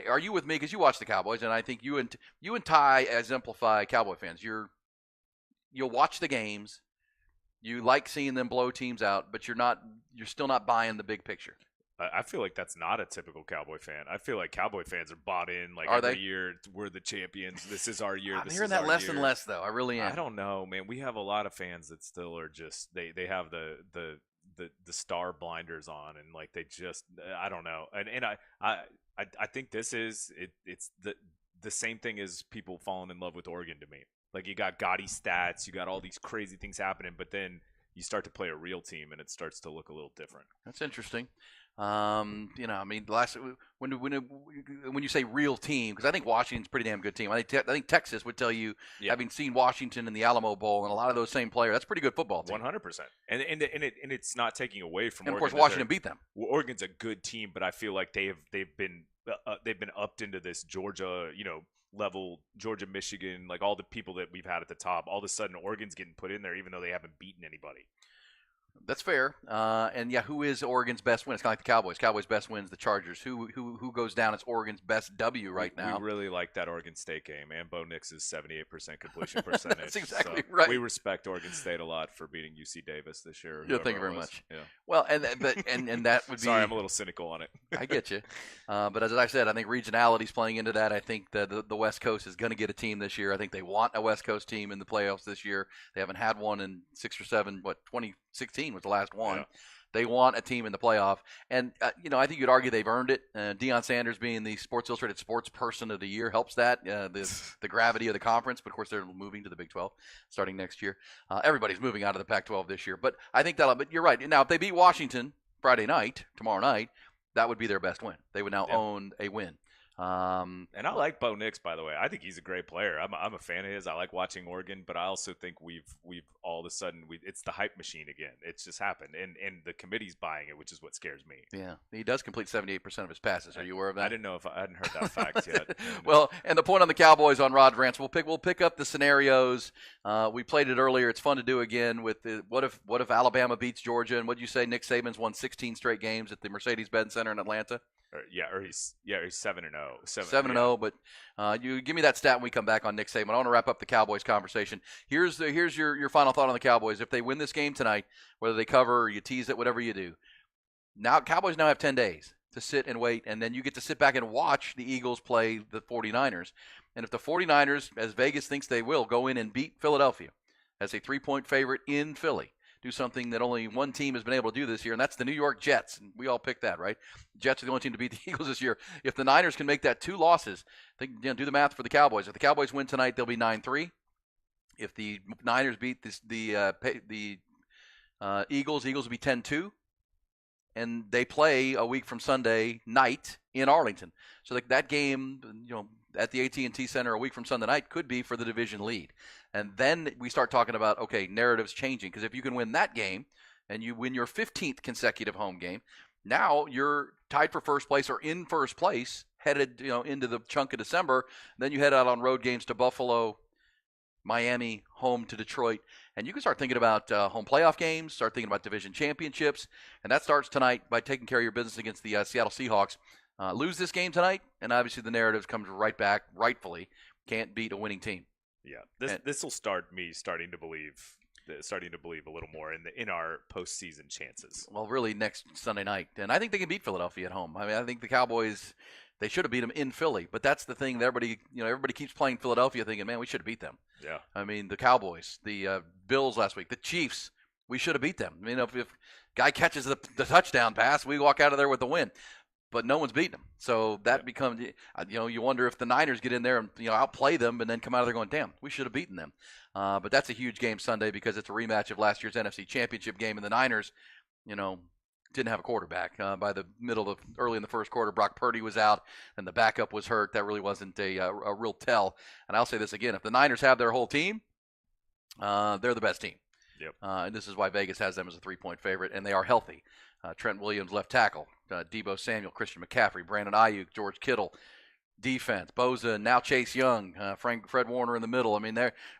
are you with me? Because you watch the Cowboys, and I think you and Ty exemplify Cowboy fans. You'll watch the games. You like seeing them blow teams out, but you're still not buying the big picture. I feel like that's not a typical Cowboy fan. I feel like Cowboy fans are bought in. Like every year, we're the champions. This is our year. I'm hearing that less and less, though. I really am. I don't know, man. We have a lot of fans that still are just they have the star blinders on, and like they just I don't know. And I think this is it's the same thing as people falling in love with Oregon to me. Like you got gaudy stats, you got all these crazy things happening, but then you start to play a real team, and it starts to look a little different. That's interesting. I mean, when you say real team, because I think Washington's a pretty damn good team. I think Texas would tell you, having seen Washington in the Alamo Bowl and a lot of those same players, that's a pretty good football team. 100%. And it's not taking away from. And Oregon. Of course, Washington beat them. Oregon's a good team, but I feel like they've been upped into this Georgia, level, Georgia, Michigan, like all the people that we've had at the top. All of a sudden, Oregon's getting put in there, even though they haven't beaten anybody. That's fair. And who is Oregon's best win? It's kind of like the Cowboys. Cowboys' best wins the Chargers. Who goes down as Oregon's best W right now? We really like that Oregon State game, and Bo Nix's 78% completion percentage. That's exactly so right. We respect Oregon State a lot for beating UC Davis this year. Yeah, thank you very much. Yeah. Well, and that would be. Sorry, I'm a little cynical on it. I get you, but as I said, I think regionality's playing into that. I think the West Coast is going to get a team this year. I think they want a West Coast team in the playoffs this year. They haven't had one in 6 or 7. 2016 was the last one. Yeah. They want a team in the playoff, and I think you'd argue they've earned it. Deion Sanders being the Sports Illustrated Sports Person of the Year helps that the gravity of the conference. But of course, they're moving to the Big 12 starting next year. Everybody's moving out of the Pac-12 this year, but I think that'll. But you're right. Now, if they beat Washington tomorrow night, that would be their best win. They would now own a win. And I like Bo Nix, by the way. I think he's a great player. I'm a fan of his. I like watching Oregon, but I also think we've all of a sudden it's the hype machine again. It's just happened, and the committee's buying it, which is what scares me. Yeah, he does complete 78% of his passes. Are you aware of that? I didn't know if I hadn't heard that fact yet. Well, and the point on the Cowboys on Rod Rants, we'll pick up the scenarios. We played it earlier. It's fun to do again with what if Alabama beats Georgia, and what'd you say? Nick Saban's won 16 straight games at the Mercedes-Benz Center in Atlanta. He's 7-0. 7-0, but you give me that stat when we come back on Nick Saban. I want to wrap up the Cowboys conversation. Here's your final thought on the Cowboys. If they win this game tonight, whether they cover or you tease it, whatever you do, Cowboys now have 10 days to sit and wait, and then you get to sit back and watch the Eagles play the 49ers. And if the 49ers, as Vegas thinks they will, go in and beat Philadelphia as a 3-point favorite in Philly, do something that only one team has been able to do this year, and that's the New York Jets. And we all picked that, right? Jets are the only team to beat the Eagles this year. If the Niners can make that 2 losses, do the math for the Cowboys. If the Cowboys win tonight, they'll be 9-3. If the Niners beat the Eagles will be 10-2. And they play a week from Sunday night in Arlington. So that game, at the AT&T Center a week from Sunday night could be for the division lead. And then we start talking about, okay, narratives changing. Because if you can win that game and you win your 15th consecutive home game, now you're tied for first place or in first place, headed into the chunk of December. Then you head out on road games to Buffalo, Miami, home to Detroit. And you can start thinking about home playoff games, start thinking about division championships. And that starts tonight by taking care of your business against the Seattle Seahawks. Lose this game tonight, and obviously the narrative comes right back, rightfully. Can't beat a winning team. Yeah, this will start me starting to believe a little more in our postseason chances. Well, really next Sunday night, and I think they can beat Philadelphia at home. I mean, I think the Cowboys, they should have beat them in Philly, but that's the thing. Everybody keeps playing Philadelphia, thinking, man, we should have beat them. Yeah. I mean, the Cowboys, the Bills last week, the Chiefs, we should have beat them. I mean, if guy catches the touchdown pass, we walk out of there with a win. But no one's beating them. So that becomes, you wonder if the Niners get in there and, outplay them and then come out of there going, damn, we should have beaten them. But that's a huge game Sunday because it's a rematch of last year's NFC Championship game. And the Niners, didn't have a quarterback. By the early in the first quarter, Brock Purdy was out and the backup was hurt. That really wasn't a real tell. And I'll say this again. If the Niners have their whole team, they're the best team. Yep. And this is why Vegas has them as a 3-point favorite, and they are healthy. Trent Williams, left tackle. Debo Samuel, Christian McCaffrey, Brandon Ayuk, George Kittle. Defense, Bosa, now Chase Young, Fred Warner in the middle. I mean,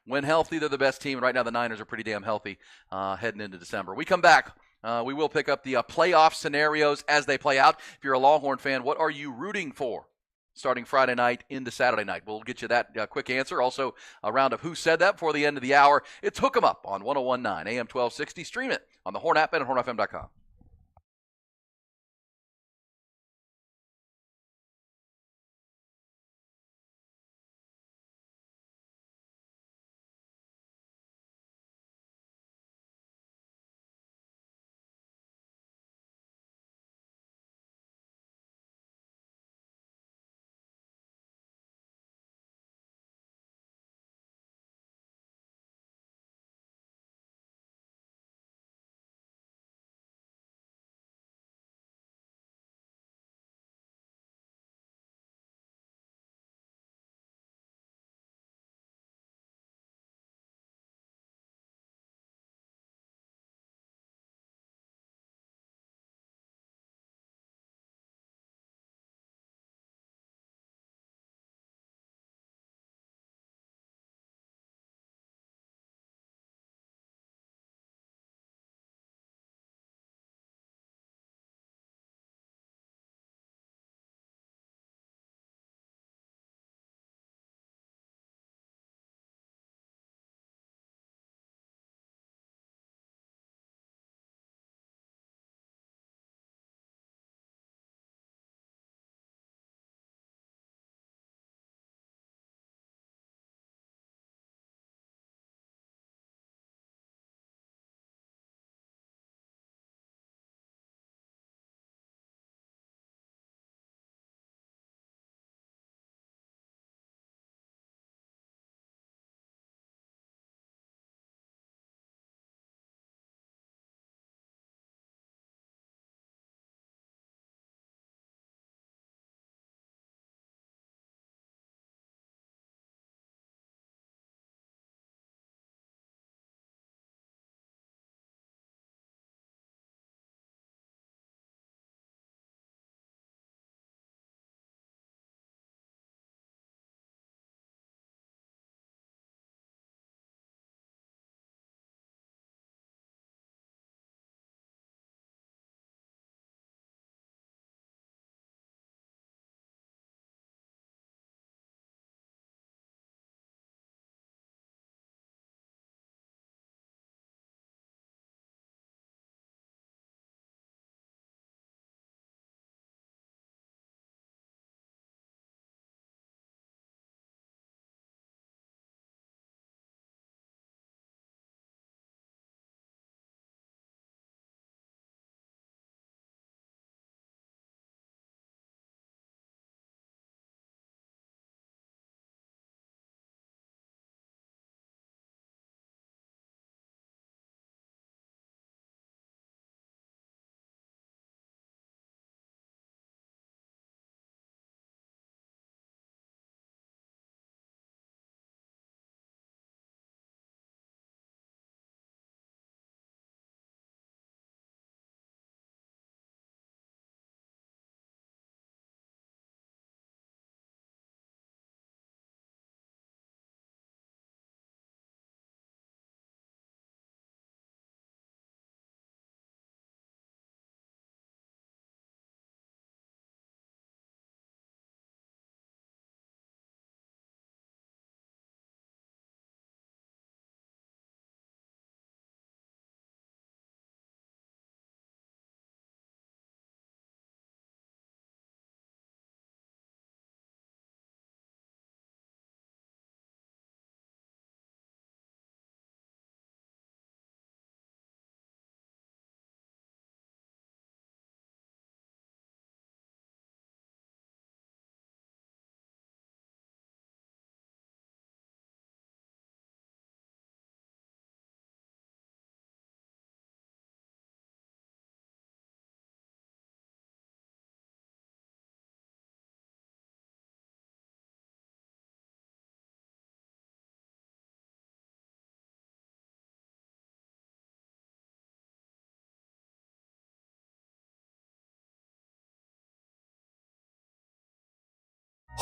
when healthy, they're the best team. And right now, the Niners are pretty damn healthy heading into December. We come back. We will pick up the playoff scenarios as they play out. If you're a Longhorn fan, what are you rooting for starting Friday night into Saturday night? We'll get you that quick answer. Also, a round of Who Said That before the end of the hour. It's Hook 'em Up on 101.9 AM 1260. Stream it on the Horn app and at hornfm.com.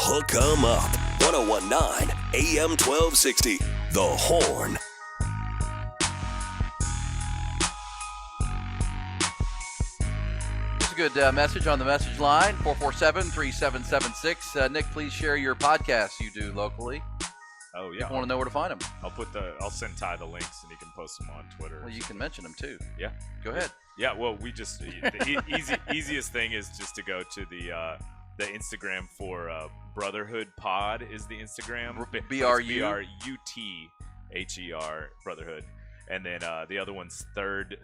Hook 'em Up. 1019 AM 1260. The Horn. It's a good message on the message line, 447-3776. Nick, please share your podcasts you do locally. Oh, yeah. I want to know where to find them. I'll send Ty the links and he can post them on Twitter. Well, you can mention them too. Yeah. Go ahead. Yeah, well, we just the easiest thing is just to go to the Instagram for Brotherhood Pod is the Instagram. BRUTHER Brotherhood. And then the other one's Third,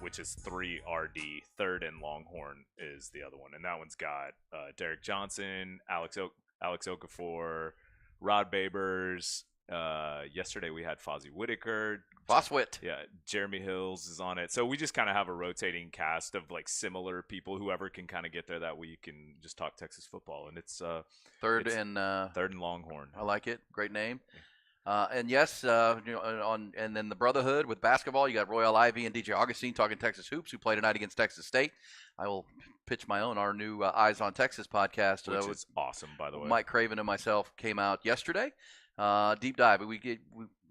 which is 3RD. Third and Longhorn is the other one. And that one's got Derek Johnson, Alex Okafor, Rod Babers. Yesterday we had Fozzie Whitaker. Foswit. Yeah, Jeremy Hills is on it. So we just kind of have a rotating cast of like similar people, whoever can kind of get there that week and just talk Texas football. And it's Third and Longhorn. I like it. Great name. And yes, and then the Brotherhood with basketball, you got Royal Ivy and DJ Augustine talking Texas hoops, who played tonight against Texas State. I will pitch our new Eyes on Texas podcast, which is awesome, by the way. Mike Craven and myself came out yesterday. Deep dive.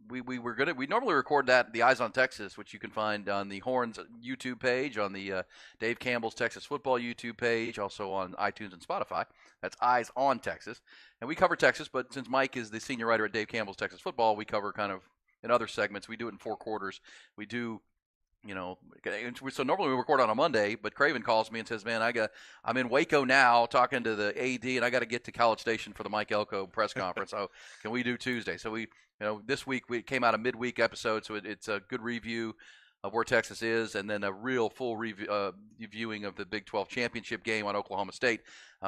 We normally record that the Eyes on Texas, which you can find on the Horns YouTube page, on the Dave Campbell's Texas Football YouTube page, also on iTunes and Spotify. That's Eyes on Texas. And we cover Texas, but since Mike is the senior writer at Dave Campbell's Texas Football, we cover kind of in other segments. We do it in 4 quarters. We do, so normally we record on a Monday, but Craven calls me and says, man, I'm in Waco now talking to the AD, and I got to get to College Station for the Mike Elko press conference. So can we do Tuesday? So this week we came out a midweek episode, so it's a good review of where Texas is, and then a real full viewing of the Big 12 championship game on Oklahoma State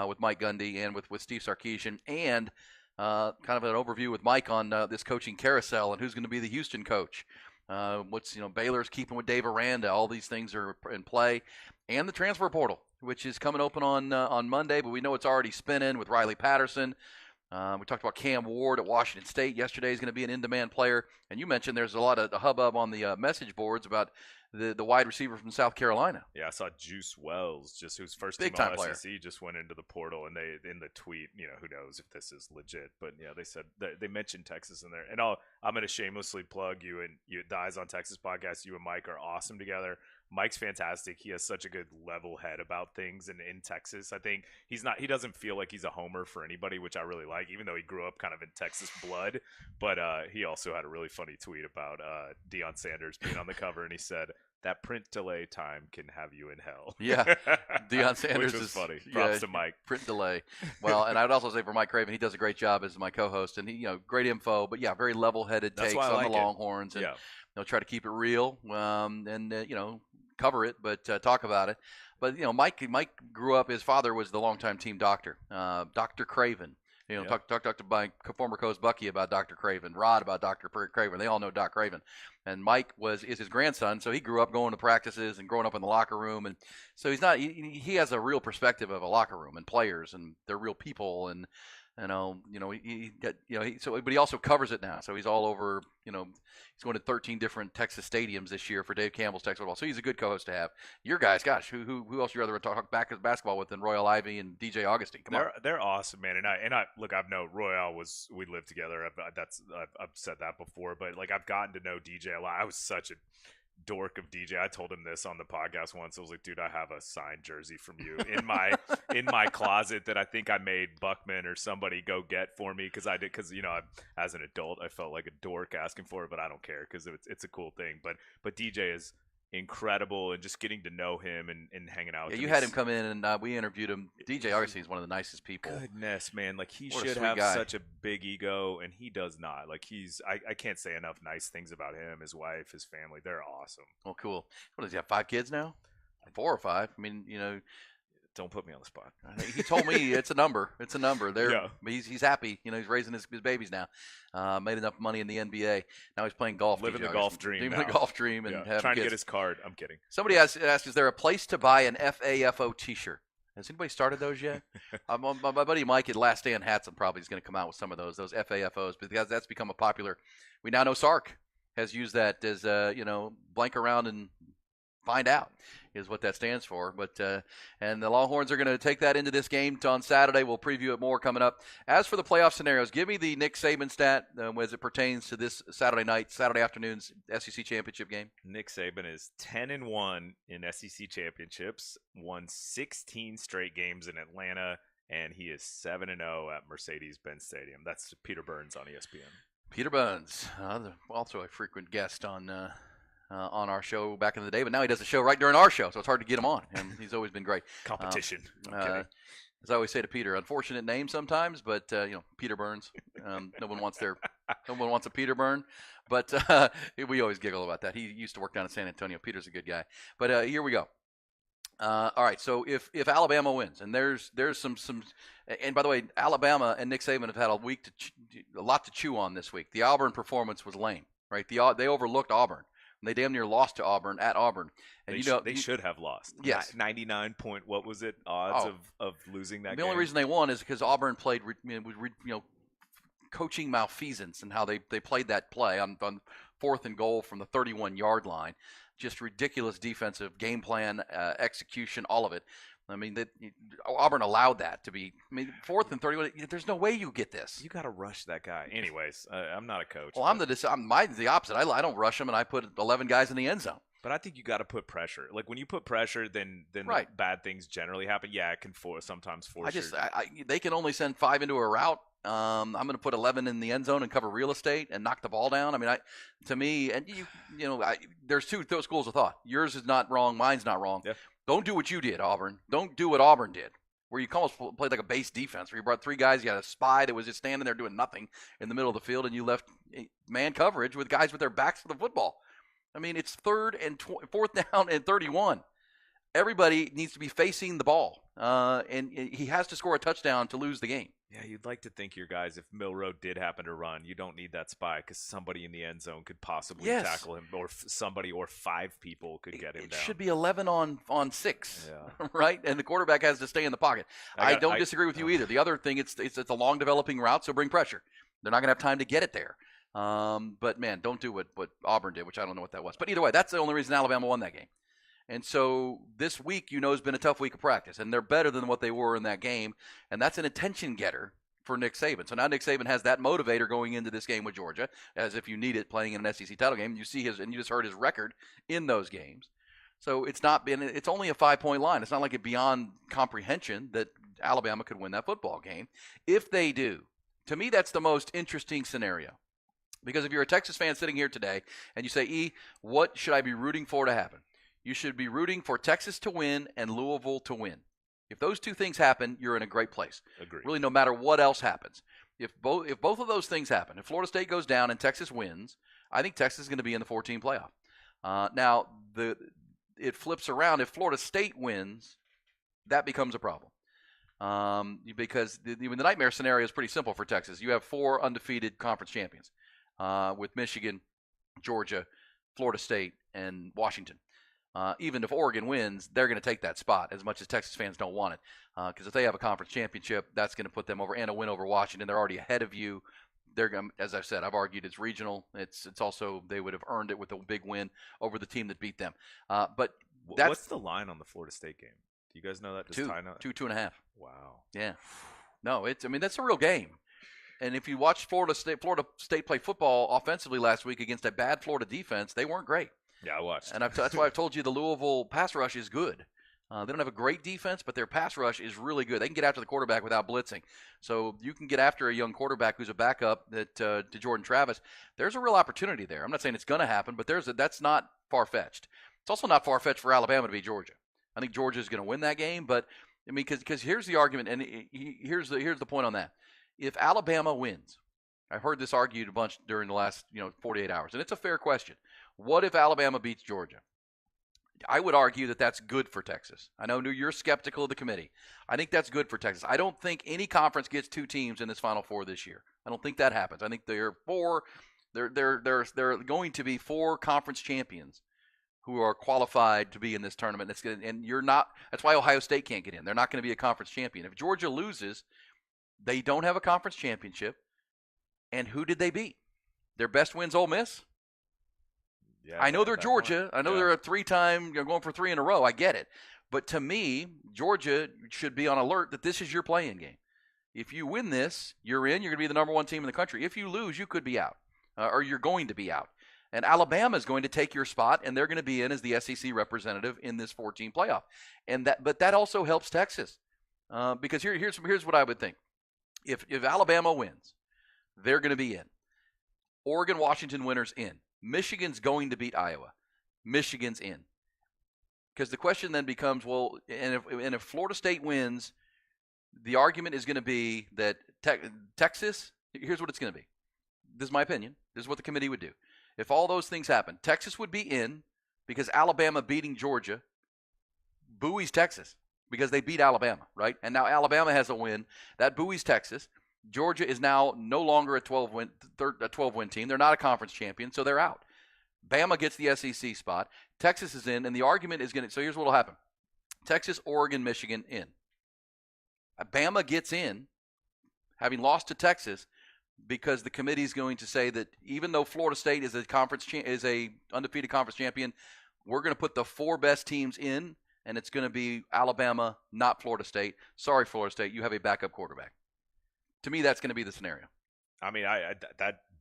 with Mike Gundy and with Steve Sarkisian, and kind of an overview with Mike on this coaching carousel and who's going to be the Houston coach. Baylor's keeping with Dave Aranda. All these things are in play, and the transfer portal, which is coming open on Monday, but we know it's already spinning with Riley Patterson. We talked about Cam Ward at Washington State yesterday. Is going to be an in-demand player. And you mentioned there's a lot of hubbub on the message boards about the wide receiver from South Carolina. Yeah, I saw Juice Wells, whose first big team time all SEC just went into the portal, and they in the tweet, who knows if this is legit, but yeah, they said they mentioned Texas in there. And I'm going to shamelessly plug you and the Eyes on Texas podcast. You and Mike are awesome together. Mike's fantastic. He has such a good level head about things, and in Texas, I think he doesn't feel like he's a homer for anybody, which I really like, even though he grew up kind of in Texas blood. But he also had a really funny tweet about Deion Sanders being on the cover, and he said that print delay time can have you in hell. Yeah, Deion Sanders which was is funny. Props to Mike. Print delay. Well, and I would also say for Mike Craven, he does a great job as my co-host, and he great info, but yeah, very level-headed takes on the Longhorns, and try to keep it real, cover it, but talk about it. But Mike grew up. His father was the longtime team doctor, Dr. Craven. Talk to my former coach Bucky about Dr. Craven, Rod about Dr. Craven. They all know Doc Craven, and Mike is his grandson. So he grew up going to practices and growing up in the locker room, and so he's not. He has a real perspective of a locker room and players, and they're real people, and but he also covers it now. So he's all over, he's going to 13 different Texas stadiums this year for Dave Campbell's Texas Football. So he's a good co-host to have. Your guys, gosh, who else you rather talk basketball with than Royal Ivy and DJ Augustine? They're awesome, man. And I look, I've known Royal we lived together. I've said that before, but like I've gotten to know DJ a lot. I was such a dork of DJ. I told him this on the podcast once. I was like, dude, I have a signed jersey from you in my closet that I think I made Buckman or somebody go get for me because as an adult I felt like a dork asking for it, but I don't care because it's a cool thing. But DJ is incredible, and just getting to know him and hanging out with him. You had him come in and we interviewed him. DJ Augustine is one of the nicest people. Goodness, man. Like he should have such a big ego, and he does not. Like I can't say enough nice things about him, his wife, his family. They're awesome. Well, cool. What does he have, 5 kids now? 4 or 5? I mean, don't put me on the spot. He told me it's a number. It's a number. He's happy. He's raising his babies now. Made enough money in the NBA. Now he's playing golf. Living the golf dream. Living the golf dream and trying to get his card. I'm kidding. Somebody asked, is there a place to buy an FAFO T-shirt? Has anybody started those yet? My buddy Mike at Last Stand Hats probably is going to come out with some of those FAFOs, because that's become a popular. We now know Sark has used that as blank around and find out is what that stands for. But and the Longhorns are going to take that into this game on Saturday. We'll preview it more coming up. As for the playoff scenarios, give me the Nick Saban stat as it pertains to this Saturday afternoon's SEC championship game. Nick Saban is 10-1 in SEC championships, won 16 straight games in Atlanta, and he is 7-0 at Mercedes-Benz Stadium. That's Peter Burns on ESPN. Peter Burns, also a frequent guest on our show back in the day, but now he does a show right during our show, so it's hard to get him on, and he's always been great. Competition. As I always say to Peter, unfortunate name sometimes, but Peter Burns. No one wants a Peter Burn, but we always giggle about that. He used to work down in San Antonio. Peter's a good guy, but here we go. All right, so if Alabama wins, and there's some, and by the way, Alabama and Nick Saban have had a lot to chew on this week. The Auburn performance was lame, right? They overlooked Auburn. And they damn near lost to Auburn at Auburn, and they should have lost. Yes, 99 point. What was it? Odds of losing that. The only reason they won is because Auburn played, coaching malfeasance and how they played that play on 4th and goal from the 31-yard line. Just ridiculous defensive game plan, execution, all of it. I mean, Auburn allowed that to be. I mean, 4th and 31. There's no way you get this. You got to rush that guy. Anyways, I'm not a coach. Well, I'm the opposite. I don't rush him, and I put 11 guys in the end zone. But I think you got to put pressure. Like when you put pressure, then right. Bad things generally happen. Yeah, it can sometimes force. They can only send 5 into a route. I'm going to put 11 in the end zone and cover real estate and knock the ball down. I mean, to me, and there's two schools of thought. Yours is not wrong. Mine's not wrong. Yeah. Don't do what you did, Auburn. Don't do what Auburn did, where you almost played like a base defense, where you brought 3 guys, you got a spy that was just standing there doing nothing in the middle of the field, and you left man coverage with guys with their backs to the football. I mean, it's 4th down and 31. Everybody needs to be facing the ball, and he has to score a touchdown to lose the game. Yeah, you'd like to think your guys, if Milroe did happen to run, you don't need that spy because somebody in the end zone could possibly tackle him, or somebody or 5 people could get him down. It should be 11 on 6, right? And the quarterback has to stay in the pocket. I don't disagree with you either. The other thing, it's a long developing route, so bring pressure. They're not going to have time to get it there. But, man, don't do what Auburn did, which I don't know what that was. But either way, that's the only reason Alabama won that game. And so this week, has been a tough week of practice, and they're better than what they were in that game, and that's an attention getter for Nick Saban. So now Nick Saban has that motivator going into this game with Georgia, as if you need it playing in an SEC title game. You see and you just heard his record in those games. So it's only a 5-point line. It's not like it beyond comprehension that Alabama could win that football game. If they do, to me, that's the most interesting scenario. Because if you're a Texas fan sitting here today and you say, what should I be rooting for to happen? You should be rooting for Texas to win and Louisville to win. If those two things happen, you're in a great place. Agreed. Really, no matter what else happens. If both of those things happen, if Florida State goes down and Texas wins, I think Texas is going to be in the 14 playoff. Now, it flips around. If Florida State wins, that becomes a problem. Because the nightmare scenario is pretty simple for Texas. You have 4 undefeated conference champions with Michigan, Georgia, Florida State, and Washington. Even if Oregon wins, they're going to take that spot as much as Texas fans don't want it. Because if they have a conference championship, that's going to put them over, and a win over Washington. They're already ahead of you. They're going, as I've said, I've argued it's regional. It's also they would have earned it with a big win over the team that beat them. But what's the line on the Florida State game? Do you guys know that? 2.5. Wow. Yeah. No, that's a real game. And if you watch Florida State play football offensively last week against a bad Florida defense, they weren't great. Yeah, I watched. And that's why I've told you the Louisville pass rush is good. They don't have a great defense, but their pass rush is really good. They can get after the quarterback without blitzing. So you can get after a young quarterback who's a backup to Jordan Travis. There's a real opportunity there. I'm not saying it's going to happen, but that's not far-fetched. It's also not far-fetched for Alabama to beat Georgia. I think Georgia is going to win that game, but I mean, because here's the argument, and here's the point on that. If Alabama wins, I've heard this argued a bunch during the last 48 hours, and it's a fair question. What if Alabama beats Georgia? I would argue that that's good for Texas. I know you're skeptical of the committee. I think that's good for Texas. I don't think any conference gets 2 teams in this Final Four this year. I don't think that happens. I think there are going to be 4 conference champions who are qualified to be in this tournament. And you're not. That's why Ohio State can't get in. They're not going to be a conference champion. If Georgia loses, they don't have a conference championship. And who did they beat? Their best win's Ole Miss. Yeah, I know they're at that Georgia. point. I know they're a 3-time, going for 3 in a row. I get it. But to me, Georgia should be on alert that this is your play-in game. If you win this, you're in. You're going to be the number 1 team in the country. If you lose, you could be out, or you're going to be out. And Alabama is going to take your spot, and they're going to be in as the SEC representative in this 14 playoff. But that also helps Texas, because here's what I would think. If Alabama wins, they're going to be in. Oregon, Washington winners in. Michigan's going to beat Iowa. Michigan's in. Because the question then becomes, well, and if Florida State wins, the argument is going to be that Texas, here's what it's going to be. This is my opinion. This is what the committee would do. If all those things happen, Texas would be in because Alabama beating Georgia buoys Texas because they beat Alabama, right? And now Alabama has a win. That buoys Texas. Georgia is now no longer a 12-win team. They're not a conference champion, so they're out. Bama gets the SEC spot. Texas is in, and the argument is going to – so here's what will happen. Texas, Oregon, Michigan in. Bama gets in, having lost to Texas, because the committee is going to say that even though Florida State is a undefeated conference champion, we're going to put the 4 best teams in, and it's going to be Alabama, not Florida State. Sorry, Florida State, you have a backup quarterback. To me, that's going to be the scenario. I mean,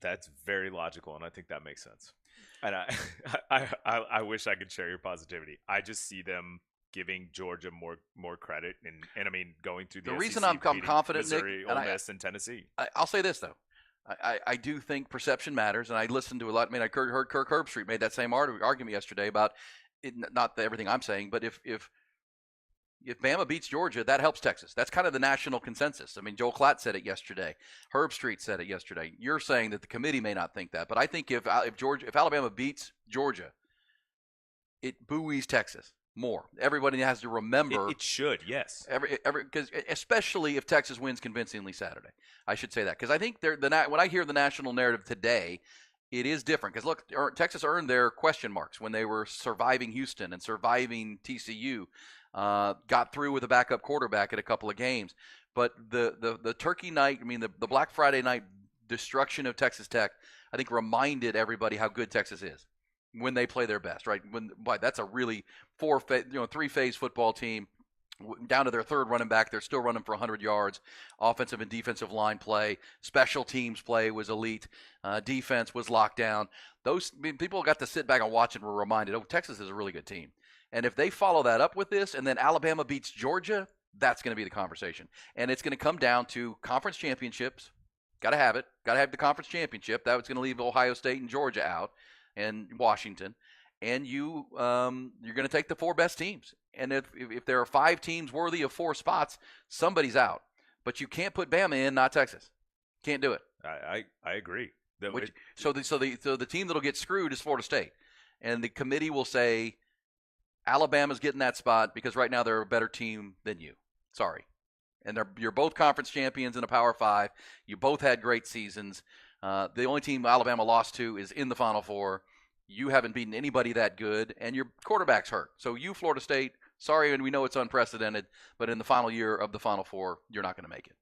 that's very logical, and I think that makes sense. And I wish I could share your positivity. I just see them giving Georgia more credit, and I mean going through the reason SEC, I'm confident, Missouri, Nick, Ole Miss, and Tennessee. I'll say this though, I do think perception matters, and I listened to a lot. I mean, I heard Kirk Herbstreit made that same argument yesterday about it, not everything I'm saying, but if Bama beats Georgia, that helps Texas. That's kind of the national consensus. I mean, Joel Klatt said it yesterday. Herbstreit said it yesterday. You're saying that the committee may not think that, but I think if Alabama beats Georgia, it buoys Texas more. Everybody has to remember. It should, yes. Because especially if Texas wins convincingly Saturday. I should say that, because I think when I hear the national narrative today, it is different. Because look, Texas earned their question marks when they were surviving Houston and surviving TCU. Got through with a backup quarterback at a couple of games. But the Turkey night, I mean, the Black Friday night destruction of Texas Tech, I think reminded everybody how good Texas is when they play their best, right? That's a really 3-phase football team. Down to their 3rd running back, they're still running for 100 yards. Offensive and defensive line play, special teams play was elite. Defense was locked down. People got to sit back and watch and were reminded, Texas is a really good team. And if they follow that up with this, and then Alabama beats Georgia, that's going to be the conversation. And it's going to come down to conference championships. Got to have it. Got to have the conference championship. That's going to leave Ohio State and Georgia out, and Washington. And you're going to take the 4 best teams. And if there are 5 teams worthy of 4 spots, somebody's out. But you can't put Bama in, not Texas. Can't do it. I agree. So the team that'll get screwed is Florida State, and the committee will say Alabama's getting that spot because right now they're a better team than you. Sorry. And you're both conference champions in a Power 5. You both had great seasons. The only team Alabama lost to is in the Final Four. You haven't beaten anybody that good, and your quarterback's hurt. So you, Florida State, sorry, and we know it's unprecedented, but in the final year of the Final Four, you're not going to make it.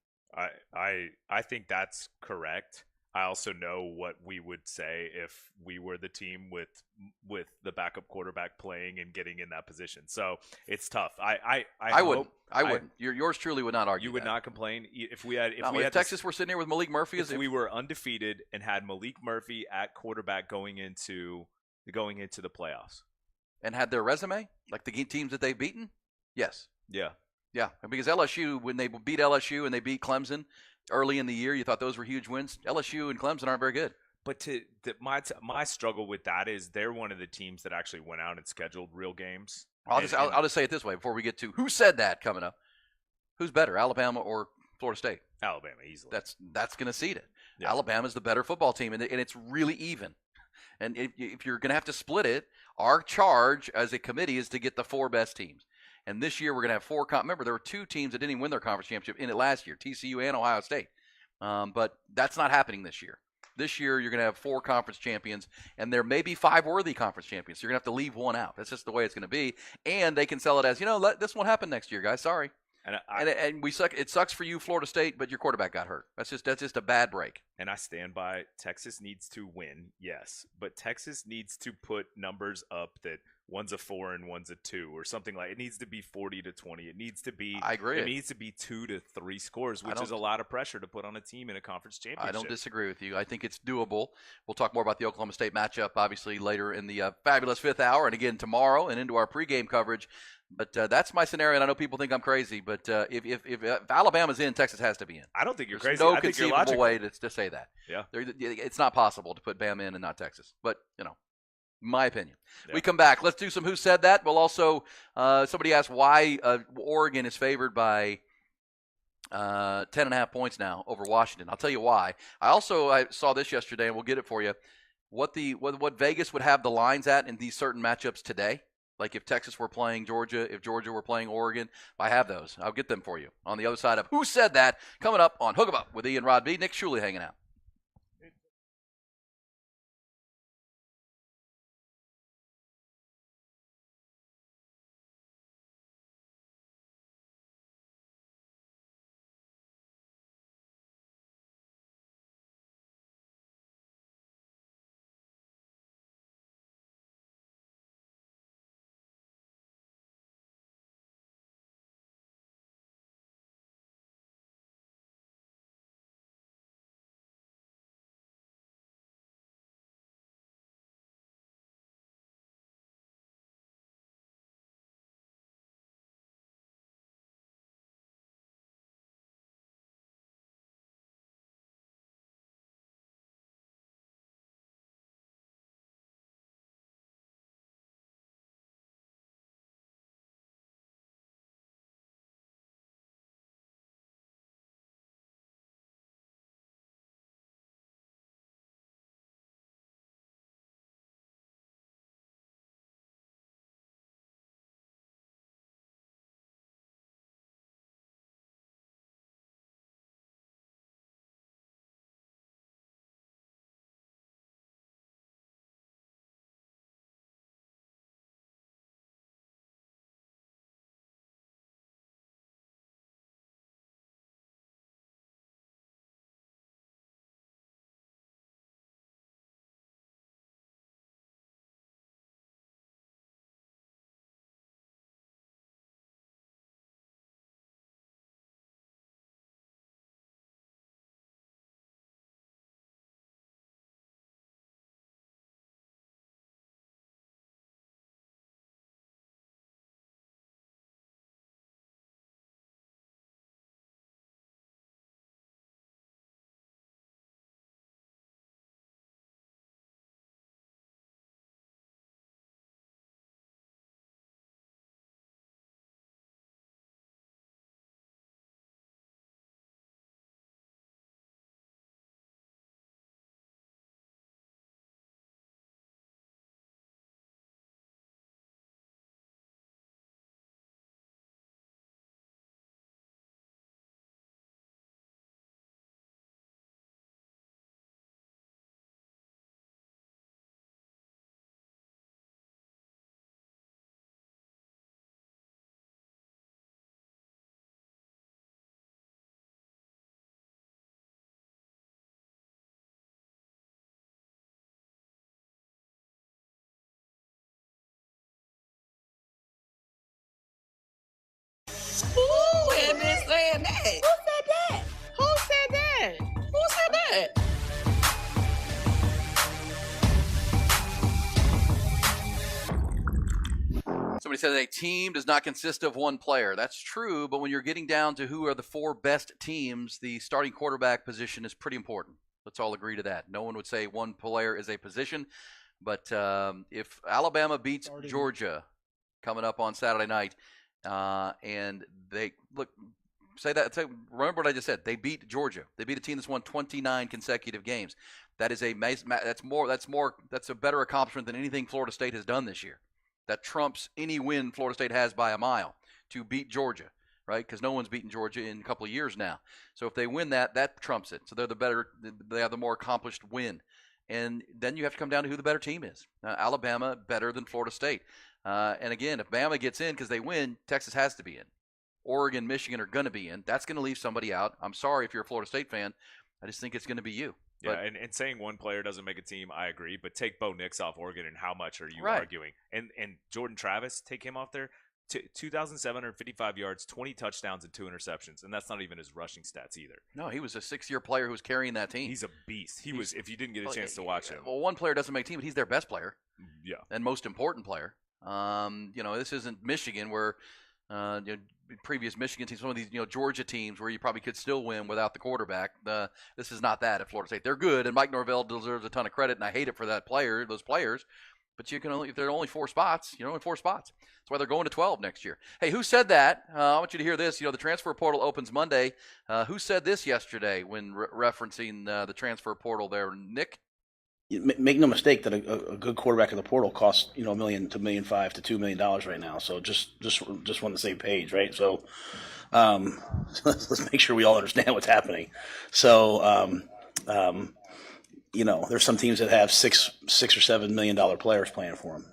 I think that's correct. I also know what we would say if we were the team with the backup quarterback playing and getting in that position. So it's tough. I wouldn't. Yours truly would not argue. You would not complain if we had Texas were sitting here with Malik Murphy. If we were undefeated and had Malik Murphy at quarterback going into the playoffs, and had their resume like the teams that they've beaten. Yes. Yeah. Yeah. Because LSU, when they beat LSU and they beat Clemson early in the year, you thought those were huge wins. LSU and Clemson aren't very good. But my struggle with that is they're one of the teams that actually went out and scheduled real games. I'll just say it this way before we get to who said that coming up. Who's better, Alabama or Florida State? Alabama, easily. That's going to seed it. Yeah. Alabama's the better football team, and it's really even. And if you're going to have to split it, our charge as a committee is to get the 4 best teams. And this year we're going to have 4. Remember, there were 2 teams that didn't even win their conference championship in it last year, TCU and Ohio State. But that's not happening this year. This year you're going to have 4 conference champions, and there may be 5 worthy conference champions. So you're going to have to leave one out. That's just the way it's going to be. And they can sell it as, this won't happen next year, guys. Sorry. And we suck. It sucks for you, Florida State, but your quarterback got hurt. That's just a bad break. And I stand by Texas needs to win, yes. But Texas needs to put numbers up that one's a 4 and one's a 2 or something like it needs to be 40-20. It needs to be I agree. It needs to be 2 to 3 scores, which is a lot of pressure to put on a team in a conference championship. I don't disagree with you. I think it's doable. We'll talk more about the Oklahoma State matchup, obviously, later in the fabulous fifth hour and again tomorrow and into our pregame coverage. But that's my scenario, and I know people think I'm crazy, but if Alabama's in, Texas has to be in. I don't think you're There's crazy. no I think you're conceivable logical. way to say that. Yeah. It's not possible to put Bama in and not Texas. But, my opinion. Yeah. We come back. Let's do some Who Said That. We'll also, somebody asked why Oregon is favored by 10.5 points now over Washington. I'll tell you why. I saw this yesterday, and we'll get it for you. What Vegas would have the lines at in these certain matchups today. Like if Texas were playing Georgia, if Georgia were playing Oregon, I have those. I'll get them for you on the other side of Who Said That, coming up on Hook 'em Up with Ian Rod B. Nick Shuley hanging out. Who had been saying that? Who said that? Who said that? Who said that? Somebody said a team does not consist of one player. That's true, but when you're getting down to who are the 4 best teams, the starting quarterback position is pretty important. Let's all agree to that. No one would say one player is a position, but if Alabama beats Georgia coming up on Saturday night, and they remember what I just said. They beat Georgia. They beat a team that's won 29 consecutive games. That is that's a better accomplishment than anything Florida State has done this year. That trumps any win Florida State has by a mile to beat Georgia, right? Because no one's beaten Georgia in a couple of years now. So if they win that trumps it. So they have the more accomplished win. And then you have to come down to who the better team is. Alabama better than Florida State. And again, if Bama gets in because they win, Texas has to be in. Oregon, Michigan are going to be in. That's going to leave somebody out. I'm sorry if you're a Florida State fan. I just think it's going to be you. Yeah, and saying one player doesn't make a team, I agree. But take Bo Nix off Oregon, and how much are you Right. arguing? And Jordan Travis, take him off there. 2,755 yards, 20 touchdowns, and 2 interceptions, and that's not even his rushing stats either. No, he was a 6-year player who was carrying that team. He's a beast. He was. If you didn't get a chance to watch him, well, one player doesn't make team, but he's their best player. Yeah. And most important player. This isn't Michigan where previous Michigan teams, some of these Georgia teams where you probably could still win without the quarterback. This is not that at Florida State. They're good, and Mike Norvell deserves a ton of credit, and I hate it for those players. But you can only, if there are only 4 spots, only 4 spots. That's why they're going to 12 next year. Hey, who said that? I want you to hear this. The transfer portal opens Monday. Who said this yesterday when referencing the transfer portal there? Nick? Make no mistake that a good quarterback in the portal costs $1 million to $1.5 million to $2 million right now. So just on the same page, right? So let's make sure we all understand what's happening. So there's some teams that have $6 or $7 million players playing for them.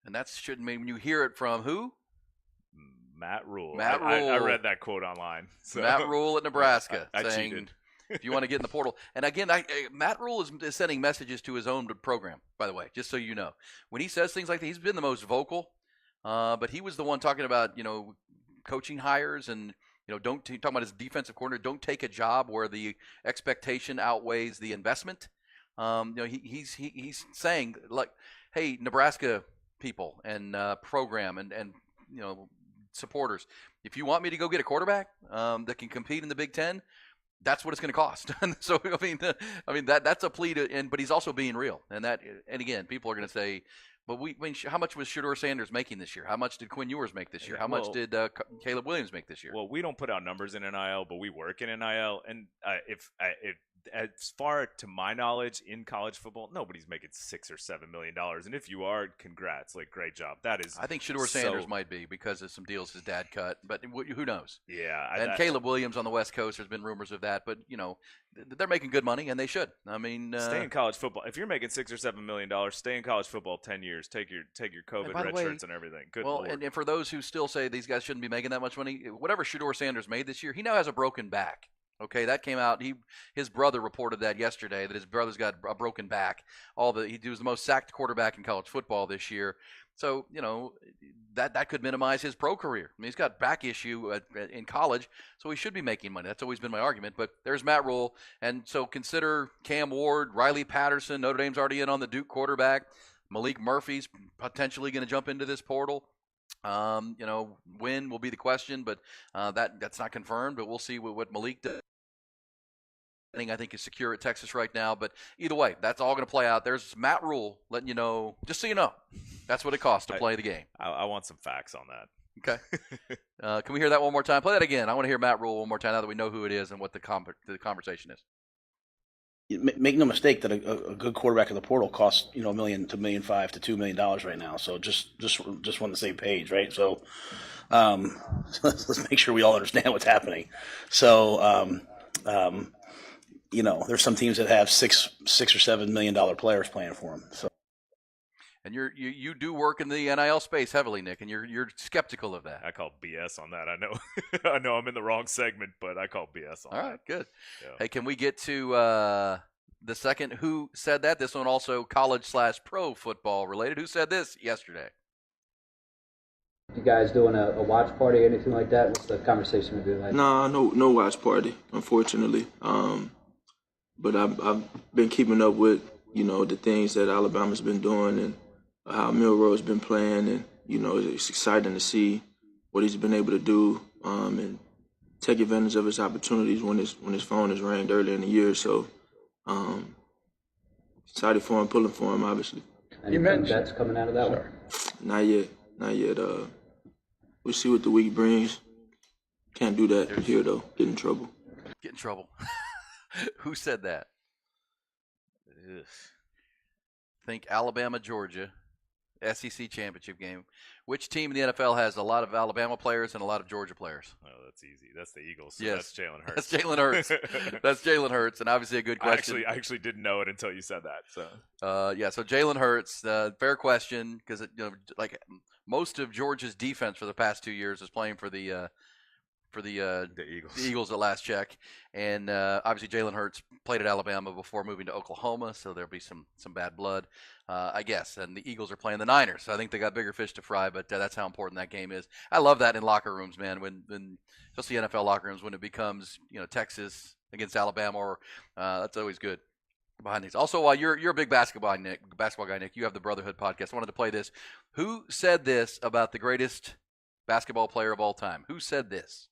And that shouldn't mean you hear it from who? Matt Rule. I read that quote online. So. Matt Rule at Nebraska I saying, cheated. if you want to get in the portal. And again, Matt Rule is sending messages to his own program, by the way, just so you know. When he says things like that, he's been the most vocal. But he was the one talking about, coaching hires and, talking about his defensive coordinator. Don't take a job where the expectation outweighs the investment. He's saying, like, hey, Nebraska people and program and supporters, if you want me to go get a quarterback that can compete in the Big Ten, that's what it's going to cost. So I mean that's a plea to, but he's also being real. And again, people are going to say, but how much was Shedeur Sanders making this year? How much did Quinn Ewers make this year? How much did Caleb Williams make this year? Well, we don't put out numbers in NIL, but we work in NIL, and as far to my knowledge, in college football, nobody's making $6 or $7 million. And if you are, congrats, great job. That is. I think Shedeur Sanders might be because of some deals his dad cut, but who knows? Yeah. And Caleb Williams on the West Coast, there's been rumors of that, but they're making good money, and they should. I mean, stay in college football. If you're making $6 or $7 million, stay in college football 10 years. Take your COVID red shirts and everything. Good Lord. And for those who still say these guys shouldn't be making that much money, whatever Shedeur Sanders made this year, he now has a broken back. Okay, that came out. His brother reported that yesterday, that his brother's got a broken back. He was the most sacked quarterback in college football this year. So that could minimize his pro career. I mean, he's got back issue in college, so he should be making money. That's always been my argument. But there's Matt Rule, and so consider Cam Ward, Riley Patterson. Notre Dame's already in on the Duke quarterback. Malik Murphy's potentially going to jump into this portal. When will be the question, but that's not confirmed. But we'll see what Malik does. I think is secure at Texas right now, but either way, that's all going to play out. There's Matt Rule letting you know, just so you know, that's what it costs to play the game. I want some facts on that. Okay. Can we hear that one more time? Play that again. I want to hear Matt Rule one more time now that we know who it is and what the conversation is. Make no mistake that a good quarterback in the portal costs $1 million to $1.5 million to $2 million right now. So just on the same page, right? So let's make sure we all understand what's happening. So there's some teams that have $6 or $7 million players playing for them. So, and you do work in the NIL space heavily, Nick, and you're skeptical of that. I call BS on that. I know, I know I'm in the wrong segment, but I call BS on that. All right, good. Yeah. Hey, can we get to the second? Who said that? This one also college/pro football related. Who said this yesterday? You guys doing a watch party or anything like that? What's the conversation gonna be like? Nah, no watch party, unfortunately. But I've been keeping up with, the things that Alabama's been doing and how Milroe's been playing, and, it's exciting to see what he's been able to do and take advantage of his opportunities when his phone is ranked earlier in the year. So excited for him, pulling for him, obviously. Anything bets coming out of that one? Not yet. We'll see what the week brings. Can't do that here, though. Get in trouble. Who said that? Think Alabama, Georgia, SEC championship game. Which team in the NFL has a lot of Alabama players and a lot of Georgia players? Oh, that's easy. That's the Eagles. So yes, that's Jalen Hurts. That's Jalen Hurts. That's Jalen Hurts, and obviously a good question. I actually didn't know it until you said that. So so Jalen Hurts, fair question, because like most of Georgia's defense for the past 2 years is playing for the for the Eagles at last check. And obviously Jalen Hurts played at Alabama before moving to Oklahoma, so there'll be some bad blood, I guess. And the Eagles are playing the Niners, so I think they got bigger fish to fry, but that's how important that game is. I love that in locker rooms, man, when especially NFL locker rooms, when it becomes, Texas against Alabama, or that's always good behind these. Also, while you're a big basketball guy, Nick, you have the Brotherhood podcast. I wanted to play this. Who said this about the greatest basketball player of all time? Who said this?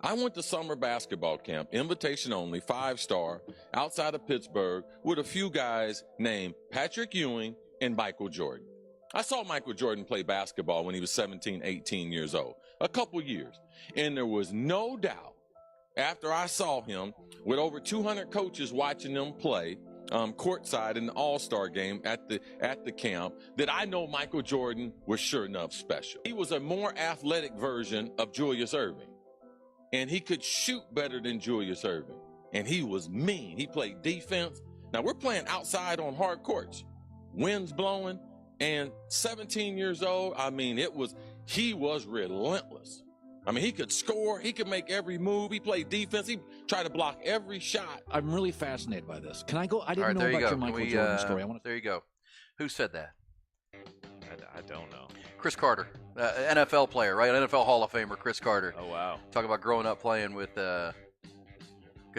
I went to summer basketball camp, invitation only, 5-star, outside of Pittsburgh, with a few guys named Patrick Ewing and Michael Jordan. I saw Michael Jordan play basketball when he was 17, 18 years old, a couple years. And there was no doubt, after I saw him, with over 200 coaches watching them play, courtside in the All-Star game at the camp, that I know Michael Jordan was sure enough special. He was a more athletic version of Julius Erving. And he could shoot better than Julius Erving. And he was mean. He played defense. Now, we're playing outside on hard courts. Winds blowing. And 17 years old, he was relentless. He could score. He could make every move. He played defense. He tried to block every shot. I'm really fascinated by this. Can I go? I didn't All right, know about your Michael Jordan story. There you go. Who said that? I don't know. Chris Carter, NFL player, right? NFL Hall of Famer, Chris Carter. Oh, wow. Talk about growing up playing with, because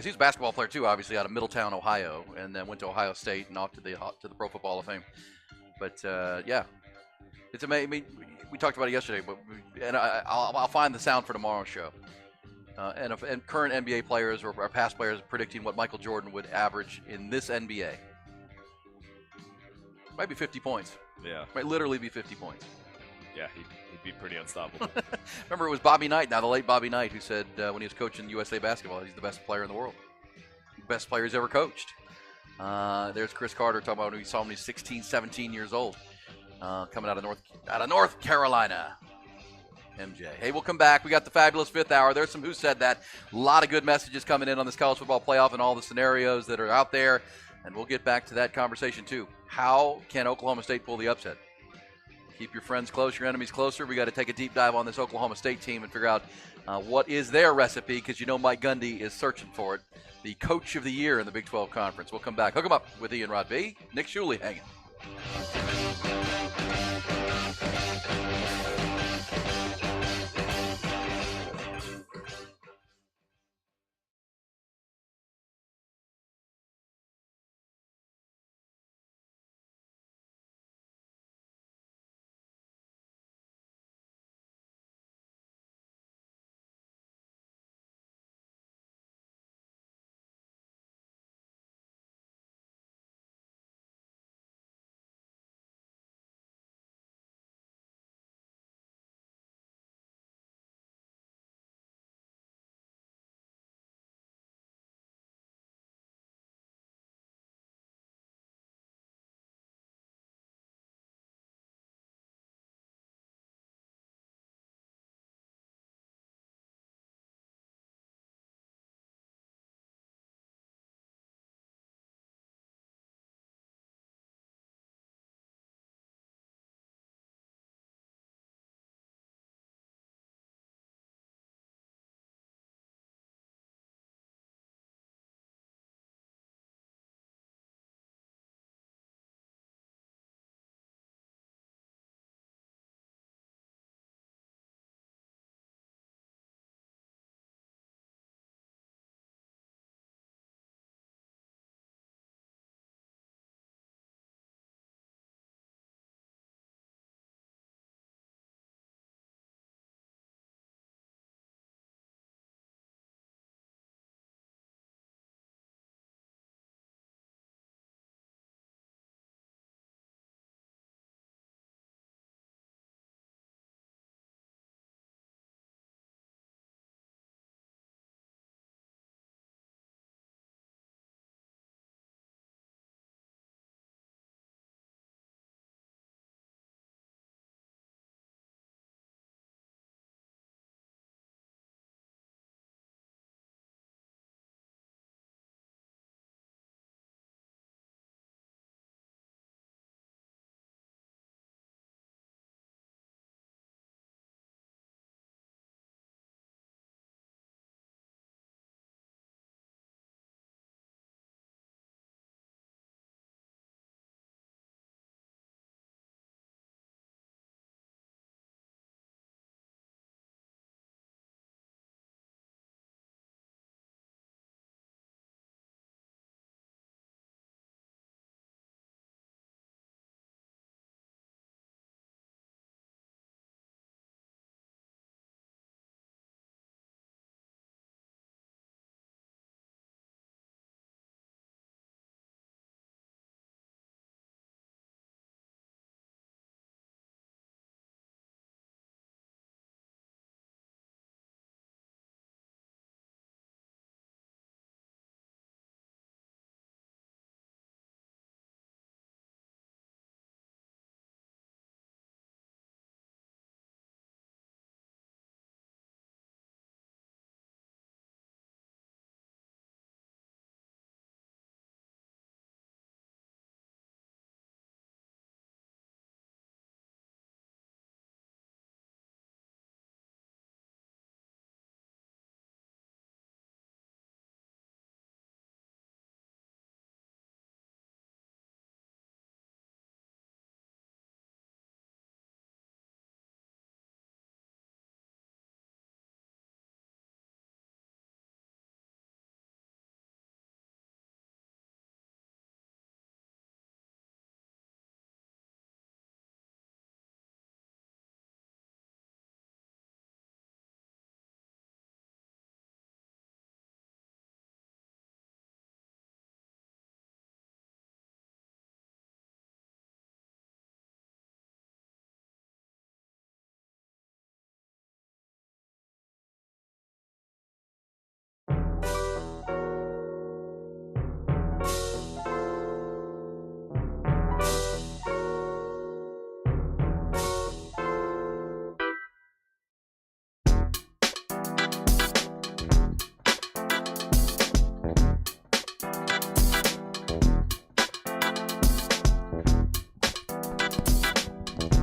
he's a basketball player too, obviously out of Middletown, Ohio, and then went to Ohio State and off to the Pro Football Hall of Fame. But yeah, it's amazing. We talked about it yesterday, and I'll find the sound for tomorrow's show. And current NBA players or past players predicting what Michael Jordan would average in this NBA. Might be 50 points. Yeah. Might literally be 50 points. Yeah, he'd be pretty unstoppable. Remember, it was Bobby Knight, now the late Bobby Knight, who said when he was coaching USA basketball, he's the best player in the world. Best player he's ever coached. There's Chris Carter talking about when he saw him when he was 16, 17 years old, coming out of North Carolina. MJ. Hey, we'll come back. We got the fabulous fifth hour. There's some Who Said That. A lot of good messages coming in on this college football playoff and all the scenarios that are out there, and we'll get back to that conversation too. How can Oklahoma State pull the upset? Keep your friends close, your enemies closer. We got to take a deep dive on this Oklahoma State team and figure out what is their recipe, because Mike Gundy is searching for it. The coach of the year in the Big 12 Conference. We'll come back. Hook 'em up with Ian Rod B. Nick Shuley hanging.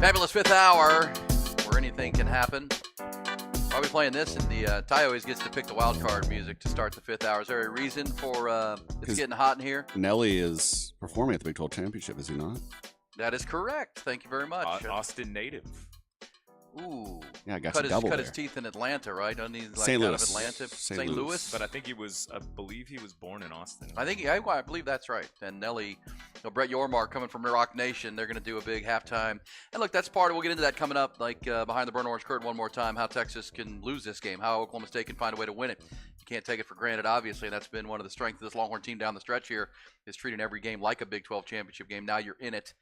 Fabulous fifth hour, where anything can happen. I'll be playing this, and the Ty always gets to pick the wild card music to start the fifth hour. Is there a reason for it's getting hot in here? Nelly is performing at the Big 12 Championship, is he not? That is correct. Thank you very much. Austin native. Ooh. Yeah, I got cut some double cut there. his teeth in Atlanta, right? Doesn't he, like, St. out Louis. of Atlanta? St. Louis. But I believe he was born in Austin. I believe that's right. And Nelly, Brett Yormark coming from Rock Nation, they're going to do a big halftime. And look, that's part of, we'll get into that coming up, like behind the burnt orange curtain one more time, how Texas can lose this game, how Oklahoma State can find a way to win it. You can't take it for granted, obviously, and that's been one of the strengths of this Longhorn team down the stretch here, is treating every game like a Big 12 championship game. Now you're in it.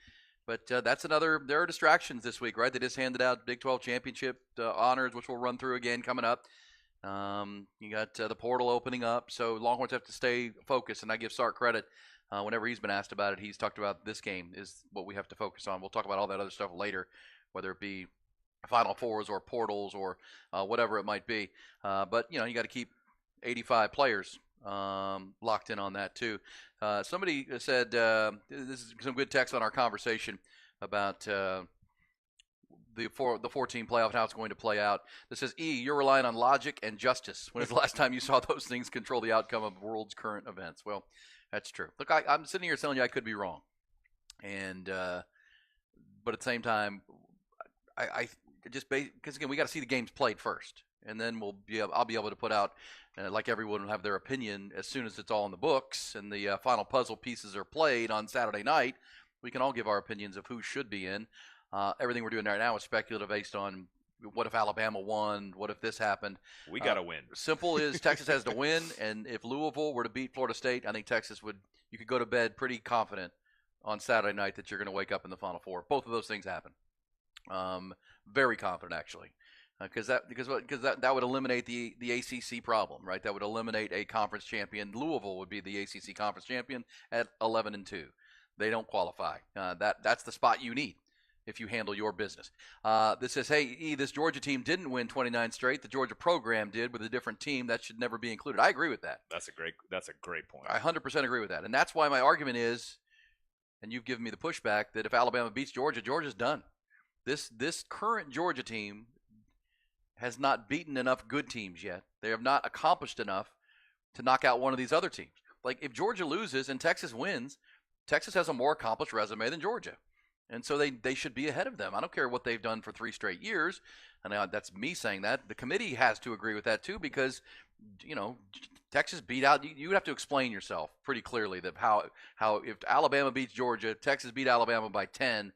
But that's another, there are distractions this week, right? They just handed out Big 12 championship honors, which we'll run through again coming up. You got the portal opening up, so Longhorns have to stay focused, and I give Sark credit. Whenever he's been asked about it, he's talked about this game is what we have to focus on. We'll talk about all that other stuff later, whether it be Final Fours or portals or whatever it might be. But, you got to keep 85 players locked in on that too. Somebody said, this is some good text on our conversation about the 14 playoff and how it's going to play out. This says, you're relying on logic and justice. When is the last time you saw those things control the outcome of the world's current events? Well, that's true. Look, I'm sitting here telling you I could be wrong. And but at the same time, I just because again, we got to see the games played first. And then I'll be able to put out, like everyone will have their opinion as soon as it's all in the books and the final puzzle pieces are played on Saturday night. We can all give our opinions of who should be in. Everything we're doing right now is speculative based on what if Alabama won, what if this happened. We got to win. Simple is Texas has to win, and if Louisville were to beat Florida State, I think Texas you could go to bed pretty confident on Saturday night that you're going to wake up in the Final Four. Both of those things happen. Very confident, actually. Because that would eliminate the ACC problem, right? That would eliminate a conference champion. Louisville would be the ACC conference champion at 11-2. They don't qualify. That's the spot you need if you handle your business. This says, hey, this Georgia team didn't win 29 straight. The Georgia program did with a different team. That should never be included. I agree with that. That's a great point. I 100% agree with that, and that's why my argument is, and you've given me the pushback, that if Alabama beats Georgia, Georgia's done. This current Georgia team has not beaten enough good teams yet. They have not accomplished enough to knock out one of these other teams. Like, if Georgia loses and Texas wins, Texas has a more accomplished resume than Georgia. And so they should be ahead of them. I don't care what they've done for 3 straight years. And that's me saying that. The committee has to agree with that too, because, Texas beat out. You would have to explain yourself pretty clearly that how if Alabama beats Georgia, Texas beat Alabama by 10,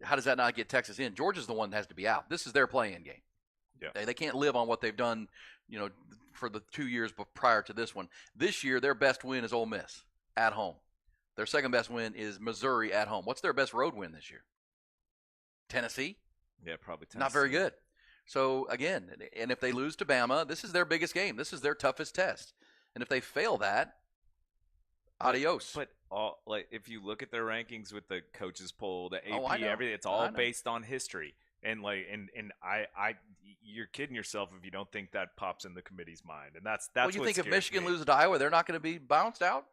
how does that not get Texas in? Georgia's the one that has to be out. This is their play-in game. Yeah. They can't live on what they've done, for the 2 years prior to this one. This year, their best win is Ole Miss at home. Their second best win is Missouri at home. What's their best road win this year? Tennessee? Yeah, probably Tennessee. Not very good. So, again, and if they lose to Bama, this is their biggest game. This is their toughest test. And if they fail that, adios. But if you look at their rankings with the coaches poll, the AP, I know. everything, it's all based on history. And you're kidding yourself if you don't think that pops in the committee's mind. And that's well, you think if Michigan loses to Iowa, they're not going to be bounced out?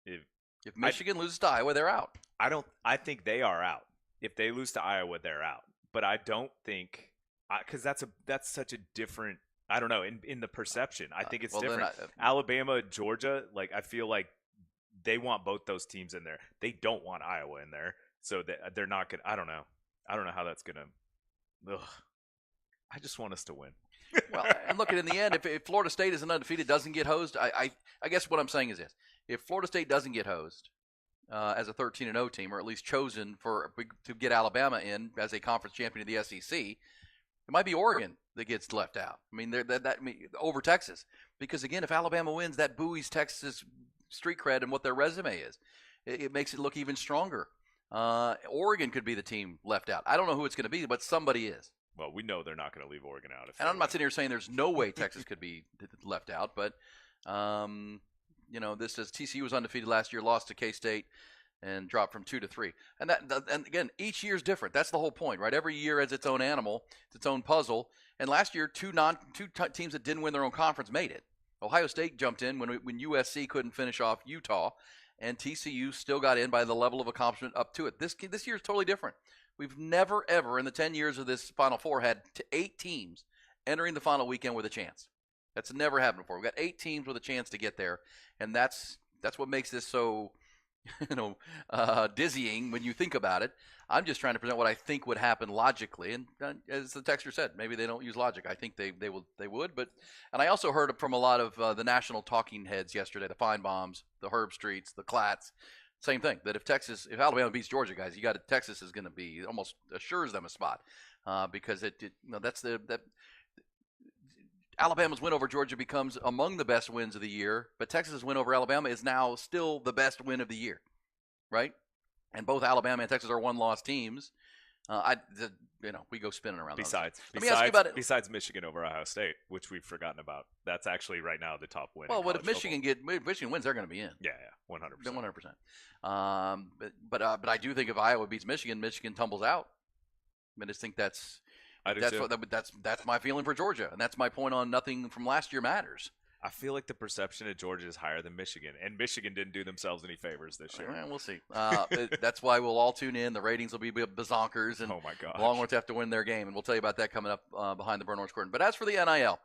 If Michigan loses to Iowa, they're out. I think they are out. If they lose to Iowa, they're out. But I don't think because that's such a different. I don't know in the perception. I think it's different. Alabama, Georgia, I feel like they want both those teams in there. They don't want Iowa in there, so they're not going. I don't know how that's going to. I just want us to win. Well, and look, in the end, if Florida State isn't undefeated, doesn't get hosed, I guess what I'm saying is this. If Florida State doesn't get hosed as a 13-0 team, or at least chosen to get Alabama in as a conference champion of the SEC, it might be Oregon that gets left out. I mean, over Texas. Because, again, if Alabama wins, that buoys Texas street cred and what their resume is. It makes it look even stronger. Oregon could be the team left out. I don't know who it's going to be, but somebody is. Well, we know they're not going to leave Oregon out. And I'm not sitting here saying there's no way Texas could be left out, but this says TCU was undefeated last year, lost to K-State, and dropped from 2 to 3. And again, each year is different. That's the whole point, right? Every year has its own animal, it's its own puzzle. And last year, two teams that didn't win their own conference made it. Ohio State jumped in when USC couldn't finish off Utah, and TCU still got in by the level of accomplishment up to it. This year is totally different. We've never, ever in the 10 years of this Final Four had 8 teams entering the final weekend with a chance. That's never happened before. We've got 8 teams with a chance to get there, and that's what makes this so dizzying when you think about it. I'm just trying to present what I think would happen logically, and as the texter said, maybe they don't use logic. I think they would, but and I also heard from a lot of the national talking heads yesterday, the Feinbaums, the Herb Streets, the Klatts, same thing. That if Alabama beats Georgia, guys, Texas is going to be almost assures them a spot because Alabama's win over Georgia becomes among the best wins of the year, but Texas's win over Alabama is now still the best win of the year, right? And both Alabama and Texas are one-loss teams. We go spinning around. Let me ask you about it. Besides Michigan over Ohio State, which we've forgotten about, that's actually right now the top win. Well, if Michigan wins, they're going to be in. Yeah, 100%. 100%. But I do think if Iowa beats Michigan, Michigan tumbles out. I just think that's my feeling for Georgia, and that's my point on nothing from last year matters. I feel like the perception of Georgia is higher than Michigan, and Michigan didn't do themselves any favors this year. We'll see. That's why we'll all tune in. The ratings will be bazonkers, and oh my gosh, Longhorns have to win their game, and we'll tell you about that coming up behind the Burnt Orange Curtain. But as for the NIL,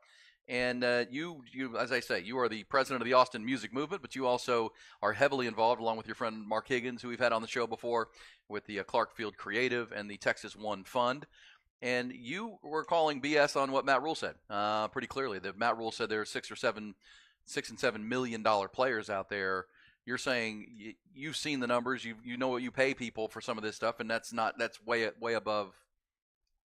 and you, as I say, you are the president of the Austin Music Movement, but you also are heavily involved, along with your friend Mark Higgins, who we've had on the show before, with the Clark Field Creative and the Texas One Fund. And you were calling BS on what Matt Rule said pretty clearly. That Matt Rule said there are $6 and $7 million players out there. You're saying you've seen the numbers. You know what you pay people for some of this stuff, and that's way above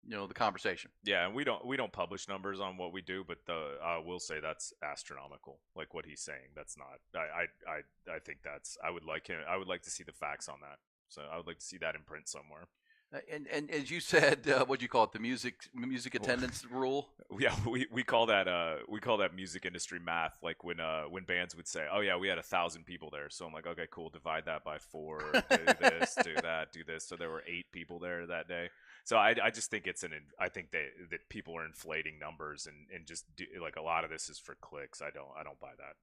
the conversation. Yeah, and we don't publish numbers on what we do, but I will say that's astronomical. Like what he's saying, that's not. I think that's. I would like to see the facts on that. So I would like to see that in print somewhere. And as you said, what do you call it? The music attendance rule? Yeah, we call that music industry math. Like when bands would say, "Oh yeah, we had 1,000 people there," so I'm like, "Okay, cool. Divide that by 4. Do this, do that, do this." So there were 8 people there that day. So I just think I think that people are inflating numbers and just like a lot of this is for clicks. I don't buy that.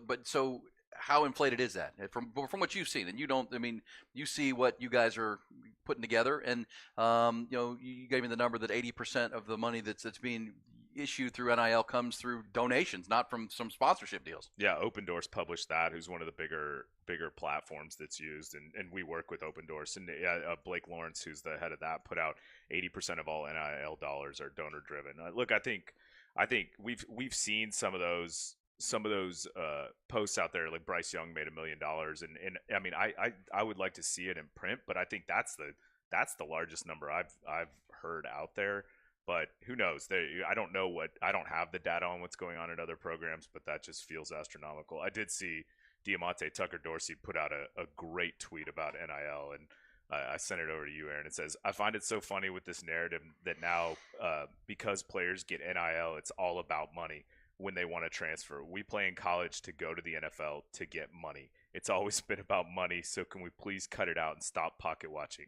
But so. How inflated is that from what you've seen? And you don't. I mean, you see what you guys are putting together, and you gave me the number that 80% of the money that's being issued through NIL comes through donations, not from some sponsorship deals. Yeah, Open Doors published that, who's one of the bigger platforms that's used, and we work with Open Doors. And Blake Lawrence, who's the head of that, put out 80% of all NIL dollars are donor driven. Look, I think we've seen some of those posts out there, like Bryce Young made $1 million, and I mean I would like to see it in print, but I think that's the largest number I've heard out there. But who knows? I don't have the data on what's going on in other programs, but that just feels astronomical. I did see Diamante Tucker Dorsey put out a great tweet about NIL, and I sent it over to you, Aaron. It says, "I find it so funny with this narrative that now because players get NIL, it's all about money. When they want to transfer, we play in college to go to the NFL to get money. It's always been about money. So can we please cut it out and stop pocket watching?"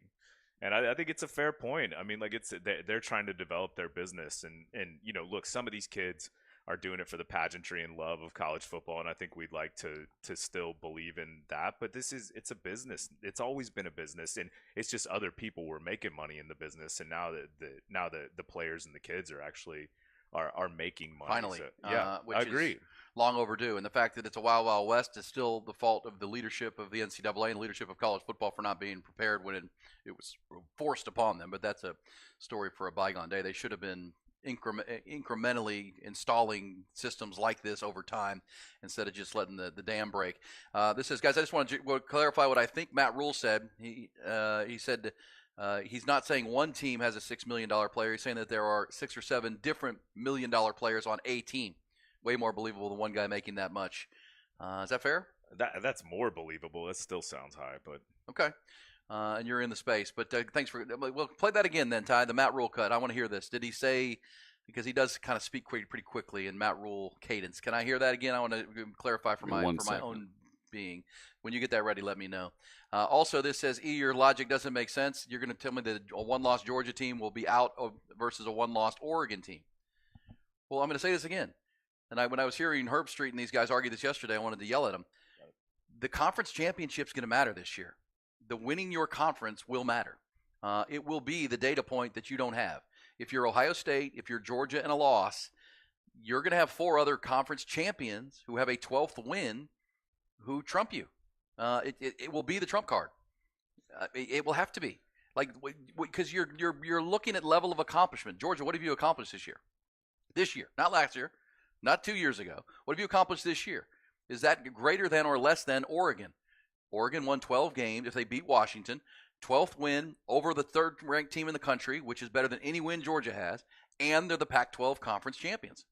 And I think it's a fair point. I mean, like they're trying to develop their business, and look, some of these kids are doing it for the pageantry and love of college football, and I think we'd like to still believe in that. But it's a business. It's always been a business, and it's just other people were making money in the business, and now the players and the kids are actually. Are making money. Finally. So, yeah, which I agree. Is long overdue. And the fact that it's a Wild Wild West is still the fault of the leadership of the NCAA and leadership of college football for not being prepared when it was forced upon them. But that's a story for a bygone day. They should have been incrementally installing systems like this over time instead of just letting the dam break. This says, guys, I just want to clarify what I think Matt Rule said. He said he's not saying one team has a $6 million player. He's saying that there are 6 or 7 different $1 million players on a team. Way more believable than one guy making that much. Is that fair? That's more believable. That still sounds high, but okay. And you're in the space. But thanks for. We'll play that again then, Ty. The Matt Rule cut. I want to hear this. Did he say? Because he does kind of speak pretty quickly in Matt Rule cadence. Can I hear that again? I want to clarify for my own being. When you get that ready, let me know. Also, this says, your logic doesn't make sense. You're going to tell me that a one-loss Georgia team will be out versus a one-loss Oregon team. Well, I'm going to say this again. And when I was hearing Herb Street and these guys argue this yesterday, I wanted to yell at them. the conference championship's going to matter this year. The winning your conference will matter. It will be the data point that you don't have. If you're Ohio State, if you're Georgia and a loss, you're going to have 4 other conference champions who have a 12th win who trump you. It will be the trump card. It will have to be. Like, because you're looking at level of accomplishment. Georgia, what have you accomplished this year? This year, not last year, not 2 years ago. What have you accomplished this year? Is that greater than or less than Oregon? Oregon won 12 games if they beat Washington. 12th win over the 3rd-ranked team in the country, which is better than any win Georgia has, and they're the Pac-12 conference champions.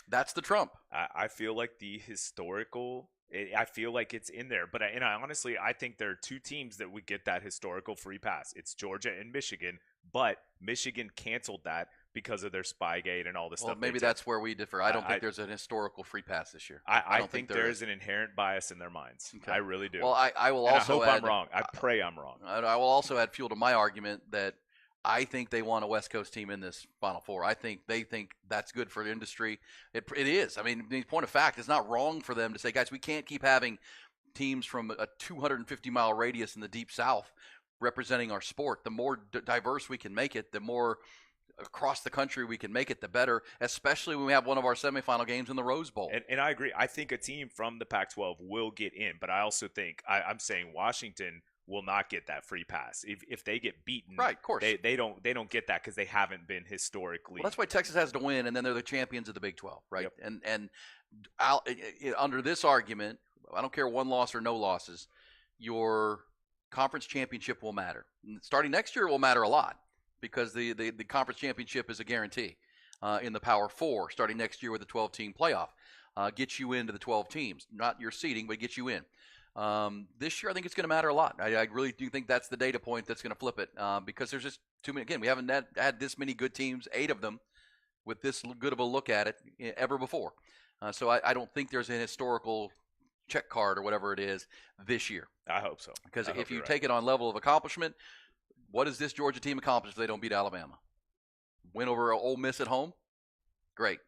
That's the trump. I feel like the historical I feel like it's in there. But I honestly, I think there are 2 teams that would get that historical free pass. It's Georgia and Michigan, but Michigan canceled that because of their Spygate and all this stuff. Well, maybe that's where we differ. I don't think there's an historical free pass this year. I don't think there is an inherent bias in their minds. Okay. I really do. Well, I will also I hope I'm wrong. I pray I'm wrong. I will also add fuel to my argument that I think they want a West Coast team in this Final Four. I think they think that's good for the industry. It is. I mean, in point of fact, it's not wrong for them to say, guys, we can't keep having teams from a 250-mile radius in the Deep South representing our sport. The more diverse we can make it, the more across the country we can make it, the better, especially when we have one of our semifinal games in the Rose Bowl. And I agree. I think a team from the Pac-12 will get in, but I also think I'm saying Washington will not get that free pass if they get beaten. Right, of course. They don't get that because they haven't been historically. Well, that's why Texas has to win, and then they're the champions of the Big 12, right? Yep. And under this argument, I don't care one loss or no losses, your conference championship will matter. Starting next year, it will matter a lot because the conference championship is a guarantee in the Power Four. Starting next year with a 12-team playoff, gets you into the 12 teams, not your seeding, but gets you in. This year, I think it's going to matter a lot. I really do think that's the data point that's going to flip it because there's just too many. Again, we haven't had this many good teams, 8 of them, with this good of a look at it ever before. So I don't think there's an historical check card or whatever it is this year. I hope so. Because if you take it on level of accomplishment, what does this Georgia team accomplish if they don't beat Alabama? Win over Ole Miss at home? Great.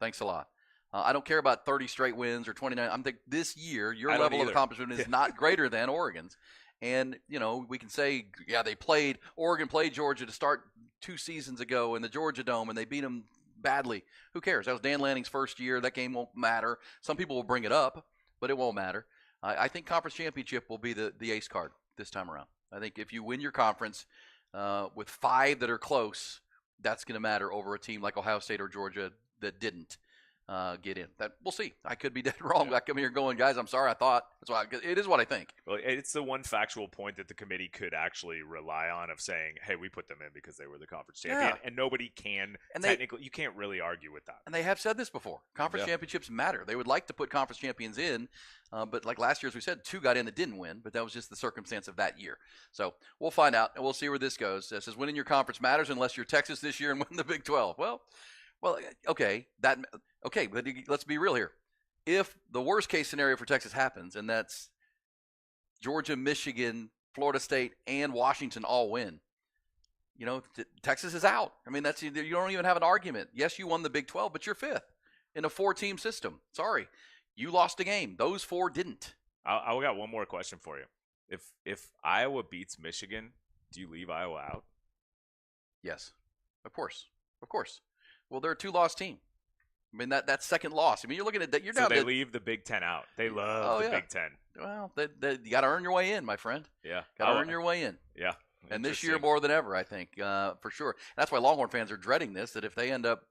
Thanks a lot. I don't care about 30 straight wins or 29. I'm thinking this year, your level of accomplishment is not greater than Oregon's. And, we can say, yeah, Oregon played Georgia to start 2 seasons ago in the Georgia Dome, and they beat them badly. Who cares? That was Dan Lanning's first year. That game won't matter. Some people will bring it up, but it won't matter. I think conference championship will be the ace card this time around. I think if you win your conference with 5 that are close, that's going to matter over a team like Ohio State or Georgia that didn't get in. That we'll see. I could be dead wrong. Yeah. I come here going, guys, I'm sorry. I thought that's why it is what I think. Well, it's the one factual point that the committee could actually rely on of saying, hey, we put them in because they were the conference champion, and nobody can technically. You can't really argue with that. And they have said this before. Conference championships matter. They would like to put conference champions in, but like last year, as we said, 2 got in that didn't win, but that was just the circumstance of that year. So we'll find out, and we'll see where this goes. It says winning your conference matters unless you're Texas this year and win the Big 12. Well, okay, but let's be real here. If the worst case scenario for Texas happens, and that's Georgia, Michigan, Florida State, and Washington all win, Texas is out. I mean, you don't even have an argument. Yes, you won the Big 12, but you're 5th in a 4-team system. Sorry, you lost a game. Those 4 didn't. I got one more question for you. If Iowa beats Michigan, do you leave Iowa out? Yes, of course. Well, they're a 2-loss team. I mean, that second loss. I mean, you're looking at that. You're so they leave the Big Ten out. They love the Big Ten. Well, you got to earn your way in, my friend. Yeah, got to earn your way in. Yeah, and this year more than ever, I think, for sure. And that's why Longhorn fans are dreading this. That if they end up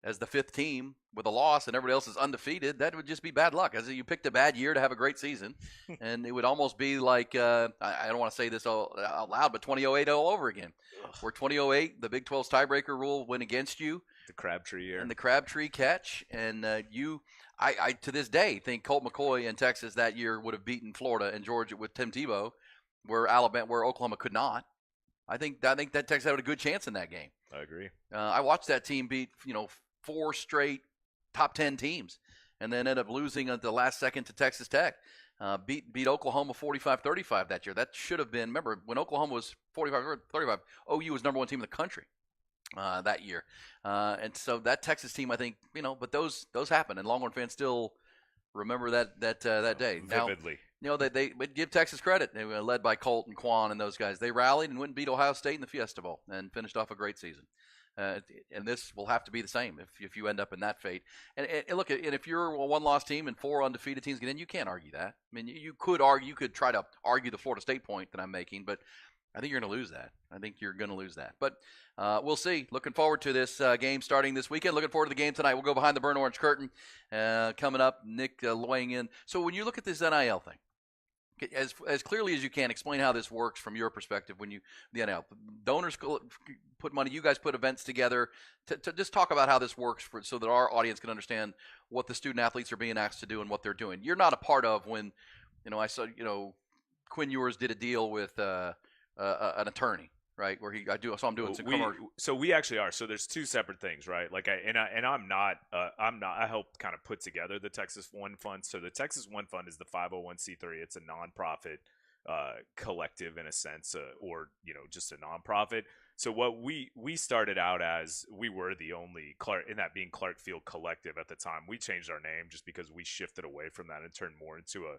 as the 5th team with a loss and everybody else is undefeated, that would just be bad luck. As you picked a bad year to have a great season, and it would almost be like I don't want to say this out loud, but 2008 all over again, where 2008 the Big 12's tiebreaker rule went against you. The Crabtree year. And the Crabtree catch. And I to this day think Colt McCoy in Texas that year would have beaten Florida and Georgia with Tim Tebow, where Oklahoma could not. I think that Texas had a good chance in that game. I agree. I watched that team beat 4 straight top 10 teams, and then ended up losing at the last second to Texas Tech. Beat Oklahoma 45-35 that year. That should have been. Remember when Oklahoma was 45-35, OU was number 1 team in the country. That year, and so that Texas team, I think, but those happen, and Longhorn fans still remember that day vividly. You know, they would give Texas credit. They were led by Colt and Quan and those guys. They rallied and went and beat Ohio State in the Fiesta Bowl and finished off a great season. And this will have to be the same if you end up in that fate. And look, and if you're a one-loss team and 4 undefeated teams get in, you can't argue that. I mean, you could argue, you could try to argue the Florida State point that I'm making, but I think you're going to lose that. But we'll see. Looking forward to this game starting this weekend. Looking forward to the game tonight. We'll go behind the burnt orange curtain coming up. Nick weighing in. So when you look at this NIL thing, as clearly as you can, explain how this works from your perspective. When the NIL donors put money, you guys put events together to just talk about how this works so that our audience can understand what the student athletes are being asked to do and what they're doing. You're not a part of when, I saw, Quinn Ewers did a deal with an attorney, right? Where I'm doing some commercial. So we actually are. So there's 2 separate things, right? Like I'm not. I helped kind of put together the Texas One Fund. So the Texas One Fund is the 501c3. It's a nonprofit collective in a sense, or just a nonprofit. So what we started out as, we were the only Clark Field Collective at the time. We changed our name just because we shifted away from that and turned more into a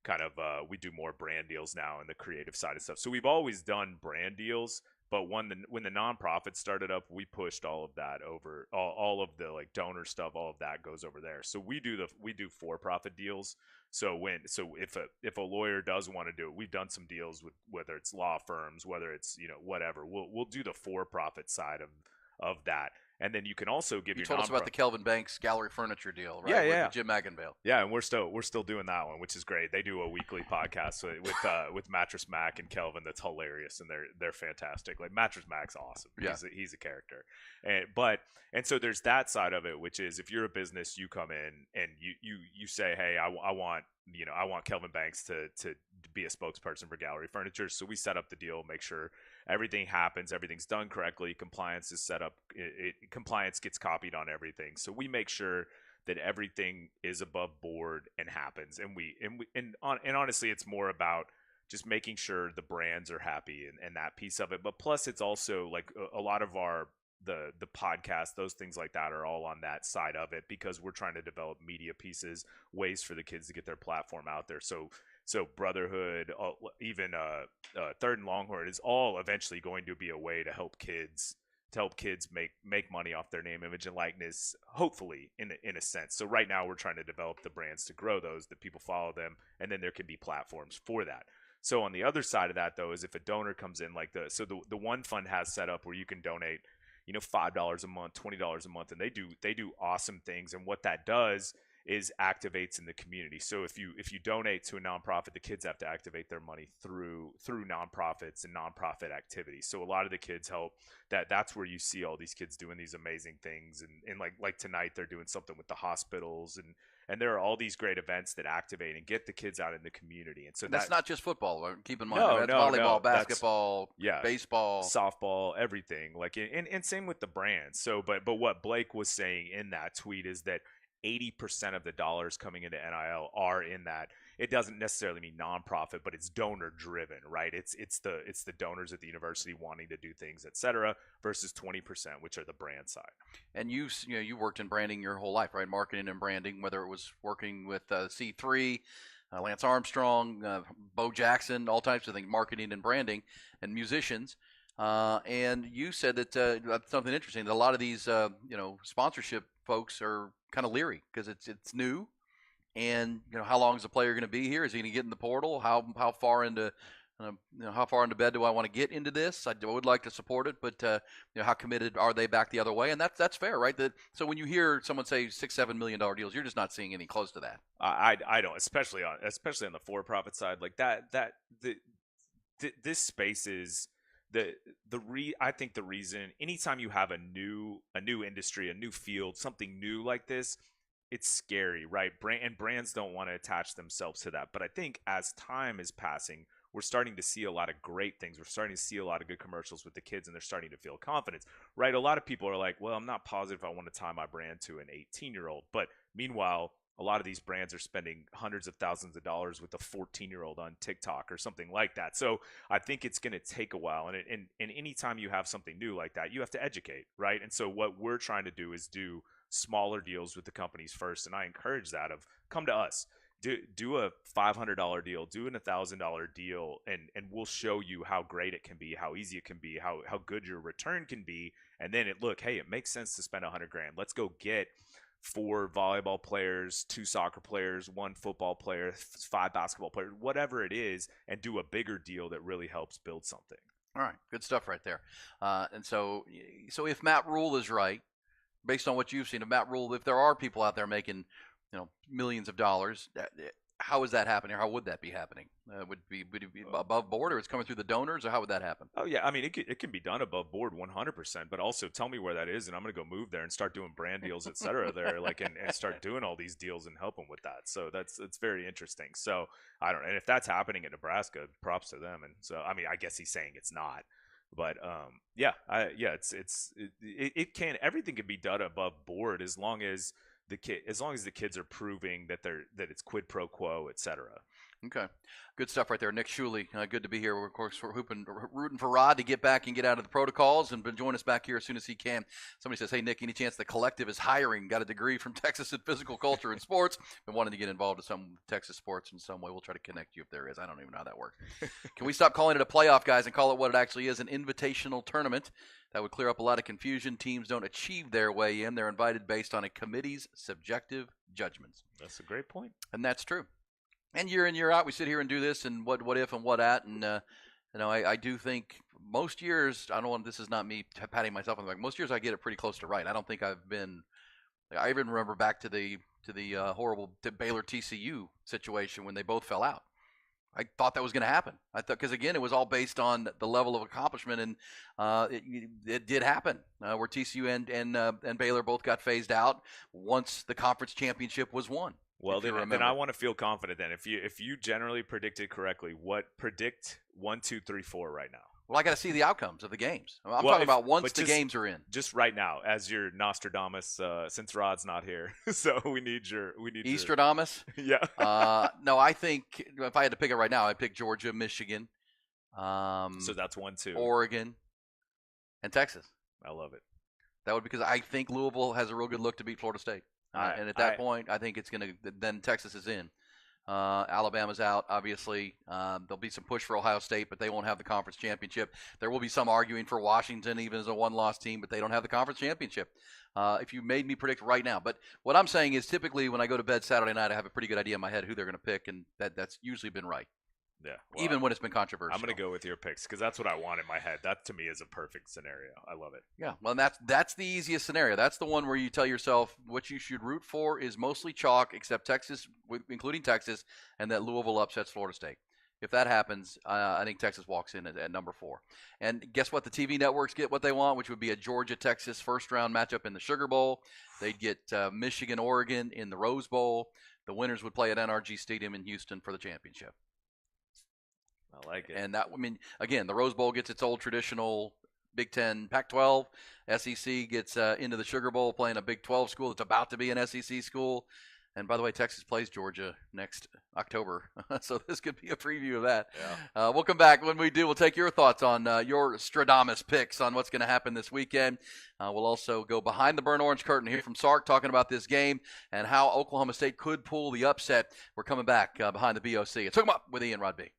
kind of we do more brand deals now in the creative side of stuff. So we've always done brand deals, but when the nonprofit started up, we pushed all of that over, all of the like donor stuff, all of that goes over there. So we do for-profit deals. So if a lawyer does want to do it, we've done some deals with whether it's law firms, whether it's whatever. We'll do the for-profit side of that. And then you can also give you told us about the Kelvin Banks Gallery Furniture deal, right? Yeah. With Jim Magenvale. Yeah, and we're still doing that one, which is great. They do a weekly podcast with Mattress Mac and Kelvin that's hilarious, and they're fantastic. Like Mattress Mac's awesome. Yeah. He's a character. And so there's that side of it, which is if you're a business, you come in and you say, hey, I want Kelvin Banks to be a spokesperson for Gallery Furniture. So we set up the deal, make sure everything happens, everything's done correctly, compliance is set up, compliance gets copied on everything. So we make sure that everything is above board and happens. And honestly, it's more about just making sure the brands are happy and that piece of it. But plus, it's also like a lot of our the podcast, those things like that are all on that side of it, because we're trying to develop media pieces, ways for the kids to get their platform out there. So Brotherhood, even Third and Longhorn is all eventually going to be a way to help kids make money off their name, image, and likeness, hopefully in a sense. So right now we're trying to develop the brands to grow those, that people follow them, and then there can be platforms for that. So on the other side of that, though, is if a donor comes in, like the One Fund has set up where you can donate, $5 a month, $20 a month, and they do awesome things. And what that does is activates in the community. So if you donate to a nonprofit, the kids have to activate their money through nonprofits and nonprofit activities. So a lot of the kids help. That's where you see all these kids doing these amazing things. And like tonight, they're doing something with the hospitals, and there are all these great events that activate and get the kids out in the community. And so that's not just football. Keep in mind, that's volleyball, volleyball, basketball, baseball, softball, everything. Like and same with the brands. So, but what Blake was saying in that tweet is that 80% of the dollars coming into NIL are in that. It doesn't necessarily mean nonprofit, but it's donor driven, right? It's the donors at the university wanting to do things, et cetera, versus 20%, which are the brand side. And you worked in branding your whole life, right? Marketing and branding, whether it was working with C3, Lance Armstrong, Bo Jackson, all types of things, marketing and branding, and musicians. And you said that that's something interesting. That a lot of these, sponsorship folks are kind of leery because it's new, and how long is the player going to be here? Is he going to get in the portal? How far into bed do I want to get into this? I would like to support it, but how committed are they back the other way? And that's fair, right? So when you hear someone say $6-7 million deals, you're just not seeing any close to that. I don't, especially on the for-profit side, like that. This space is. I think the reason anytime you have a new industry, a new field, something new like this, it's scary, right? And brands don't want to attach themselves to that. But I think as time is passing, we're starting to see a lot of great things. We're starting to see a lot of good commercials with the kids, and they're starting to feel confidence, right? A lot of people are like, well, I'm not positive I want to tie my brand to an 18-year-old. But meanwhile, a lot of these brands are spending hundreds of thousands of dollars with a 14-year-old on TikTok or something like that. So I think it's going to take a while. And anytime you have something new like that, you have to educate, right? And so what we're trying to do is do smaller deals with the companies first. And I encourage that come to us. do a $500 deal, do an $1,000 deal, and we'll show you how great it can be, how easy it can be, how good your return can be. And then hey, it makes sense to spend $100,000. Let's go get 4 volleyball players, 2 soccer players, 1 football player, 5 basketball players, whatever it is, and do a bigger deal that really helps build something. All right, good stuff right there. And so if Matt Rule is right, based on what you've seen of Matt Rule, if there are people out there making millions of dollars, how is that happening? How would that be happening? Would it be above board, or it's coming through the donors, or how would that happen? Oh yeah, I mean it can be done above board 100%, but also tell me where that is, and I'm gonna go move there and start doing brand deals, et cetera, there, and start doing all these deals and help them with that. So it's very interesting. So I don't, and if that's happening in Nebraska, props to them. And so I mean, I guess he's saying it's not, but it can, everything can be done above board as long as the kids are proving that it's quid pro quo, et cetera. Okay, good stuff right there. Nick Shuley, good to be here. We're, of course, rooting for Rod to get back and get out of the protocols and join us back here as soon as he can. Somebody says, hey, Nick, any chance the collective is hiring? Got a degree from Texas in physical culture and sports. Been wanting to get involved in some Texas sports in some way. We'll try to connect you if there is. I don't even know how that works. Can we stop calling it a playoff, guys, and call it what it actually is, an invitational tournament? That would clear up a lot of confusion. Teams don't achieve their way in. They're invited based on a committee's subjective judgments. That's a great point. And that's true. And year in, year out, we sit here and do this and what if and what at. And, I do think most years, this is not me patting myself on the back. Most years I get it pretty close to right. I don't think I even remember back to the horrible Baylor TCU situation when they both fell out. I thought that was going to happen. Because again, it was all based on the level of accomplishment, and it did happen. Where TCU and Baylor both got phased out once the conference championship was won. Well, then I want to feel confident. Then, if you generally predicted correctly, predict 1, 2, 3, 4 right now? Well, I got to see the outcomes of the games. I'm talking about once the games are in. Just right now, as your Nostradamus, since Rod's not here, so we need Eastradamus? Yeah. No, I think if I had to pick it right now, I'd pick Georgia, Michigan. So that's 1, 2. Oregon, and Texas. I love it. That would, because I think Louisville has a real good look to beat Florida State. And at that point, I think it's going to – then Texas is in. Alabama's out, obviously. There'll be some push for Ohio State, but they won't have the conference championship. There will be some arguing for Washington, even as a one-loss team, but they don't have the conference championship. If you made me predict right now. But what I'm saying is typically when I go to bed Saturday night, I have a pretty good idea in my head who they're going to pick, and that's usually been right. Yeah. Well, even when it's been controversial. I'm going to go with your picks because that's what I want in my head. That, to me, is a perfect scenario. I love it. Yeah. Well, that's the easiest scenario. That's the one where you tell yourself what you should root for is mostly chalk, except Texas, including Texas, and that Louisville upsets Florida State. If that happens, I think Texas walks in at number 4. And guess what? The TV networks get what they want, which would be a Georgia-Texas first-round matchup in the Sugar Bowl. They'd get Michigan-Oregon in the Rose Bowl. The winners would play at NRG Stadium in Houston for the championship. I like it. And that, I mean, again, the Rose Bowl gets its old traditional Big Ten, Pac-12. SEC gets into the Sugar Bowl playing a Big 12 school that's about to be an SEC school. And by the way, Texas plays Georgia next October. So this could be a preview of that. Yeah. We'll come back. When we do, we'll take your thoughts on your Stradamus picks on what's going to happen this weekend. We'll also go behind the burnt orange curtain here from Sark talking about this game and how Oklahoma State could pull the upset. We're coming back behind the BOC. It's Hook 'em Up with Ian Rod B.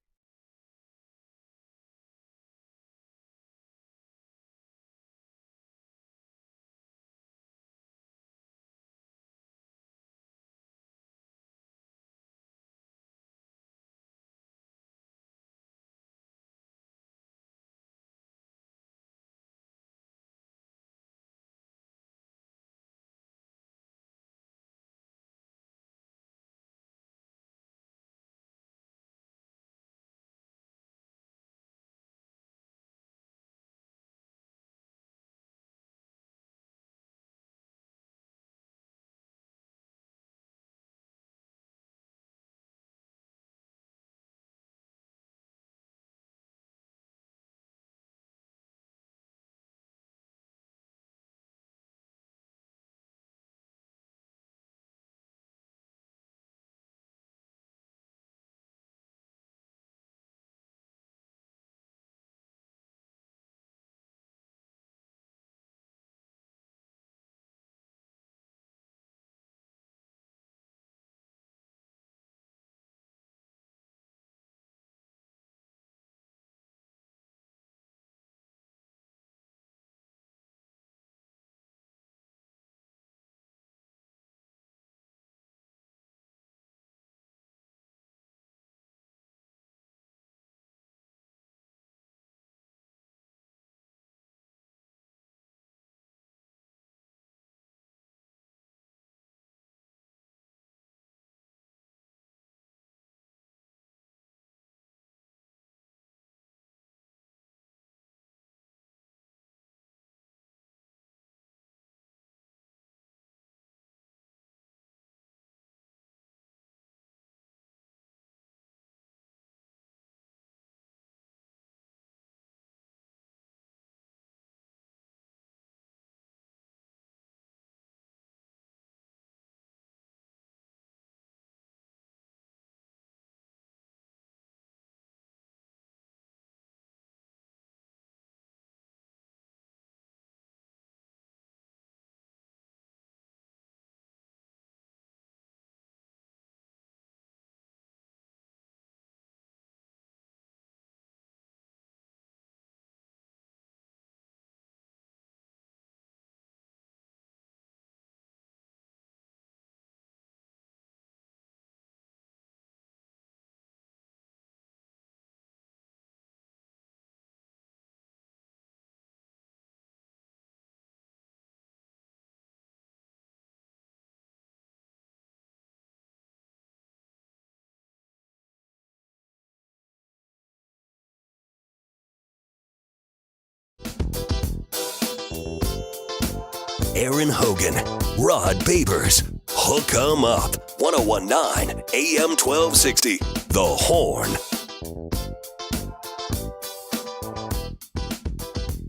Aaron Hogan, Rod Babers. Hook 'em up. 1019 AM 1260. The Horn.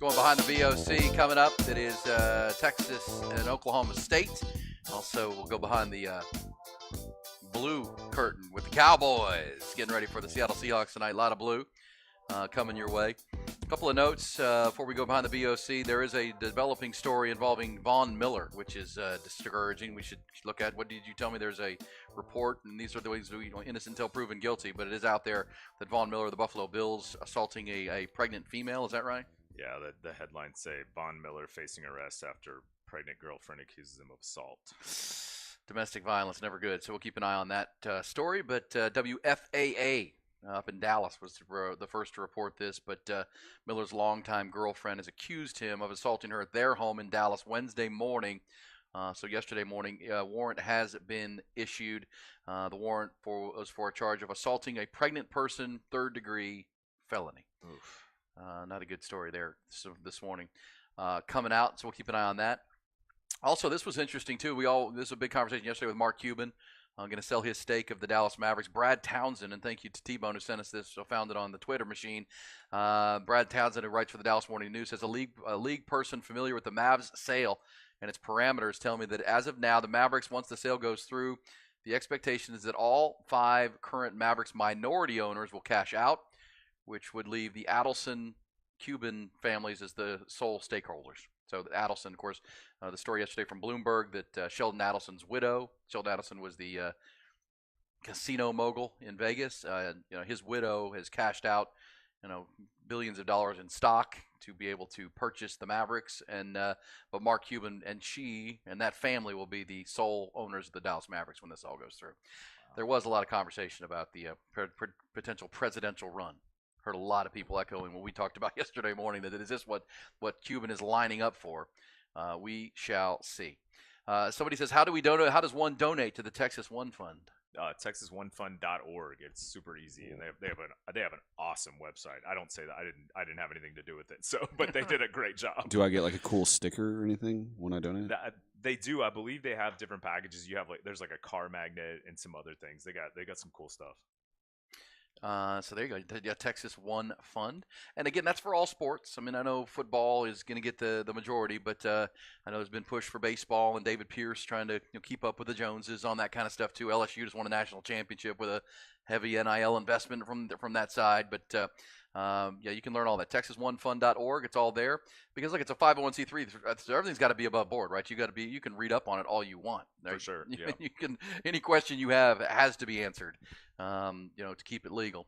Going behind the VOC coming up. It is Texas and Oklahoma State. Also, we'll go behind the blue curtain with the Cowboys getting ready for the Seattle Seahawks tonight. A lot of blue coming your way. A couple of notes before we go behind the VOC. There is a developing story involving Von Miller, which is discouraging. We should look at. What did you tell me? There's a report, and these are the ways innocent until proven guilty, but it is out there that Von Miller, the Buffalo Bills, assaulting a pregnant female. Is that right? Yeah, the headlines say Von Miller facing arrest after pregnant girlfriend accuses him of assault. Domestic violence, never good. So we'll keep an eye on that story. But WFAA up in Dallas was the first to report this. But Miller's longtime girlfriend has accused him of assaulting her at their home in Dallas Wednesday morning. So yesterday morning, a warrant has been issued. The warrant was for a charge of assaulting a pregnant person, third-degree felony. Oof. Not a good story there this morning coming out, so we'll keep an eye on that. Also, this was interesting, too. This was a big conversation yesterday with Mark Cuban. I'm going to sell his stake of the Dallas Mavericks. Brad Townsend, and thank you to T-Bone who sent us this, so found it on the Twitter machine. Brad Townsend, who writes for the Dallas Morning News, says a league person familiar with the Mavs sale and its parameters tell me that as of now, the Mavericks, once the sale goes through, the expectation is that all 5 current Mavericks minority owners will cash out, which would leave the Adelson Cuban families as the sole stakeholders. So Adelson, of course, the story yesterday from Bloomberg that Sheldon Adelson's widow, Sheldon Adelson was the casino mogul in Vegas. His widow has cashed out, billions of dollars in stock to be able to purchase the Mavericks. But Mark Cuban and she and that family will be the sole owners of the Dallas Mavericks when this all goes through. Wow. There was a lot of conversation about the potential presidential run. Heard a lot of people echoing what we talked about yesterday morning, that is this what Cuban is lining up for? We shall see. Somebody says, how do we donate? How does one donate to the Texas One Fund? TexasOneFund.org. It's super easy, and they have an awesome website. I don't say that I didn't have anything to do with it, but they did a great job. Do I get like a cool sticker or anything when I donate? They do. I believe they have different packages. You have there's like a car magnet and some other things. They got some cool stuff. So there you go. Yeah, Texas One Fund. And again, that's for all sports. I mean, I know football is going to get the majority, but I know there's been push for baseball and David Pierce trying to keep up with the Joneses on that kind of stuff too. LSU just won a national championship with a heavy NIL investment from that side. But you can learn all that. TexasOneFund.org. It's all there because it's a 501c3. So everything's got to be above board, right? You can read up on it all you want. Right? For sure. Yeah. Any question you have has to be answered. To keep it legal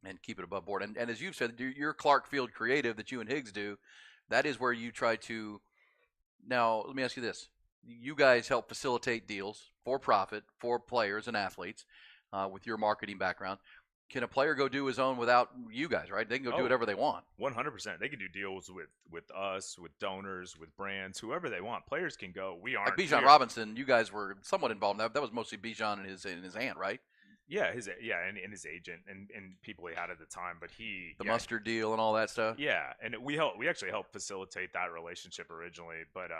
and keep it above board. And as you've said, your Clark Field Creative that you and Higgs do, that is where you try to. Now, let me ask you this: you guys help facilitate deals for profit for players and athletes with your marketing background. Can a player go do his own without you guys, right? They can go do whatever they want. 100%. They can do deals with us, with donors, with brands, whoever they want. Players can go. We aren't. Like Bijan Robinson, you guys were somewhat involved in that. That was mostly Bijan and his aunt, right? Yeah, his agent and people he had at the time, but the mustard deal and all that stuff. Yeah, and we actually helped facilitate that relationship originally, but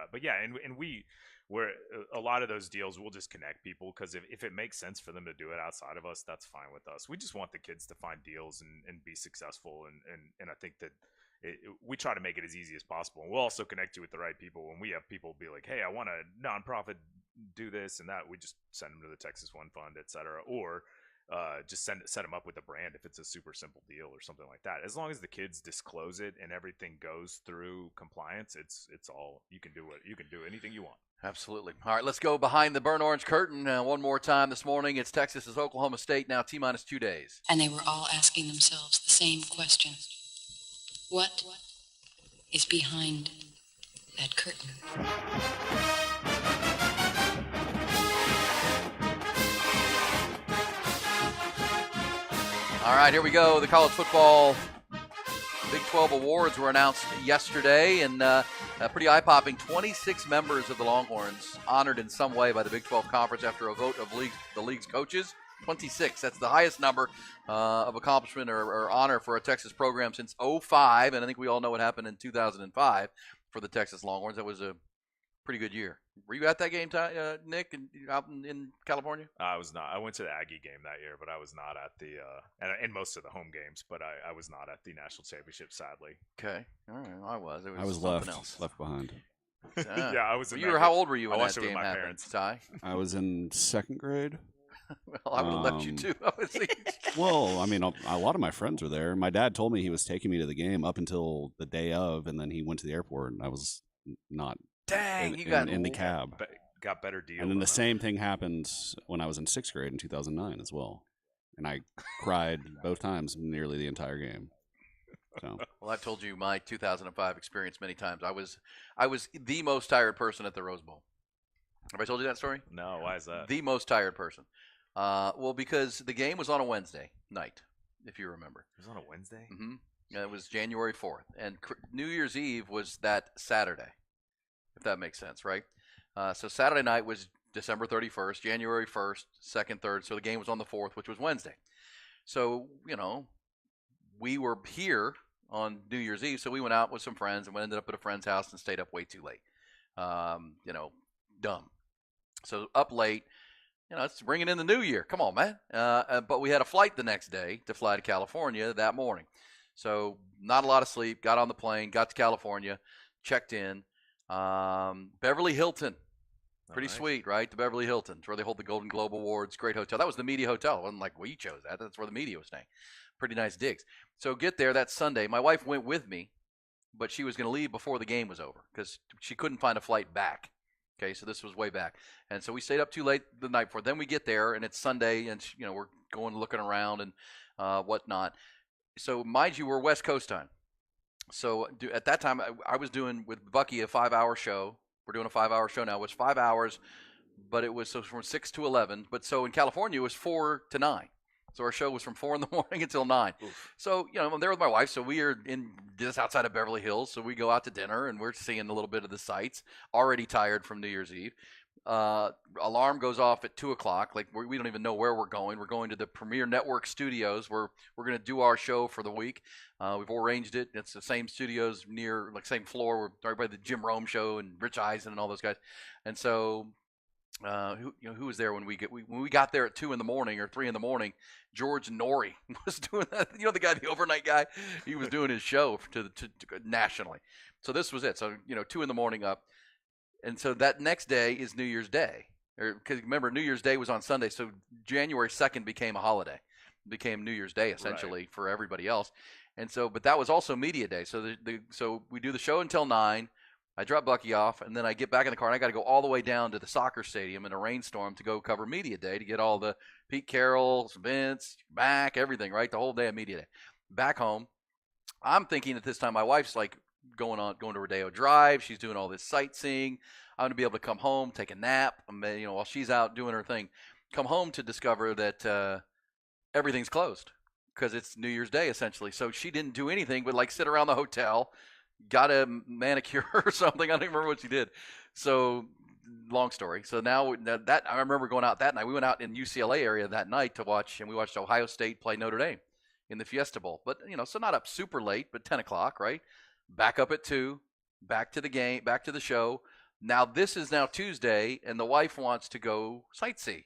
where a lot of those deals we'll just connect people because if it makes sense for them to do it outside of us, that's fine with us. We just want the kids to find deals and be successful, and I think that we try to make it as easy as possible. And we'll also connect you with the right people. When we have people be like, hey, I want a nonprofit do this and that, we just send them to the Texas One Fund, et cetera, or just set them up with a brand if it's a super simple deal or something like that. As long as the kids disclose it and everything goes through compliance, it's all you can do anything you want. Absolutely. All right, let's go behind the burnt orange curtain one more time this morning. It's Texas as Oklahoma State now T-minus 2 days. And they were all asking themselves the same question. What is behind that curtain? All right, here we go. The college football Big 12 awards were announced yesterday, and pretty eye-popping. 26 members of the Longhorns honored in some way by the Big 12 Conference after a vote of the league's coaches. 26. That's the highest number of accomplishment or honor for a Texas program since 2005, and I think we all know what happened in 2005 for the Texas Longhorns. That was a pretty good year. Were you at that game, Nick, out in California? I was not. I went to the Aggie game that year, but I was not at the and most of the home games, but I was not at the national championship, sadly. Okay, all right, I was. I was left behind. Yeah, I was. How old were you I when watched that it with game my happened, parents. Ty? I was in 2nd grade. Well, I would have left you too. Obviously. Well, I mean, a lot of my friends were there. My dad told me he was taking me to the game up until the day of, and then he went to the airport, and I was not. Dang, in the cab. Got better deal. And then the same thing happened when I was in 6th grade in 2009 as well, and I cried both times nearly the entire game. So. Well, I've told you my 2005 experience many times. I was the most tired person at the Rose Bowl. Have I told you that story? No. Why is that? The most tired person. Well, because the game was on a Wednesday night, if you remember. It was on a Wednesday? Mm-hmm. Yeah, it was January 4th. And New Year's Eve was that Saturday, if that makes sense, right? So Saturday night was December 31st, January 1st, 2nd, 3rd. So the game was on the 4th, which was Wednesday. So, we were here on New Year's Eve. So we went out with some friends and we ended up at a friend's house and stayed up way too late. Dumb. So up late. It's bringing in the new year. Come on, man. But we had a flight the next day to fly to California that morning. So not a lot of sleep. Got on the plane, got to California, checked in. Beverly Hilton. Pretty sweet, right? The Beverly Hilton. It's where they hold the Golden Globe Awards. Great hotel. That was the media hotel. It wasn't like we chose that. That's where the media was staying. Pretty nice digs. So get there that Sunday. My wife went with me, but she was going to leave before the game was over because she couldn't find a flight back. Okay, so this was way back. And so we stayed up too late the night before. Then we get there, and it's Sunday, and we're going looking around and whatnot. So mind you, we're West Coast time. So at that time, I was doing with Bucky a 5-hour show. We're doing a 5-hour show now. It was 5 hours, but it was from 6 to 11. But so in California, it was 4 to 9. So our show was from 4 in the morning until 9. Oof. So, I'm there with my wife. So we are just outside of Beverly Hills. So we go out to dinner, and we're seeing a little bit of the sights. Already tired from New Year's Eve. Alarm goes off at 2 o'clock. Like we don't even know where we're going. We're going to the Premier Network studios where we're going to do our show for the week. We've arranged it. It's the same studios near, same floor. We're right by the Jim Rome show and Rich Eisen and all those guys. And so who was there when we got there at 2 in the morning or 3 in the morning? George Norrie was doing that. The guy, the overnight guy. He was doing his show to nationally. So this was it. So 2 in the morning up, and so that next day is New Year's Day. Because remember, New Year's Day was on Sunday, so January 2nd became a holiday. It became New Year's Day essentially for everybody else. And so, but that was also media day. So so we do the show until 9. I drop Bucky off, and then I get back in the car, and I got to go all the way down to the soccer stadium in a rainstorm to go cover media day to get all the Pete Carroll, Vince, back, everything, right? The whole day of media day. Back home, I'm thinking at this time my wife's going to Rodeo Drive. She's doing all this sightseeing. I'm going to be able to come home, take a nap, while she's out doing her thing. Come home to discover that everything's closed because it's New Year's Day essentially. So she didn't do anything but sit around the hotel. Got a manicure or something. I don't even remember what she did. So, long story. So now that I remember going out that night. We went out in UCLA area that night to watch, and we watched Ohio State play Notre Dame in the Fiesta Bowl. But so not up super late, but 10 o'clock, right? Back up at 2, back to the game, back to the show. Now this is now Tuesday, and the wife wants to go sightsee.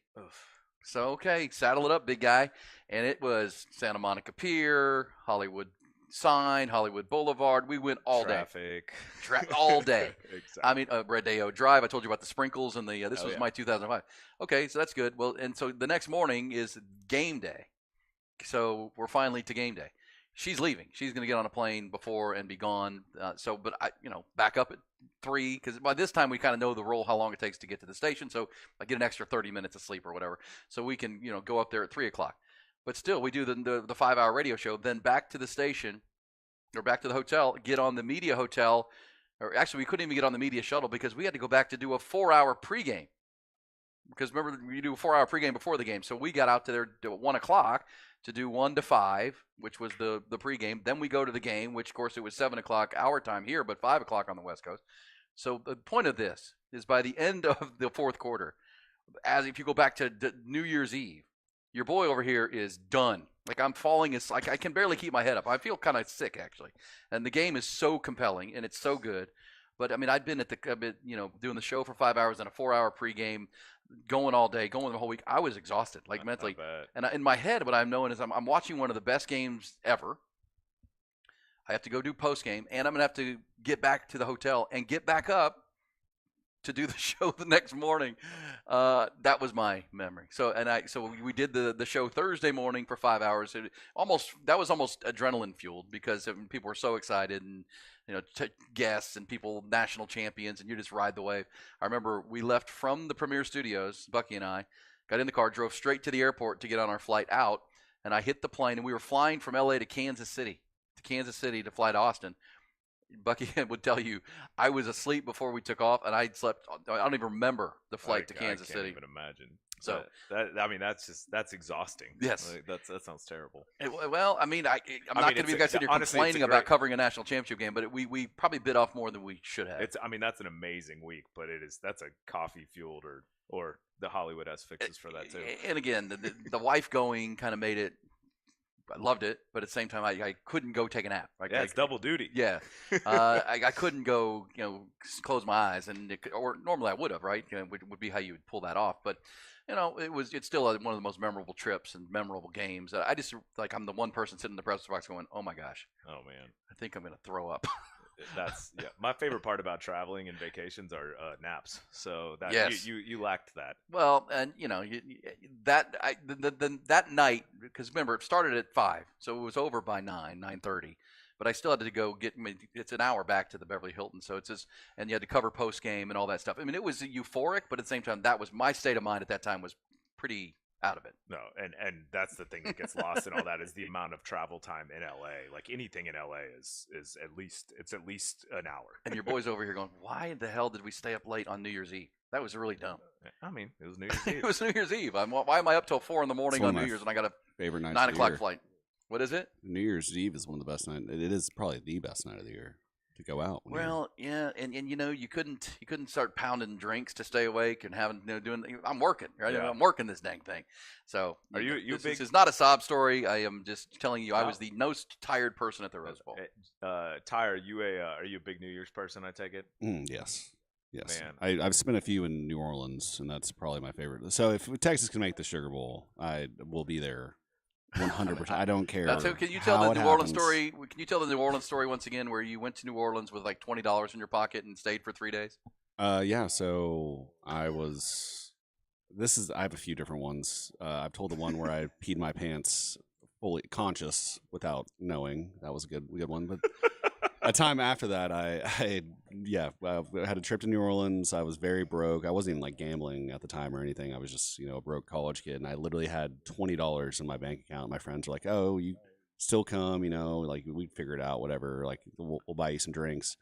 So okay, saddle it up, big guy. And it was Santa Monica Pier, Hollywood Sign, Hollywood Boulevard. We went all day. All day. Exactly. I mean, Rodeo Drive. I told you about the sprinkles and the. This was my 2005. Okay, so that's good. Well, and so the next morning is game day. So we're finally to game day. She's leaving. She's going to get on a plane before and be gone. But I, back up at 3 because by this time we kind of know the role, how long it takes to get to the station. So I get an extra 30 minutes of sleep or whatever, so we can go up there at 3 o'clock. But still, we do the 5-hour radio show, then back to the station or back to the hotel, get on the media hotel. Or actually, we couldn't even get on the media shuttle because we had to go back to do a 4-hour pregame. Because remember, you do a 4-hour pregame before the game. So we got out to there at 1 o'clock to do 1 to 5, which was the pregame. Then we go to the game, which, of course, it was 7 o'clock our time here, but 5 o'clock on the West Coast. So the point of this is by the end of the fourth quarter, as if you go back to New Year's Eve, your boy over here is done. I'm falling. It's I can barely keep my head up. I feel kind of sick, actually. And the game is so compelling, and it's so good. But I mean, I've been doing the show for 5 hours and a 4-hour pregame, going all day, going the whole week. I was exhausted, like mentally. And in my head, what I'm knowing is I'm watching one of the best games ever. I have to go do postgame, and I'm going to have to get back to the hotel and get back up to do the show the next morning. That was my memory. So we did the show Thursday morning for 5 hours. That was almost adrenaline fueled because people were so excited, and guests and people, national champions, and you just ride the wave. I remember we left from the Premier Studios, Bucky and I, got in the car, drove straight to the airport to get on our flight out, and I hit the plane, and we were flying from LA to Kansas City to fly to Austin. Bucky would tell you I was asleep before we took off, and I slept. I don't even remember the flight to Kansas City. I can't even imagine. So that's exhausting. Yes, that sounds terrible. I'm not going to be the guy sitting here complaining about covering a national championship game, but we probably bit off more than we should have. That's an amazing week, but that's a coffee fueled or the Hollywood has fixes for that too. And again, the wife going kind of made it. I loved it, but at the same time, I couldn't go take a nap. It's double duty. Yeah, I couldn't go, close my eyes, or normally I would have, right? Would be how you would pull that off. But it's still one of the most memorable trips and memorable games. I just I'm the one person sitting in the press box going, "Oh my gosh, oh man, I think I'm gonna throw up." My favorite part about traveling and vacations are naps. So that yes. you lacked that. Well, and that night, because remember it started at 5, so it was over by 9:30. But I still had to go it's an hour back to the Beverly Hilton, so it's just, and you had to cover post game and all that stuff. I mean, it was euphoric, but at the same time, that was my state of mind at that time was pretty out of it. No, and that's the thing that gets lost in all that is the amount of travel time in LA. Like anything in LA is at least an hour. And your boys over here going, why the hell did we stay up late on New Year's Eve? That was really dumb. I mean, it was New Year's Eve. It was New Year's Eve. Why am I up till 4 a.m. on New Year's and I got a favorite 9 o'clock flight? What is it? New Year's Eve is one of the best nights. It is probably the best night of the year to go out. Well, yeah, and you couldn't start pounding drinks to stay awake and having doing. I'm working, right? Yeah. I'm working this dang thing. So are you this is not a sob story. I am just telling you, I was the most tired person at the Rose Bowl. Ty, are you a big New Year's person? I take it. Yes. Yes, man. I've spent a few in New Orleans, and that's probably my favorite. So if Texas can make the Sugar Bowl, I will be there 100%. I don't care. Can you tell the New Orleans story? Can you tell the New Orleans story once again, where you went to New Orleans with like $20 in your pocket and stayed for 3 days? Yeah. So I have a few different ones. I've told the one where I peed my pants fully conscious without knowing. That was a good one. But a time after that, I had a trip to New Orleans. I was very broke. I wasn't even like gambling at the time or anything. I was just, a broke college kid. And I literally had $20 in my bank account. My friends were like, "Oh, you still come, like we'd figure it out, whatever. Like we'll buy you some drinks."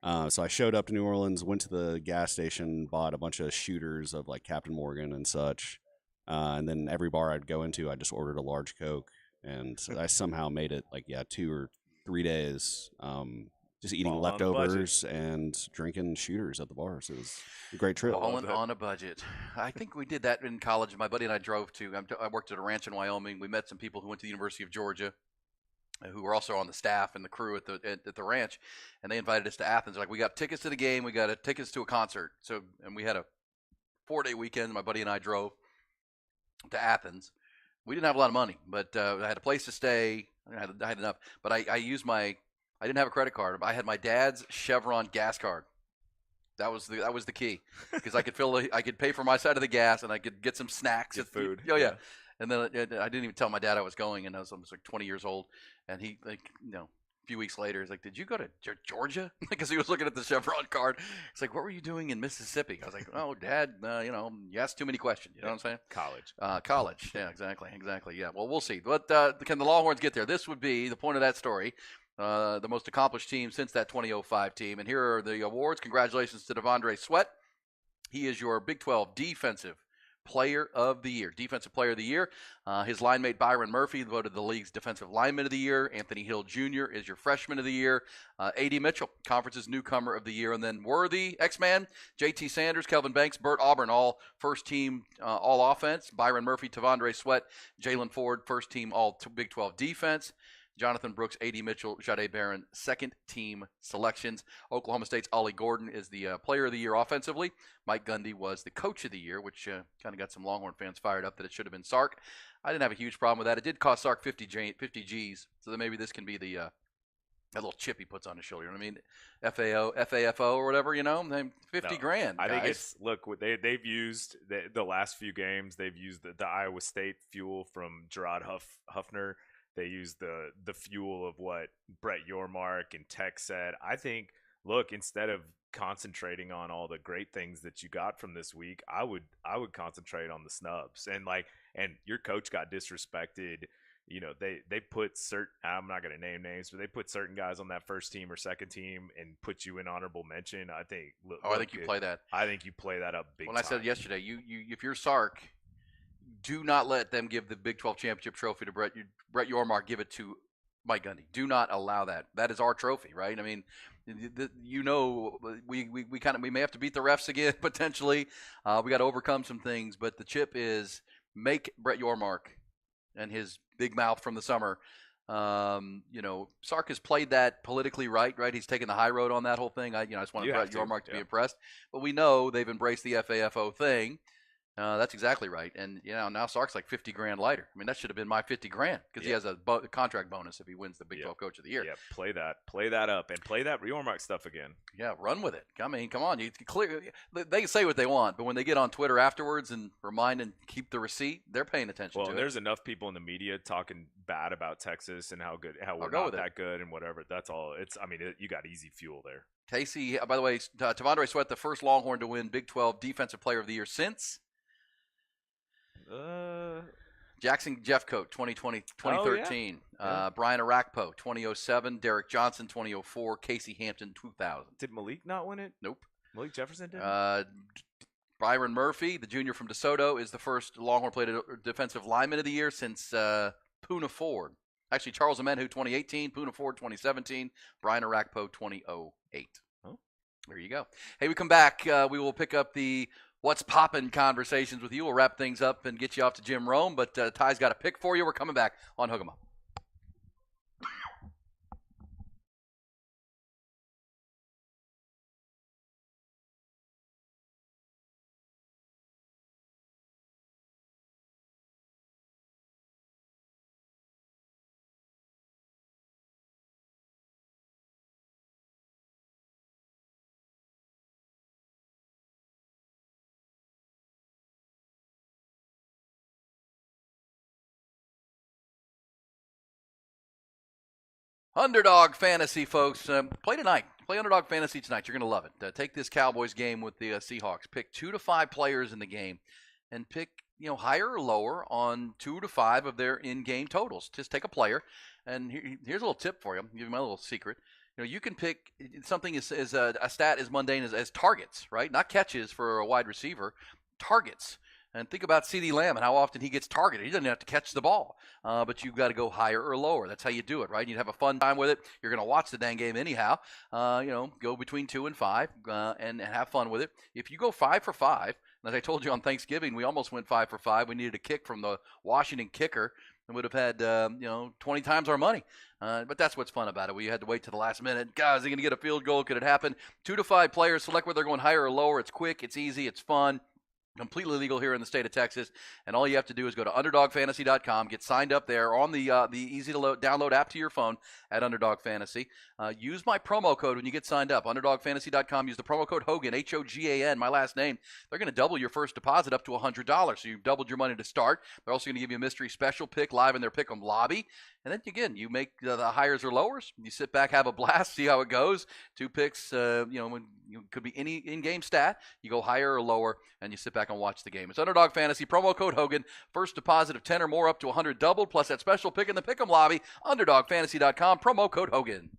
So I showed up to New Orleans, went to the gas station, bought a bunch of shooters of like Captain Morgan and such. And then every bar I'd go into, I just ordered a large Coke. And I somehow made it 2 or 3 days, just eating leftovers and drinking shooters at the bars. It was a great trip. Balling on a budget. I think we did that in college. My buddy and I drove I worked at a ranch in Wyoming. We met some people who went to the University of Georgia, who were also on the staff and the crew at the ranch, and they invited us to Athens. Like, we got tickets to the game, we got tickets to a concert. So, and we had a 4-day weekend. My buddy and I drove to Athens. We didn't have a lot of money, but I had a place to stay. I had enough, but I didn't have a credit card. I had my dad's Chevron gas card. That was the key, because I could pay for my side of the gas, and I could get some snacks and food. Oh yeah. And then I didn't even tell my dad I was going, and I was almost like 20 years old. And he a few weeks later, he's like, "Did you go to Georgia?" Because he was looking at the Chevron card. He's like, "What were you doing in Mississippi?" I was like, "Oh, Dad, you asked too many questions." You know what I'm saying? College. Yeah, exactly. Yeah. Well, we'll see. But can the Longhorns get there? This would be the point of that story. The most accomplished team since that 2005 team. And here are the awards. Congratulations to Devondre Sweat. He is your Big 12 Defensive Player of the Year. Defensive Player of the Year. His line mate Byron Murphy voted the league's Defensive Lineman of the Year. Anthony Hill Jr. is your Freshman of the Year. A.D. Mitchell, Conference's Newcomer of the Year. And then Worthy, X-Man, J.T. Sanders, Kelvin Banks, Bert Auburn, all first-team all offense. Byron Murphy, Devondre Sweat, Jalen Ford, first-team all Big 12 defense. Jonathan Brooks, A.D. Mitchell, Jahdae Barron, second-team selections. Oklahoma State's Ollie Gordon is the player of the year offensively. Mike Gundy was the coach of the year, which kind of got some Longhorn fans fired up that it should have been Sark. I didn't have a huge problem with that. It did cost Sark 50 G's, so that maybe this can be the that little chip he puts on his shoulder. You know what I mean? FAFO or whatever, 50 grand. I think guys. it's, look, they've used the last few games, they've used the Iowa State fuel from Gerard Huffner. They used the fuel of what Brett Yormark and Tech said. I think, look, instead of concentrating on all the great things that you got from this week, I would concentrate on the snubs. And your coach got disrespected. They put I'm not going to name names, but they put certain guys on that first team or second team and put you in honorable mention. I think. I think you play that. I think you play that up big time. When I said yesterday, you if you're Sark, do not let them give the Big 12 championship trophy to Brett Yormark. Give it to Mike Gundy. Do not allow that. That is our trophy, right? I mean, we may have to beat the refs again potentially. We got to overcome some things, but the chip is make Brett Yormark and his big mouth from the summer. Sark has played that politically right? He's taken the high road on that whole thing. I just wanted Brett Yormark to be impressed. But we know they've embraced the FAFO thing. That's exactly right. And, now Sark's like 50 grand lighter. I mean, that should have been my 50 grand because he has a contract bonus if he wins the Big 12 Coach of the Year. Yeah, play that up and play that Yormark stuff again. Yeah, run with it. I mean, come on. They can say what they want, but when they get on Twitter afterwards and remind and keep the receipt, they're paying attention to it. Well, there's enough people in the media talking bad about Texas and how we're not that good and whatever. That's all. You got easy fuel there. Casey, by the way, T'Vondre Sweat, the first Longhorn to win Big 12 Defensive Player of the Year since Jackson Jeffcoat, 2013. Brian Arakpo, 2007. Derek Johnson, 2004. Casey Hampton, 2000. Did Malik not win it? Nope. Malik Jefferson did? Byron Murphy, the junior from DeSoto, is the first Longhorn played defensive lineman of the year since Poona Ford. Actually, Charles Amenhu, 2018. Poona Ford, 2017. Brian Arakpo, 2008. Oh. There you go. Hey, we come back. We will pick up the What's Poppin' conversations with you. We'll wrap things up and get you off to Jim Rome, but Ty's got a pick for you. We're coming back on Hook 'em Up. Underdog Fantasy, folks. Play tonight. Play Underdog Fantasy tonight. You're going to love it. Take this Cowboys game with the Seahawks. Pick 2 to 5 players in the game and pick higher or lower on 2 to 5 of their in-game totals. Just take a player. And here's a little tip for you. I'll give you my little secret. You can pick something as a stat as mundane as targets, right? Not catches for a wide receiver, targets. And think about CeeDee Lamb and how often he gets targeted. He doesn't have to catch the ball, but you've got to go higher or lower. That's how you do it, right? You'd have a fun time with it. You're going to watch the dang game anyhow. Go between 2 and 5 and have fun with it. If you go 5 for 5, and as I told you on Thanksgiving, we almost went 5 for 5. We needed a kick from the Washington kicker and would have had 20 times our money. But that's what's fun about it. We had to wait to the last minute. God, is he going to get a field goal? Could it happen? 2 to 5 players. Select whether they're going higher or lower. It's quick. It's easy. It's fun. Completely legal here in the state of Texas, and all you have to do is go to UnderdogFantasy.com, get signed up there on the easy-to-download app to your phone at Underdog Fantasy. Use my promo code when you get signed up, UnderdogFantasy.com. Use the promo code Hogan, Hogan, my last name. They're going to double your first deposit up to $100, so you've doubled your money to start. They're also going to give you a mystery special pick live in their Pick'em lobby. And then, again, you make the hires or lowers. You sit back, have a blast, see how it goes. 2 picks, could be any in-game stat. You go higher or lower, and you sit back and watch the game. It's Underdog Fantasy, promo code Hogan. First deposit of 10 or more up to 100 doubled, plus that special pick in the Pick'em lobby. UnderdogFantasy.com, promo code Hogan.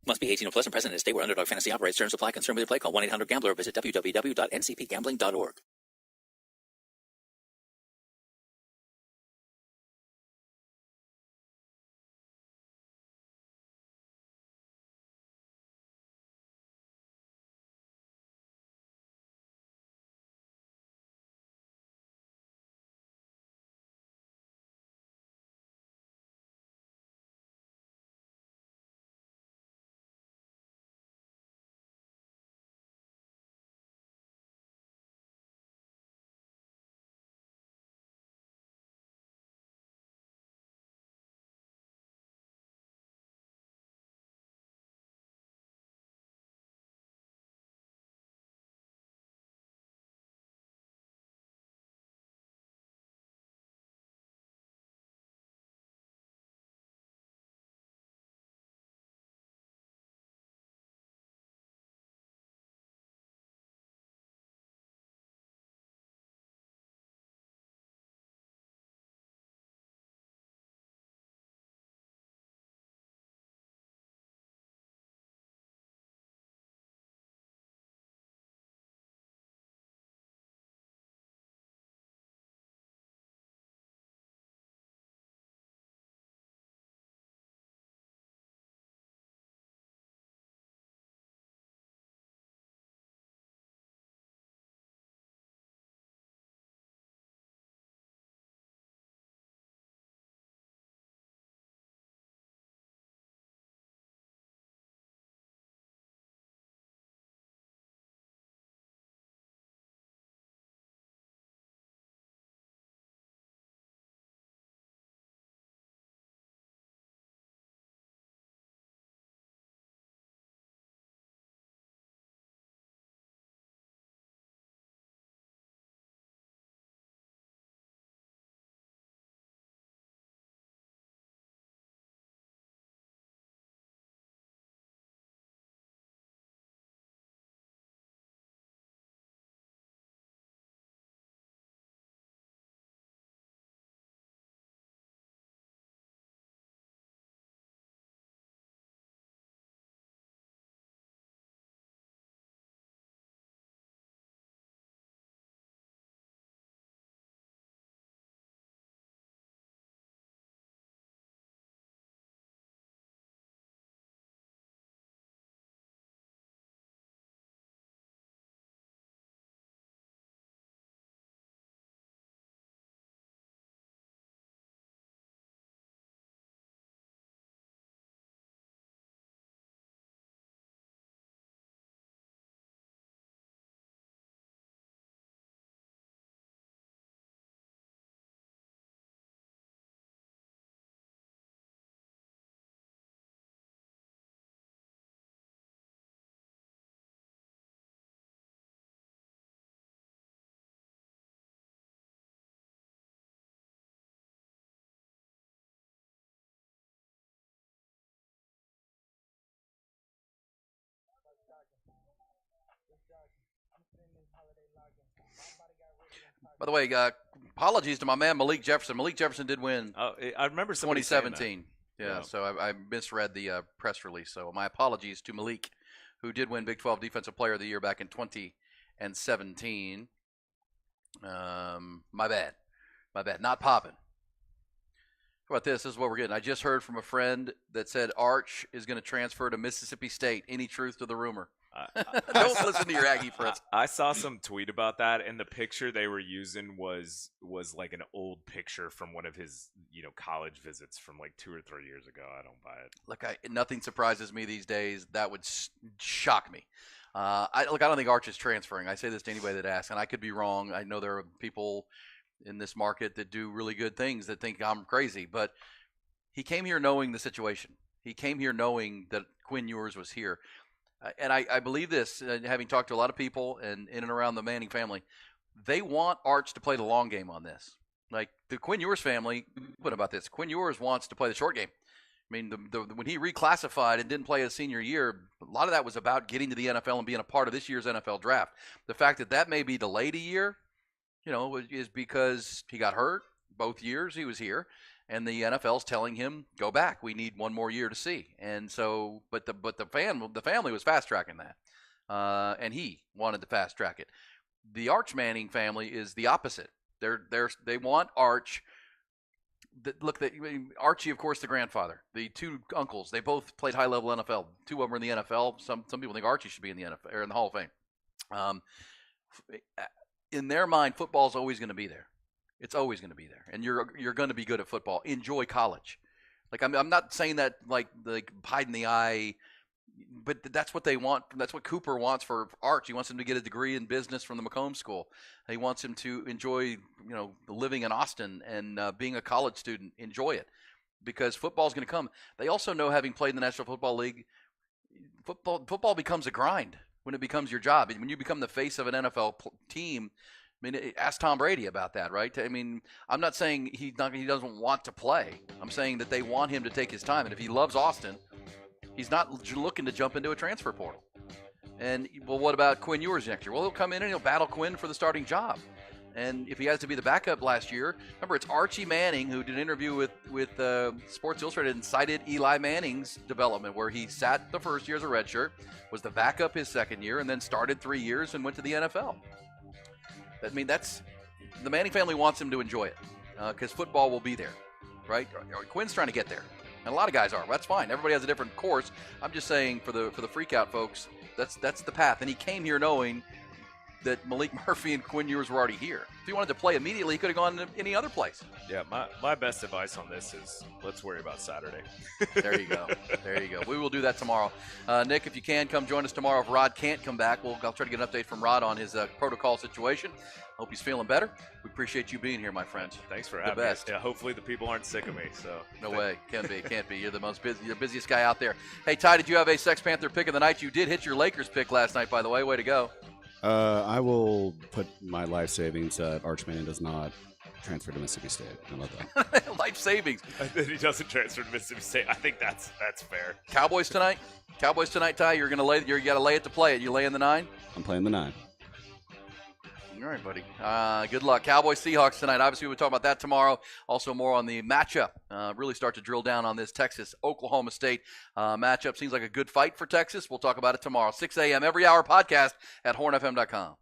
Must be 18 or plus and present in a state where Underdog Fantasy operates. Terms apply. Concern with your play. Call 1-800-GAMBLER or visit www.ncpgambling.org. By the way, apologies to my man Malik Jefferson. Malik Jefferson did win. I remember 2017. Yeah, so I misread the press release. So my apologies to Malik, who did win Big 12 Defensive Player of the Year back in 2017. My bad. Not popping. How about this? This is what we're getting. I just heard from a friend that said Arch is going to transfer to Mississippi State. Any truth to the rumor? Don't listen to your Aggie friends. I saw some tweet about that, and the picture they were using was like an old picture from one of his college visits from like 2 or 3 years ago. I don't buy it. Look, nothing surprises me these days. That would shock me. I don't think Arch is transferring. I say this to anybody that asks, and I could be wrong. I know there are people in this market that do really good things that think I'm crazy, but he came here knowing the situation. He came here knowing that Quinn Ewers was here. And I believe this, having talked to a lot of people and in and around the Manning family, they want Arch to play the long game on this. Like the Quinn Ewers family, what about this? Quinn Ewers wants to play the short game. I mean, when he reclassified and didn't play his senior year, a lot of that was about getting to the NFL and being a part of this year's NFL draft. The fact that may be delayed a year, is because he got hurt both years he was here. And the NFL's telling him, go back. We need one more year to see. And so, but the family was fast tracking that, and he wanted to fast track it. The Arch Manning family is the opposite. They want Arch. Archie, of course, the grandfather. The two uncles, they both played high level NFL. Two of them are in the NFL. Some people think Archie should be in the NFL or in the Hall of Fame. In their mind, football is always going to be there. It's always going to be there, and you're going to be good at football. Enjoy college. Like I'm not saying that like hide in the eye, but that's what they want. That's what Cooper wants for Arch. He wants him to get a degree in business from the Macomb School. He wants him to enjoy living in Austin and being a college student. Enjoy it because football's going to come. They also know, having played in the National Football League, football becomes a grind when it becomes your job. When you become the face of an NFL team. I mean, ask Tom Brady about that, right? I mean, I'm not saying he doesn't want to play. I'm saying that they want him to take his time. And if he loves Austin, he's not looking to jump into a transfer portal. And, well, what about Quinn Ewers next year? Well, he'll come in and he'll battle Quinn for the starting job. And if he has to be the backup last year, remember, it's Archie Manning who did an interview with Sports Illustrated and cited Eli Manning's development, where he sat the first year as a redshirt, was the backup his second year, and then started 3 years and went to the NFL. I mean, that's the Manning family wants him to enjoy it because football will be there, right? Quinn's trying to get there, and a lot of guys are. That's fine. Everybody has a different course. I'm just saying for the freak out folks, that's the path. And he came here knowing that Malik Murphy and Quinn Ewers were already here. If he wanted to play immediately, he could have gone to any other place. Yeah, my best advice on this is let's worry about Saturday. There you go. We will do that tomorrow. Nick, if you can, come join us tomorrow. If Rod can't come back, I'll try to get an update from Rod on his protocol situation. Hope he's feeling better. We appreciate you being here, my friend. Thanks for having me. Yeah, hopefully the people aren't sick of me. So no way. Can't be. You're the busiest guy out there. Hey, Ty, did you have a Sex Panther pick of the night? You did hit your Lakers pick last night, by the way. Way to go. I will put my life savings that Arch Manning does not transfer to Mississippi State. How about that? Life savings. He doesn't transfer to Mississippi State. I think that's fair. Cowboys tonight, Ty. You got to lay it to play it. You laying the 9? I'm playing the 9. All right, buddy. Good luck. Cowboys Seahawks tonight. Obviously, we'll talk about that tomorrow. Also, more on the matchup. Really start to drill down on this Texas-Oklahoma State matchup. Seems like a good fight for Texas. We'll talk about it tomorrow. 6 a.m. every hour podcast at hornfm.com.